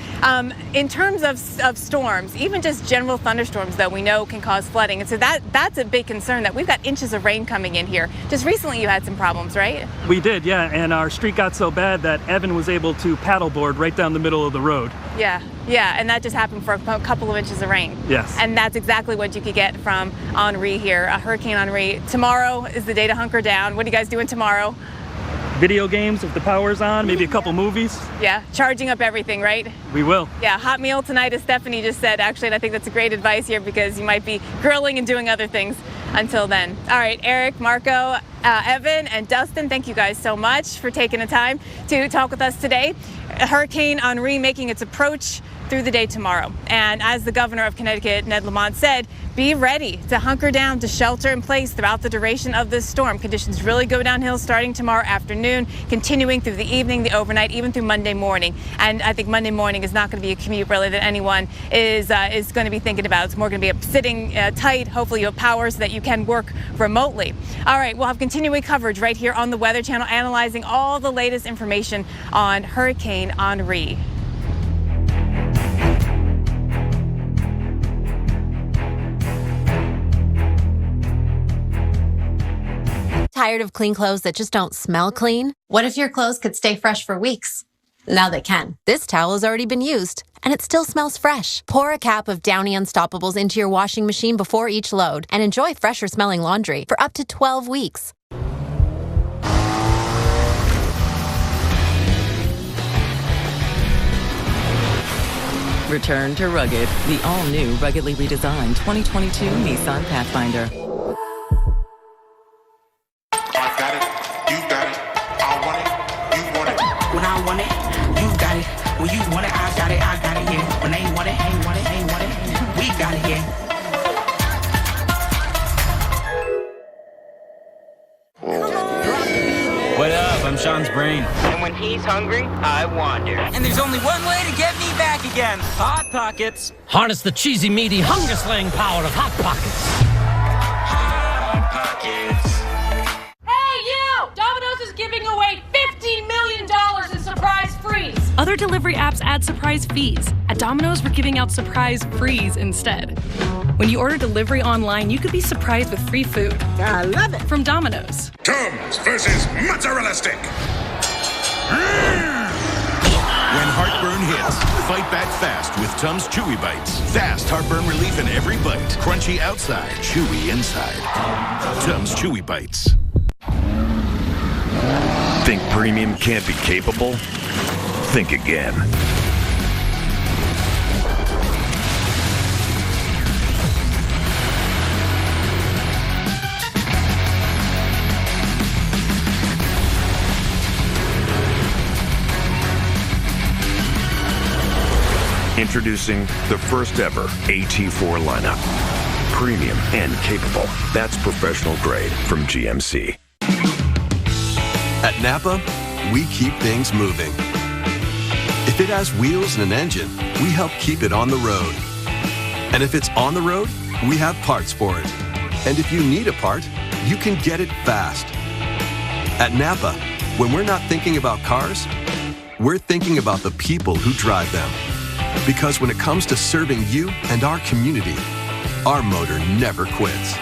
[SPEAKER 1] In terms of storms, even just general thunderstorms, though, we know can cause flooding. And so that's a big concern, that we've got inches of rain coming in here. Just recently you had some problems, right?
[SPEAKER 2] We did, yeah, and our street got so bad that Evan was able to paddleboard right down the middle of the road.
[SPEAKER 1] Yeah, and that just happened for a couple of inches of rain.
[SPEAKER 2] Yes.
[SPEAKER 1] And that's exactly what you could get from Henri here, Hurricane Henri. Tomorrow is the day to hunker down. What are you guys doing tomorrow?
[SPEAKER 2] Video games if the power's on, maybe a couple movies.
[SPEAKER 1] Yeah, charging up everything, right?
[SPEAKER 2] We will.
[SPEAKER 1] Yeah, hot meal tonight, as Stephanie just said, actually, and I think that's a great advice here because you might be grilling and doing other things until then. All right, Eric, Marco, Evan, and Dustin, thank you guys so much for taking the time to talk with us today. Hurricane Henri making its approach through the day tomorrow. And as the governor of Connecticut, Ned Lamont, said, be ready to hunker down, to shelter in place throughout the duration of this storm. Conditions really go downhill starting tomorrow afternoon, continuing through the evening, the overnight, even through Monday morning. And I think Monday morning is not going to be a commute really that anyone is going to be thinking about. It's more going to be sitting tight. Hopefully you have power so that you can work remotely. All right, we'll have continuing coverage right here on the Weather Channel, analyzing all the latest information on Hurricane Henri.
[SPEAKER 4] Tired of clean clothes that just don't smell clean? What if your clothes could stay fresh for weeks? Now they can. This towel has already been used, and it still smells fresh. Pour a cap of Downy Unstoppables into your washing machine before each load, and enjoy fresher smelling laundry for up to 12 weeks.
[SPEAKER 6] Return to rugged, the all-new ruggedly redesigned 2022 Nissan Pathfinder.
[SPEAKER 7] I got it, you got it, I want it, you want it.
[SPEAKER 8] When I want it, you got it. When you want it, I got it, yeah. When they want it, ain't want it, we got it, yeah.
[SPEAKER 9] What up? I'm Sean's brain.
[SPEAKER 10] And when he's hungry, I wander.
[SPEAKER 9] And there's only one way to get me back again. Hot Pockets.
[SPEAKER 23] Harness the cheesy, meaty, hunger-slaying power of Hot Pockets.
[SPEAKER 10] Hot Pockets.
[SPEAKER 36] Hey, you! Domino's is giving away $15 million in surprise frees. Other delivery apps add surprise fees. At Domino's, we're giving out surprise frees instead. When you order delivery online, you could be surprised with free food. I love it. From Domino's.
[SPEAKER 11] Tums versus mozzarella stick.
[SPEAKER 12] When heartburn hits, fight back fast with Tums Chewy Bites. Fast heartburn relief in every bite. Crunchy outside, chewy inside. Tums Chewy Bites.
[SPEAKER 13] Think premium can't be capable? Think again. Introducing the first ever AT4 lineup. Premium and capable. That's professional grade from GMC.
[SPEAKER 14] At Napa, we keep things moving. If it has wheels and an engine, we help keep it on the road. And if it's on the road, we have parts for it. And if you need a part, you can get it fast. At Napa, when we're not thinking about cars, we're thinking about the people who drive them. Because when it comes to serving you and our community, our motor never quits.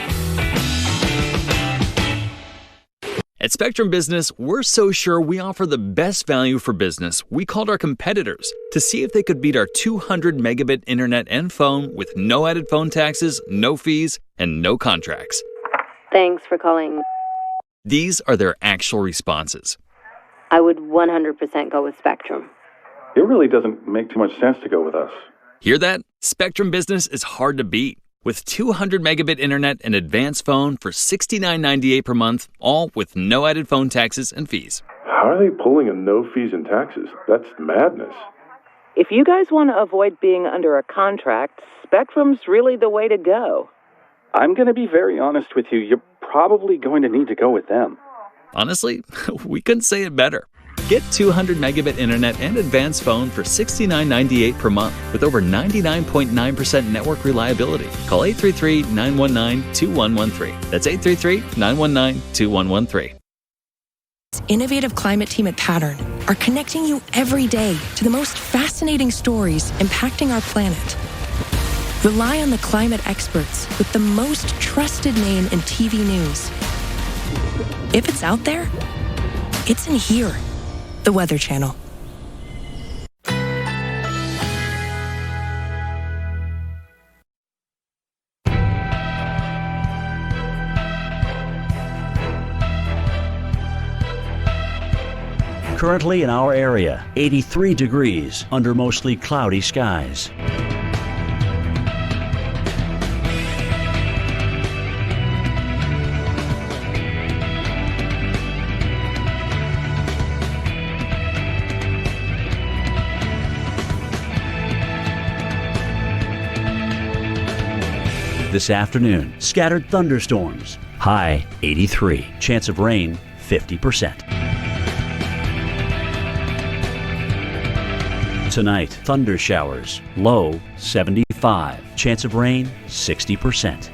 [SPEAKER 15] At Spectrum Business, we're so sure we offer the best value for business, we called our competitors to see if they could beat our 200 megabit internet and phone with no added phone taxes, no fees, and no contracts.
[SPEAKER 16] Thanks for calling.
[SPEAKER 15] These are their actual responses.
[SPEAKER 16] I would 100% go with Spectrum.
[SPEAKER 17] It really doesn't make too much sense to go with us.
[SPEAKER 15] Hear that? Spectrum Business is hard to beat. With 200 megabit internet and advanced phone for $69.98 per month, all with no added phone taxes and fees.
[SPEAKER 17] How are they pulling a no fees and taxes? That's madness.
[SPEAKER 18] If you guys want to avoid being under a contract, Spectrum's really the way to go.
[SPEAKER 17] I'm going to be very honest with you. You're probably going to need to go with them.
[SPEAKER 15] Honestly, we couldn't say it better. Get 200 megabit internet and advanced phone for $69.98 per month with over 99.9% network reliability. Call 833-919-2113. That's 833-919-2113.
[SPEAKER 36] Innovative climate team at Pattern are connecting you every day to the most fascinating stories impacting our planet. Rely on the climate experts with the most trusted name in TV news. If it's out there, it's in here. The Weather Channel.
[SPEAKER 19] Currently in our area, 83 degrees under mostly cloudy skies. This afternoon, scattered thunderstorms. High 83. Chance of rain 50%. Tonight, thunder showers. Low 75. Chance of rain 60%.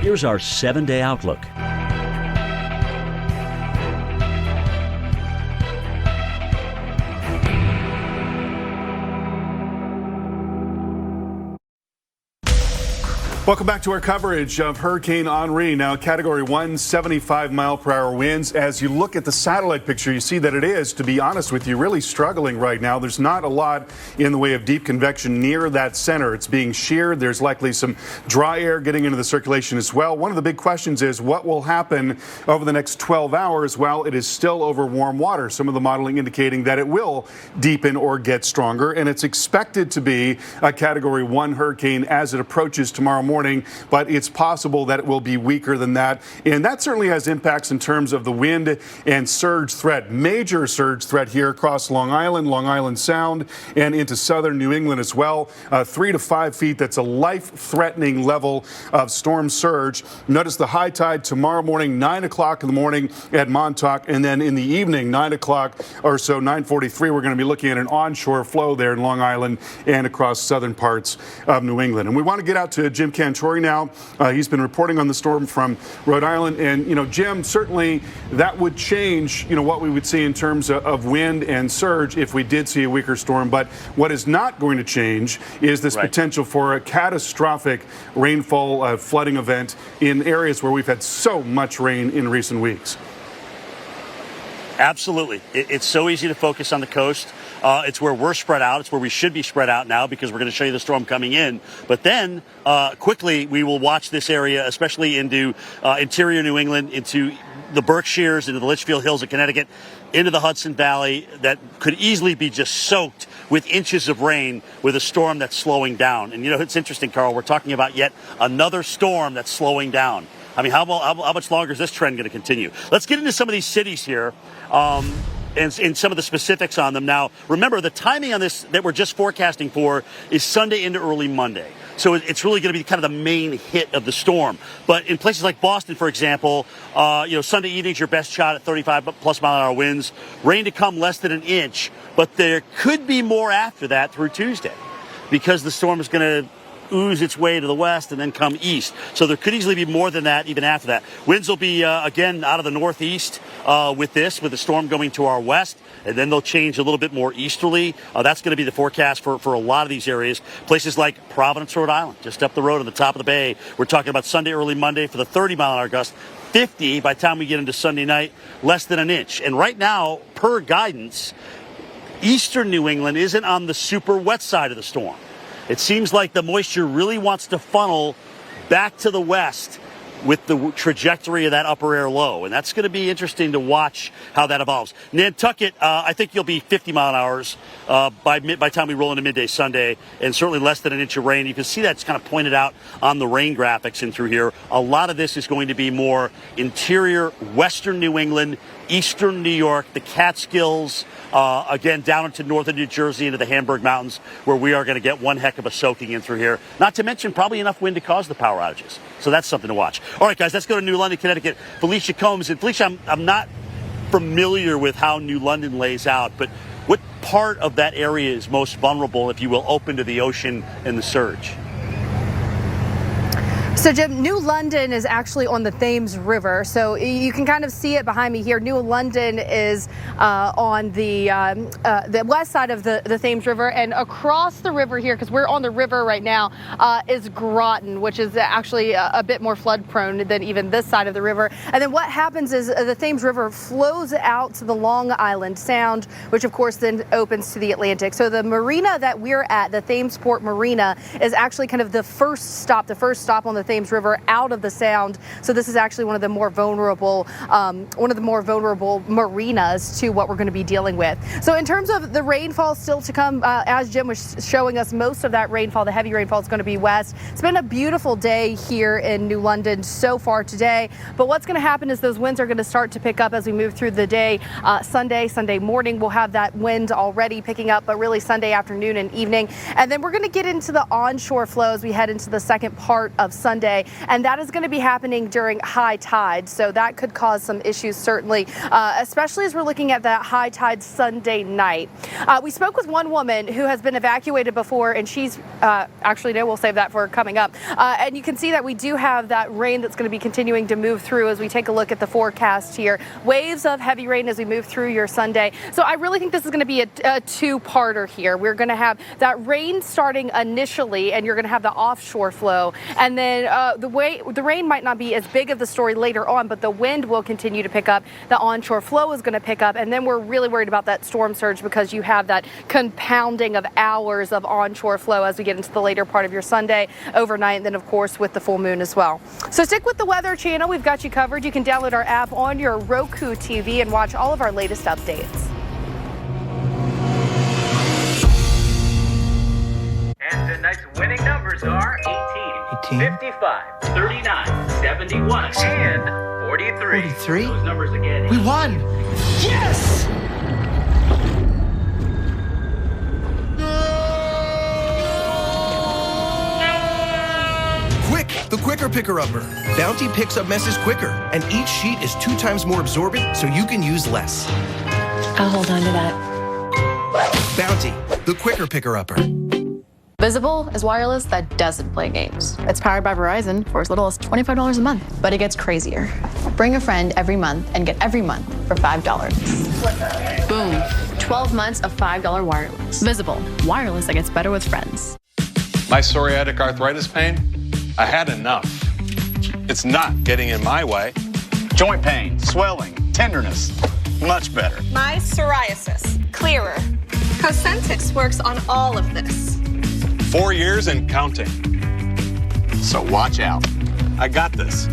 [SPEAKER 19] Here's our 7-day outlook.
[SPEAKER 5] Welcome back to our coverage of Hurricane Henri. Now, Category 1, 75-mile-per-hour winds. As you look at the satellite picture, you see that it is, to be honest with you, really struggling right now. There's not a lot in the way of deep convection near that center. It's being sheared. There's likely some dry air getting into the circulation as well. One of the big questions is what will happen over the next 12 hours while it is still over warm water. Some of the modeling indicating that it will deepen or get stronger, and it's expected to be a Category 1 hurricane as it approaches tomorrow morning, but it's possible that it will be weaker than that. And that certainly has impacts in terms of the wind and surge threat. Major surge threat here across Long Island Sound, and into southern New England as well. 3 to 5 feet. That's a life-threatening level of storm surge. Notice the high tide tomorrow morning, 9 o'clock in the morning at Montauk, and then in the evening, 9 o'clock or so, 9:43, we're going to be looking at an onshore flow there in Long Island and across southern parts of New England. And we want to get out to Jim Cantori now. He's been reporting on the storm from Rhode Island. And, Jim, certainly that would change, what we would see in terms of wind and surge if we did see a weaker storm. But what is not going to change is this potential for a catastrophic rainfall flooding event in areas where we've had so much rain in recent weeks.
[SPEAKER 20] Absolutely. It's so easy to focus on the coast. It's where we're spread out. It's where we should be spread out now because we're going to show you the storm coming in. But then quickly we will watch this area, especially into interior New England, into the Berkshires, into the Litchfield Hills of Connecticut, into the Hudson Valley, that could easily be just soaked with inches of rain with a storm that's slowing down. And, it's interesting, Carl, we're talking about yet another storm that's slowing down. I mean, how much longer is this trend going to continue? Let's get into some of these cities here and some of the specifics on them. Now, remember, the timing on this that we're just forecasting for is Sunday into early Monday. So it's really going to be kind of the main hit of the storm. But in places like Boston, for example, Sunday evening's your best shot at 35-plus mile-an-hour winds. Rain to come less than an inch, but there could be more after that through Tuesday because the storm is going to ooze its way to the west and then come east. So there could easily be more than that even after that. Winds will be, again, out of the northeast with the storm going to our west, and then they'll change a little bit more easterly. That's going to be the forecast for a lot of these areas. Places like Providence, Rhode Island, just up the road on the top of the bay. We're talking about Sunday, early Monday for the 30-mile-an-hour gust. 50 by the time we get into Sunday night, less than an inch. And right now, per guidance, eastern New England isn't on the super wet side of the storm. It seems like the moisture really wants to funnel back to the west with the trajectory of that upper air low. And that's going to be interesting to watch how that evolves. Nantucket, I think you'll be 50 mile an hours by the time we roll into midday Sunday, and certainly less than an inch of rain. You can see that's kind of pointed out on the rain graphics in through here. A lot of this is going to be more interior western New England, eastern New York, the Catskills, again, down into northern New Jersey, into the Hamburg Mountains, where we are going to get one heck of a soaking in through here. Not to mention probably enough wind to cause the power outages. So that's something to watch. All right, guys, let's go to New London, Connecticut. Felicia Combs. And Felicia, I'm not familiar with how New London lays out, but what part of that area is most vulnerable, if you will, open to the ocean and the surge?
[SPEAKER 21] So, Jim, New London is actually on the Thames River, so you can kind of see it behind me here. New London is on the west side of the Thames River, and across the river here, because we're on the river right now, is Groton, which is actually a bit more flood prone than even this side of the river. And then what happens is the Thames River flows out to the Long Island Sound, which of course then opens to the Atlantic. So the marina that we're at, the Thamesport Marina, is actually kind of the first stop on the Thames River out of the Sound. So this is actually one of the more vulnerable marinas to what we're going to be dealing with. So in terms of the rainfall still to come, as Jim was showing us, most of that rainfall, the heavy rainfall, is going to be west. It's been a beautiful day here in New London so far today, but what's going to happen is those winds are going to start to pick up as we move through the day. Sunday morning, we'll have that wind already picking up, but really Sunday afternoon and evening. And then we're going to get into the onshore flow as we head into the second part of Sunday Sunday, and that is going to be happening during high tide, so that could cause some issues, certainly, especially as we're looking at that high tide Sunday night. We spoke with one woman who has been evacuated before, and she's actually, no, we'll save that for coming up. And you can see that we do have that rain that's going to be continuing to move through as we take a look at the forecast here. Waves of heavy rain as we move through your Sunday. So I really think this is going to be a two-parter here. We're going to have that rain starting initially, and you're going to have the offshore flow. And then the rain might not be as big of the story later on, but the wind will continue to pick up. The onshore flow is going to pick up. And then we're really worried about that storm surge because you have that compounding of hours of onshore flow as we get into the later part of your Sunday, overnight, and then, of course, with the full moon as well. So stick with the Weather Channel. We've got you covered. You can download our app on your Roku TV and watch all of our latest updates.
[SPEAKER 1] And tonight's winning numbers are 18, 55, 39, 71, and 43.
[SPEAKER 2] 43?
[SPEAKER 1] Those numbers again.
[SPEAKER 2] We won! Yes!
[SPEAKER 3] Quick, the quicker picker-upper. Bounty picks up messes quicker, and each sheet is 2 times more absorbent, so you can use less.
[SPEAKER 16] I'll hold on to that.
[SPEAKER 3] Bounty, the quicker picker-upper.
[SPEAKER 22] Visible is wireless that doesn't play games. It's powered by Verizon for as little as $25 a month, but it gets crazier. Bring a friend every month and get every month for $5. Boom. 12 months of $5 wireless. Visible, wireless that gets better with friends.
[SPEAKER 24] My psoriatic arthritis pain, I had enough. It's not getting in my way.
[SPEAKER 25] Joint pain, swelling, tenderness, much better.
[SPEAKER 26] My psoriasis, clearer. Cosentix works on all of this.
[SPEAKER 24] 4 years and counting.
[SPEAKER 25] So watch out.
[SPEAKER 24] I got this.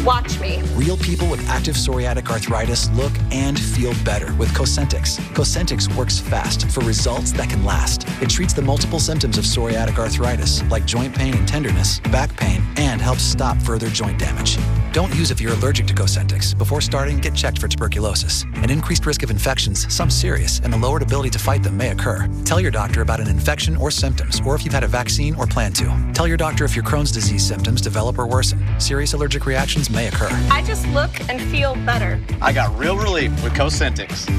[SPEAKER 26] Watch me.
[SPEAKER 27] Real people with active psoriatic arthritis look and feel better with Cosentix. Cosentix works fast for results that can last. It treats the multiple symptoms of psoriatic arthritis, like joint pain and tenderness, back pain, and helps stop further joint damage. Don't use if you're allergic to Cosentix. Before starting, get checked for tuberculosis. An increased risk of infections, some serious, and a lowered ability to fight them may occur. Tell your doctor about an infection or symptoms, or if you've had a vaccine or plan to. Tell your doctor if your Crohn's disease symptoms develop or worsen. Serious allergic reactions may occur.
[SPEAKER 26] I just look and feel better.
[SPEAKER 25] I got real relief with Cosentix.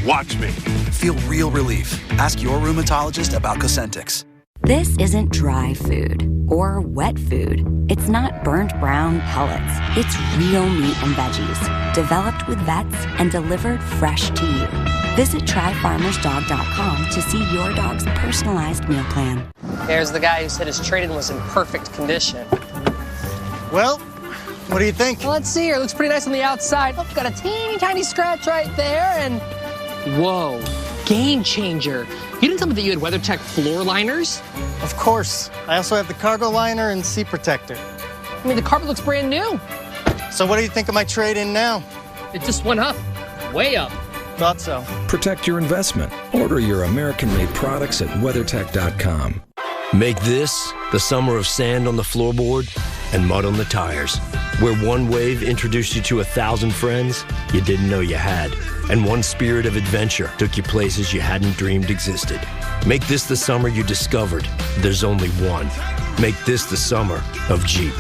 [SPEAKER 24] Watch me.
[SPEAKER 27] Feel real relief. Ask your rheumatologist about Cosentix.
[SPEAKER 28] This isn't dry food or wet food. It's not burnt brown pellets. It's real meat and veggies, developed with vets and delivered fresh to you. Visit tryfarmersdog.com to see your dog's personalized meal plan.
[SPEAKER 23] There's the guy who said his trade-in was in perfect condition.
[SPEAKER 2] Well, what do you think?
[SPEAKER 23] Well, let's see here. It looks pretty nice on the outside. Oh, got a teeny tiny scratch right there, and whoa, game changer. You didn't tell me that you had WeatherTech floor liners?
[SPEAKER 2] Of course. I also have the cargo liner and seat protector.
[SPEAKER 23] I mean, the carpet looks brand new.
[SPEAKER 2] So what do you think of my trade-in now?
[SPEAKER 23] It just went up. Way up.
[SPEAKER 2] Thought so.
[SPEAKER 29] Protect your investment. Order your American-made products at WeatherTech.com.
[SPEAKER 30] Make this the summer of sand on the floorboard and mud on the tires, where one wave introduced you to 1,000 friends you didn't know you had, and one spirit of adventure took you places you hadn't dreamed existed. Make this the summer you discovered there's only one. Make this the summer of Jeep.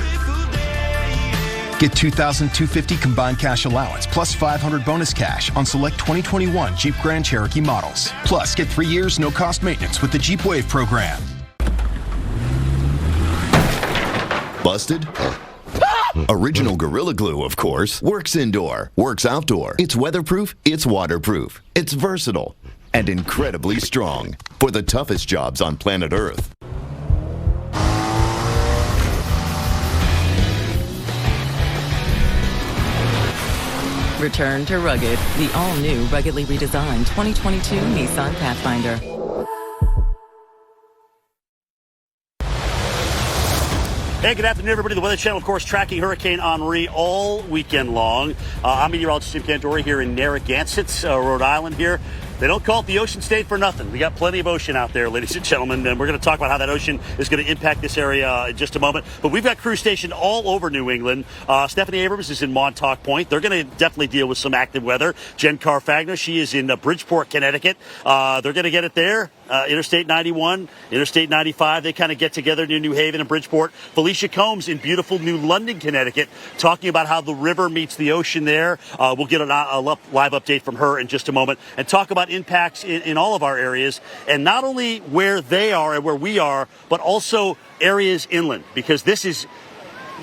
[SPEAKER 36] Get $2,250 combined cash allowance plus $500 bonus cash on select 2021 Jeep Grand Cherokee models. Plus, get 3 years no-cost maintenance with the Jeep Wave program.
[SPEAKER 31] Busted? Original Gorilla Glue, of course. Works indoor, works outdoor. It's weatherproof, it's waterproof. It's versatile and incredibly strong for the toughest jobs on planet Earth.
[SPEAKER 6] Return to rugged, the all-new ruggedly redesigned 2022 Nissan Pathfinder.
[SPEAKER 20] Hey, good afternoon, everybody. The Weather Channel, of course, tracking Hurricane Henri all weekend long. I'm meteorologist Jim Cantori here in Narragansett, Rhode Island here. They don't call it the Ocean State for nothing. We got plenty of ocean out there, ladies and gentlemen, and we're going to talk about how that ocean is going to impact this area in just a moment. But we've got crews stationed all over New England. Stephanie Abrams is in Montauk Point. They're going to definitely deal with some active weather. Jen Carfagna, she is in Bridgeport, Connecticut. They're going to get it there. Interstate 91, Interstate 95, they kind of get together near New Haven and Bridgeport. Felicia Combs in beautiful New London, Connecticut, talking about how the river meets the ocean there. We'll get a live update from her in just a moment and talk about impacts in all of our areas, and not only where they are and where we are, but also areas inland, because this is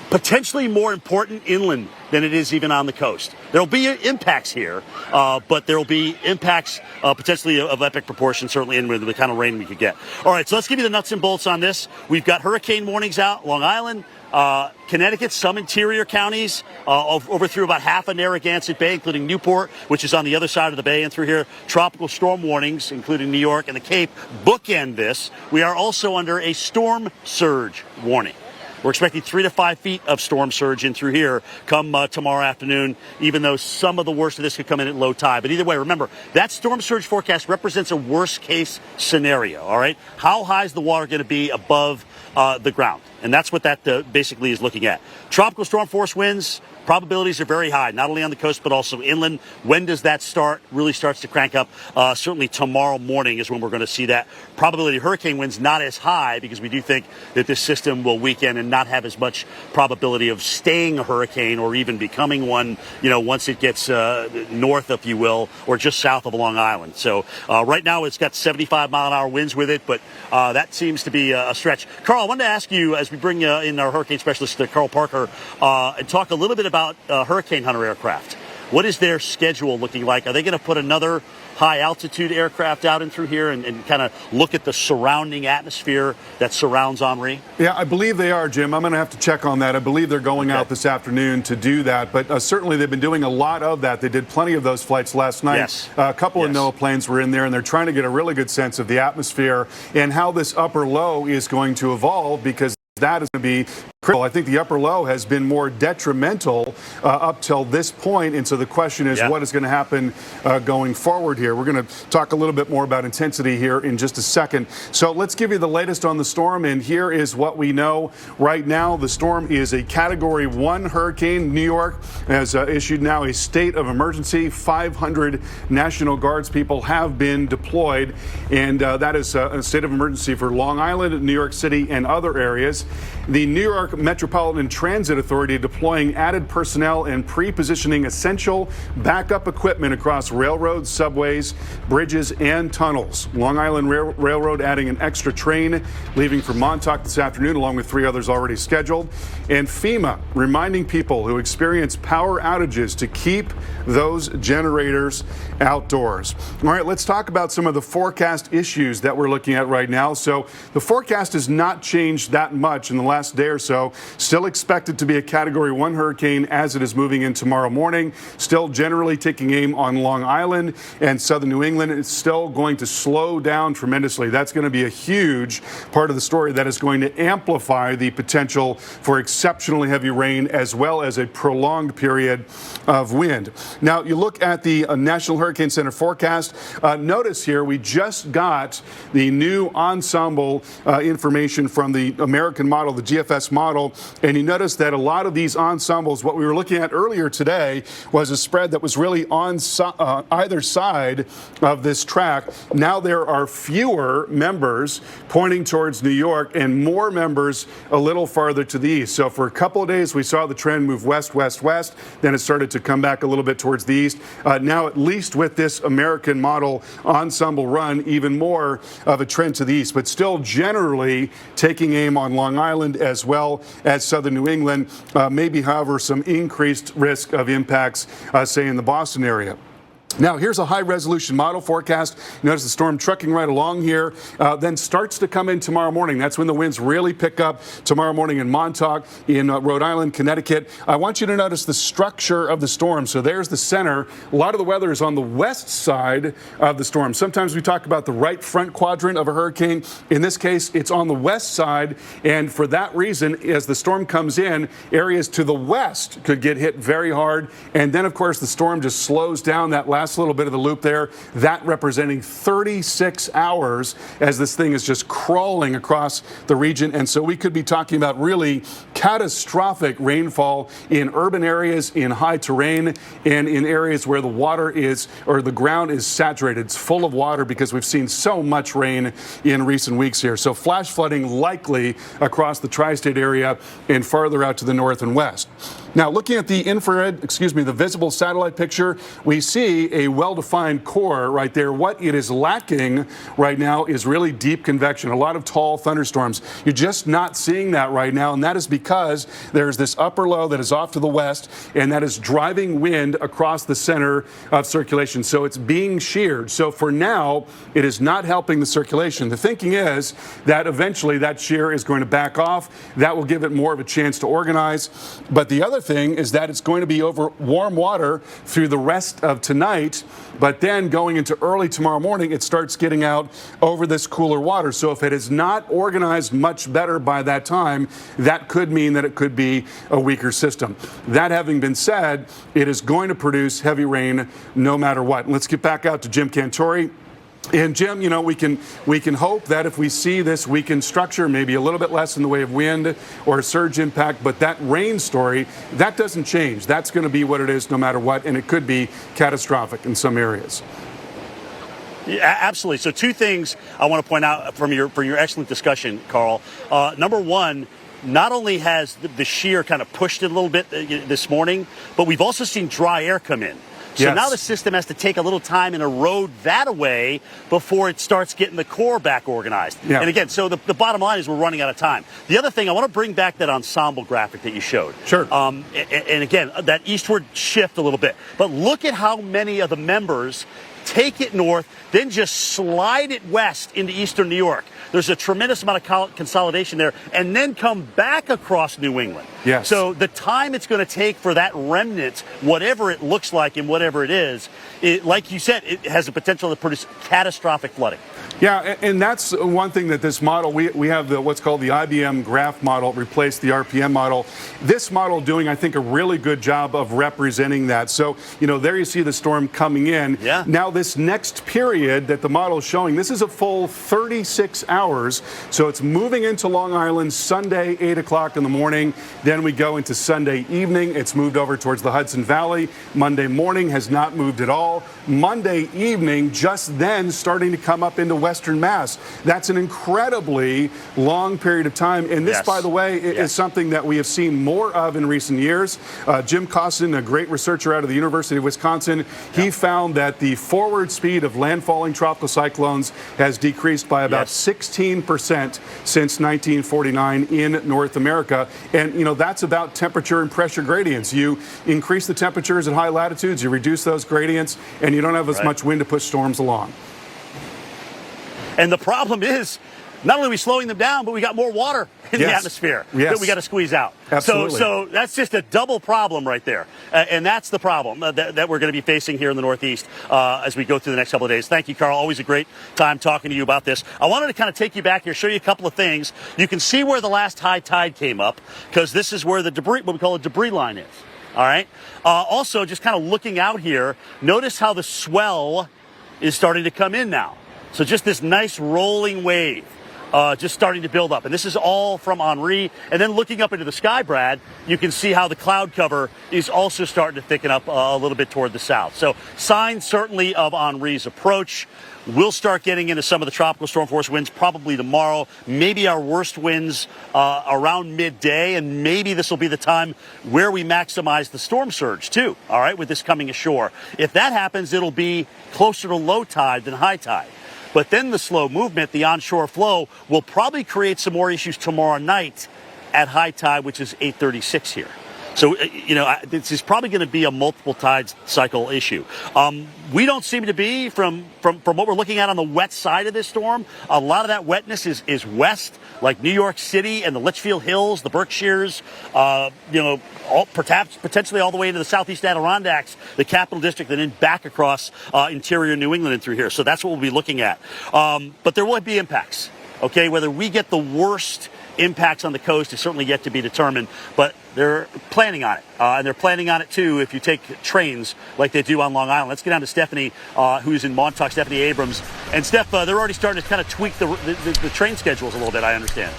[SPEAKER 20] potentially more important inland than it is even on the coast. There will be impacts here, but there will be impacts potentially of epic proportion, certainly inland, with the kind of rain we could get. All right, so let's give you the nuts and bolts on this. We've got hurricane warnings out, Long Island, Connecticut, some interior counties, over through about half of Narragansett Bay, including Newport, which is on the other side of the bay, and through here, tropical storm warnings, including New York and the Cape, bookend this. We are also under a storm surge warning. We're expecting 3 to 5 feet of storm surge in through here come tomorrow afternoon, even though some of the worst of this could come in at low tide. But either way, remember, that storm surge forecast represents a worst-case scenario, all right? How high is the water going to be above the ground? And that's what that basically is looking at. Tropical storm force winds, probabilities are very high, not only on the coast but also inland. When does that start? Really starts to crank up. Certainly tomorrow morning is when we're going to see that. Probability of hurricane winds not as high, because we do think that this system will weaken and not have as much probability of staying a hurricane or even becoming one, once it gets north, if you will, or just south of Long Island. So right now it's got 75-mile-an-hour winds with it, but that seems to be a stretch. Carl, I wanted to ask you, as we bring in our hurricane specialist, Carl Parker, and talk a little bit about Hurricane Hunter aircraft. What is their schedule looking like? Are they going to put another high-altitude aircraft out and through here and kind of look at the surrounding atmosphere that surrounds Henri?
[SPEAKER 5] Yeah, I believe they are, Jim. I'm going to have to check on that. I believe they're going out this afternoon to do that. But certainly they've been doing a lot of that. They did plenty of those flights last night.
[SPEAKER 20] Yes.
[SPEAKER 5] A couple of NOAA planes were in there, and they're trying to get a really good sense of the atmosphere and how this upper low is going to evolve, because that is going to be critical. I think the upper low has been more detrimental up till this point, and so the question is what is going to happen going forward here. We're going to talk a little bit more about intensity here in just a second. So let's give you the latest on the storm, and here is what we know right now. The storm is a Category 1 hurricane. New York has issued now a state of emergency. 500 National Guards people have been deployed, and that is a state of emergency for Long Island, New York City, and other areas. The New York Metropolitan Transit Authority deploying added personnel and pre-positioning essential backup equipment across railroads, subways, bridges, and tunnels. Long Island Railroad adding an extra train leaving for Montauk this afternoon, along with 3 others already scheduled. And FEMA reminding people who experience power outages to keep those generators outdoors. All right, let's talk about some of the forecast issues that we're looking at right now. So the forecast has not changed that much in the last day or so. Still expected to be a Category 1 hurricane as it is moving in tomorrow morning. Still generally taking aim on Long Island and southern New England. It's still going to slow down tremendously. That's going to be a huge part of the story that is going to amplify the potential for exceptionally heavy rain, as well as a prolonged period of wind. Now, you look at the National Hurricane Center forecast. Notice here we just got the new ensemble information from the American model, the GFS model, and you notice that a lot of these ensembles, what we were looking at earlier today, was a spread that was really on either side of this track. Now there are fewer members pointing towards New York and more members a little farther to the east. So for a couple of days, we saw the trend move west, west, west. Then it started to come back a little bit towards the east. Now, at least with this American model ensemble run, even more of a trend to the east, but still generally taking aim on Long Island as well as southern New England. Maybe, however, some increased risk of impacts, say, in the Boston area. Now, here's a high-resolution model forecast. Notice the storm trucking right along here, then starts to come in tomorrow morning. That's when the winds really pick up tomorrow morning in Montauk, in Rhode Island, Connecticut. I want you to notice the structure of the storm. So there's the center. A lot of the weather is on the west side of the storm. Sometimes we talk about the right front quadrant of a hurricane. In this case, it's on the west side, and for that reason, as the storm comes in, areas to the west could get hit very hard. And then, of course, the storm just slows down that last little bit of the loop there, that representing 36 hours as this thing is just crawling across the region. And so we could be talking about really catastrophic rainfall in urban areas, in high terrain, and in areas where the water is, or the ground is saturated. It's full of water because we've seen so much rain in recent weeks here. So flash flooding likely across the tri-state area and farther out to the north and west. Now, looking at the the visible satellite picture, we see a well-defined core right there. What it is lacking right now is really deep convection, a lot of tall thunderstorms. You're just not seeing that right now, and that is because there's this upper low that is off to the west, and that is driving wind across the center of circulation. So it's being sheared. So for now, it is not helping the circulation. The thinking is that eventually that shear is going to back off. That will give it more of a chance to organize. But the other thing is that it's going to be over warm water through the rest of tonight, but then going into early tomorrow morning, it starts getting out over this cooler water. So if it is not organized much better by that time, that could mean that it could be a weaker system. That having been said, it is going to produce heavy rain no matter what. Let's get back out to Jim Cantori. And Jim, you know, we can hope that if we see this weakened structure, maybe a little bit less in the way of wind or surge impact, but that rain story, that doesn't change. That's going to be what it is no matter what, and it could be catastrophic in some areas.
[SPEAKER 20] Yeah, absolutely. So two things I want to point out from your excellent discussion, Carl. Number one, not only has the shear kind of pushed it a little bit this morning, but we've also seen dry air come in. So now the system has to take a little time and erode that away before it starts getting the core back organized. Yeah. And again, so the bottom line is we're running out of time. The other thing, I want to bring back that ensemble graphic that you showed.
[SPEAKER 5] Sure.
[SPEAKER 20] And again, that eastward shift a little bit. But look at how many of the members take it north, then just slide it west into eastern New York. There's a tremendous amount of consolidation there, and then come back across New England.
[SPEAKER 5] Yes.
[SPEAKER 20] So the time it's going to take for that remnant, whatever it looks like and whatever it is, like you said, it has the potential to produce catastrophic flooding.
[SPEAKER 5] Yeah, and that's one thing that this model, we have what's called the IBM graph model replace the RPM model. This model doing, I think, a really good job of representing that. So, you know, there you see the storm coming in.
[SPEAKER 20] Yeah.
[SPEAKER 5] Now, this next period that the model is showing, this is a full 36 hours. So it's moving into Long Island Sunday, 8 o'clock in the morning. Then we go into Sunday evening. It's moved over towards the Hudson Valley. Monday morning has not moved at all. Monday evening, just then starting to come up into Western Mass. That's an incredibly long period of time. And this, by the way, is something that we have seen more of in recent years. Jim Costin, a great researcher out of the University of Wisconsin, he found that the forward speed of landfalling tropical cyclones has decreased by about 16% since 1949 in North America. And, you know, that's about temperature and pressure gradients. You increase the temperatures at high latitudes, you reduce those gradients, and you don't have as much wind to push storms along.
[SPEAKER 20] And the problem is, not only are we slowing them down, but we got more water in the atmosphere that we got to squeeze out.
[SPEAKER 5] Absolutely.
[SPEAKER 20] So that's just a double problem right there. And that's the problem that we're going to be facing here in the Northeast as we go through the next couple of days. Thank you, Carl. Always a great time talking to you about this. I wanted to kind of take you back here, show you a couple of things. You can see where the last high tide came up, because this is where the debris, what we call a debris line, is. All right. Also, just kind of looking out here, notice how the swell is starting to come in now. So just this nice rolling wave just starting to build up. And this is all from Henri. And then looking up into the sky, Brad, you can see how the cloud cover is also starting to thicken up a little bit toward the south. So signs certainly of Henri's approach. We'll start getting into some of the tropical storm force winds probably tomorrow. Maybe our worst winds around midday, and maybe this will be the time where we maximize the storm surge too, all right, with this coming ashore. If that happens, it'll be closer to low tide than high tide. But then the slow movement, the onshore flow, will probably create some more issues tomorrow night at high tide, which is 8:36 here. So, you know, this is probably going to be a multiple tide cycle issue. We don't seem to be, from what we're looking at on the wet side of this storm, a lot of that wetness is west, like New York City and the Litchfield Hills, the Berkshires, you know, perhaps potentially all the way into the southeast Adirondacks, the Capital District, and then back across interior New England and through here. So that's what we'll be looking at. But there will be impacts, okay? Whether we get the worst impacts on the coast is certainly yet to be determined, but they're planning on it. And they're planning on it, too, if you take trains like they do on Long Island. Let's get down to Stephanie, who's in Montauk, Stephanie Abrams. And, Steph, they're already starting to kind of tweak the train schedules a little bit, I understand.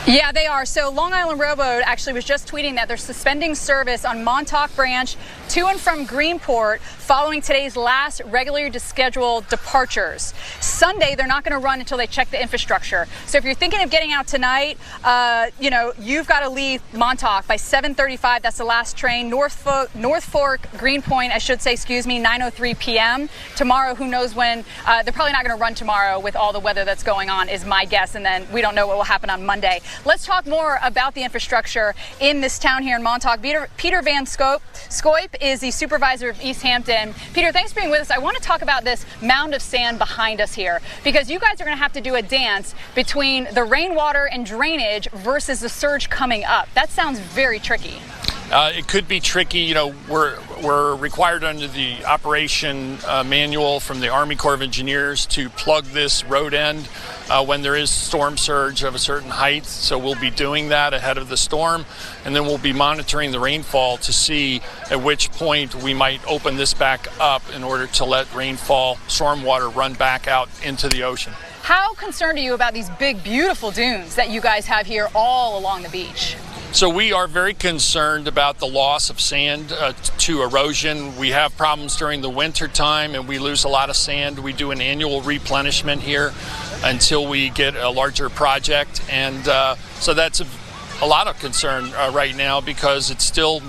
[SPEAKER 4] Yeah, they are. So Long Island Railroad actually was just tweeting that they're suspending service on Montauk Branch to and from Greenport following today's last regularly scheduled departures. Sunday, they're not going to run until they check the infrastructure. So if you're thinking of getting out tonight, you've got to leave Montauk by 7:35. That's the last train. North Fork, Greenpoint, 9:03 p.m. Tomorrow, who knows when. They're probably not going to run tomorrow with all the weather that's going on, is my guess. And then we don't know what will happen on Monday. Let's talk more about the infrastructure in this town here in Montauk. Peter Van Scoip is the supervisor of East Hampton. Peter, thanks for being with us. I want to talk about this mound of sand behind us here, because you guys are going to have to do a dance between the rainwater and drainage versus the surge coming up. That sounds very tricky.
[SPEAKER 7] It could be tricky. You know, we're required under the operation manual from the Army Corps of Engineers to plug this road end when there is storm surge of a certain height. So we'll be doing that ahead of the storm, and then we'll be monitoring the rainfall to see at which point we might open this back up in order to let rainfall, stormwater run back out into the ocean.
[SPEAKER 4] How concerned are you about these big, beautiful dunes that you guys have here all along the beach?
[SPEAKER 7] So we are very concerned about the loss of sand to erosion. We have problems during the winter time and we lose a lot of sand. We do an annual replenishment here until we get a larger project. And so that's a lot of concern right now, because it's still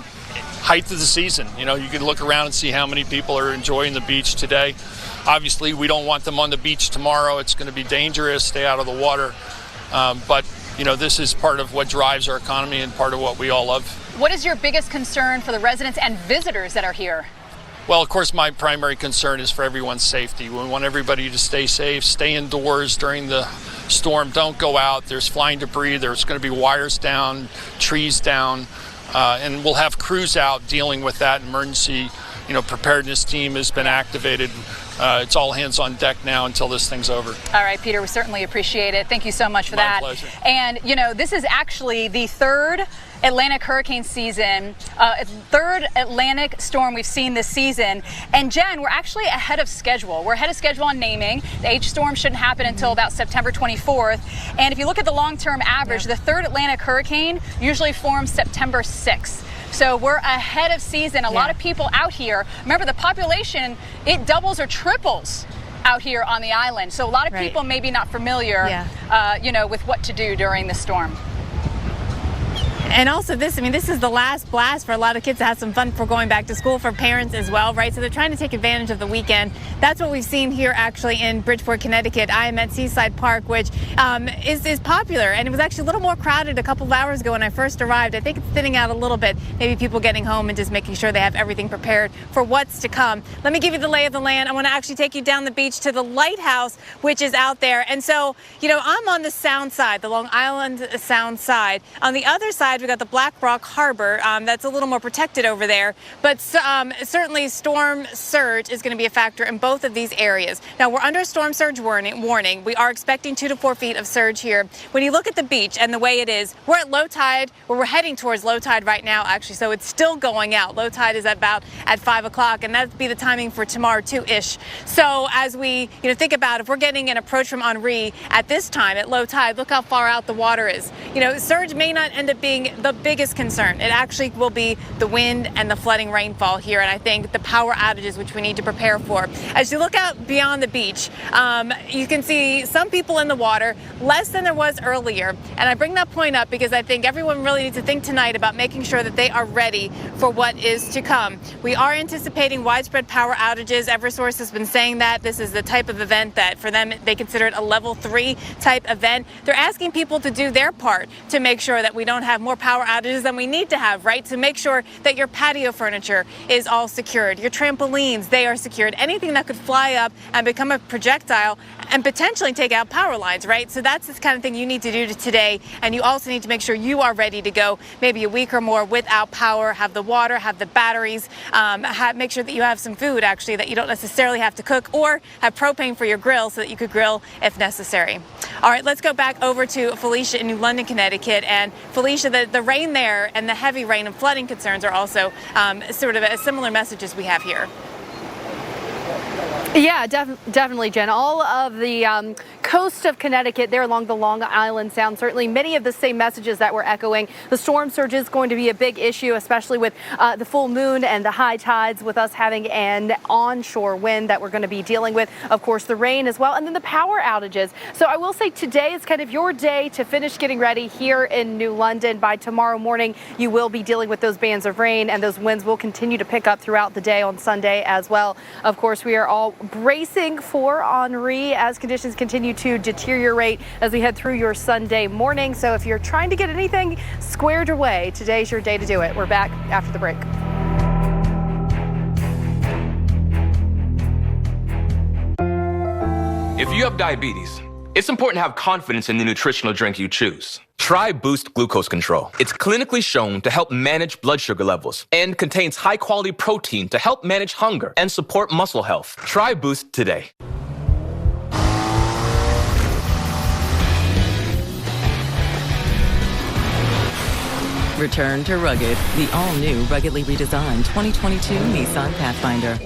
[SPEAKER 7] height of the season. You know, you can look around and see how many people are enjoying the beach today. Obviously, we don't want them on the beach tomorrow. It's going to be dangerous. Stay out of the water. But you know, this is part of what drives our economy and part of what we all love.
[SPEAKER 4] What is your biggest concern for the residents and visitors that are here?
[SPEAKER 7] Well, of course, my primary concern is for everyone's safety. We want everybody to stay safe, stay indoors during the storm. Don't go out. There's flying debris. There's going to be wires down, trees down, and we'll have crews out dealing with that. Emergency, preparedness team has been activated. It's all hands on deck now until this thing's over.
[SPEAKER 4] All right, Peter, we certainly appreciate it. Thank you so much for that.
[SPEAKER 7] My pleasure.
[SPEAKER 4] And, this is actually the third Atlantic hurricane season, third Atlantic storm we've seen this season. And Jen, we're actually ahead of schedule. We're ahead of schedule on naming. The H storm shouldn't happen until about September 24th. And if you look at the long-term average, the third Atlantic hurricane usually forms September 6th. So we're ahead of season. A lot of people out here. Remember, the population, it doubles or triples out here on the island. So a lot of people maybe not familiar, with what to do during the storm.
[SPEAKER 8] And also this is the last blast for a lot of kids to have some fun for going back to school, for parents as well, right? So they're trying to take advantage of the weekend. That's what we've seen here actually in Bridgeport, Connecticut. I am at Seaside Park, which is popular, and it was actually a little more crowded a couple of hours ago when I first arrived. I think it's thinning out a little bit, maybe people getting home and just making sure they have everything prepared for what's to come. Let me give you the lay of the land. I want to actually take you down the beach to the lighthouse, which is out there. And so, I'm on the Sound side, the Long Island Sound side. On the other side, we got the Black Rock Harbor. That's a little more protected over there, but certainly storm surge is going to be a factor in both of these areas. Now, we're under storm surge warning. We are expecting 2 to 4 feet of surge here. When you look at the beach and the way it is, we're at low tide, or we're heading towards low tide right now, actually, so it's still going out. Low tide is about at 5 o'clock, and that'd be the timing for tomorrow too-ish. So as we think about, if we're getting an approach from Henri at this time at low tide, look how far out the water is. Surge may not end up being the biggest concern. It actually will be the wind and the flooding rainfall here, and I think the power outages, which we need to prepare for. As you look out beyond the beach, you can see some people in the water, less than there was earlier. And I bring that point up because I think everyone really needs to think tonight about making sure that they are ready for what is to come. We are anticipating widespread power outages. Eversource has been saying that this is the type of event that for them, they consider it a level 3 type event. They're asking people to do their part to make sure that we don't have more more power outages than we need to have, right? So make sure that your patio furniture is all secured. Your trampolines, they are secured. Anything that could fly up and become a projectile and potentially take out power lines, right? So that's this kind of thing you need to do today. And you also need to make sure you are ready to go maybe a week or more without power, have the water, have the batteries, make sure that you have some food actually that you don't necessarily have to cook, or have propane for your grill so that you could grill if necessary. All right, let's go back over to Felicia in New London, Connecticut. And Felicia, the rain there and the heavy rain and flooding concerns are also sort of a similar messages we have here.
[SPEAKER 1] Yeah, definitely, Jen. All of the coast of Connecticut there along the Long Island Sound, certainly many of the same messages that we're echoing. The storm surge is going to be a big issue, especially with the full moon and the high tides, with us having an onshore wind that we're going to be dealing with. Of course, the rain as well, and then the power outages. So I will say today is kind of your day to finish getting ready here in New London. By tomorrow morning, you will be dealing with those bands of rain, and those winds will continue to pick up throughout the day on Sunday as well. Of course, we are all bracing for Henri as conditions continue to deteriorate as we head through your Sunday morning. So if you're trying to get anything squared away, today's your day to do it. We're back after the break.
[SPEAKER 9] If you have diabetes, it's important to have confidence in the nutritional drink you choose. Try Boost Glucose Control. It's clinically shown to help manage blood sugar levels and contains high-quality protein to help manage hunger and support muscle health. Try Boost today.
[SPEAKER 6] Return to rugged, the all-new ruggedly redesigned 2022 Nissan Pathfinder.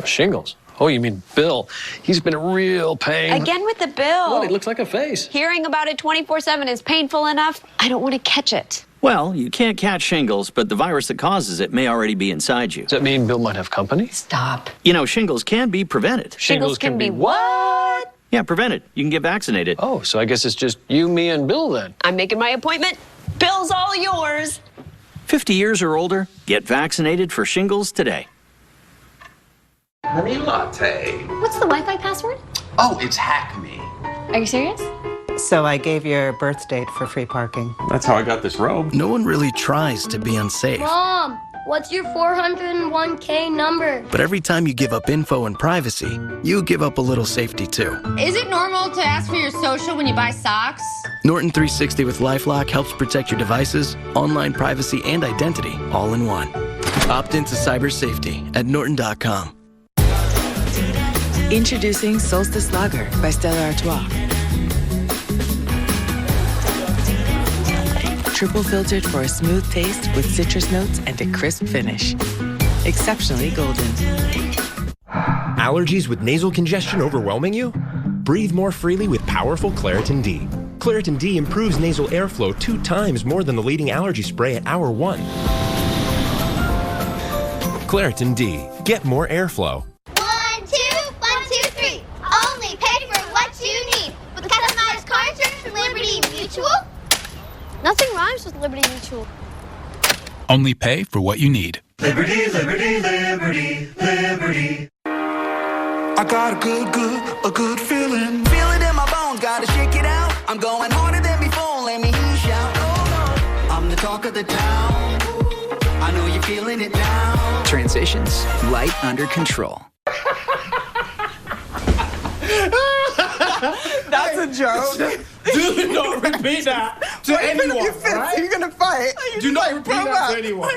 [SPEAKER 23] Shingles. Oh, you mean Bill? He's been a real pain.
[SPEAKER 10] Again with the bill.
[SPEAKER 23] What? It looks like a face.
[SPEAKER 10] Hearing about it 24/7 is painful enough. I don't want to catch it.
[SPEAKER 11] Well, you can't catch shingles, but the virus that causes it may already be inside you.
[SPEAKER 23] Does that mean Bill might have company?
[SPEAKER 10] Stop.
[SPEAKER 11] You know, shingles can be prevented.
[SPEAKER 10] Shingles can be what?
[SPEAKER 11] Yeah, prevented. You can get vaccinated.
[SPEAKER 23] Oh, so I guess it's just you, me, and Bill then.
[SPEAKER 10] I'm making my appointment. Bill's all yours.
[SPEAKER 11] 50 years or older, get vaccinated for shingles today.
[SPEAKER 12] Honey latte.
[SPEAKER 10] What's the Wi-Fi password?
[SPEAKER 12] Oh, it's Hack Me.
[SPEAKER 10] Are you serious?
[SPEAKER 13] So I gave your birth date for free parking.
[SPEAKER 12] That's how I got this robe.
[SPEAKER 3] No one really tries to be unsafe.
[SPEAKER 14] Mom, what's your 401k number?
[SPEAKER 3] But every time you give up info and privacy, you give up a little safety too.
[SPEAKER 14] Is it normal to ask for your social when you buy socks?
[SPEAKER 3] Norton 360 with LifeLock helps protect your devices, online privacy, and identity all in one. Opt into cyber safety at norton.com.
[SPEAKER 6] Introducing Solstice Lager by Stella Artois. Triple filtered for a smooth taste with citrus notes and a crisp finish. Exceptionally golden.
[SPEAKER 15] Allergies with nasal congestion overwhelming you? Breathe more freely with powerful Claritin D. Claritin D improves nasal airflow 2 times more than the leading allergy spray at hour 1. Claritin D. Get more airflow.
[SPEAKER 17] 1, 2, 1, 2, 3. Only pay for what you need with customized car insurance from Liberty Mutual. Nothing rhymes with Liberty Mutual.
[SPEAKER 18] Only pay for what you need.
[SPEAKER 19] Liberty, liberty, liberty, liberty. I got a good feeling. Feel it in my bones, gotta shake it out. I'm going harder than before, let me hear you shout. Oh, no. I'm the talk of the town. I know you're feeling it now.
[SPEAKER 21] Transitions, light under control.
[SPEAKER 32] That's a joke.
[SPEAKER 33] Do not repeat that to anyone.
[SPEAKER 32] You're gonna fight.
[SPEAKER 33] Do not repeat that to anyone.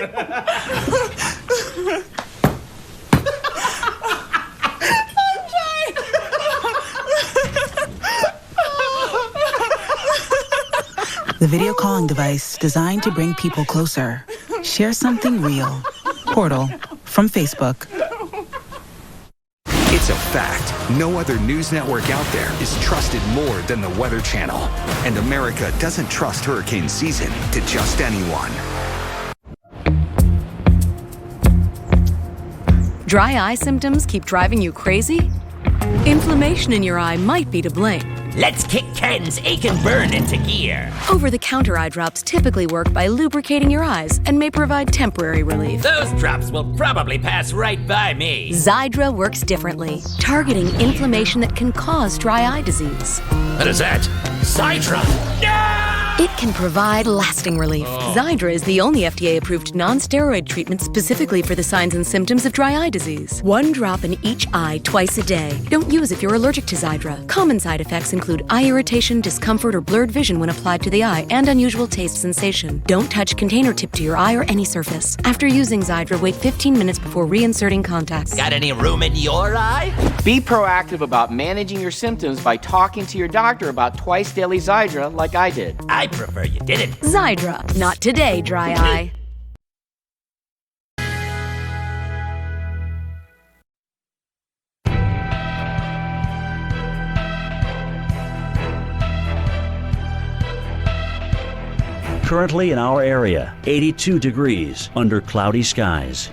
[SPEAKER 34] The video calling device designed to bring people closer. Share something real. Portal from Facebook.
[SPEAKER 35] It's a fact. No other news network out there is trusted more than the Weather Channel. And America doesn't trust hurricane season to just anyone.
[SPEAKER 37] Dry eye symptoms keep driving you crazy? Inflammation in your eye might be to blame.
[SPEAKER 38] Let's kick Ken's ache and burn into gear.
[SPEAKER 37] Over-the-counter eye drops typically work by lubricating your eyes and may provide temporary relief.
[SPEAKER 38] Those drops will probably pass right by me.
[SPEAKER 37] Xiidra works differently, targeting inflammation that can cause dry eye disease.
[SPEAKER 38] What is that? Xiidra! No!
[SPEAKER 37] It can provide lasting relief. Xiidra is the only FDA-approved non-steroid treatment specifically for the signs and symptoms of dry eye disease. 1 drop in each eye twice a day. Don't use if you're allergic to Xiidra. Common side effects include eye irritation, discomfort, or blurred vision when applied to the eye, and unusual taste sensation. Don't touch container tip to your eye or any surface. After using Xiidra, wait 15 minutes before reinserting contacts.
[SPEAKER 38] Got any room in your eye?
[SPEAKER 1] Be proactive about managing your symptoms by talking to your doctor about twice daily Xiidra like I did.
[SPEAKER 38] I prefer you didn't.
[SPEAKER 37] Xiidra. Not today, dry eye.
[SPEAKER 2] Currently in our area, 82 degrees under cloudy skies.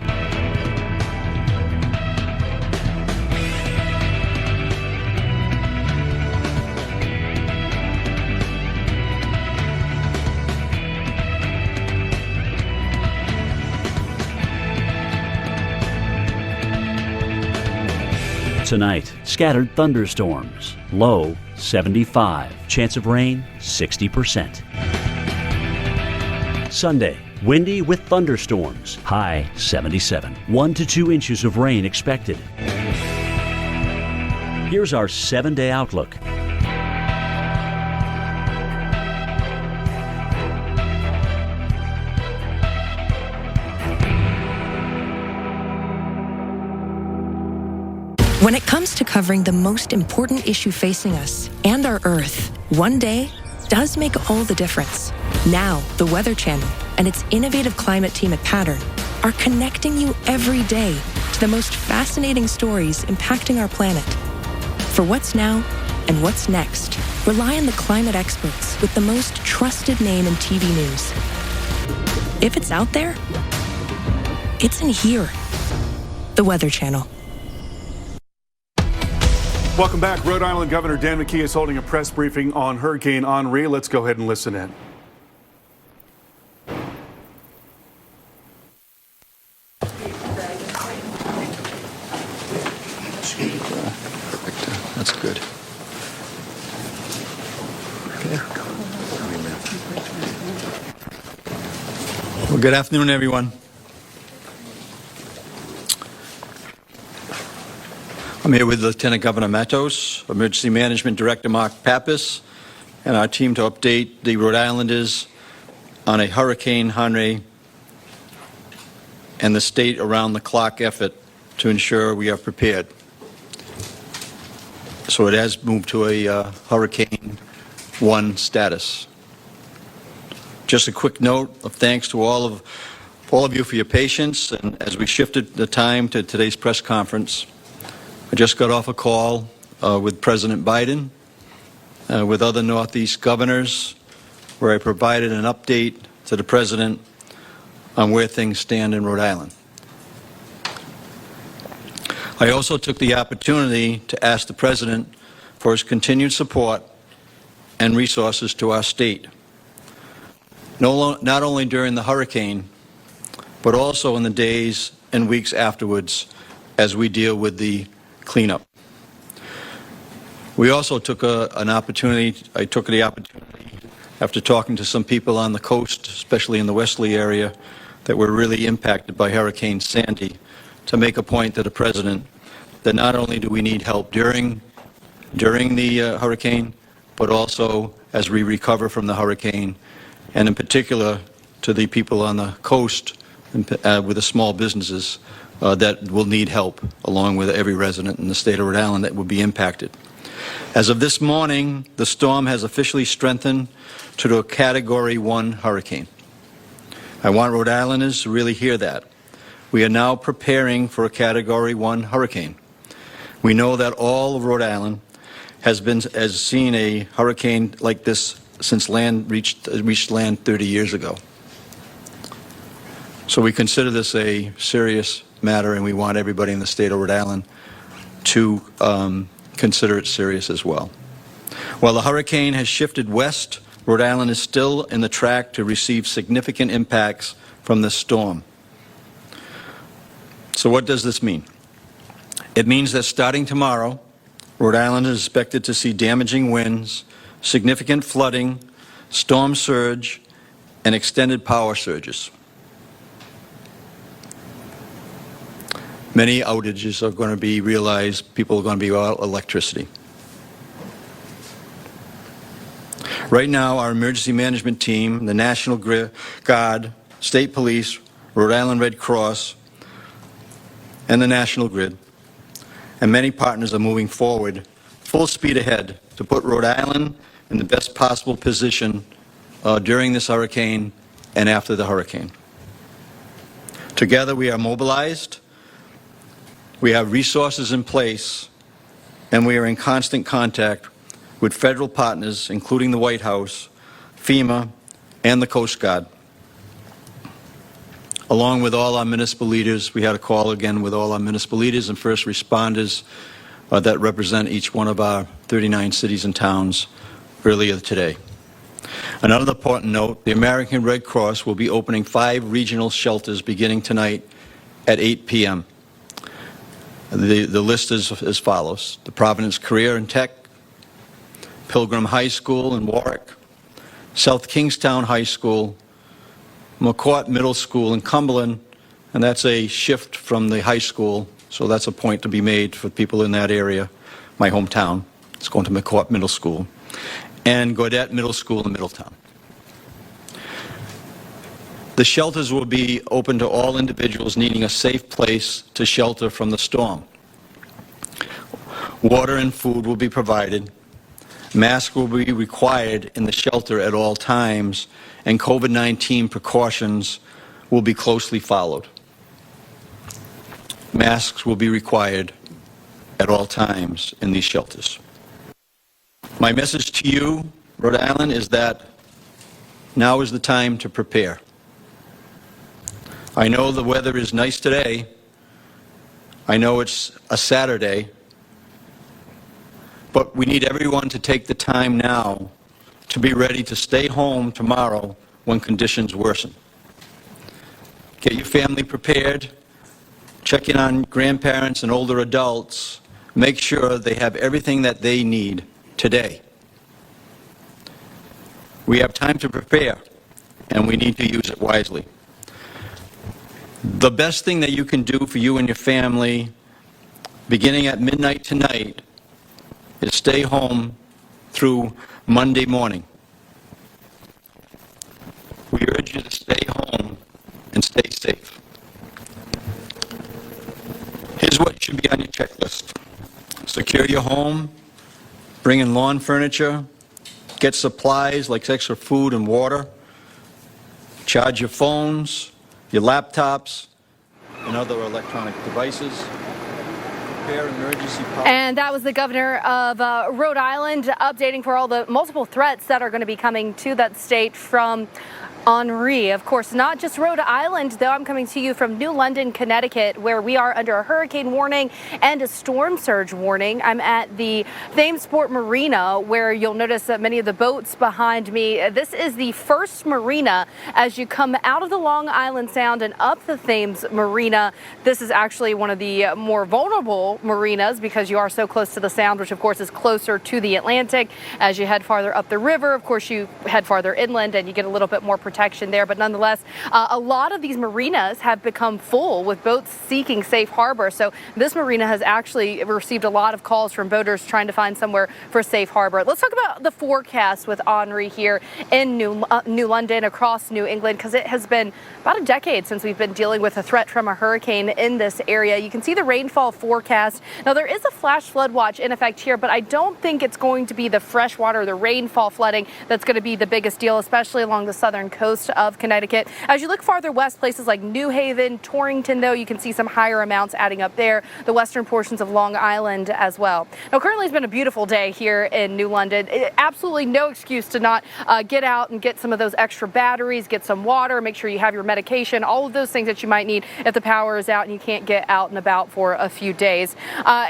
[SPEAKER 2] Tonight, scattered thunderstorms, low 75, chance of rain 60%. Sunday, windy with thunderstorms, high 77, 1 to 2 inches of rain expected. Here's our 7-day outlook.
[SPEAKER 4] When it comes to covering the most important issue facing us and our Earth, one day does make all the difference. Now, the Weather Channel and its innovative climate team at Pattern are connecting you every day to the most fascinating stories impacting our planet. For what's now and what's next, rely on the climate experts with the most trusted name in TV news. If it's out there, it's in here. The Weather Channel.
[SPEAKER 5] Welcome back. Rhode Island Governor Dan McKee is holding a press briefing on Hurricane Henri. Let's go ahead and listen in.
[SPEAKER 7] Perfect. That's good.
[SPEAKER 8] Well, good afternoon, everyone. I'm here with Lieutenant Governor Matos, Emergency Management Director Mark Pappas, and our team to update the Rhode Islanders on a Hurricane Henri and the state around-the-clock effort to ensure we are prepared. So it has moved to a Hurricane 1 status. Just a quick note of thanks to all of you for your patience, and as we shifted the time to today's press conference, I just got off a call with President Biden, with other Northeast governors, where I provided an update to the President on where things stand in Rhode Island. I also took the opportunity to ask the President for his continued support and resources to our state, not only during the hurricane, but also in the days and weeks afterwards as we deal with the cleanup. We also took an opportunity, I took the opportunity after talking to some people on the coast, especially in the Wesley area, that were really impacted by Hurricane Sandy, to make a point to the President that not only do we need help during the hurricane, but also as we recover from the hurricane, and in particular to the people on the coast with the small businesses that will need help, along with every resident in the state of Rhode Island that will be impacted. As of this morning, the storm has officially strengthened to a Category 1 hurricane. I want Rhode Islanders to really hear that. We are now preparing for a Category 1 hurricane. We know that all of Rhode Island has seen a hurricane like this since land reached land 30 years ago. So we consider this a serious matter, and we want everybody in the state of Rhode Island to consider it serious as well. While the hurricane has shifted west, Rhode Island is still in the track to receive significant impacts from this storm. So what does this mean? It means that starting tomorrow, Rhode Island is expected to see damaging winds, significant flooding, storm surge, and extended power surges. Many outages are going to be realized. People are going to be without electricity. Right now, our emergency management team, the National Guard, State Police, Rhode Island Red Cross, and the National Grid, and many partners are moving forward full speed ahead to put Rhode Island in the best possible position during this hurricane and after the hurricane. Together we are mobilized, we have resources in place, and we are in constant contact with federal partners, including the White House, FEMA, and the Coast Guard. Along with all our municipal leaders, we had a call again with all our municipal leaders and first responders that represent each one of our 39 cities and towns earlier today. Another important note, the American Red Cross will be opening 5 regional shelters beginning tonight at 8 p.m. The list is as follows: the Providence Career and Tech, Pilgrim High School in Warwick, South Kingstown High School, McCourt Middle School in Cumberland, and that's a shift from the high school, so that's a point to be made for people in that area, my hometown. It's going to McCourt Middle School, and Gaudette Middle School in Middletown. The shelters will be open to all individuals needing a safe place to shelter from the storm. Water and food will be provided. Masks will be required in the shelter at all times, and COVID-19 precautions will be closely followed. Masks will be required at all times in these shelters. My message to you, Rhode Island, is that now is the time to prepare. I know the weather is nice today. I know it's a Saturday. But we need everyone to take the time now to be ready to stay home tomorrow when conditions worsen. Get your family prepared. Check in on grandparents and older adults. Make sure they have everything that they need today. We have time to prepare, and we need to use it wisely. The best thing that you can do for you and your family, beginning at midnight tonight, is stay home through Monday morning. We urge you to stay home and stay safe. Here's what should be on your checklist. Secure your home, bring in lawn furniture, get supplies like extra food and water, charge your phones, your laptops, and other electronic devices.
[SPEAKER 7] And that was the governor of Rhode Island updating for all the multiple threats that are going to be coming to that state from Henri. Of course, not just Rhode Island, though. I'm coming to you from New London, Connecticut, where we are under a hurricane warning and a storm surge warning. I'm at the Thamesport Marina, where you'll notice that many of the boats behind me. This is the first marina as you come out of the Long Island Sound and up the Thames Marina. This is actually one of the more vulnerable marinas because you are so close to the Sound, which of course is closer to the Atlantic. As you head farther up the river, of course, you head farther inland and you get a little bit more protection there, but nonetheless, a lot of these marinas have become full with boats seeking safe harbor. So this marina has actually received a lot of calls from boaters trying to find somewhere for safe harbor. Let's talk about the forecast with Henri here in New London, across New England, because it has been about a decade since we've been dealing with a threat from a hurricane in this area. You can see the rainfall forecast. Now, there is a flash flood watch in effect here, but I don't think it's going to be the freshwater, the rainfall flooding that's going to be the biggest deal, especially along the southern coast of Connecticut. As you look farther west, places like New Haven, Torrington, though, you can see some higher amounts adding up there, the western portions of Long Island as well. Now, currently it's been a beautiful day here in New London. Absolutely no excuse to not get out and get some of those extra batteries, get some water, make sure you have your medication, all of those things that you might need if the power is out and you can't get out and about for a few days.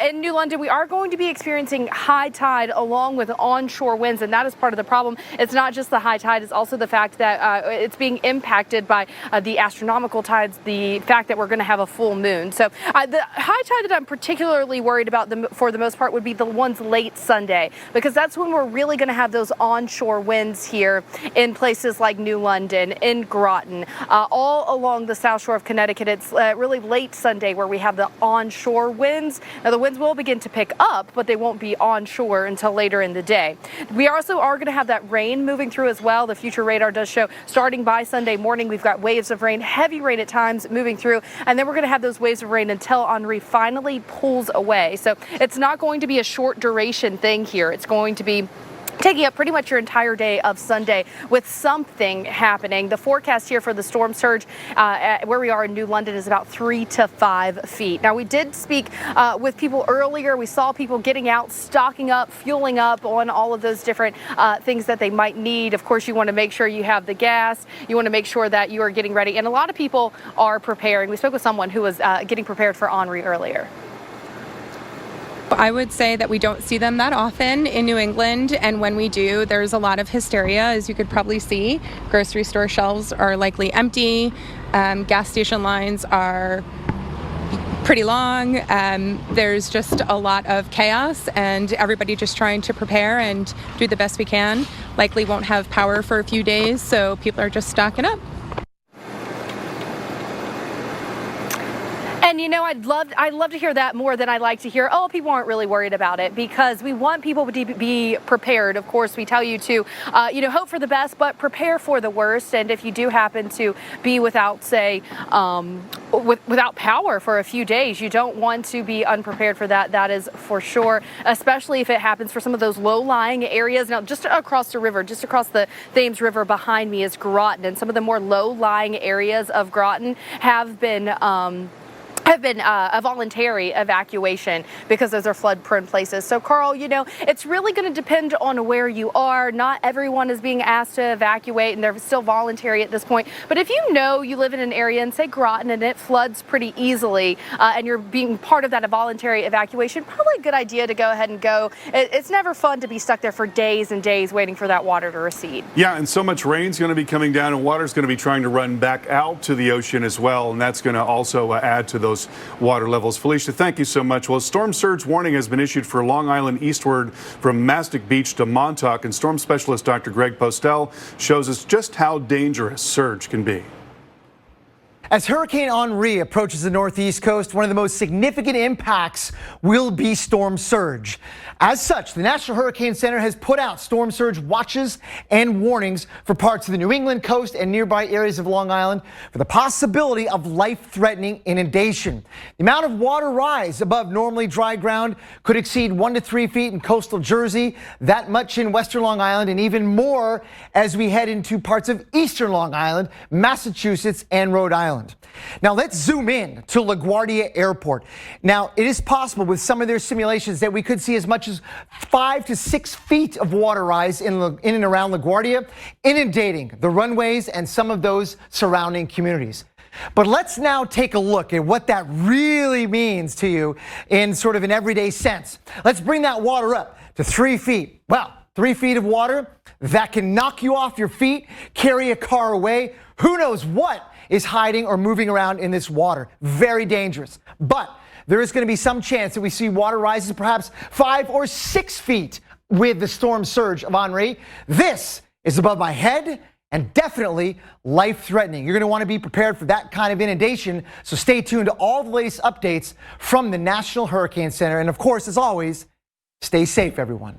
[SPEAKER 7] In New London, we are going to be experiencing high tide along with onshore winds, and that is part of the problem. It's not just the high tide, it's also the fact that it's being impacted by the astronomical tides, the fact that we're going to have a full moon. So the high tide that I'm particularly worried about for the most part would be the ones late Sunday, because that's when we're really going to have those onshore winds here in places like New London, in Groton, all along the south shore of Connecticut. It's really late Sunday where we have the onshore winds. Now the winds will begin to pick up, but they won't be onshore until later in the day. We also are going to have that rain moving through as well. The future radar does show starting by Sunday morning, we've got waves of rain, heavy rain at times moving through, and then we're going to have those waves of rain until Henri finally pulls away. So it's not going to be a short duration thing here. It's going to be taking up pretty much your entire day of Sunday with something happening. The forecast here for the storm surge where we are in New London is about 3 to 5 feet. Now, we did speak with people earlier. We saw people getting out, stocking up, fueling up on all of those different things that they might need. Of course, you want to make sure you have the gas. You want to make sure that you are getting ready. And a lot of people are preparing. We spoke with someone who was getting prepared for Henri earlier.
[SPEAKER 9] I would say that we don't see them that often in New England, and when we do, there's a lot of hysteria, as you could probably see. Grocery store shelves are likely empty. Gas station lines are pretty long. There's just a lot of chaos, and everybody just trying to prepare and do the best we can. Likely won't have power for a few days, so people are just stocking up.
[SPEAKER 7] And you know, I'd love to hear that more than I'd like to hear, oh, people aren't really worried about it, because we want people to be prepared. Of course, we tell you to, hope for the best, but prepare for the worst. And if you do happen to be without, say, without power for a few days, you don't want to be unprepared for that. That is for sure, especially if it happens for some of those low-lying areas. Now, just across the river, just across the Thames River behind me is Groton, and some of the more low-lying areas of Groton have been a voluntary evacuation because those are flood-prone places. So, Carl, it's really going to depend on where you are. Not everyone is being asked to evacuate, and they're still voluntary at this point. But if you live in an area in, say, Groton, and it floods pretty easily, and you're being part of that voluntary evacuation, probably a good idea to go ahead and go. It's never fun to be stuck there for days and days waiting for that water to recede. Yeah, and so much rain's going to be coming down, and water's going to be trying to run back out to the ocean as well, and that's going to also add to those water levels. Felicia, thank you so much. Well, a storm surge warning has been issued for Long Island eastward from Mastic Beach to Montauk, and storm specialist Dr. Greg Postel shows us just how dangerous surge can be.
[SPEAKER 10] As Hurricane Henri approaches the northeast coast, one of the most significant impacts will be storm surge. As such, the National Hurricane Center has put out storm surge watches and warnings for parts of the New England coast and nearby areas of Long Island for the possibility of life-threatening inundation. The amount of water rise above normally dry ground could exceed 1 to 3 feet in coastal Jersey, that much in western Long Island, and even more as we head into parts of eastern Long Island, Massachusetts, and Rhode Island. Now let's zoom in to LaGuardia Airport. Now it is possible with some of their simulations that we could see as much as 5 to 6 feet of water rise in and around LaGuardia, inundating the runways and some of those surrounding communities. But let's now take a look at what that really means to you in sort of an everyday sense. Let's bring that water up to 3 feet. Well, 3 feet of water that can knock you off your feet, carry a car away. Who knows what is hiding or moving around in this water. Very dangerous. But there is going to be some chance that we see water rises perhaps 5 or 6 feet with the storm surge of Henri. This is above my head and definitely life-threatening. You're going to want to be prepared for that kind of inundation, so stay tuned to all the latest updates from the National Hurricane Center. And of course, as always, stay safe, everyone.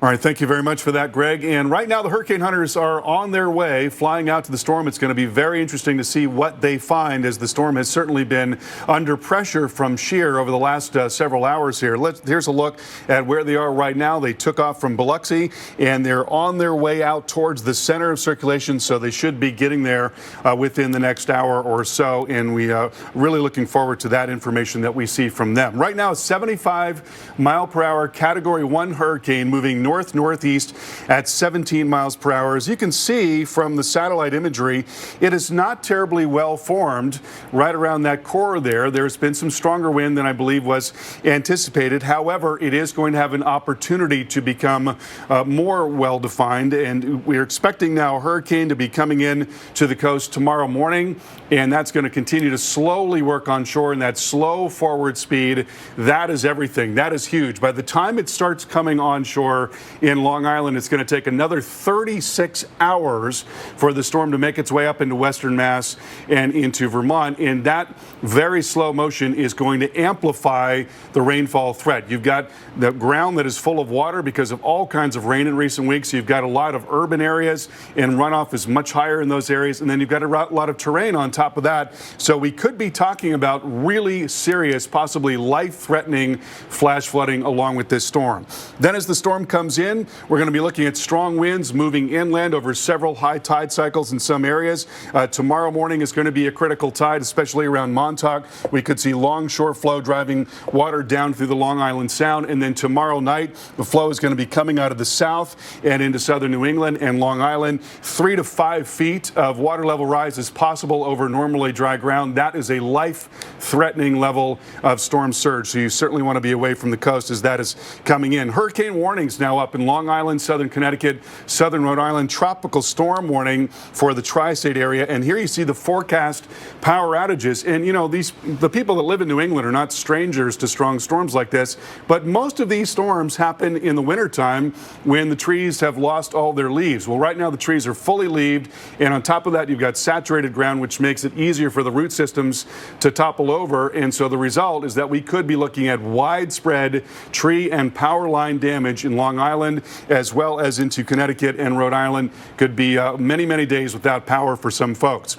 [SPEAKER 5] All right, thank you very much for that, Greg. And right now, the hurricane hunters are on their way, flying out to the storm. It's going to be very interesting to see what they find, as the storm has certainly been under pressure from shear over the last several hours here. Here's a look at where they are right now. They took off from Biloxi, and they're on their way out towards the center of circulation, so they should be getting there within the next hour or so. And we are really looking forward to that information that we see from them. Right now, a 75-mile-per-hour Category 1 hurricane moving north north-northeast at 17 miles per hour. As you can see from the satellite imagery, it is not terribly well formed right around that core there. There's been some stronger wind than I believe was anticipated. However, it is going to have an opportunity to become more well-defined, and we're expecting now a hurricane to be coming in to the coast tomorrow morning, and that's going to continue to slowly work on shore in that slow forward speed. That is everything. That is huge. By the time it starts coming onshore in Long Island, it's going to take another 36 hours for the storm to make its way up into western Mass and into Vermont, and that very slow motion is going to amplify the rainfall threat. You've got the ground that is full of water because of all kinds of rain in recent weeks. You've got a lot of urban areas, and runoff is much higher in those areas, and then you've got a lot of terrain on top of that. So we could be talking about really serious, possibly life-threatening flash flooding along with this storm. Then as the storm comes in, we're going to be looking at strong winds moving inland over several high tide cycles in some areas. Tomorrow morning is going to be a critical tide, especially around Montauk. We could see longshore flow driving water down through the Long Island Sound, and then tomorrow night the flow is going to be coming out of the south and into southern New England and Long Island. 3 to 5 feet of water level rise is possible over normally dry ground. That is a life-threatening level of storm surge, so you certainly want to be away from the coast as that is coming in. Hurricane warnings now up in Long Island, southern Connecticut, southern Rhode Island. Tropical storm warning for the tri-state area, and here you see the forecast power outages. And you know, the people that live in New England are not strangers to strong storms like this, but most of these storms happen in the wintertime when the trees have lost all their leaves. Well, right now the trees are fully leaved, and on top of that you've got saturated ground, which makes it easier for the root systems to topple over, and so the result is that we could be looking at widespread tree and power line damage in Long Island as well as into Connecticut and Rhode Island. Could be many, many days without power for some folks.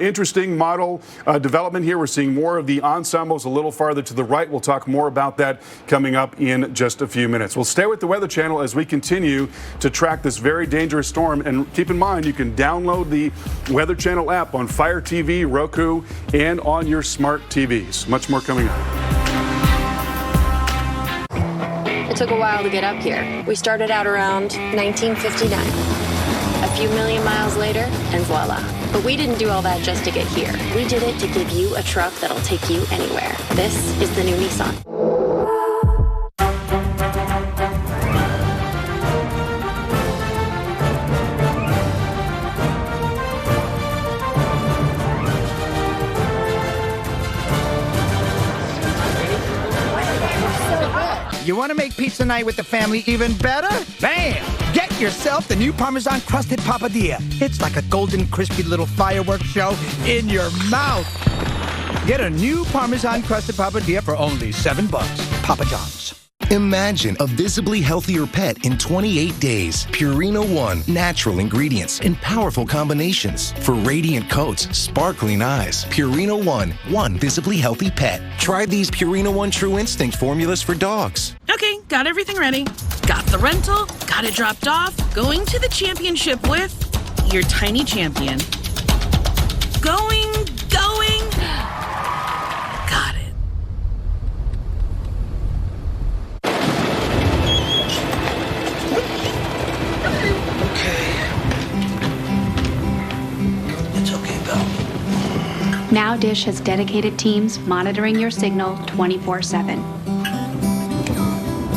[SPEAKER 5] Interesting model development here. We're seeing more of the ensembles a little farther to the right. We'll talk more about that coming up in just a few minutes. We'll stay with the Weather Channel as we continue to track this very dangerous storm. And keep in mind, you can download the Weather Channel app on Fire TV, Roku, and on your smart TVs. Much more coming up.
[SPEAKER 3] It took a while to get up here. We started out around 1959. A few million miles later, and voila. But we didn't do all that just to get here. We did it to give you a truck that'll take you anywhere. This is the new Nissan.
[SPEAKER 11] You want to make pizza night with the family even better? Bam! Get yourself the new Parmesan crusted papadilla. It's like a golden, crispy little fireworks show in your mouth. Get a new Parmesan crusted papadilla for only $7. Papa John's.
[SPEAKER 12] Imagine a visibly healthier pet in 28 days. Purina One, natural ingredients in powerful combinations for radiant coats, sparkling eyes. Purina One visibly healthy pet. Try these Purina One True Instinct formulas for dogs.
[SPEAKER 13] Okay, got everything ready. Got the rental, got it dropped off. Going to the championship with your tiny champion. Going. Got it.
[SPEAKER 14] Now Dish has dedicated teams monitoring your signal 24/7.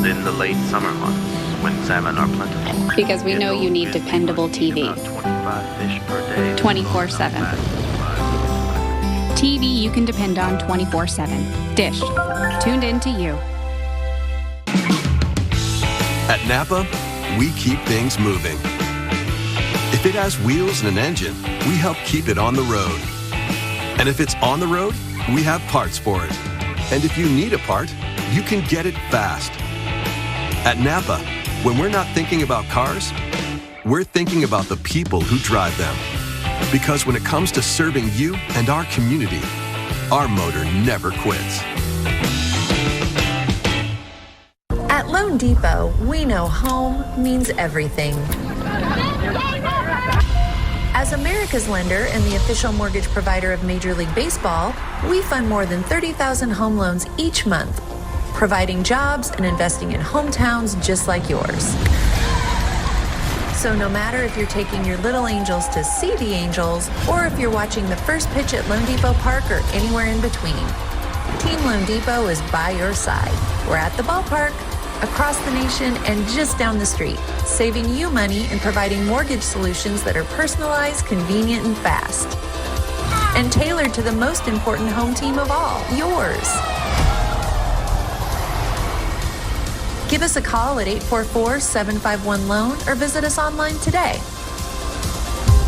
[SPEAKER 16] In the late summer months, when salmon are plentiful.
[SPEAKER 14] Because we know you need dependable TV.
[SPEAKER 16] 25 fish per day.
[SPEAKER 14] 24/7. TV you can depend on 24/7. Dish. Tuned in to you.
[SPEAKER 20] At Napa, we keep things moving. If it has wheels and an engine, we help keep it on the road. And if it's on the road, we have parts for it. And if you need a part, you can get it fast. At Napa, when we're not thinking about cars, we're thinking about the people who drive them. Because when it comes to serving you and our community, our motor never quits.
[SPEAKER 22] At Loan Depot, we know home means everything. As America's lender and the official mortgage provider of Major League Baseball, we fund more than 30,000 home loans each month, providing jobs and investing in hometowns just like yours. So no matter if you're taking your little angels to see the Angels or if you're watching the first pitch at Lone Depot Park or anywhere in between, Team Lone Depot is by your side. We're at the ballpark, across the nation, and just down the street, saving you money and providing mortgage solutions that are personalized, convenient, and fast. And tailored to the most important home team of all, yours. Give us a call at 844-751-LOAN or visit us online today.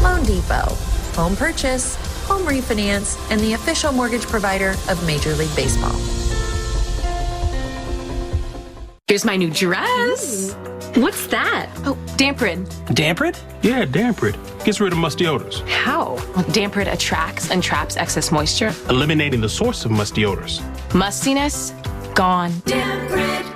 [SPEAKER 22] Loan Depot. Home purchase, home refinance, and the official mortgage provider of Major League Baseball.
[SPEAKER 6] Here's my new dress. What's that? Oh, Damprid.
[SPEAKER 15] Damprid? Yeah, Damprid. Gets rid of musty odors.
[SPEAKER 6] How? Well, Damprid attracts and traps excess moisture,
[SPEAKER 15] eliminating the source of musty odors.
[SPEAKER 6] Mustiness, gone. Damprid.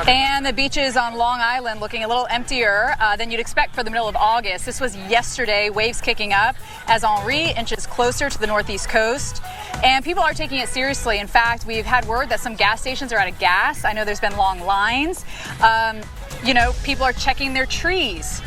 [SPEAKER 17] And the beaches on Long Island looking a little emptier than you'd expect for the middle of August. This was yesterday, waves kicking up as Henri inches closer to the northeast coast. And people are taking it seriously. In fact, we've had word that some gas stations are out of gas. I know there's been long lines. People are checking their trees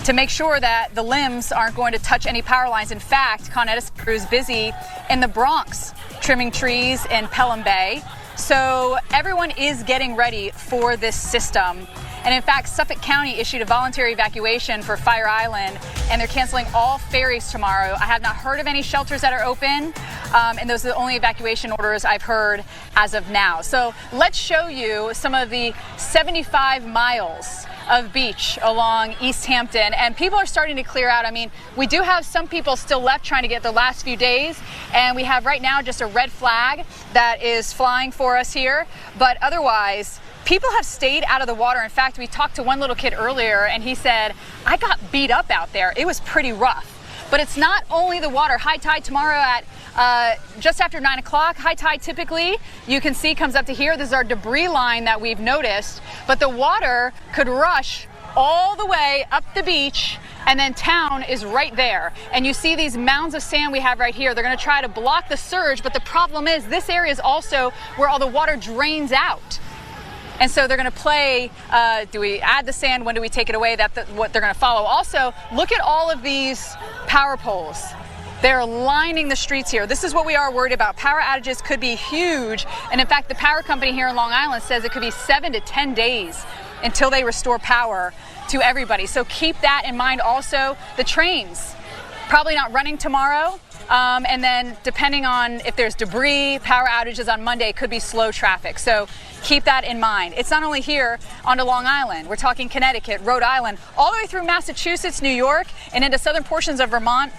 [SPEAKER 17] to make sure that the limbs aren't going to touch any power lines. In fact, Con Edison crew is busy in the Bronx trimming trees in Pelham Bay. So everyone is getting ready for this system. And in fact, Suffolk County issued a voluntary evacuation for Fire Island, and they're canceling all ferries tomorrow. I have not heard of any shelters that are open, and those are the only evacuation orders I've heard as of now. So let's show you some of the 75 miles of beach along East Hampton, and people are starting to clear out. I mean, we do have some people still left trying to get the last few days, and we have right now just a red flag that is flying for us here, but otherwise people have stayed out of the water. In fact, we talked to one little kid earlier, and he said, I got beat up out there. It was pretty rough. But it's not only the water. High tide tomorrow at just after 9 o'clock. High tide typically, you can see, comes up to here. This is our debris line that we've noticed. But the water could rush all the way up the beach, and then town is right there. And you see these mounds of sand we have right here. They're going to try to block the surge, but the problem is this area is also where all the water drains out. And so they're going to play, do we add the sand? When do we take it away? That's what they're going to follow. Also, look at all of these power poles. They're lining the streets here. This is what we are worried about. Power outages could be huge. And in fact, the power company here in Long Island says it could be 7 to 10 days until they restore power to everybody. So keep that in mind. Also, the trains, probably not running tomorrow. And then depending on if there's debris, power outages on Monday, could be slow traffic. So keep that in mind. It's not only here onto Long Island. We're talking Connecticut, Rhode Island, all the way through Massachusetts, New York, and into southern portions of Vermont,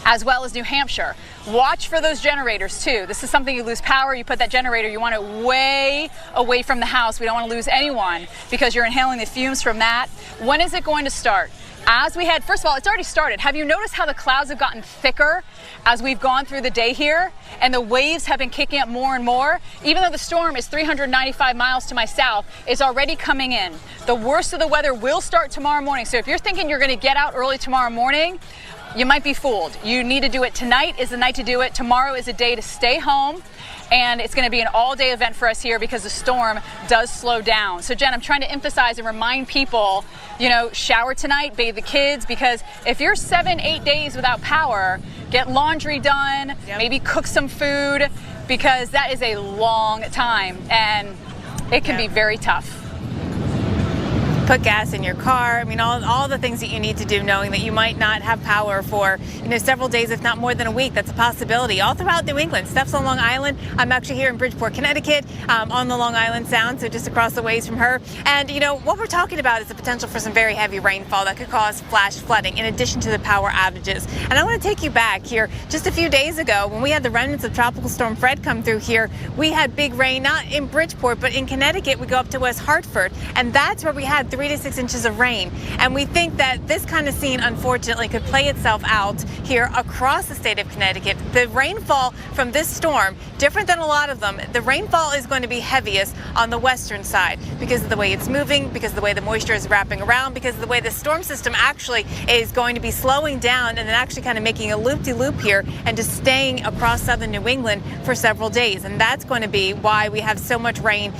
[SPEAKER 17] as well as New Hampshire. Watch for those generators too. This is something you lose power, you put that generator, you want it way away from the house. We don't want to lose anyone because you're inhaling the fumes from that. When is it going to start? As we head, first of all, it's already started. Have you noticed how the clouds have gotten thicker as we've gone through the day here? And the waves have been kicking up more and more. Even though the storm is 395 miles to my south, it's already coming in. The worst of the weather will start tomorrow morning. So if you're thinking you're going to get out early tomorrow morning, you might be fooled. You need to do it. Tonight is the night to do it. Tomorrow is a day to stay home. And it's going to be an all-day event for us here because the storm does slow down. So, Jen, I'm trying to emphasize and remind people, shower tonight, bathe the kids, because if you're 7-8 days without power, get laundry done, maybe cook some food, because that is a long time and it can be very tough.
[SPEAKER 18] Put gas in your car. I mean, all the things that you need to do, knowing that you might not have power for, several days, if not more than a week. That's a possibility. All throughout New England. Steph's on Long Island. I'm actually here in Bridgeport, Connecticut, on the Long Island Sound, so just across the ways from her. And, what we're talking about is the potential for some very heavy rainfall that could cause flash flooding in addition to the power outages. And I want to take you back here just a few days ago when we had the remnants of Tropical Storm Fred come through here. We had big rain, not in Bridgeport, but in Connecticut. We go up to West Hartford, and that's where we had 3 to 6 inches of rain. And we think that this kind of scene, unfortunately, could play itself out here across the state of Connecticut. The rainfall from this storm, different than a lot of them, the rainfall is going to be heaviest on the western side because of the way it's moving, because of the way the moisture is wrapping around, because of the way the storm system actually is going to be slowing down and then actually kind of making a loop-de-loop here and just staying across southern New England for several days. And that's going to be why we have so much rain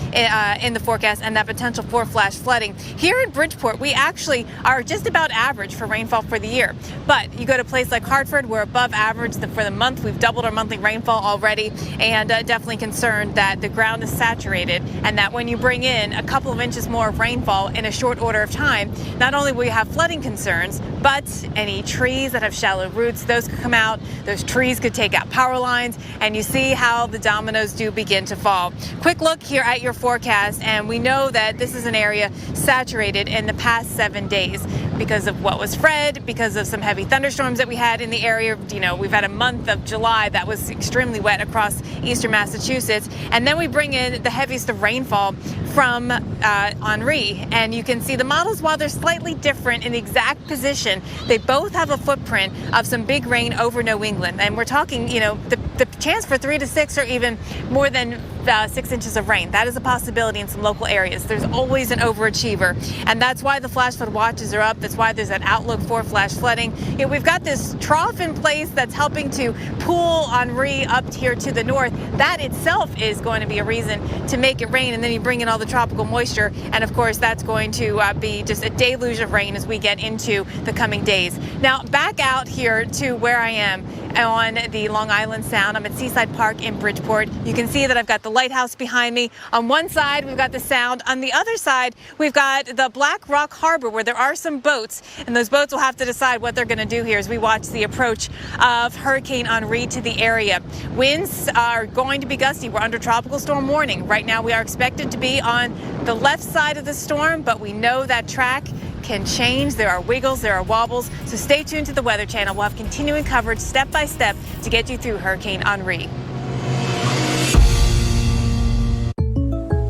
[SPEAKER 18] in the forecast and that potential for flash flooding. Here in Bridgeport, we actually are just about average for rainfall for the year. But you go to a place like Hartford, we're above average for the month. We've doubled our monthly rainfall already, and definitely concerned that the ground is saturated and that when you bring in a couple of inches more of rainfall in a short order of time, not only will you have flooding concerns, but any trees that have shallow roots, those could come out. Those trees could take out power lines, and you see how the dominoes do begin to fall. Quick look here at your forecast, and we know that this is an area saturated in the past 7 days because of what was Fred, because of some heavy thunderstorms that we had in the area. You know, we've had a month of July that was extremely wet across eastern Massachusetts, and then we bring in the heaviest of rainfall from Henri, and you can see the models, while they're slightly different in the exact position, they both have a footprint of some big rain over New England, and we're talking, you know, the chance for 3 to 6 or even more than 6 inches of rain. That is a possibility in some local areas. There's always an overachiever, and that's why the flash flood watches are up. That's why there's an outlook for flash flooding. You know, we've got this trough in place that's helping to pull Henri up here to the north. That itself is going to be a reason to make it rain, and then you bring in all the tropical moisture, and of course that's going to be just a deluge of rain as we get into the coming days. Now back out here to where I am on the Long Island Sound. I'm at Seaside Park in Bridgeport. You can see that I've got the lighthouse behind me. On one side, we've got the Sound. On the other side, we've got the Black Rock Harbor, where there are some boats, and those boats will have to decide what they're going to do here as we watch the approach of Hurricane Henri to the area. Winds are going to be gusty. We're under tropical storm warning. Right now, we are expected to be on the left side of the storm, but we know that track can change. There are wiggles, there are wobbles. So stay tuned to the Weather Channel. We'll have continuing coverage step by step to get you through Hurricane Henri.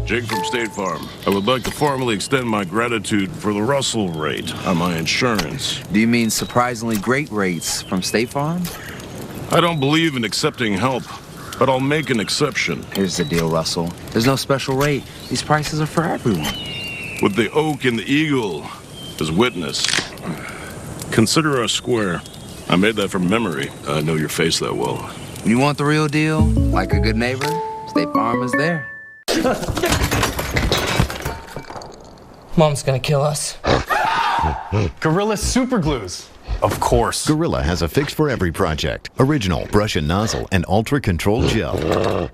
[SPEAKER 1] Jake from State Farm. I would like to formally extend my gratitude for the Russell rate on my insurance.
[SPEAKER 19] Do you mean surprisingly great rates from State Farm?
[SPEAKER 1] I don't believe in accepting help, but I'll make an exception.
[SPEAKER 19] Here's the deal, Russell. There's no special rate. These prices are for everyone.
[SPEAKER 1] With the oak and the eagle as witness, consider us square. I made that from memory. I know your face that well.
[SPEAKER 19] You want the real deal? Like a good neighbor? State Farm is there.
[SPEAKER 21] Mom's gonna kill us.
[SPEAKER 23] Gorilla Super Glues. Of course.
[SPEAKER 24] Gorilla has a fix for every project. Original brush and nozzle and ultra-controlled gel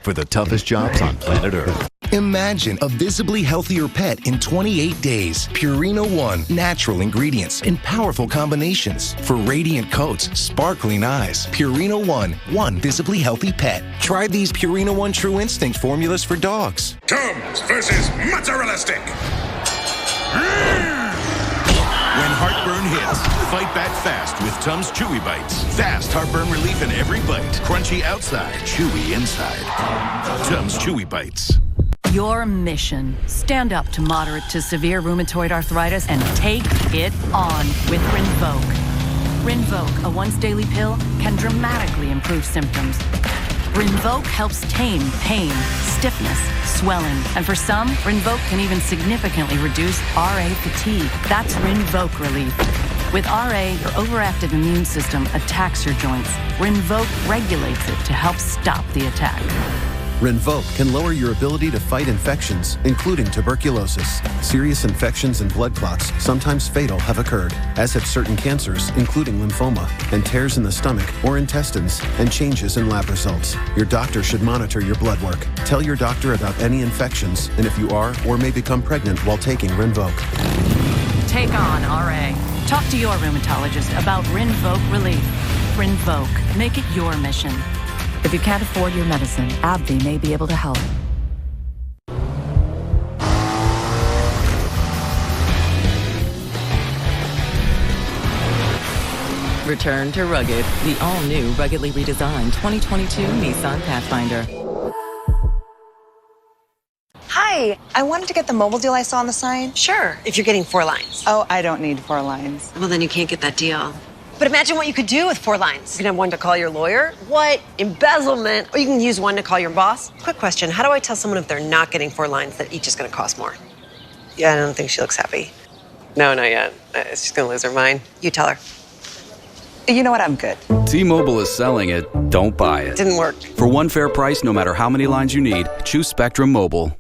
[SPEAKER 24] for the toughest jobs on planet Earth.
[SPEAKER 12] Imagine a visibly healthier pet in 28 days. Purina One, natural ingredients in powerful combinations for radiant coats, sparkling eyes. Purina One visibly healthy pet. Try these Purina One True Instinct formulas for dogs.
[SPEAKER 25] Tums versus Mozzarella Stick.
[SPEAKER 26] When heartburn hits, fight back fast with Tums Chewy Bites. Fast heartburn relief in every bite. Crunchy outside, chewy inside. Tums Chewy Bites.
[SPEAKER 27] Your mission: stand up to moderate to severe rheumatoid arthritis and take it on with Rinvoq. Rinvoq, a once-daily pill, can dramatically improve symptoms. Rinvoq helps tame pain, stiffness, swelling, and for some, Rinvoq can even significantly reduce RA fatigue. That's Rinvoq relief. With RA, your overactive immune system attacks your joints. Rinvoq regulates it to help stop the attack.
[SPEAKER 28] Rinvoq can lower your ability to fight infections, including tuberculosis. Serious infections and blood clots, sometimes fatal, have occurred, as have certain cancers, including lymphoma, and tears in the stomach or intestines, and changes in lab results. Your doctor should monitor your blood work. Tell your doctor about any infections, and if you are or may become pregnant while taking Rinvoq.
[SPEAKER 27] Take on RA. Talk to your rheumatologist about Rinvoq relief. Rinvoq. Make it your mission. If you can't afford your medicine, AbbVie may be able to help.
[SPEAKER 29] Return to rugged, the all-new ruggedly redesigned 2022 Nissan Pathfinder.
[SPEAKER 18] Hi,
[SPEAKER 2] Hi, I wanted to get the mobile deal I saw on the sign.
[SPEAKER 3] Sure, if you're getting 4 lines.
[SPEAKER 2] Oh, I don't need 4 lines.
[SPEAKER 3] Well, then you can't get that deal. But imagine what you could do with 4 lines. You can have one to call your lawyer. What? Embezzlement. Or you can use one to call your boss. Quick question, how do I tell someone if they're not getting 4 lines that each is going to cost more? Yeah, I don't think she looks happy. No, not yet. She's going to lose her mind. You tell her.
[SPEAKER 2] You know what? I'm good.
[SPEAKER 4] T-Mobile is selling it. Don't buy it.
[SPEAKER 3] Didn't work.
[SPEAKER 4] For one fair price, no matter how many lines you need, choose Spectrum Mobile.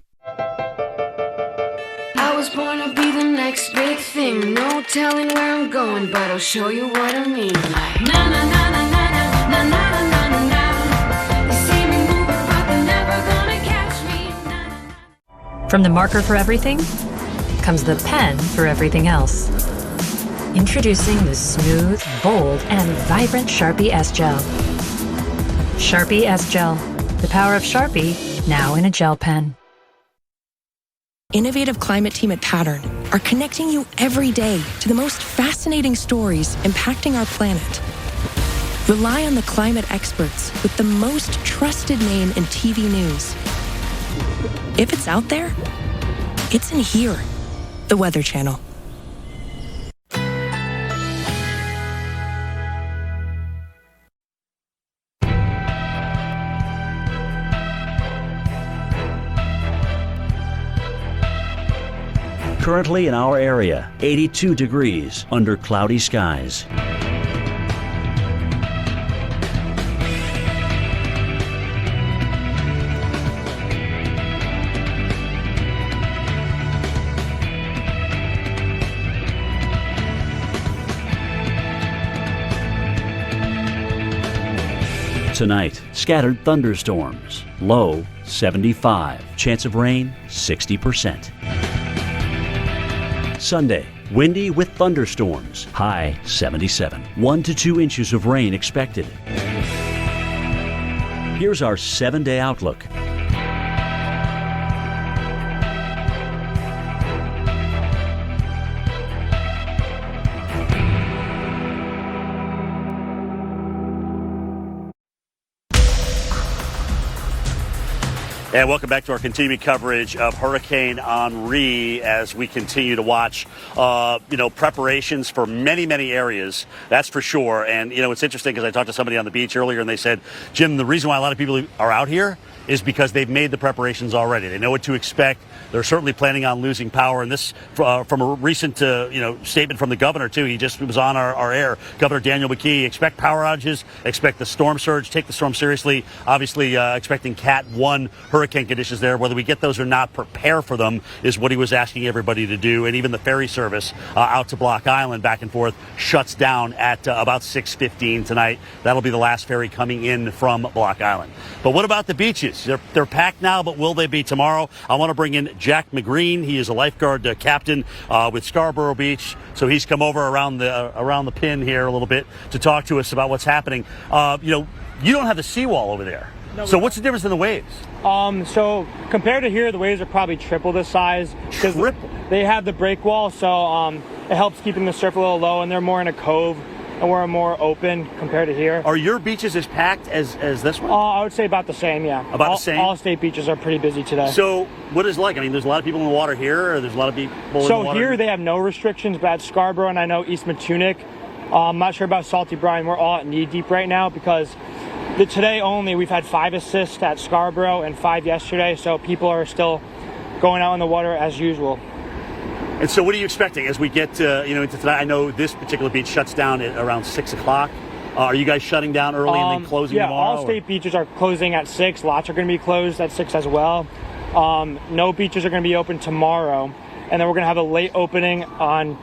[SPEAKER 5] I was born to be the next big thing. No telling where I'm going, but I'll show you what I mean. Like, na na na na na na na na na na na. They see me moving, but they're never gonna catch me.
[SPEAKER 7] From the marker for everything comes the pen for everything else. Introducing the smooth, bold, and vibrant Sharpie S-Gel. Sharpie S-Gel. The power of Sharpie, now in a gel pen.
[SPEAKER 8] Innovative climate team at Pattern are connecting you every day to the most fascinating stories impacting our planet. Rely on the climate experts with the most trusted name in TV news. If it's out there, it's in here, the Weather Channel.
[SPEAKER 9] Currently in our area, 82 degrees under cloudy skies. Tonight, scattered thunderstorms. Low, 75. Chance of rain, 60%. Sunday, windy with thunderstorms. High, 77. 1 to 2 inches of rain expected. Here's our 7-day outlook.
[SPEAKER 10] And welcome back to our continuing coverage of Hurricane Henri as we continue to watch, preparations for many, many areas. That's for sure. And, it's interesting because I talked to somebody on the beach earlier and they said, Jim, the reason why a lot of people are out here is because they've made the preparations already. They know what to expect. They're certainly planning on losing power. And this, from a recent, statement from the governor, too. He just was on our air. Governor Daniel McKee, expect power outages, expect the storm surge, take the storm seriously. Obviously, expecting Cat 1 hurricane conditions there. Whether we get those or not, prepare for them is what he was asking everybody to do. And even the ferry service out to Block Island back and forth shuts down at about 6:15 tonight. That'll be the last ferry coming in from Block Island. But what about the beaches? They're packed now, but will they be tomorrow? I want to bring in Jack McGreen. He is a lifeguard captain with Scarborough Beach. So he's come over around the pin here a little bit to talk to us about what's happening. You don't have the seawall over there.
[SPEAKER 11] No,
[SPEAKER 10] so what's the difference in the waves?
[SPEAKER 11] So compared to here, the waves are probably triple the size. Triple? They have the break wall, so it helps keeping the surf a little low, and they're more in a cove. And we're more open compared to here.
[SPEAKER 10] Are your beaches as packed as this one?
[SPEAKER 11] I would say about the same, yeah.
[SPEAKER 10] About the same?
[SPEAKER 11] All state beaches are pretty busy today.
[SPEAKER 10] So what is it like? I mean, there's a lot of people in the water here, or there's a lot of people in the water?
[SPEAKER 11] So here they have no restrictions, but at Scarborough and I know East Matunic, I'm not sure about Salty Brine. We're all at knee deep right now because today only we've had 5 assists at Scarborough and 5 yesterday, so people are still going out in the water as usual.
[SPEAKER 10] And so what are you expecting as we get into tonight? I know this particular beach shuts down at around 6 o'clock. Are you guys shutting down early and then closing tomorrow?
[SPEAKER 11] Yeah, all state beaches are closing at 6. Lots are going to be closed at 6 as well. No beaches are going to be open tomorrow. And then we're going to have a late opening on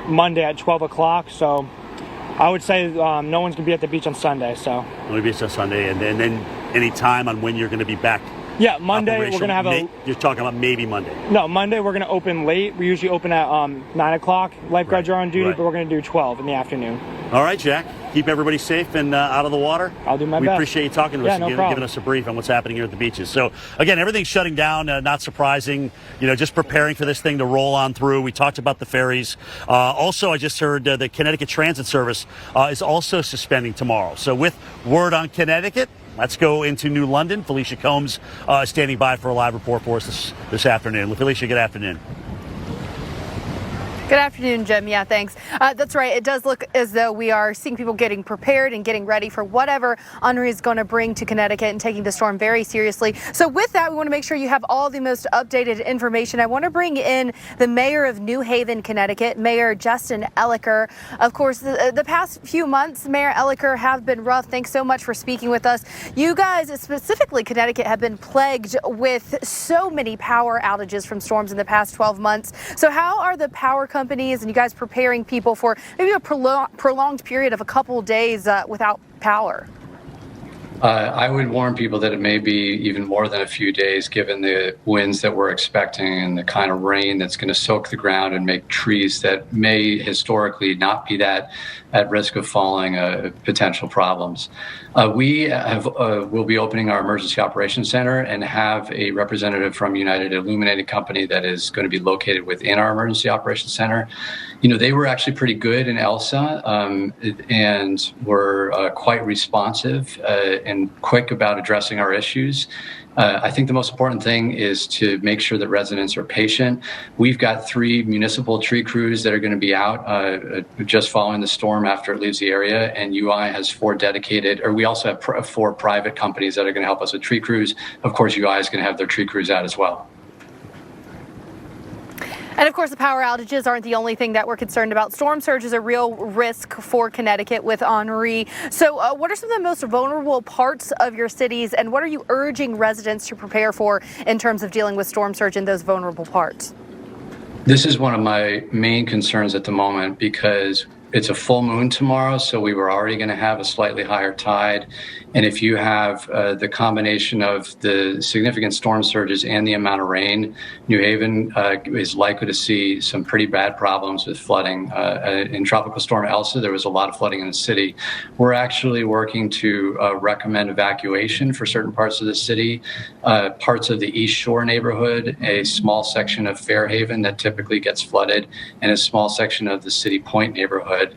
[SPEAKER 11] Monday at 12 o'clock. So I would say no one's going to be at the beach on Sunday. So
[SPEAKER 10] no beach on Sunday. And then any time on when you're going to be back?
[SPEAKER 11] Yeah, Monday we're going to have
[SPEAKER 10] You're talking about maybe Monday?
[SPEAKER 11] No, Monday we're going to open late. We usually open at 9 o'clock. Lifeguards are on duty, but we're going to do 12 in the afternoon.
[SPEAKER 10] All right, Jack. Keep everybody safe and out of the water.
[SPEAKER 11] I'll do my best.
[SPEAKER 10] We appreciate you talking to us and giving us a brief on what's happening here at the beaches. So, again, everything's shutting down. Not surprising. Just preparing for this thing to roll on through. We talked about the ferries. Also, I just heard the Connecticut Transit Service is also suspending tomorrow. So with word on Connecticut, Let's go into New London. Felicia Combs standing by for a live report for us this afternoon. Felicia, good afternoon.
[SPEAKER 1] Good afternoon, Jim. Yeah, thanks. That's right. It does look as though we are seeing people getting prepared and getting ready for whatever Henri is going to bring to Connecticut and taking the storm very seriously. So with that, we want to make sure you have all the most updated information. I want to bring in the mayor of New Haven, Connecticut, Mayor Justin Elicker. Of course, the past few months, Mayor Elicker, have been rough. Thanks so much for speaking with us. You guys, specifically Connecticut, have been plagued with so many power outages from storms in the past 12 months. So how are the power companies and you guys preparing people for maybe a prolonged period of a couple days without power?
[SPEAKER 6] I would warn people that it may be even more than a few days given the winds that we're expecting and the kind of rain that's going to soak the ground and make trees that may historically not be that at risk of falling potential problems. We will be opening our Emergency Operations Center and have a representative from United Illuminating Company that is going to be located within our Emergency Operations Center. You know, they were actually pretty good in Elsa and were quite responsive and quick about addressing our issues. I think the most important thing is to make sure that residents are patient. We've got 3 municipal tree crews that are going to be out just following the storm after it leaves the area, and UI has 4 dedicated, or we also have 4 private companies that are going to help us with tree crews. Of course, UI is going to have their tree crews out as well.
[SPEAKER 1] And of course, the power outages aren't the only thing that we're concerned about. Storm surge is a real risk for Connecticut with Henri. So what are some of the most vulnerable parts of your cities, and what are you urging residents to prepare for in terms of dealing with storm surge in those vulnerable parts?
[SPEAKER 6] This is one of my main concerns at the moment because it's a full moon tomorrow, so we were already going to have a slightly higher tide. And if you have the combination of the significant storm surges and the amount of rain, New Haven is likely to see some pretty bad problems with flooding. In Tropical Storm Elsa, there was a lot of flooding in the city. We're actually working to recommend evacuation for certain parts of the city, parts of the East Shore neighborhood, a small section of Fairhaven that typically gets flooded, and a small section of the City Point neighborhood.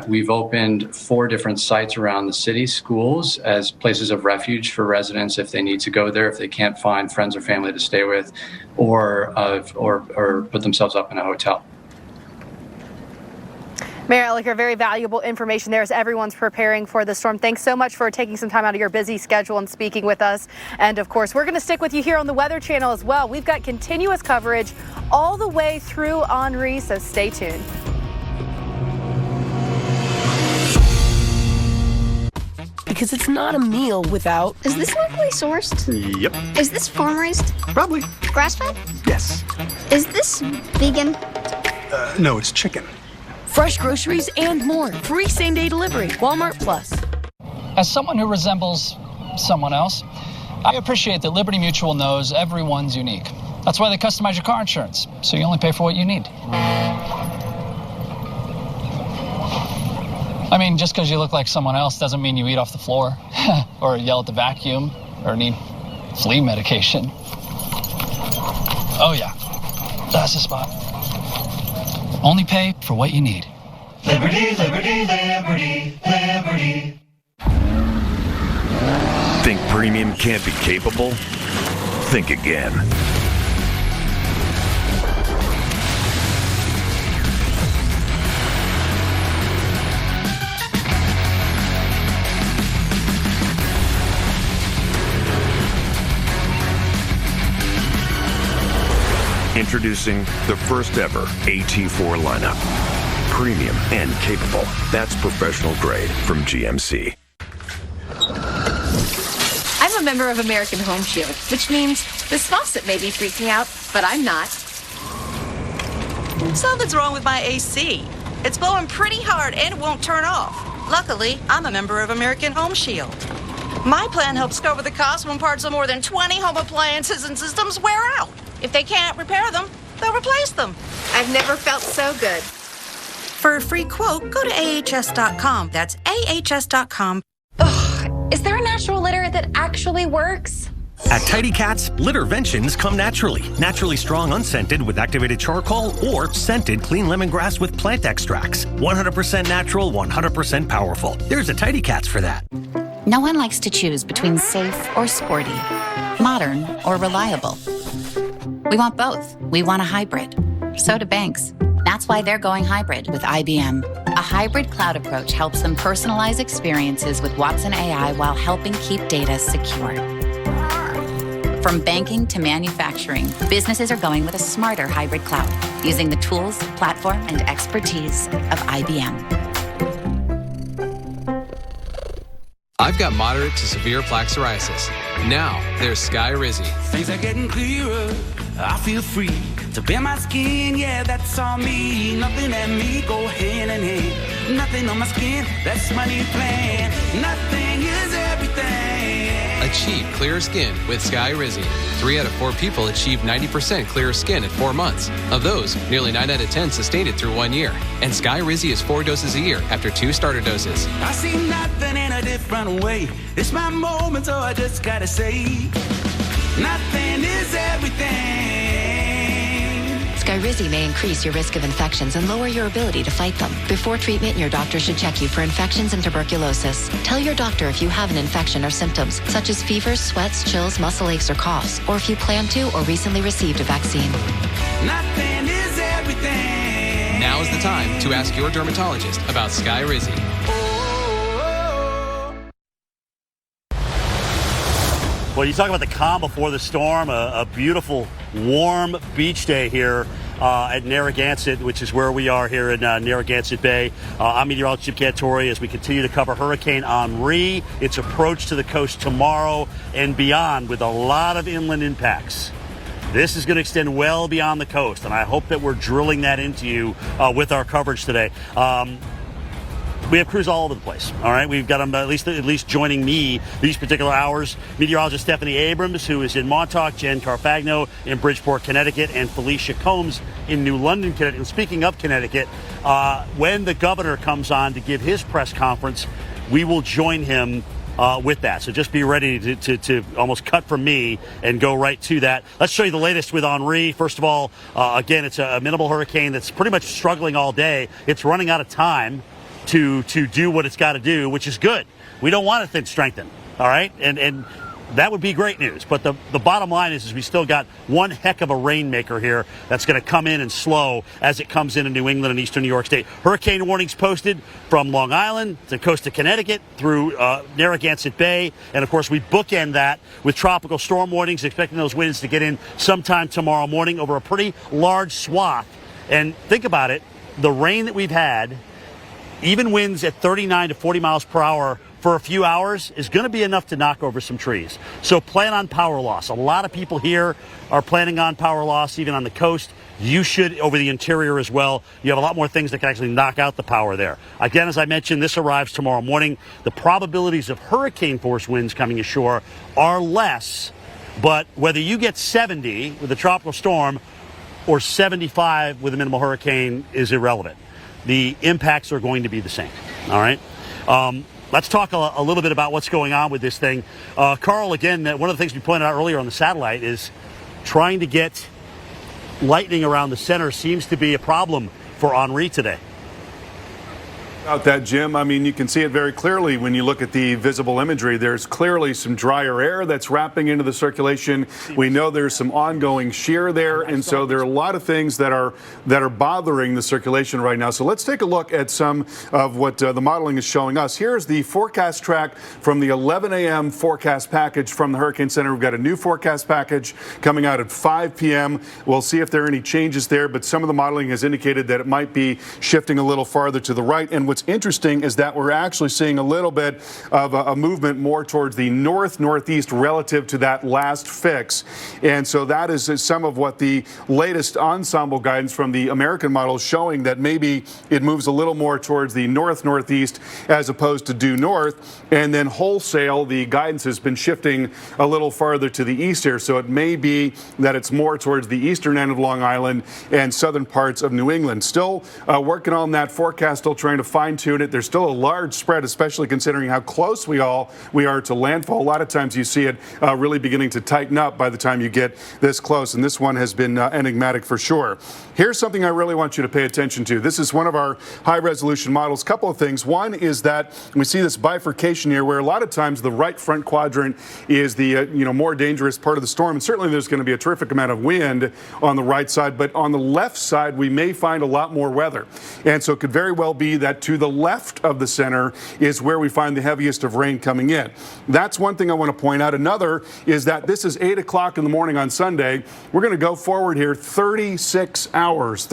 [SPEAKER 6] We've opened 4 different sites around the city, schools, as places of refuge for residents if they need to go there, if they can't find friends or family to stay with, or put themselves up in a hotel.
[SPEAKER 1] Mayor Elicker, very valuable information there as everyone's preparing for the storm. Thanks so much for taking some time out of your busy schedule and speaking with us. And of course, we're going to stick with you here on the Weather Channel as well. We've got continuous coverage all the way through Henri, so stay tuned.
[SPEAKER 13] Because it's not a meal without...
[SPEAKER 14] Is this locally sourced?
[SPEAKER 23] Yep.
[SPEAKER 14] Is this farm-raised?
[SPEAKER 23] Probably.
[SPEAKER 14] Grass-fed?
[SPEAKER 23] Yes.
[SPEAKER 14] Is this vegan?
[SPEAKER 23] No, it's chicken.
[SPEAKER 13] Fresh groceries and more. Free same-day delivery. Walmart Plus.
[SPEAKER 15] As someone who resembles someone else, I appreciate that Liberty Mutual knows everyone's unique. That's why they customize your car insurance, so you only pay for what you need. I mean, just because you look like someone else doesn't mean you eat off the floor or yell at the vacuum or need flea medication. Oh, yeah, that's the spot. Only pay for what you need.
[SPEAKER 16] Liberty, liberty, liberty, liberty.
[SPEAKER 26] Think premium can't be capable? Think again. Introducing the first ever AT4 lineup. Premium and capable. That's professional grade from GMC.
[SPEAKER 17] I'm a member of American Home Shield, which means this faucet may be freaking out, but I'm not.
[SPEAKER 20] Something's wrong with my AC. It's blowing pretty hard and it won't turn off. Luckily, I'm a member of American Home Shield. My plan helps cover the cost when parts of more than 20 home appliances and systems wear out. If they can't repair them, they'll replace them.
[SPEAKER 17] I've never felt so good.
[SPEAKER 20] For a free quote, go to ahs.com. That's ahs.com.
[SPEAKER 17] Ugh, is there a natural litter that actually works?
[SPEAKER 22] At Tidy Cats, litterventions come naturally. Naturally strong unscented with activated charcoal or scented clean lemongrass with plant extracts. 100% natural, 100% powerful. There's a Tidy Cats for that.
[SPEAKER 12] No one likes to choose between safe or sporty, modern or reliable. We want both. We want a hybrid. So do banks. That's why they're going hybrid with IBM. A hybrid cloud approach helps them personalize experiences with Watson AI while helping keep data secure. From banking to manufacturing, businesses are going with a smarter hybrid cloud, using the tools, platform, and expertise of IBM.
[SPEAKER 18] I've got moderate to severe plaque psoriasis. Now, there's Skyrizi.
[SPEAKER 16] Things are getting clearer. I feel free to bare my skin. Yeah, that's all me. Nothing at me. Go hand in hand. Nothing on my skin. That's my new plan. Nothing is everything.
[SPEAKER 18] Achieve clearer skin with Skyrizi. 3 out of 4 people achieve 90% clearer skin at 4 months. Of those, nearly 9 out of 10 sustained it through 1 year. And Skyrizi is 4 doses a year after 2 starter doses.
[SPEAKER 16] I see nothing in a different way. It's my moment, so I just gotta say, nothing is everything.
[SPEAKER 19] Skyrizi may increase your risk of infections and lower your ability to fight them. Before treatment, your doctor should check you for infections and tuberculosis. Tell your doctor if you have an infection or symptoms, such as fevers, sweats, chills, muscle aches, or coughs, or if you plan to or recently received a vaccine.
[SPEAKER 16] Nothing is everything.
[SPEAKER 18] Now is the time to ask your dermatologist about Skyrizi.
[SPEAKER 10] Well, you talk about the calm before the storm, a beautiful, warm beach day here at Narragansett, which is where we are here in Narragansett Bay. I'm meteorologist Jim Cantori as we continue to cover Hurricane Henri, its approach to the coast tomorrow and beyond with a lot of inland impacts. This is going to extend well beyond the coast, and I hope that we're drilling that into you with our coverage today. We have crews all over the place. All right, we've got them at least joining me these particular hours. Meteorologist Stephanie Abrams, who is in Montauk, Jen Carfagno in Bridgeport, Connecticut, and Felicia Combs in New London, Connecticut. And speaking of Connecticut, when the governor comes on to give his press conference, we will join him with that. So just be ready to almost cut from me and go right to that. Let's show you the latest with Henri. First of all, again, it's a minimal hurricane that's pretty much struggling all day. It's running out of time to do what it's got to do, which is good. We don't want it to strengthen, all right? And that would be great news. But the bottom line is we still got one heck of a rainmaker here that's going to come in and slow as it comes into New England and eastern New York State. Hurricane warnings posted from Long Island to the coast of Connecticut through Narragansett Bay. And, of course, we bookend that with tropical storm warnings, expecting those winds to get in sometime tomorrow morning over a pretty large swath. And think about it, the rain that we've had, even winds at 39 to 40 miles per hour for a few hours is going to be enough to knock over some trees. So plan on power loss. A lot of people here are planning on power loss, even on the coast. You should over the interior as well. You have a lot more things that can actually knock out the power there. Again, as I mentioned, this arrives tomorrow morning. The probabilities of hurricane force winds coming ashore are less, but whether you get 70 with a tropical storm or 75 with a minimal hurricane is irrelevant. The impacts are going to be the same. All right. Let's talk a little bit about what's going on with this thing. Carl, again, one of the things we pointed out earlier on the satellite is trying to get lightning around the center seems to be a problem for Henri today.
[SPEAKER 23] About that, Jim, I mean, you can see it very clearly when you look at the visible imagery. There's clearly some drier air that's wrapping into the circulation. We know there's some ongoing shear there, and so there are a lot of things that are bothering the circulation right now. So let's take a look at some of what the modeling is showing us. Here's the forecast track from the 11 a.m. forecast package from the Hurricane Center. We've got a new forecast package coming out at 5 p.m. We'll see if there are any changes there, but some of the modeling has indicated that it might be shifting a little farther to the right. And what's interesting is that we're actually seeing a little bit of a movement more towards the northeast relative to that last fix. And so that is some of what the latest ensemble guidance from the American model is showing, that maybe it moves a little more towards the northeast as opposed to due north. And then wholesale, the guidance has been shifting a little farther to the east here. So it may be that it's more towards the eastern end of Long Island and southern parts of New England. Still working on that forecast, still trying to fine-tune it. There's still a large spread, especially considering how close we are to landfall. A lot of times you see it really beginning to tighten up by the time you get this close, and this one has been enigmatic for sure. Here's something I really want you to pay attention to. This is one of our high-resolution models. Couple of things. One is that we see this bifurcation here where a lot of times the right front quadrant is the more dangerous part of the storm, and certainly there's going to be a terrific amount of wind on the right side, but on the left side we may find a lot more weather. And so it could very well be that to the left of the center is where we find the heaviest of rain coming in. That's one thing I want to point out. Another is that this is 8 o'clock in the morning on Sunday. We're going to go forward here 36 hours.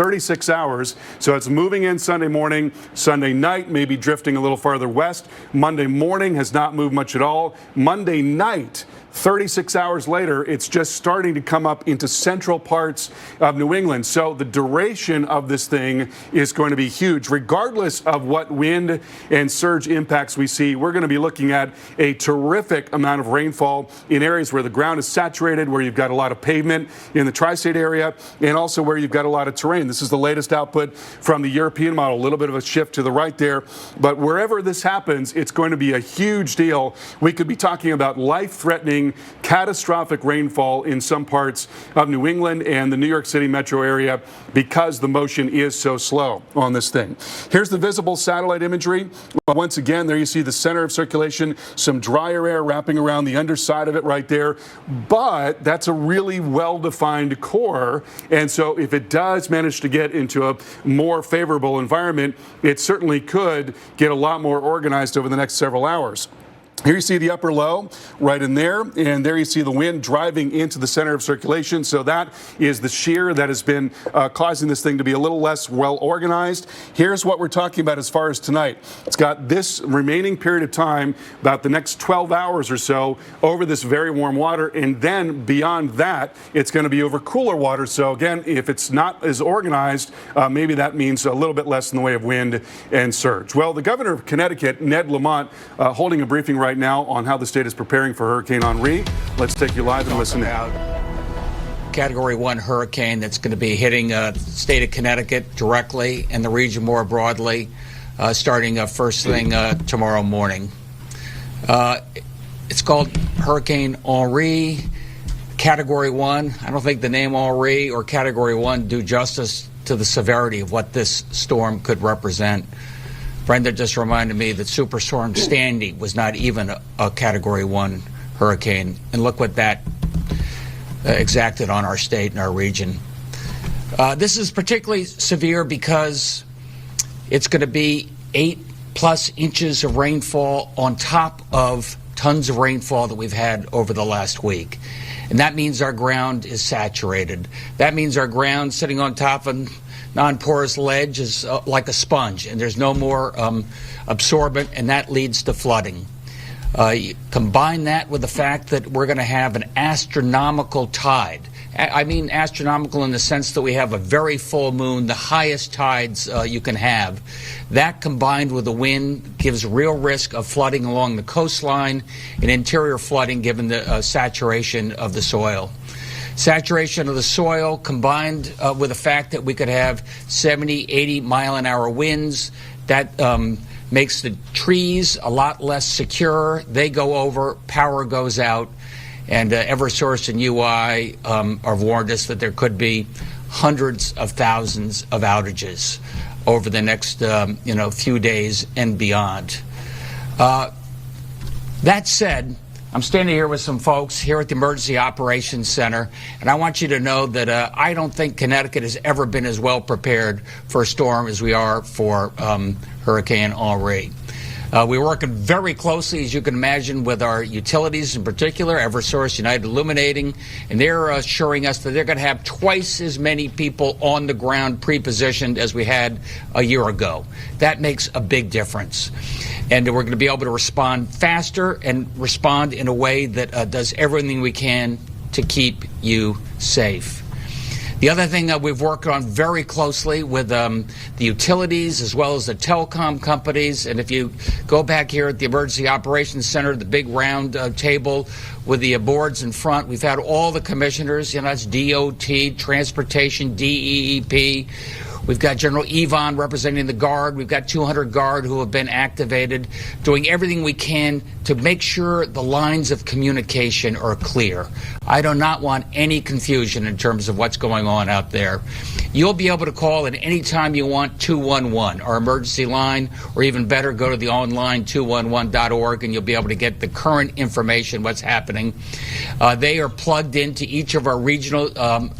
[SPEAKER 23] So it's moving in Sunday morning, Sunday night, maybe drifting a little farther west. Monday morning has not moved much at all. Monday night, 36 hours later, it's just starting to come up into central parts of New England. So the duration of this thing is going to be huge. Regardless of what wind and surge impacts we see, we're going to be looking at a terrific amount of rainfall in areas where the ground is saturated, where you've got a lot of pavement in the tri-state area, and also where you've got a lot of terrain. This is the latest output from the European model, a little bit of a shift to the right there. But wherever this happens, it's going to be a huge deal. We could be talking about life-threatening, catastrophic rainfall in some parts of New England and the New York City metro area because the motion is so slow on this thing. Here's the visible satellite imagery. Once again, there you see the center of circulation, some drier air wrapping around the underside of it right there. But that's a really well-defined core. And so if it does manage to get into a more favorable environment, it certainly could get a lot more organized over the next several hours. Here you see the upper low right in there, and there you see the wind driving into the center of circulation. So that is the shear that has been causing this thing to be a little less well organized. Here's what we're talking about as far as tonight. It's got this remaining period of time, about the next 12 hours or so, over this very warm water, and then beyond that, it's going to be over cooler water. So again, if it's not as organized, maybe that means a little bit less in the way of wind and surge. Well, the governor of Connecticut, Ned Lamont, holding a briefing right now on how the state is preparing for Hurricane Henri. Let's take you live and listen in.
[SPEAKER 2] Category 1 hurricane that's going to be hitting the state of Connecticut directly and the region more broadly, starting first thing tomorrow morning. It's called Hurricane Henri, Category 1. I don't think the name Henri or Category 1 do justice to the severity of what this storm could represent. Brenda just reminded me that Superstorm Sandy was not even a Category 1 hurricane, and look what that exacted on our state and our region. This is particularly severe because it's going to be 8+ inches of rainfall on top of tons of rainfall that we've had over the last week. And that means our ground is saturated. That means our ground sitting on top of non-porous ledge is like a sponge, and there's no more absorbent, and that leads to flooding. You combine that with the fact that we're going to have an astronomical tide. I mean astronomical in the sense that we have a very full moon, the highest tides you can have. That combined with the wind gives real risk of flooding along the coastline and interior flooding given the saturation of the soil. Saturation of the soil combined with the fact that we could have 70, 80 mile-an-hour winds, that makes the trees a lot less secure. They go over, power goes out, and Eversource and UI have warned us that there could be hundreds of thousands of outages over the next few days and beyond. That said, I'm standing here with some folks here at the Emergency Operations Center, and I want you to know that I don't think Connecticut has ever been as well prepared for a storm as we are for Hurricane Henri. We're working very closely, as you can imagine, with our utilities, in particular, Eversource, United Illuminating, and they're assuring us that they're going to have twice as many people on the ground pre-positioned as we had a year ago. That makes a big difference. And we're going to be able to respond faster and respond in a way that does everything we can to keep you safe. The other thing that we've worked on very closely with the utilities as well as the telecom companies, and if you go back here at the Emergency Operations Center, the big round table with the boards in front, we've had all the commissioners, that's DOT, Transportation, DEEP. We've got General Yvonne representing the Guard. We've got 200 Guard who have been activated, doing everything we can to make sure the lines of communication are clear. I do not want any confusion in terms of what's going on out there. You'll be able to call at any time you want 211, our emergency line, or even better, go to the online 211.org and you'll be able to get the current information, what's happening. They are plugged into each of our regional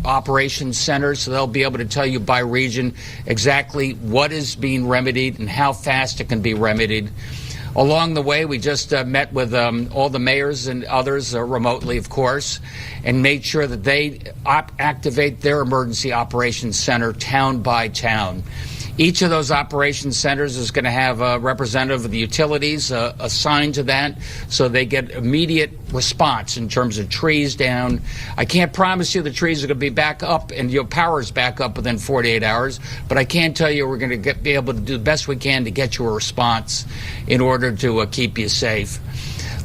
[SPEAKER 2] operations centers, so they'll be able to tell you by region exactly what is being remedied and how fast it can be remedied. Along the way, we just met with all the mayors and others remotely, of course, and made sure that they activate their emergency operations center town by town. Each of those operations centers is going to have a representative of the utilities assigned to that, so they get immediate response in terms of trees down. I can't promise you the trees are going to be back up and your power is back up within 48 hours, but I can tell you we're going to be able to do the best we can to get you a response in order to keep you safe.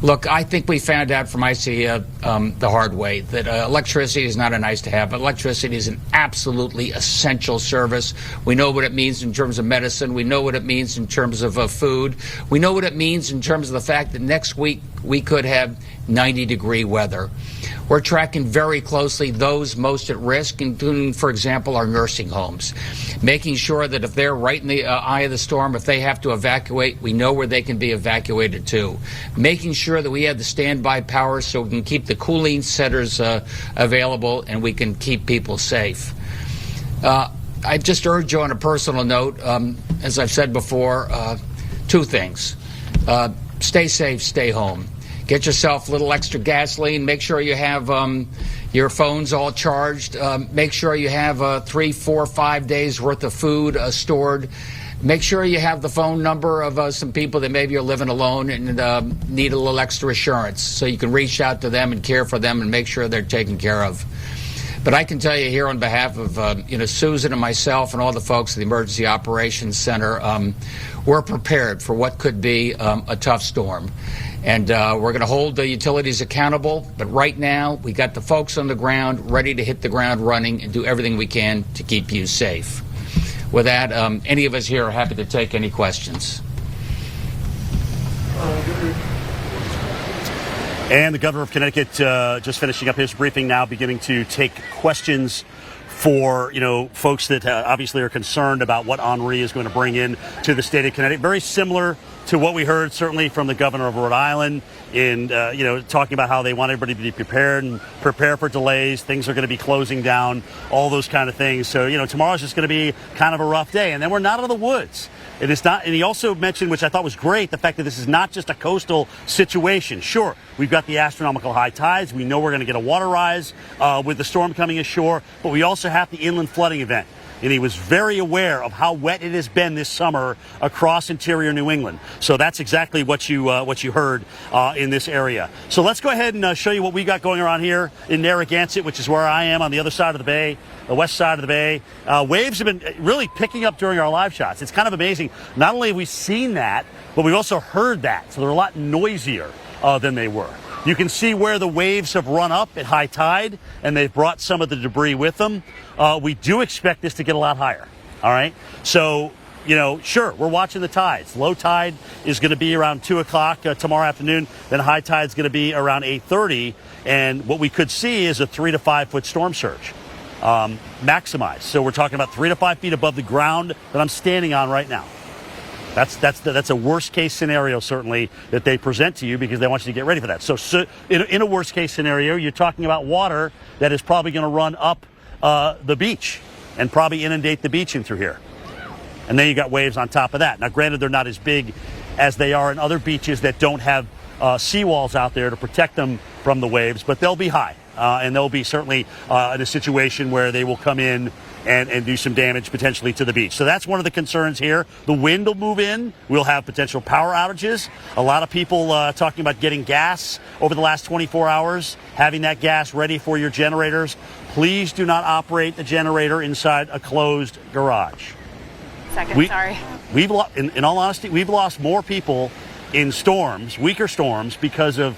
[SPEAKER 2] Look, I think we found out from ICEA the hard way that electricity is not a nice to have. Electricity is an absolutely essential service. We know what it means in terms of medicine. We know what it means in terms of food. We know what it means in terms of the fact that next week we could have 90-degree weather. We're tracking very closely those most at risk, including, for example, our nursing homes, making sure that if they're right in the eye of the storm, if they have to evacuate, we know where they can be evacuated to, making sure that we have the standby power so we can keep the cooling centers available and we can keep people safe. I just urge you on a personal note, as I've said before, two things. Stay safe, stay home. Get yourself a little extra gasoline. Make sure you have your phones all charged. Make sure you have 3, 4, 5 days worth of food stored. Make sure you have the phone number of some people that maybe are living alone and need a little extra assurance, so you can reach out to them and care for them and make sure they're taken care of. But I can tell you here on behalf of Susan and myself and all the folks at the Emergency Operations Center, we're prepared for what could be a tough storm. And we're going to hold the utilities accountable. But right now, we got the folks on the ground ready to hit the ground running and do everything we can to keep you safe. With that, any of us here are happy to take any questions.
[SPEAKER 10] And the governor of Connecticut just finishing up his briefing now, beginning to take questions for, folks that obviously are concerned about what Henri is going to bring in to the state of Connecticut. Very similar to what we heard certainly from the governor of Rhode Island in, talking about how they want everybody to be prepared and prepare for delays. Things are going to be closing down, all those kind of things. So, tomorrow's just going to be kind of a rough day. And then we're not out of the woods. It is not, and he also mentioned, which I thought was great, the fact that this is not just a coastal situation. Sure, we've got the astronomical high tides. We know we're going to get a water rise with the storm coming ashore, but we also have the inland flooding event. And he was very aware of how wet it has been this summer across interior New England. So that's exactly what you heard in this area. So let's go ahead and show you what we got going around here in Narragansett, which is where I am on the other side of the bay, the west side of the bay. Waves have been really picking up during our live shots. It's kind of amazing. Not only have we seen that, but we've also heard that. So they're a lot noisier than they were. You can see where the waves have run up at high tide, and they've brought some of the debris with them. We do expect this to get a lot higher, all right? So, sure, we're watching the tides. Low tide is going to be around 2 o'clock tomorrow afternoon. Then high tide is going to be around 8:30. And what we could see is a 3 to 5 foot storm surge maximized. So we're talking about 3 to 5 feet above the ground that I'm standing on right now. That's a worst case scenario, certainly, that they present to you because they want you to get ready for that. So in a worst case scenario, you're talking about water that is probably going to run up the beach and probably inundate the beach in through here. And then you got waves on top of that. Now, granted, they're not as big as they are in other beaches that don't have seawalls out there to protect them from the waves, but they'll be high. And they'll be certainly in a situation where they will come in and do some damage potentially to the beach. So that's one of the concerns here. The wind will move in. We'll have potential power outages. A lot of people talking about getting gas over the last 24 hours, having that gas ready for your generators. Please do not operate the generator inside a closed garage.
[SPEAKER 1] Sorry.
[SPEAKER 10] In all honesty, we've lost more people in storms, weaker storms, because of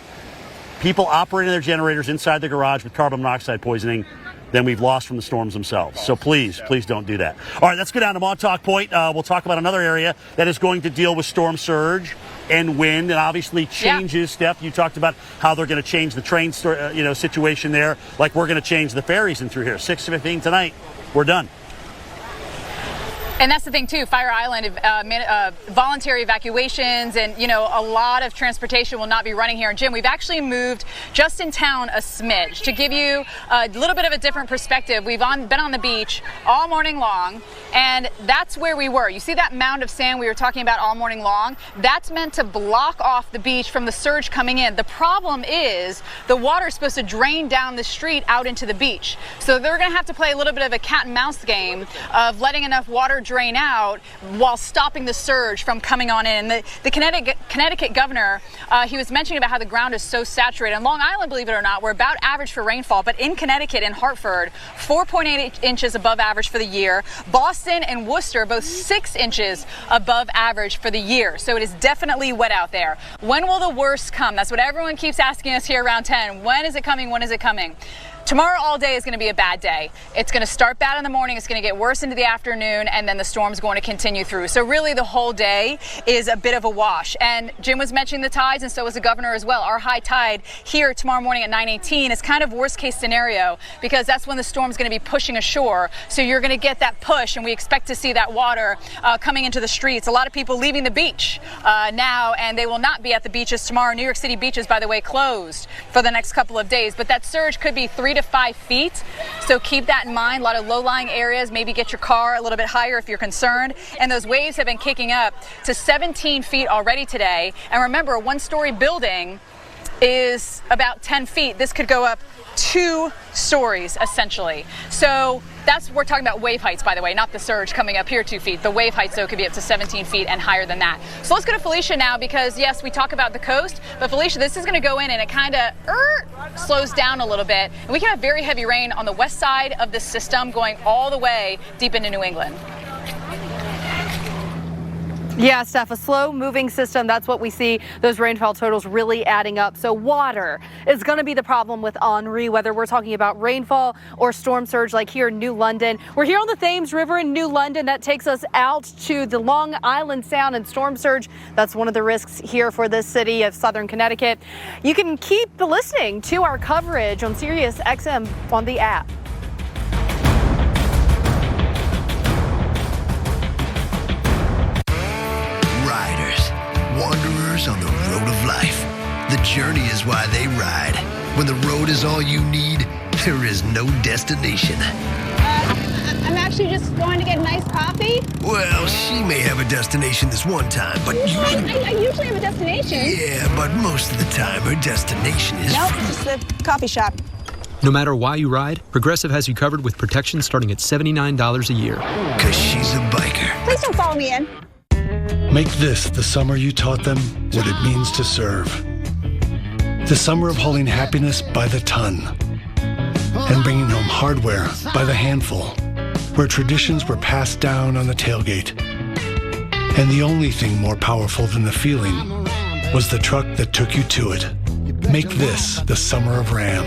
[SPEAKER 10] people operating their generators inside the garage with carbon monoxide poisoning than we've lost from the storms themselves. So please don't do that. All right, let's go down to Montauk Point. We'll talk about another area that is going to deal with storm surge and wind, and obviously changes. Steph, you talked about how they're going to change the train situation there, like we're going to change the ferries in through here. 6:15 tonight, we're done.
[SPEAKER 3] And that's the thing, too. Fire Island, voluntary evacuations and, a lot of transportation will not be running here. And, Jim, we've actually moved just in town a smidge to give you a little bit of a different perspective. We've been on the beach all morning long, and that's where we were. You see that mound of sand we were talking about all morning long? That's meant to block off the beach from the surge coming in. The problem is the water is supposed to drain down the street out into the beach. So they're going to have to play a little bit of a cat and mouse game of letting enough water drain out while stopping the surge from coming on in. The Connecticut governor, he was mentioning about how the ground is so saturated. In Long Island, believe it or not, we're about average for rainfall, but in Connecticut, in Hartford, 4.8 inches above average for the year. Boston and Worcester, both 6 inches above average for the year. So it is definitely wet out there. When will the worst come? That's what everyone keeps asking us here around 10. When is it coming? When is it coming? Tomorrow all day is going to be a bad day. It's going to start bad in the morning, it's going to get worse into the afternoon, and then the storm's going to continue through. So really the whole day is a bit of a wash. And Jim was mentioning the tides, and so was the governor as well. Our high tide here tomorrow morning at 9:18 is kind of worst case scenario because that's when the storm's going to be pushing ashore. So you're going to get that push, and we expect to see that water coming into the streets. A lot of people leaving the beach now, and they will not be at the beaches tomorrow. New York City beaches, by the way, closed for the next couple of days. But that surge could be 3 to 5 feet. So keep that in mind. A lot of low-lying areas, maybe get your car a little bit higher if you're concerned. And those waves have been kicking up to 17 feet already today. And remember, a one-story building is about 10 feet. This could go up 2 stories, essentially. So we're talking about wave heights, by the way, not the surge coming up here 2 feet. The wave heights, though, could be up to 17 feet and higher than that. So let's go to Felicia now because, yes, we talk about the coast, but Felicia, this is going to go in and it kind of slows down a little bit. And we can have very heavy rain on the west side of the system going all the way deep into New England.
[SPEAKER 1] Yeah, Steph, a slow-moving system. That's what we see. Those rainfall totals really adding up. So water is going to be the problem with Henri, whether we're talking about rainfall or storm surge like here in New London. We're here on the Thames River in New London. That takes us out to the Long Island Sound and storm surge. That's one of the risks here for this city of southern Connecticut. You can keep listening to our coverage on Sirius XM on the app.
[SPEAKER 4] Wanderers on the road of life. The journey is why they ride. When the road is all you need, there is no destination.
[SPEAKER 14] I'm actually just going to get a nice coffee.
[SPEAKER 4] Well, she may have a destination this one time, but usually...
[SPEAKER 14] I usually have a destination.
[SPEAKER 4] Yeah, but most of the time her destination is...
[SPEAKER 14] Nope, just the coffee shop.
[SPEAKER 5] No matter why you ride, Progressive has you covered with protection starting at $79 a year.
[SPEAKER 4] Because she's a biker.
[SPEAKER 14] Please don't follow me in.
[SPEAKER 21] Make this the summer you taught them what it means to serve. The summer of hauling happiness by the ton and bringing home hardware by the handful, where traditions were passed down on the tailgate. And the only thing more powerful than the feeling was the truck that took you to it. Make this the summer of Ram.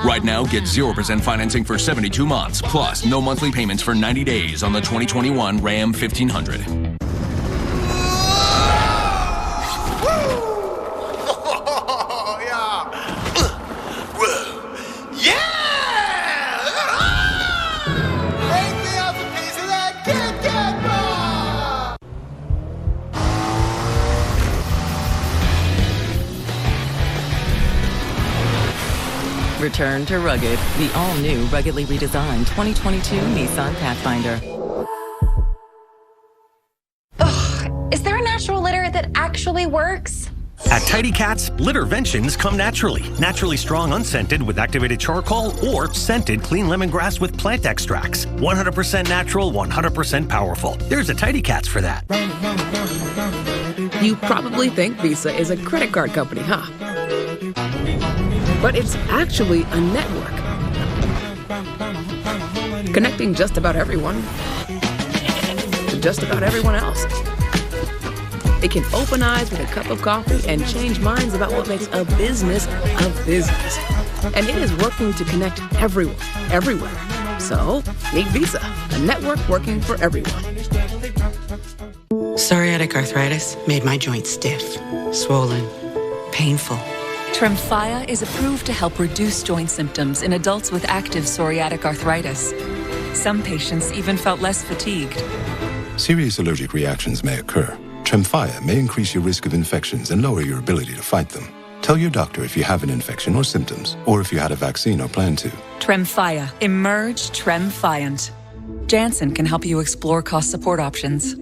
[SPEAKER 24] Right now, get 0% financing for 72 months, plus no monthly payments for 90 days on the 2021 Ram 1500.
[SPEAKER 25] Return to rugged, the all-new ruggedly redesigned 2022 Nissan Pathfinder.
[SPEAKER 27] Ugh, is there a natural litter that actually works?
[SPEAKER 22] At Tidy Cats, litterventions come naturally. Naturally strong unscented with activated charcoal or scented clean lemongrass with plant extracts. 100% natural, 100% powerful. There's a Tidy Cats for that.
[SPEAKER 13] You probably think Visa is a credit card company, huh? But it's actually a network. Connecting just about everyone to just about everyone else. It can open eyes with a cup of coffee and change minds about what makes a business a business. And it is working to connect everyone, everywhere. So, meet Visa, a network working for everyone.
[SPEAKER 6] Psoriatic arthritis made my joints stiff, swollen, painful.
[SPEAKER 7] Tremfya is approved to help reduce joint symptoms in adults with active psoriatic arthritis. Some patients even felt less fatigued.
[SPEAKER 8] Serious allergic reactions may occur. Tremfya may increase your risk of infections and lower your ability to fight them. Tell your doctor if you have an infection or symptoms, or if you had a vaccine or plan to.
[SPEAKER 7] Tremfya. Emerge Tremfyant. Janssen can help you explore cost support options.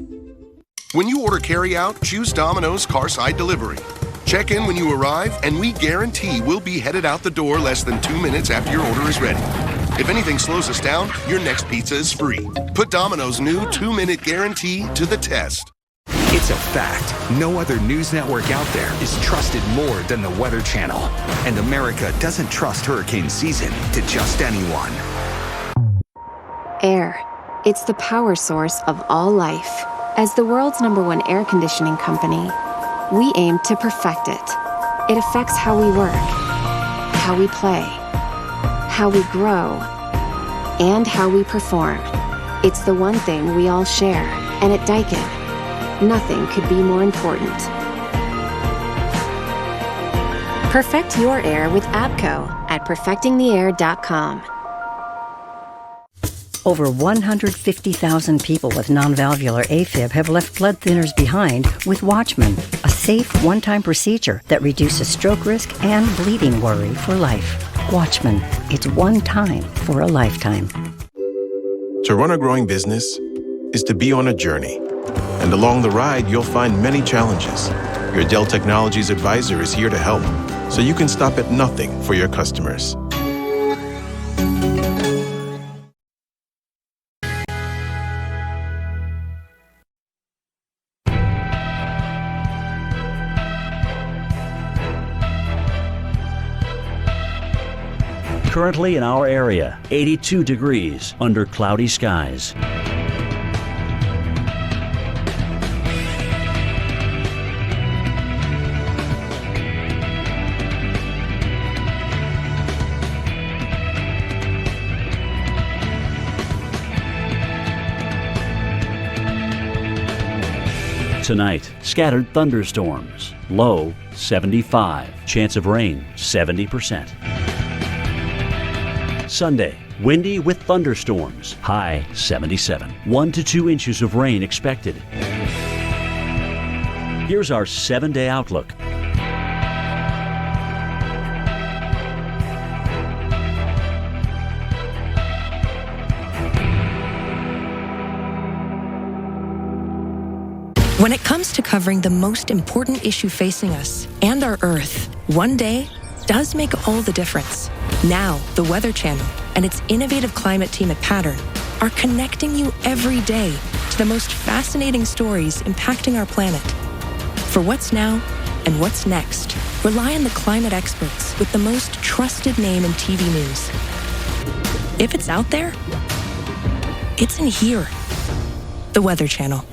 [SPEAKER 9] When you order carry-out, choose Domino's Carside Delivery. Check in when you arrive, and we guarantee we'll be headed out the door less than 2 minutes after your order is ready. If anything slows us down, your next pizza is free. Put Domino's new 2-minute guarantee to the test.
[SPEAKER 11] It's a fact. No other news network out there is trusted more than the Weather Channel. And America doesn't trust hurricane season to just anyone.
[SPEAKER 15] Air. It's the power source of all life. As the world's #1 air conditioning company, we aim to perfect it. It affects how we work, how we play, how we grow, and how we perform. It's the one thing we all share, and at Daikin, nothing could be more important. Perfect your air with ABCO at perfectingtheair.com.
[SPEAKER 26] Over 150,000 people with non-valvular AFib have left blood thinners behind with Watchman, a safe one-time procedure that reduces stroke risk and bleeding worry for life. Watchman, it's one time for a lifetime.
[SPEAKER 28] To run a growing business is to be on a journey. And along the ride, you'll find many challenges. Your Dell Technologies advisor is here to help, so you can stop at nothing for your customers.
[SPEAKER 29] Currently in our area, 82 degrees under cloudy skies. Tonight, scattered thunderstorms, low 75, chance of rain 70%. Sunday, windy with thunderstorms, high 77. 1 to 2 inches of rain expected. Here's our 7-day outlook.
[SPEAKER 30] When it comes to covering the most important issue facing us and our Earth, one day does make all the difference. Now, the Weather Channel and its innovative climate team at Pattern are connecting you every day to the most fascinating stories impacting our planet. For what's now and what's next, rely on the climate experts with the most trusted name in TV news. If it's out there, it's in here. The Weather Channel.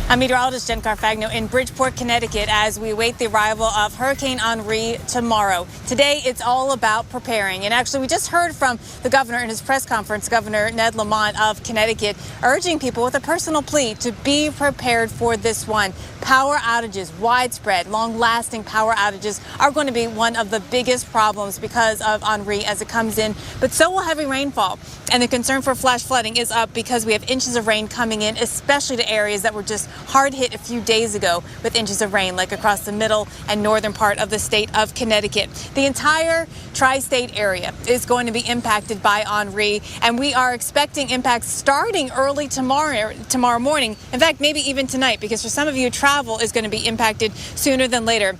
[SPEAKER 31] I'm meteorologist Jen Carfagno in Bridgeport, Connecticut, as we await the arrival of Hurricane Henri tomorrow. Today, it's all about preparing. And actually, we just heard from the governor in his press conference, Governor Ned Lamont of Connecticut, urging people with a personal plea to be prepared for this one. Power outages, widespread, long-lasting power outages are going to be one of the biggest problems because of Henri as it comes in, but so will heavy rainfall. And the concern for flash flooding is up because we have inches of rain coming in, especially to areas that were just hard hit a few days ago with inches of rain, like across the middle and northern part of the state of Connecticut. The entire tri-state area is going to be impacted by Henri, and we are expecting impacts starting early tomorrow morning. In fact, maybe even tonight, because for some of you, travel is going to be impacted sooner than later.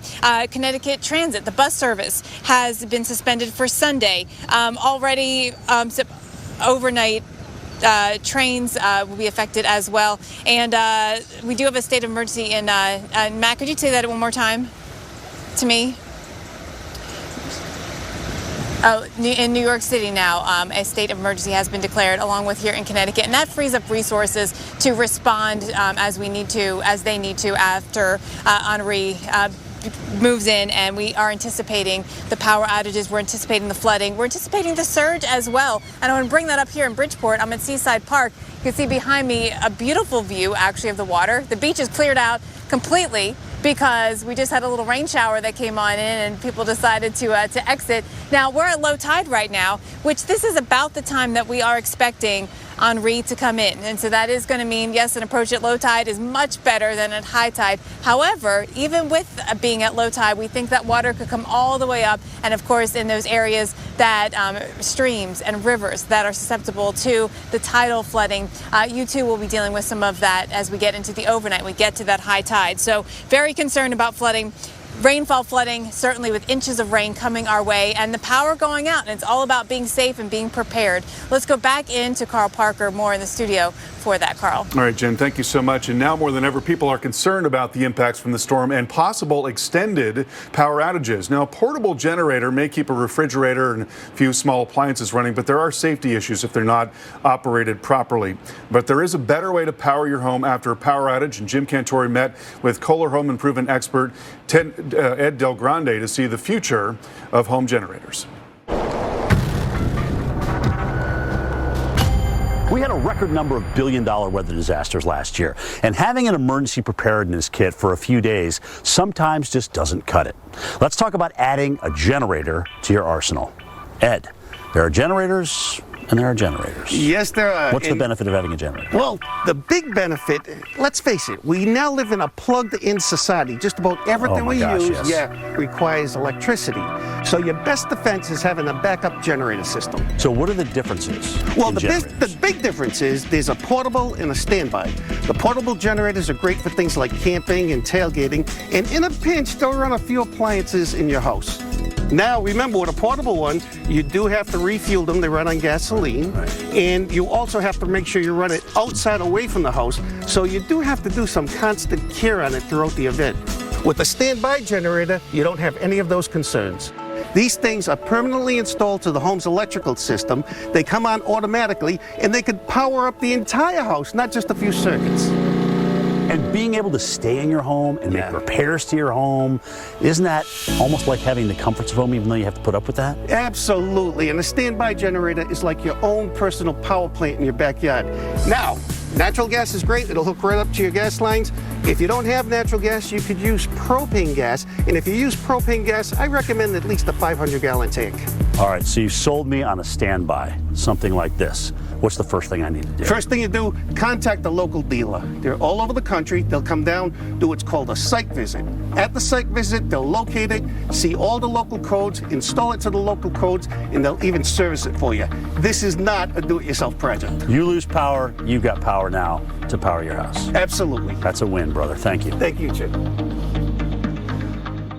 [SPEAKER 31] Connecticut Transit, the bus service, has been suspended for Sunday. Already overnight trains will be affected as well. And we do have a state of emergency in Matt, could you say that one more time to me? Oh, in New York City now, a state of emergency has been declared, along with here in Connecticut, and that frees up resources to respond as they need to after Henri. moves in, and we are anticipating the power outages. We're anticipating the flooding. We're anticipating the surge as well. And I want to bring that up here in Bridgeport. I'm at Seaside Park. You can see behind me a beautiful view, actually, of the water. The beach is cleared out completely because we just had a little rain shower that came on in and people decided to exit. Now, we're at low tide right now, which this is about the time that we are expecting Henri to come in. And so that is going to mean, yes, an approach at low tide is much better than at high tide. However, even with being at low tide, we think that water could come all the way up. And of course, in those areas that streams and rivers that are susceptible to the tidal flooding, you too will be dealing with some of that as we get into the overnight. We get to that high tide. So very concerned about flooding. Rainfall flooding, certainly with inches of rain coming our way, and the power going out. And it's all about being safe and being prepared. Let's go back into Carl Parker, more in the studio for that, Carl.
[SPEAKER 1] All right, Jen, thank you so much. And now more than ever, people are concerned about the impacts from the storm and possible extended power outages. Now, a portable generator may keep a refrigerator and a few small appliances running, but there are safety issues if they're not operated properly. But there is a better way to power your home after a power outage, and Jim Cantori met with Kohler Home Improvement expert Ed Del Grande to see the future of home generators.
[SPEAKER 29] We had a record number of billion-dollar weather disasters last year, and having an emergency preparedness kit for a few days sometimes just doesn't cut it. Let's talk about adding a generator to your arsenal. Ed, there are generators and there are generators.
[SPEAKER 2] Yes, there are.
[SPEAKER 29] What's the benefit of having a generator?
[SPEAKER 2] Well, the big benefit, let's face it, we now live in a plugged-in society. Just about everything requires electricity. So your best defense is having a backup generator system.
[SPEAKER 29] So what are the differences?
[SPEAKER 2] Well, the big difference is there's a portable and a standby. The portable generators are great for things like camping and tailgating, and in a pinch, they'll run a few appliances in your house. Now, remember, with a portable one, you do have to refuel them. They run on gasoline. And you also have to make sure you run it outside away from the house. So you do have to do some constant care on it throughout the event. With a standby generator, you don't have any of those concerns. These things are permanently installed to the home's electrical system. They come on automatically, and they could power up the entire house, not just a few circuits.
[SPEAKER 29] And being able to stay in your home and make repairs to your home, isn't that almost like having the comforts of home, even though you have to put up with that?
[SPEAKER 2] Absolutely. And a standby generator is like your own personal power plant in your backyard. Now, natural gas is great. It'll hook right up to your gas lines. If you don't have natural gas, you could use propane gas. And if you use propane gas, I recommend at least a 500-gallon tank.
[SPEAKER 29] All right, so you sold me on a standby, something like this. What's the first thing I need to do?
[SPEAKER 2] First thing you do, contact the local dealer. They're all over the country. They'll come down, do what's called a site visit. At the site visit, they'll locate it, see all the local codes, install it to the local codes, and they'll even service it for you. This is not a do-it-yourself project.
[SPEAKER 29] You lose power, you've got power now to power your house.
[SPEAKER 2] Absolutely.
[SPEAKER 29] That's a win, brother. Thank you.
[SPEAKER 2] Thank you, Jim.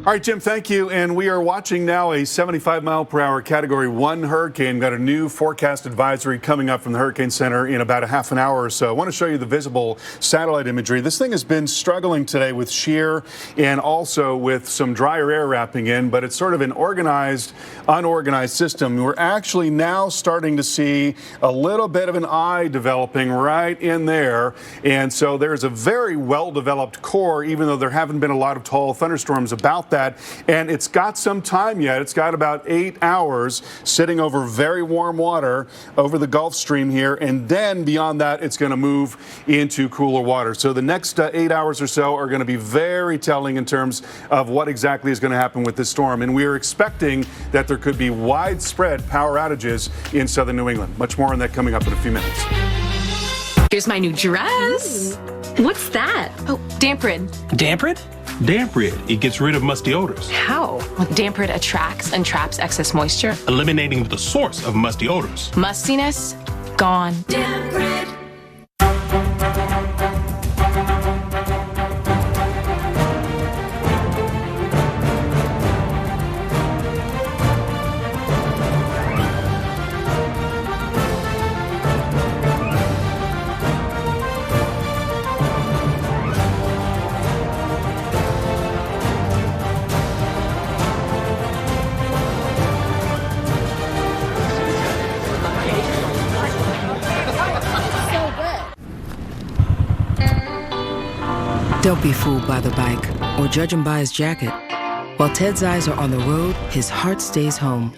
[SPEAKER 1] All right, Jim, thank you. And we are watching now a 75-mile-per-hour Category 1 hurricane. Got a new forecast advisory coming up from the Hurricane Center in about a half an hour or so. I want to show you the visible satellite imagery. This thing has been struggling today with shear and also with some drier air wrapping in, but it's sort of an organized, unorganized system. We're actually now starting to see a little bit of an eye developing right in there. And so there's a very well-developed core, even though there haven't been a lot of tall thunderstorms about that, and it's got some time yet. It's got about 8 hours sitting over very warm water over the Gulf Stream here, and then beyond that it's going to move into cooler water. So the next 8 hours or so are going to be very telling in terms of what exactly is going to happen with this storm, and we are expecting that there could be widespread power outages in southern New England. Much more on that coming up in a few minutes.
[SPEAKER 3] Here's my new dress. What's that? Oh, Damp Rid.
[SPEAKER 10] Damp Rid? Damp Rid. It gets rid of musty odors.
[SPEAKER 3] How? Damp Rid attracts and traps excess moisture,
[SPEAKER 10] eliminating the source of musty odors.
[SPEAKER 3] Mustiness, gone. Damp Rid.
[SPEAKER 13] Don't be fooled by the bike or judge him by his jacket. While Ted's eyes are on the road, his heart stays home.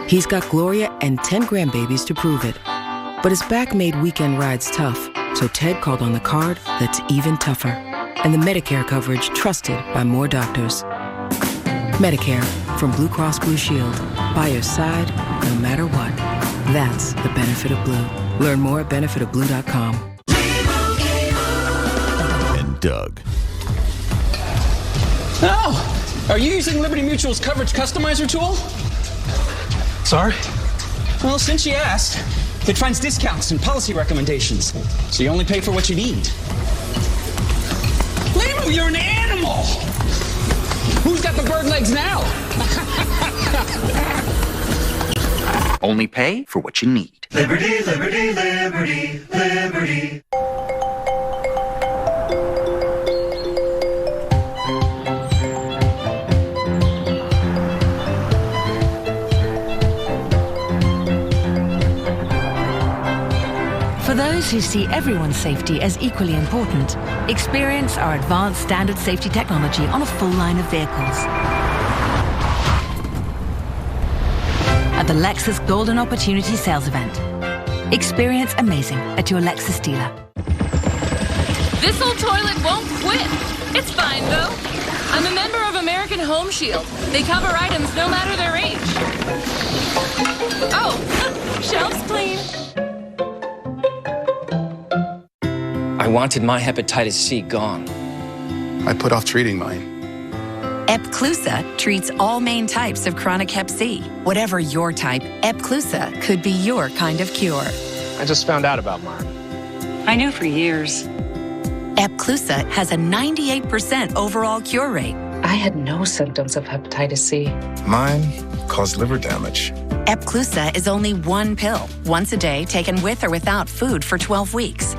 [SPEAKER 13] He's got Gloria and 10 grandbabies to prove it. But his back made weekend rides tough, so Ted called on the card that's even tougher. And the Medicare coverage trusted by more doctors. Medicare from Blue Cross Blue Shield. By your side, no matter what. That's the benefit of Blue. Learn more at benefitofblue.com.
[SPEAKER 28] And Doug.
[SPEAKER 4] Oh, are you using Liberty Mutual's coverage customizer tool? Sorry? Well, since you asked, it finds discounts and policy recommendations, so you only pay for what you need. Limo, you're an animal! Who's got the bird legs now?
[SPEAKER 5] Only pay for what you need.
[SPEAKER 12] Liberty, liberty, liberty, liberty.
[SPEAKER 14] For those who see everyone's safety as equally important, experience our advanced standard safety technology on a full line of vehicles. At the Lexus Golden Opportunity Sales Event. Experience amazing at your Lexus dealer.
[SPEAKER 31] This old toilet won't quit. It's fine, though. I'm a member of American Home Shield. They cover items no matter their age. Oh, shelves clean.
[SPEAKER 16] I wanted my hepatitis C gone.
[SPEAKER 17] I put off treating mine.
[SPEAKER 18] Epclusa treats all main types of chronic hep C. Whatever your type, Epclusa could be your kind of cure.
[SPEAKER 16] I just found out about mine.
[SPEAKER 18] I knew for years. Epclusa has a 98% overall cure rate.
[SPEAKER 19] I had no symptoms of hepatitis C.
[SPEAKER 18] Mine caused liver damage. Epclusa is only one pill, once a day, taken with or without food for 12 weeks.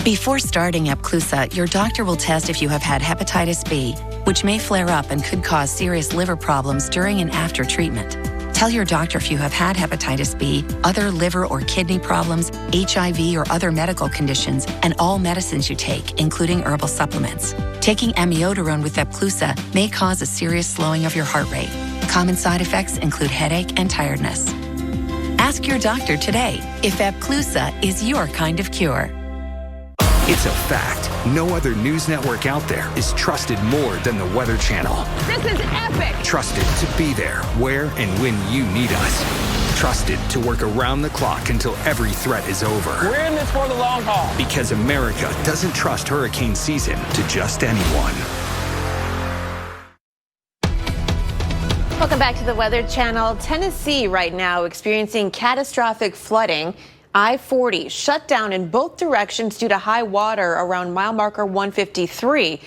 [SPEAKER 18] Before starting Epclusa, your doctor will test if you have had hepatitis B, which may flare up and could cause serious liver problems during and after treatment. Tell your doctor if you have had hepatitis B, other liver or kidney problems, HIV or other medical conditions, and all medicines you take, including herbal supplements. Taking amiodarone with Epclusa may cause a serious slowing of your heart rate. Common side effects include headache and tiredness. Ask your doctor today if Epclusa is your kind of cure.
[SPEAKER 11] It's a fact. No other news network out there is trusted more than the Weather Channel.
[SPEAKER 13] This is epic!
[SPEAKER 11] Trusted to be there, where and when you need us. Trusted to work around the clock until every threat is over.
[SPEAKER 13] We're in this for the long haul.
[SPEAKER 11] Because America doesn't trust hurricane season to just anyone.
[SPEAKER 20] Welcome back to the Weather Channel. Tennessee right now experiencing catastrophic flooding. I-40 shut down in both directions due to high water around mile marker 153.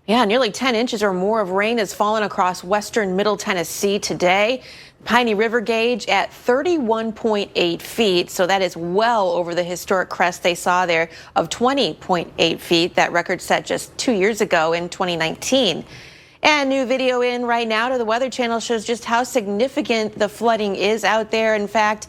[SPEAKER 20] Yeah, nearly 10 inches or more of rain has fallen across western Middle Tennessee today. Piney River gauge at 31.8 feet, so that is well over the historic crest they saw there of 20.8 feet. That record set just 2 years ago in 2019. And new video in right now to the Weather Channel shows just how significant the flooding is out there. In fact,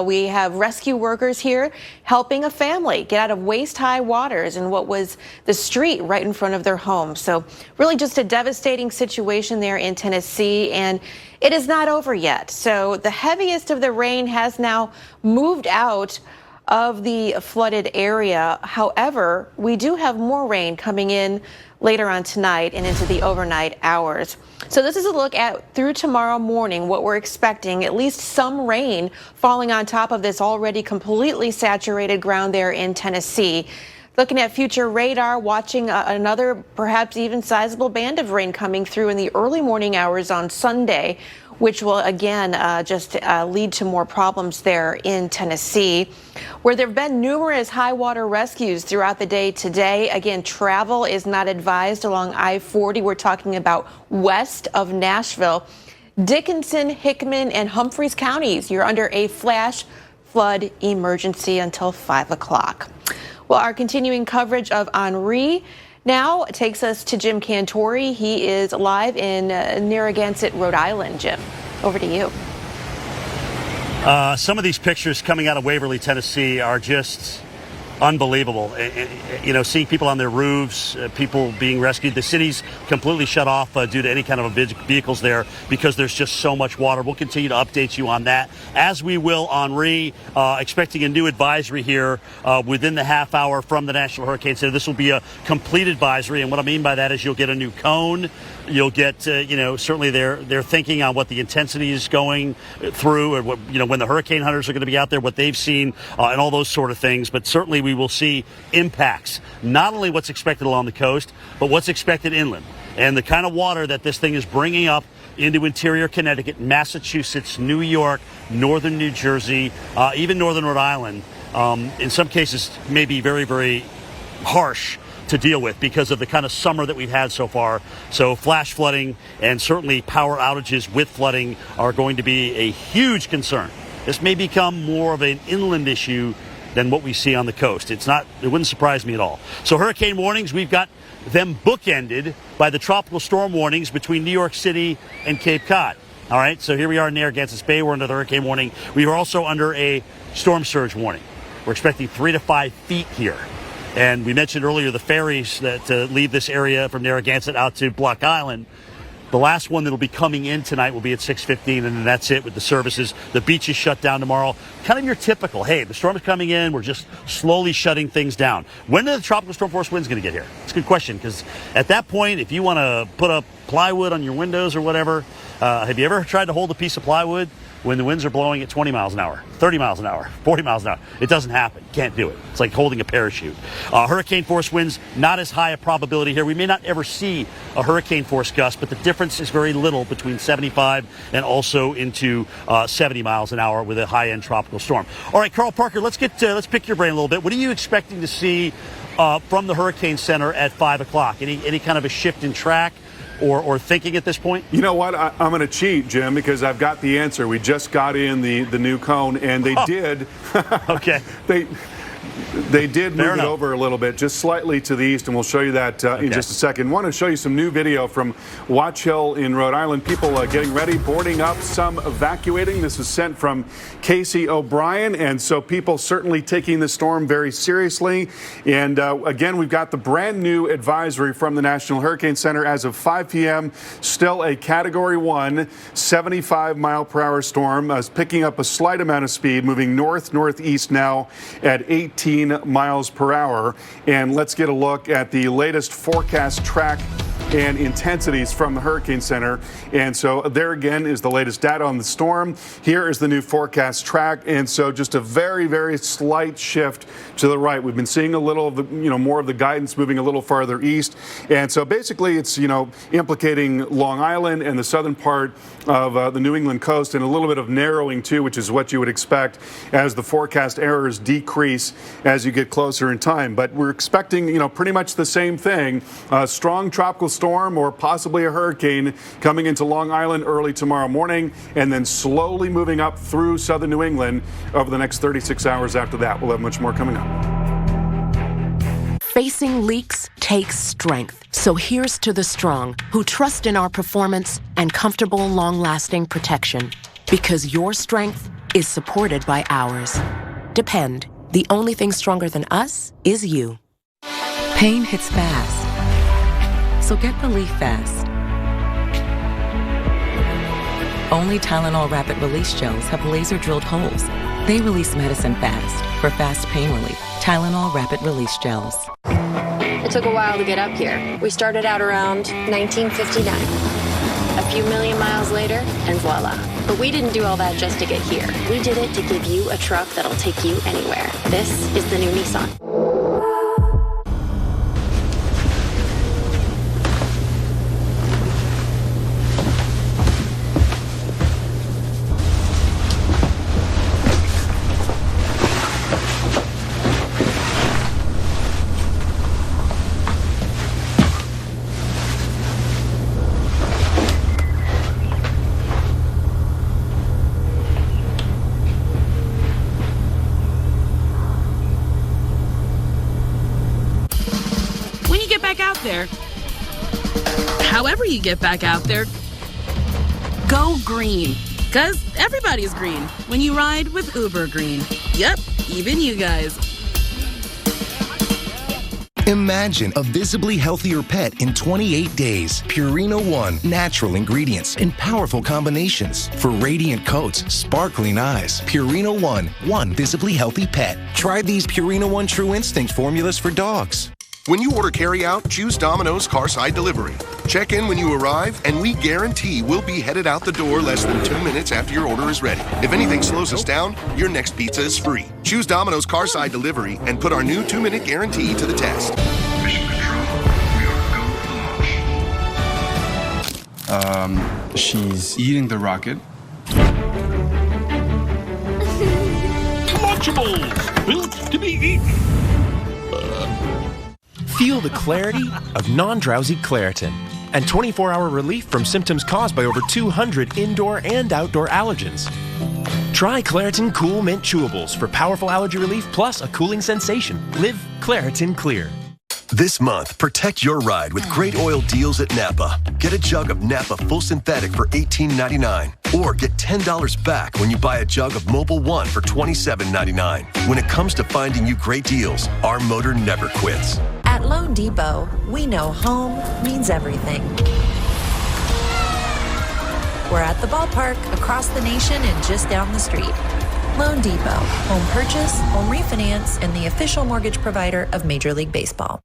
[SPEAKER 20] we have rescue workers here helping a family get out of waist-high waters in what was the street right in front of their home. So really just a devastating situation there in Tennessee, and it is not over yet. So the heaviest of the rain has now moved out of the flooded area. However, we do have more rain coming in later on tonight and into the overnight hours. So this is a look at through tomorrow morning, what we're expecting, at least some rain falling on top of this already completely saturated ground there in Tennessee. Looking at future radar, watching another perhaps even sizable band of rain coming through in the early morning hours on Sunday, which will again just lead to more problems there in Tennessee, where there have been numerous high water rescues throughout the day today. Again, travel is not advised along I-40. We're talking about west of Nashville. Dickinson, Hickman, and Humphreys counties, you're under a flash flood emergency until 5 o'clock. Well, our continuing coverage of Henri now takes us to Jim Cantori. He is live in Narragansett, Rhode Island. Jim, over to you.
[SPEAKER 21] Some of these pictures coming out of Waverly, Tennessee are just
[SPEAKER 29] unbelievable. Seeing people on their roofs, people being rescued. The city's completely shut off due to any kind of vehicles there because there's just so much water. We'll continue to update you on that, as we will Henri. Expecting a new advisory here within the half hour from the National Hurricane Center. This will be a complete advisory, and what I mean by that is you'll get a new cone. You'll get, certainly their thinking on what the intensity is going through, and what, when the hurricane hunters are going to be out there, what they've seen, and all those sort of things. But certainly we will see impacts, not only what's expected along the coast, but what's expected inland. And the kind of water that this thing is bringing up into interior Connecticut, Massachusetts, New York, northern New Jersey, even northern Rhode Island, in some cases may be very, very harsh to deal with because of the kind of summer that we've had so far. So flash flooding and certainly power outages with flooding are going to be a huge concern. This may become more of an inland issue than what we see on the coast. It wouldn't surprise me at all. So hurricane warnings, we've got them bookended by the tropical storm warnings between New York City and Cape Cod. All right, so here we are in Narragansett Bay. We're under the hurricane warning. We are also under a storm surge warning. We're expecting 3 to 5 feet here. And we mentioned earlier the ferries that leave this area from Narragansett out to Block Island. The last one that will be coming in tonight will be at 6:15, and then that's it with the services. The beach is shut down tomorrow. Kind of your typical, hey, the storm is coming in, we're just slowly shutting things down. When are the tropical storm force winds going to get here? It's a good question, because at that point, if you want to put up plywood on your windows or whatever, have you ever tried to hold a piece of plywood when the winds are blowing at 20 miles an hour, 30 miles an hour, 40 miles an hour? It doesn't happen. Can't do it. It's like holding a parachute. Hurricane force winds, not as high a probability here. We may not ever see a hurricane force gust, but the difference is very little between 75 and also into 70 miles an hour with a high-end tropical storm. All right, Carl Parker, let's pick your brain a little bit. What are you expecting to see from the Hurricane Center at 5 o'clock? Any kind of a shift in track or thinking at this point? You know what? I'm going to cheat, Jim, because I've got the answer. We just got in the new cone, and they did. Okay. They did move it over a little bit, just slightly to the east, and we'll show you that in just a second. I want to show you some new video from Watch Hill in Rhode Island. People getting ready, boarding up, some evacuating. This was sent from Casey O'Brien, and so people certainly taking the storm very seriously. And again, we've got the brand new advisory from the National Hurricane Center as of 5 p.m. Still a Category 1, 75-mile-per-hour storm, picking up a slight amount of speed, moving northeast now at 18 miles per hour. And let's get a look at the latest forecast track and intensities from the Hurricane Center. And so there again is the latest data on the storm. Here is the new forecast track. And so just a very, very slight shift to the right. We've been seeing a little of the, more of the guidance moving a little farther east. And so basically it's, implicating Long Island and the southern part of the New England coast, and a little bit of narrowing too, which is what you would expect as the forecast errors decrease as you get closer in time. But we're expecting, pretty much the same thing. A strong tropical storm or possibly a hurricane coming into Long Island early tomorrow morning, and then slowly moving up through southern New England over the next 36 hours after that. We'll have much more coming up.
[SPEAKER 6] Facing leaks takes strength. So here's to the strong who trust in our performance and comfortable, long-lasting protection. Because your strength is supported by ours. Depend. The only thing stronger than us is you.
[SPEAKER 13] Pain hits fast. So get relief fast. Only Tylenol Rapid Release Gels have laser-drilled holes. They release medicine fast for fast pain relief. Tylenol Rapid Release Gels.
[SPEAKER 7] It took a while to get up here. We started out around 1959. A few million miles later, and voila. But we didn't do all that just to get here. We did it to give you a truck that'll take you anywhere. This is the new Nissan.
[SPEAKER 8] There. However you get back out there, go green. Because everybody's green when you ride with Uber Green. Yep, even you guys.
[SPEAKER 2] Imagine a visibly healthier pet in 28 days. Purina One, natural ingredients in powerful combinations for radiant coats, sparkling eyes. Purina One visibly healthy pet. Try these Purina One True Instinct formulas for dogs.
[SPEAKER 9] When you order carry-out, choose Domino's Carside Delivery. Check in when you arrive, and we guarantee we'll be headed out the door less than 2 minutes after your order is ready. If anything slows us down, your next pizza is free. Choose Domino's Carside Delivery and put our new 2-minute guarantee to the test. Mission Control, we are go to launch.
[SPEAKER 17] She's eating the rocket.
[SPEAKER 10] Lunchables, built to be eaten.
[SPEAKER 15] Feel the clarity of non-drowsy Claritin and 24-hour relief from symptoms caused by over 200 indoor and outdoor allergens. Try Claritin Cool Mint Chewables for powerful allergy relief plus a cooling sensation. Live Claritin Clear.
[SPEAKER 21] This month, protect your ride with great oil deals at Napa. Get a jug of Napa Full Synthetic for $18.99. Or get $10 back when you buy a jug of Mobil 1 for $27.99. When it comes to finding you great deals, our motor never quits.
[SPEAKER 22] At Loan Depot, we know home means everything. We're at the ballpark, across the nation, and just down the street. Loan Depot, home purchase, home refinance, and the official mortgage provider of Major League Baseball.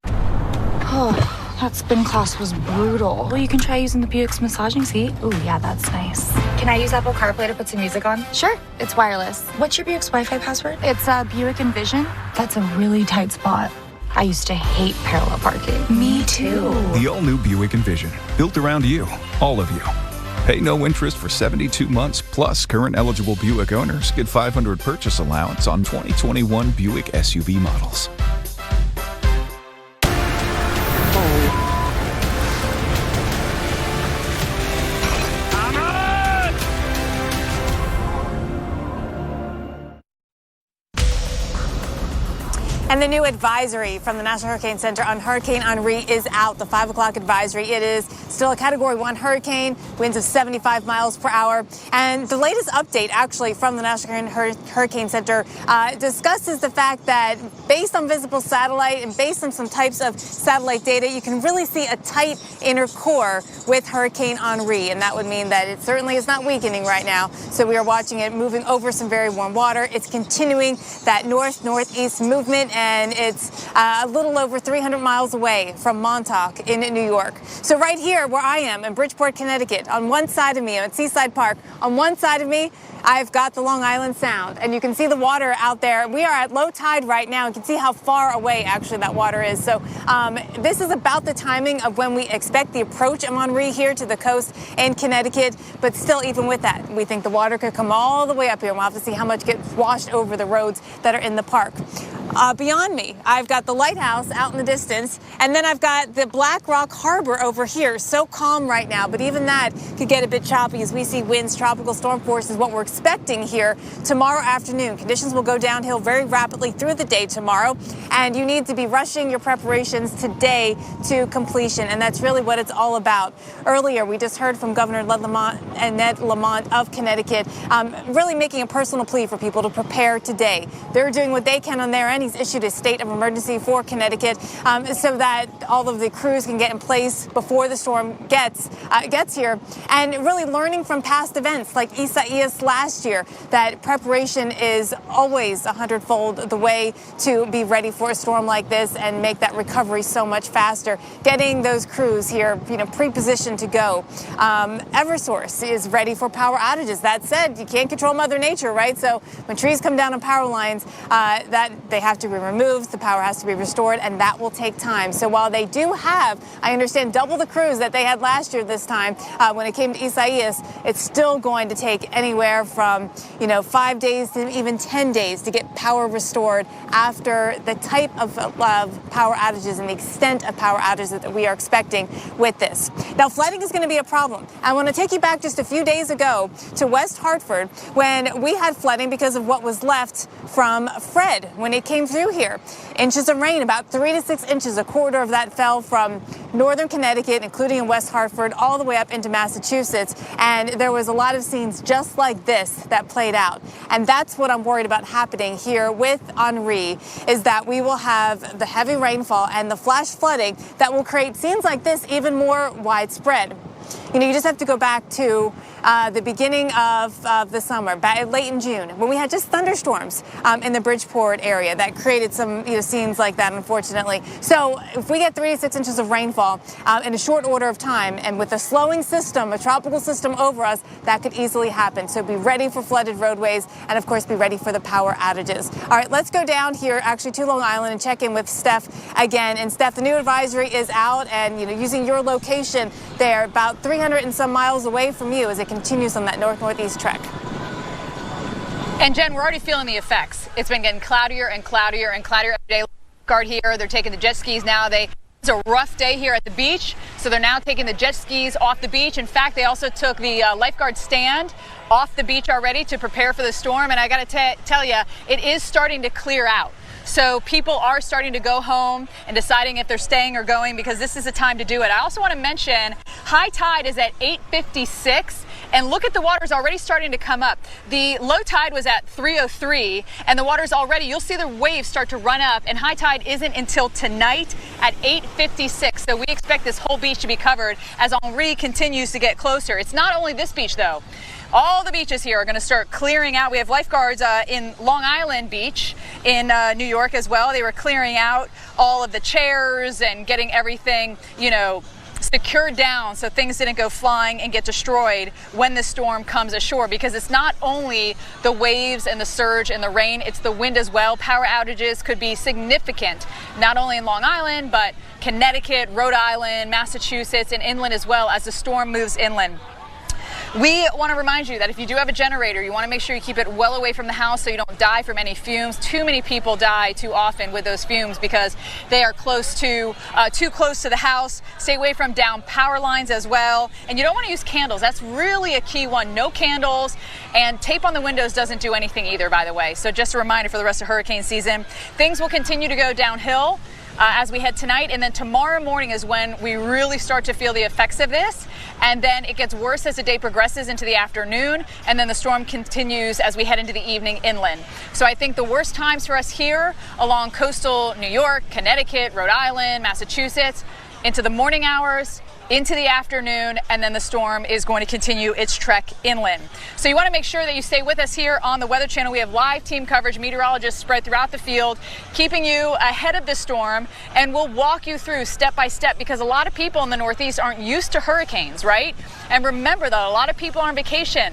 [SPEAKER 23] Oh, that spin class was brutal. Well, you can try using the Buick's massaging seat. Ooh, yeah, that's nice.
[SPEAKER 24] Can I use Apple CarPlay to put some music on?
[SPEAKER 23] Sure, it's wireless.
[SPEAKER 24] What's your Buick's Wi-Fi password?
[SPEAKER 23] It's Buick Envision. That's a really tight spot. I used to hate parallel parking.
[SPEAKER 24] Me too.
[SPEAKER 25] The all-new Buick Envision, built around you, all of you. Pay no interest for 72 months, plus current eligible Buick owners get $500 purchase allowance on 2021 Buick SUV models.
[SPEAKER 31] And the new advisory from the National Hurricane Center on Hurricane Henri is out. The 5 o'clock advisory. It is still a Category 1 hurricane, winds of 75 miles per hour. And the latest update, actually, from the National Hurricane Center discusses the fact that based on visible satellite and based on some types of satellite data, you can really see a tight inner core with Hurricane Henri. And that would mean that it certainly is not weakening right now. So we are watching it moving over some very warm water. It's continuing that north-northeast movement, and it's a little over 300 miles away from Montauk in New York. So right here where I am in Bridgeport, Connecticut, on one side of me, I'm at Seaside Park, on one side of me, I've got the Long Island Sound, and you can see the water out there. We are at low tide right now. You can see how far away actually that water is. So this is about the timing of when we expect the approach of Henri here to the coast in Connecticut. But still, even with that, we think the water could come all the way up here. We'll have to see how much gets washed over the roads that are in the park. Beyond me, I've got the lighthouse out in the distance, and then I've got the Black Rock Harbor over here. So calm right now, but even that could get a bit choppy as we see winds, tropical storm force is what we're expecting here tomorrow afternoon. Conditions will go downhill very rapidly through the day tomorrow, and you need to be rushing your preparations today to completion, and that's really what it's all about. Earlier, we just heard from Governor Ned Lamont of Connecticut, really making a personal plea for people to prepare today. They're doing what they can on their end. He's issued a state of emergency for Connecticut so that all of the crews can get in place before the storm gets here, and really learning from past events like Isaias last year that preparation is always 100-fold the way to be ready for a storm like this and make that recovery so much faster. Getting those crews here, pre-positioned to go. Eversource is ready for power outages. That said, you can't control Mother Nature, right? So when trees come down on power lines, that they have to be removed, the power has to be restored, and that will take time. So while they do have, I understand, double the crews that they had last year this time when it came to Isaias, it's still going to take anywhere from 5 days to even 10 days to get power restored after the type of power outages and the extent of power outages that we are expecting with this. Now, flooding is going to be a problem. I want to take you back just a few days ago to West Hartford when we had flooding because of what was left from Fred when it came through here. Inches of rain, about 3 to 6 inches. A quarter of that fell from northern Connecticut, including in West Hartford, all the way up into Massachusetts. And there was a lot of scenes just like this that played out. And that's what I'm worried about happening here with Henri, is that we will have the heavy rainfall and the flash flooding that will create scenes like this even more widespread. You know, you just have to go back to the beginning of the summer, late in June, when we had just thunderstorms in the Bridgeport area that created some scenes like that, unfortunately. So if we get 3 to 6 inches of rainfall in a short order of time, and with a slowing system, a tropical system over us, that could easily happen. So be ready for flooded roadways, and of course be ready for the power outages. All right, let's go down here actually to Long Island and check in with Steph again. And Steph, the new advisory is out, and using your location there, about 300 and some miles away from you as it continues on that north-northeast trek.
[SPEAKER 1] And Jen, we're already feeling the effects. It's been getting cloudier and cloudier and cloudier every day. Guard here, they're taking the jet skis now. It's a rough day here at the beach, so they're now taking the jet skis off the beach. In fact, they also took the lifeguard stand off the beach already to prepare for the storm. And I got to tell you, it is starting to clear out. So people are starting to go home and deciding if they're staying or going, because this is the time to do it. I also want to mention high tide is at 8:56. And look at the water's already starting to come up. The low tide was at 3:03, and the water's already, you'll see the waves start to run up, and high tide isn't until tonight at 8:56. So we expect this whole beach to be covered as Henri continues to get closer. It's not only this beach, though. All the beaches here are going to start clearing out. We have lifeguards in Long Island Beach in New York as well. They were clearing out all of the chairs and getting everything, secured down so things didn't go flying and get destroyed when the storm comes ashore, because it's not only the waves and the surge and the rain, it's the wind as well. Power outages could be significant, not only in Long Island, but Connecticut, Rhode Island, Massachusetts, and inland as well as the storm moves inland. We want to remind you that if you do have a generator, you want to make sure you keep it well away from the house so you don't die from any fumes. Too many people die too often with those fumes because they are too close to the house. Stay away from down power lines as well. And you don't want to use candles. That's really a key one. No candles. And tape on the windows doesn't do anything either, by the way. So just a reminder for the rest of hurricane season. Things will continue to go downhill as we head tonight, and then tomorrow morning is when we really start to feel the effects of this, and then it gets worse as the day progresses into the afternoon, and then the storm continues as we head into the evening inland. So I think the worst times for us here along coastal New York, Connecticut, Rhode Island, Massachusetts, into the morning hours, into the afternoon, and then the storm is going to continue its trek inland. So you want to make sure that you stay with us here on the Weather Channel. We have live team coverage, meteorologists spread throughout the field, keeping you ahead of the storm, and we'll walk you through step by step, because a lot of people in the Northeast aren't used to hurricanes, right? And remember that a lot of people are on vacation.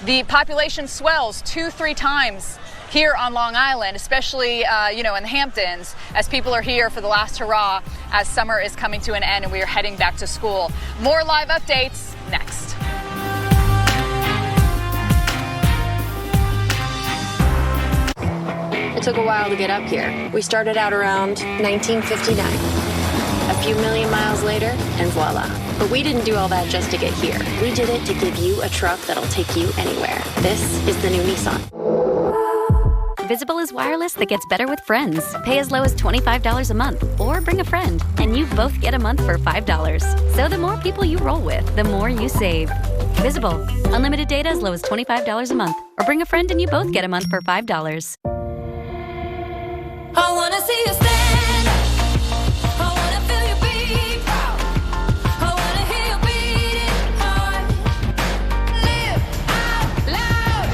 [SPEAKER 1] The population swells 2-3 times here on Long Island, especially, in the Hamptons, as people are here for the last hurrah as summer is coming to an end and we are heading back to school. More live updates next.
[SPEAKER 7] It took a while to get up here. We started out around 1959. A few million miles later, and voila. But we didn't do all that just to get here. We did it to give you a truck that'll take you anywhere. This is the new Nissan.
[SPEAKER 3] Visible is wireless that gets better with friends. Pay as low as $25 a month, or bring a friend, and you both get a month for $5. So the more people you roll with, the more you save. Visible. Unlimited data as low as $25 a month, or bring a friend and you both get a month for $5.
[SPEAKER 4] I wanna see you stand. I wanna feel you beat. I wanna hear you beating heart. Live out loud.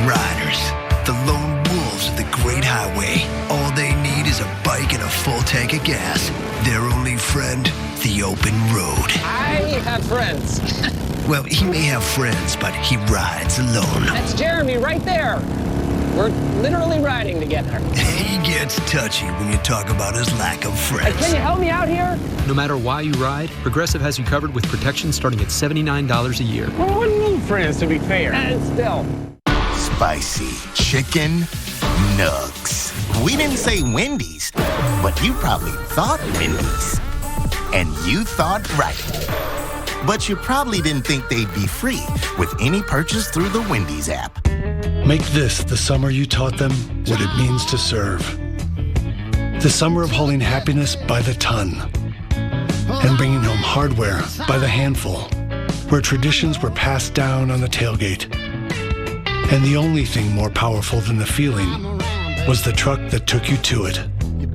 [SPEAKER 5] Riders, the lone wolves of the great highway. All they need is a bike and a full tank of gas. Their only friend, the open road.
[SPEAKER 12] I have friends.
[SPEAKER 5] Well, he may have friends, but he rides alone.
[SPEAKER 12] That's Jeremy right there. We're literally riding together.
[SPEAKER 5] He gets touchy when you talk about his lack of friends.
[SPEAKER 12] Can you help me out here?
[SPEAKER 14] No matter why you ride, Progressive has you covered with protection starting at $79 a year.
[SPEAKER 12] Well, I wouldn't need friends, to be fair. And still.
[SPEAKER 16] Spicy chicken nugs. We didn't say Wendy's, but you probably thought Wendy's. And you thought right. But you probably didn't think they'd be free with any purchase through the Wendy's app.
[SPEAKER 26] Make this the summer you taught them what it means to serve.
[SPEAKER 5] The summer of hauling happiness by the ton and bringing home hardware by the handful, where traditions were passed down on the tailgate. And the only thing more powerful than the feeling was the truck that took you to it.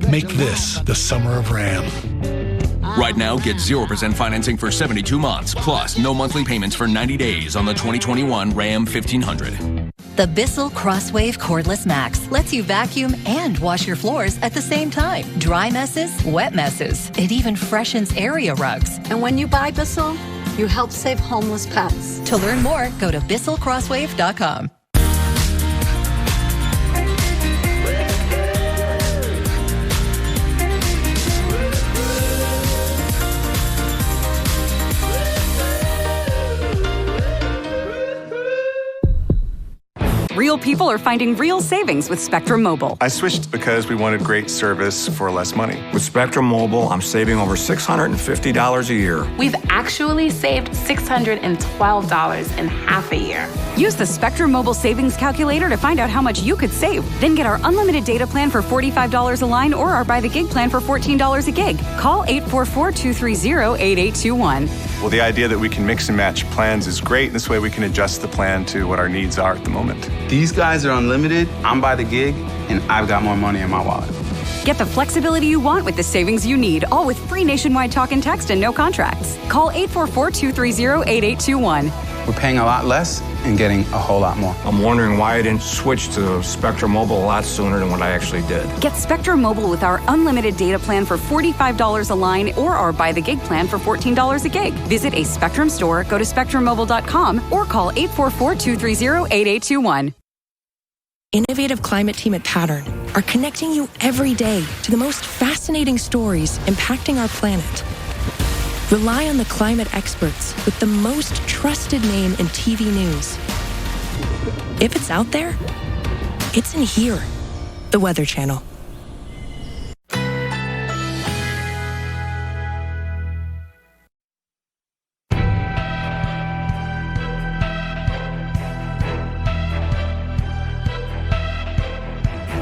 [SPEAKER 5] Make this the summer of Ram.
[SPEAKER 6] Right now, get 0% financing for 72 months, plus no monthly payments for 90 days on the 2021 Ram 1500.
[SPEAKER 11] The Bissell Crosswave Cordless Max lets you vacuum and wash your floors at the same time. Dry messes, wet messes. It even freshens area rugs.
[SPEAKER 13] And when you buy Bissell, you help save homeless pets.
[SPEAKER 11] To learn more, go to BissellCrosswave.com.
[SPEAKER 18] Real people are finding real savings with Spectrum Mobile.
[SPEAKER 17] I switched because we wanted great service for less money.
[SPEAKER 19] With Spectrum Mobile, I'm saving over $650 a year.
[SPEAKER 20] We've actually saved $612 in half a year.
[SPEAKER 18] Use the Spectrum Mobile Savings Calculator to find out how much you could save. Then get our unlimited data plan for $45 a line or our Buy the Gig plan for $14 a gig. Call 844-230-8821.
[SPEAKER 17] Well, the idea that we can mix and match plans is great. This way we can adjust the plan to what our needs are at the moment.
[SPEAKER 26] These guys are unlimited, I'm by the gig, and I've got more money in my wallet.
[SPEAKER 18] Get the flexibility you want with the savings you need, all with free nationwide talk and text and no contracts. Call 844-230-8821.
[SPEAKER 26] We're paying a lot less and getting a whole lot more.
[SPEAKER 19] I'm wondering why I didn't switch to Spectrum Mobile a lot sooner than what I actually did.
[SPEAKER 18] Get Spectrum Mobile with our unlimited data plan for $45 a line or our Buy the Gig plan for $14 a gig. Visit a Spectrum store, go to spectrummobile.com or call 844-230-8821.
[SPEAKER 27] Innovative climate team at Pattern are connecting you every day to the most fascinating stories impacting our planet. Rely on the climate experts with the most trusted name in TV news. If it's out there, it's in here, the Weather Channel.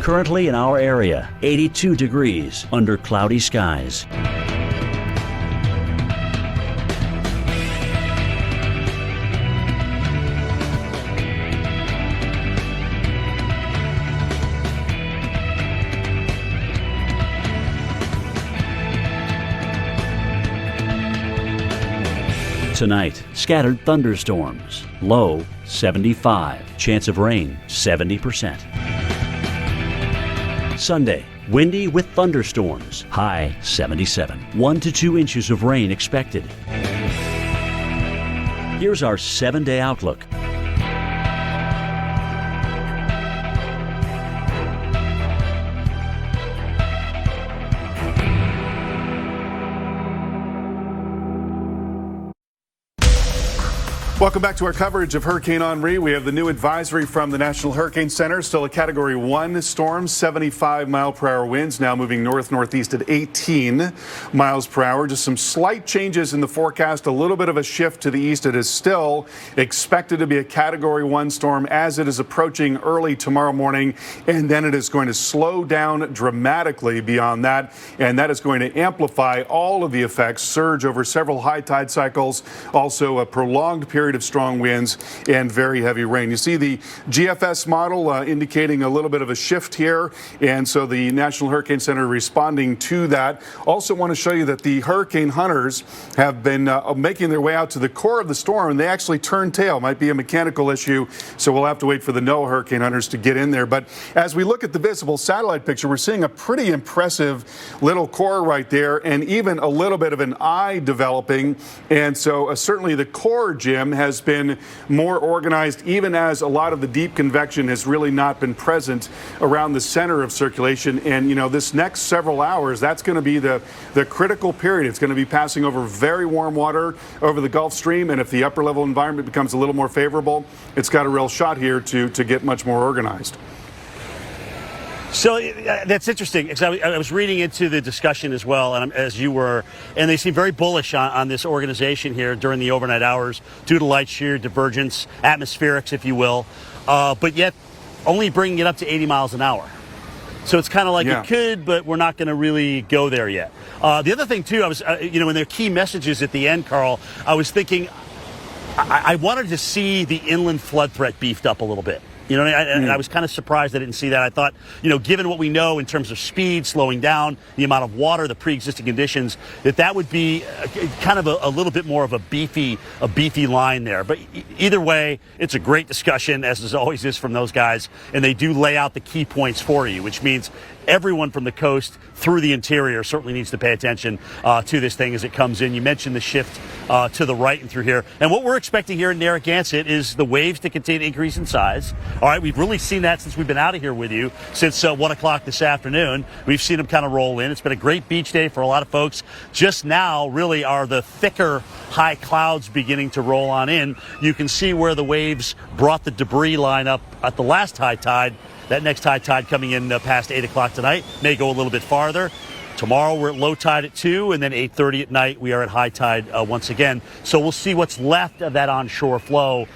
[SPEAKER 28] Currently in our area, 82 degrees under cloudy skies. Tonight, scattered thunderstorms. Low, 75. Chance of rain, 70%. Sunday, windy with thunderstorms. High, 77. 1 to 2 inches of rain expected. Here's our 7-day outlook.
[SPEAKER 29] Welcome back to our coverage of Hurricane Henri. We have the new advisory from the National Hurricane Center. Still a Category 1 storm, 75-mile-per-hour winds, now moving north-northeast at 18 miles per hour. Just some slight changes in the forecast, a little bit of a shift to the east. It is still expected to be a Category 1 storm as it is approaching early tomorrow morning, and then it is going to slow down dramatically beyond that, and that is going to amplify all of the effects, surge over several high tide cycles, also a prolonged period of strong winds and very heavy rain. You see the GFS model indicating a little bit of a shift here, and so the National Hurricane Center responding to that. Also want to show you that the hurricane hunters have been making their way out to the core of the storm, and they actually turn tail. Might be a mechanical issue, so we'll have to wait for the NOAA hurricane hunters to get in there. But as we look at the visible satellite picture, we're seeing a pretty impressive little core right there, and even a little bit of an eye developing. And so certainly the core, Jim, has been more organized, even as a lot of the deep convection has really not been present around the center of circulation. And, you know, this next several hours, that's going to be the critical period. It's going to be passing over very warm water over the Gulf Stream. And if the upper level environment becomes a little more favorable, it's got a real shot here to get much more organized.
[SPEAKER 30] So that's interesting, because I was reading into the discussion as well, and as you were, and they seem very bullish on this organization here during the overnight hours due to light shear, divergence, atmospherics, if you will, but yet only bringing it up to 80 miles an hour. So it's kind of like it could, but we're not going to really go there yet. The other thing, too, I was, in their key messages at the end, Carl, I was thinking I wanted to see the inland flood threat beefed up a little bit. And I was kind of surprised I didn't see that. I thought, given what we know in terms of speed, slowing down, the amount of water, the pre-existing conditions, that would be kind of a little bit more of a beefy line there. But either way, it's a great discussion, as always is from those guys, and they do lay out the key points for you, which means everyone from the coast through the interior certainly needs to pay attention to this thing as it comes in. You mentioned the shift to the right and through here. And what we're expecting here in Narragansett is the waves to continue to increase in size. All right, we've really seen that since we've been out of here with you, since 1 o'clock this afternoon. We've seen them kind of roll in. It's been a great beach day for a lot of folks. Just now, really, are the thicker high clouds beginning to roll on in. You can see where the waves brought the debris line up at the last high tide. That next high tide coming in past 8 o'clock tonight may go a little bit farther. Tomorrow we're at low tide at 2, and then 8:30 at night we are at high tide once again. So we'll see what's left of that onshore flow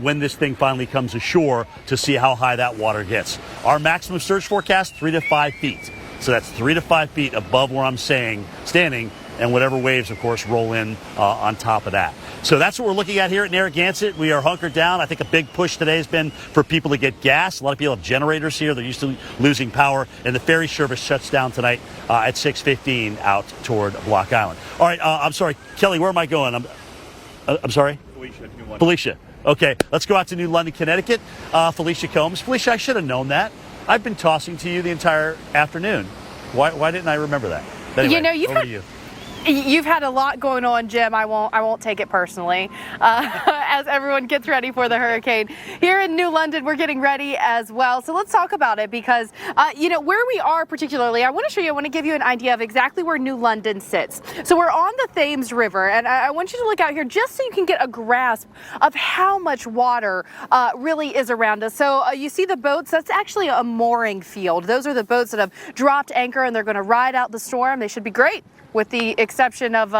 [SPEAKER 30] when this thing finally comes ashore to see how high that water gets. Our maximum surge forecast, 3 to 5 feet. So that's 3 to 5 feet above where I'm standing, and whatever waves, of course, roll in on top of that. So that's what we're looking at here at Narragansett. We are hunkered down. I think a big push today has been for people to get gas. A lot of people have generators here. They're used to losing power. And the ferry service shuts down tonight at 6:15 out toward Block Island. All right, I'm sorry. Kelly, where am I going? I'm sorry? Felicia. Okay, let's go out to New London, Connecticut. Felicia Combs. Felicia, I should have known that. I've been tossing to you the entire afternoon. Why didn't I remember that? Anyway, over to you.
[SPEAKER 2] You've had a lot going on, Jim. I won't take it personally. As everyone gets ready for the hurricane here in New London, we're getting ready as well. So let's talk about it because where we are particularly, I want to show you. I want to give you an idea of exactly where New London sits. So we're on the Thames River, and I want you to look out here just so you can get a grasp of how much water really is around us. So you see the boats. That's actually a mooring field. Those are the boats that have dropped anchor and they're going to ride out the storm. They should be great, with the exception of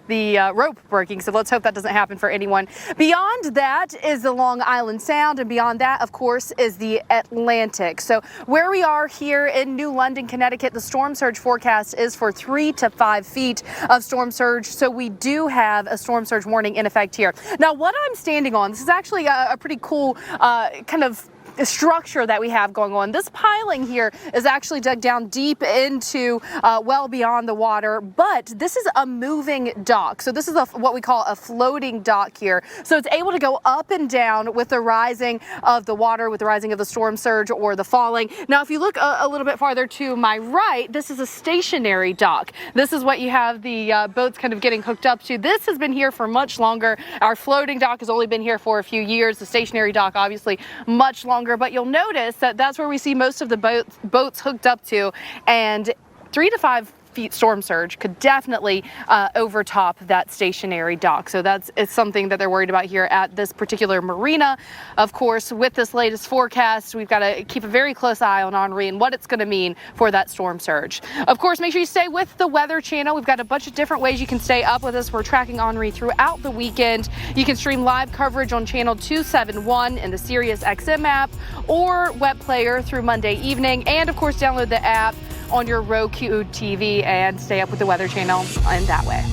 [SPEAKER 2] the rope breaking. So let's hope that doesn't happen for anyone. Beyond that is the Long Island Sound, and beyond that, of course, is the Atlantic. So where we are here in New London, Connecticut, the storm surge forecast is for 3 to 5 feet of storm surge. So we do have a storm surge warning in effect here. Now, what I'm standing on, this is actually a pretty cool kind of structure that we have going on. This piling here is actually dug down deep into well beyond the water, but this is a moving dock. So this is what we call a floating dock here. So it's able to go up and down with the rising of the water, with the rising of the storm surge or the falling. Now, if you look a little bit farther to my right, this is a stationary dock. This is what you have the boats kind of getting hooked up to. This has been here for much longer. Our floating dock has only been here for a few years. The stationary dock, obviously, much longer. But you'll notice that that's where we see most of the boats hooked up to, and 3 to 5 feet storm surge could definitely overtop that stationary dock. So it's something that they're worried about here at this particular marina. Of course, with this latest forecast, we've got to keep a very close eye on Henri and what it's going to mean for that storm surge. Of course, make sure you stay with the Weather Channel. We've got a bunch of different ways you can stay up with us. We're tracking Henri throughout the weekend. You can stream live coverage on channel 271 in the Sirius XM app or web player through Monday evening. And of course, download the app on your Roku TV and stay up with the Weather Channel in that way.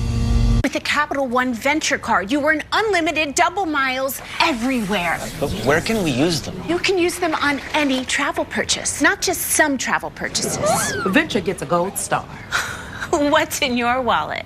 [SPEAKER 8] With the Capital One Venture Card, you earn unlimited double miles everywhere.
[SPEAKER 9] But where can we use them?
[SPEAKER 8] You can use them on any travel purchase, not just some travel purchases.
[SPEAKER 10] Venture gets a gold star.
[SPEAKER 8] What's in your wallet?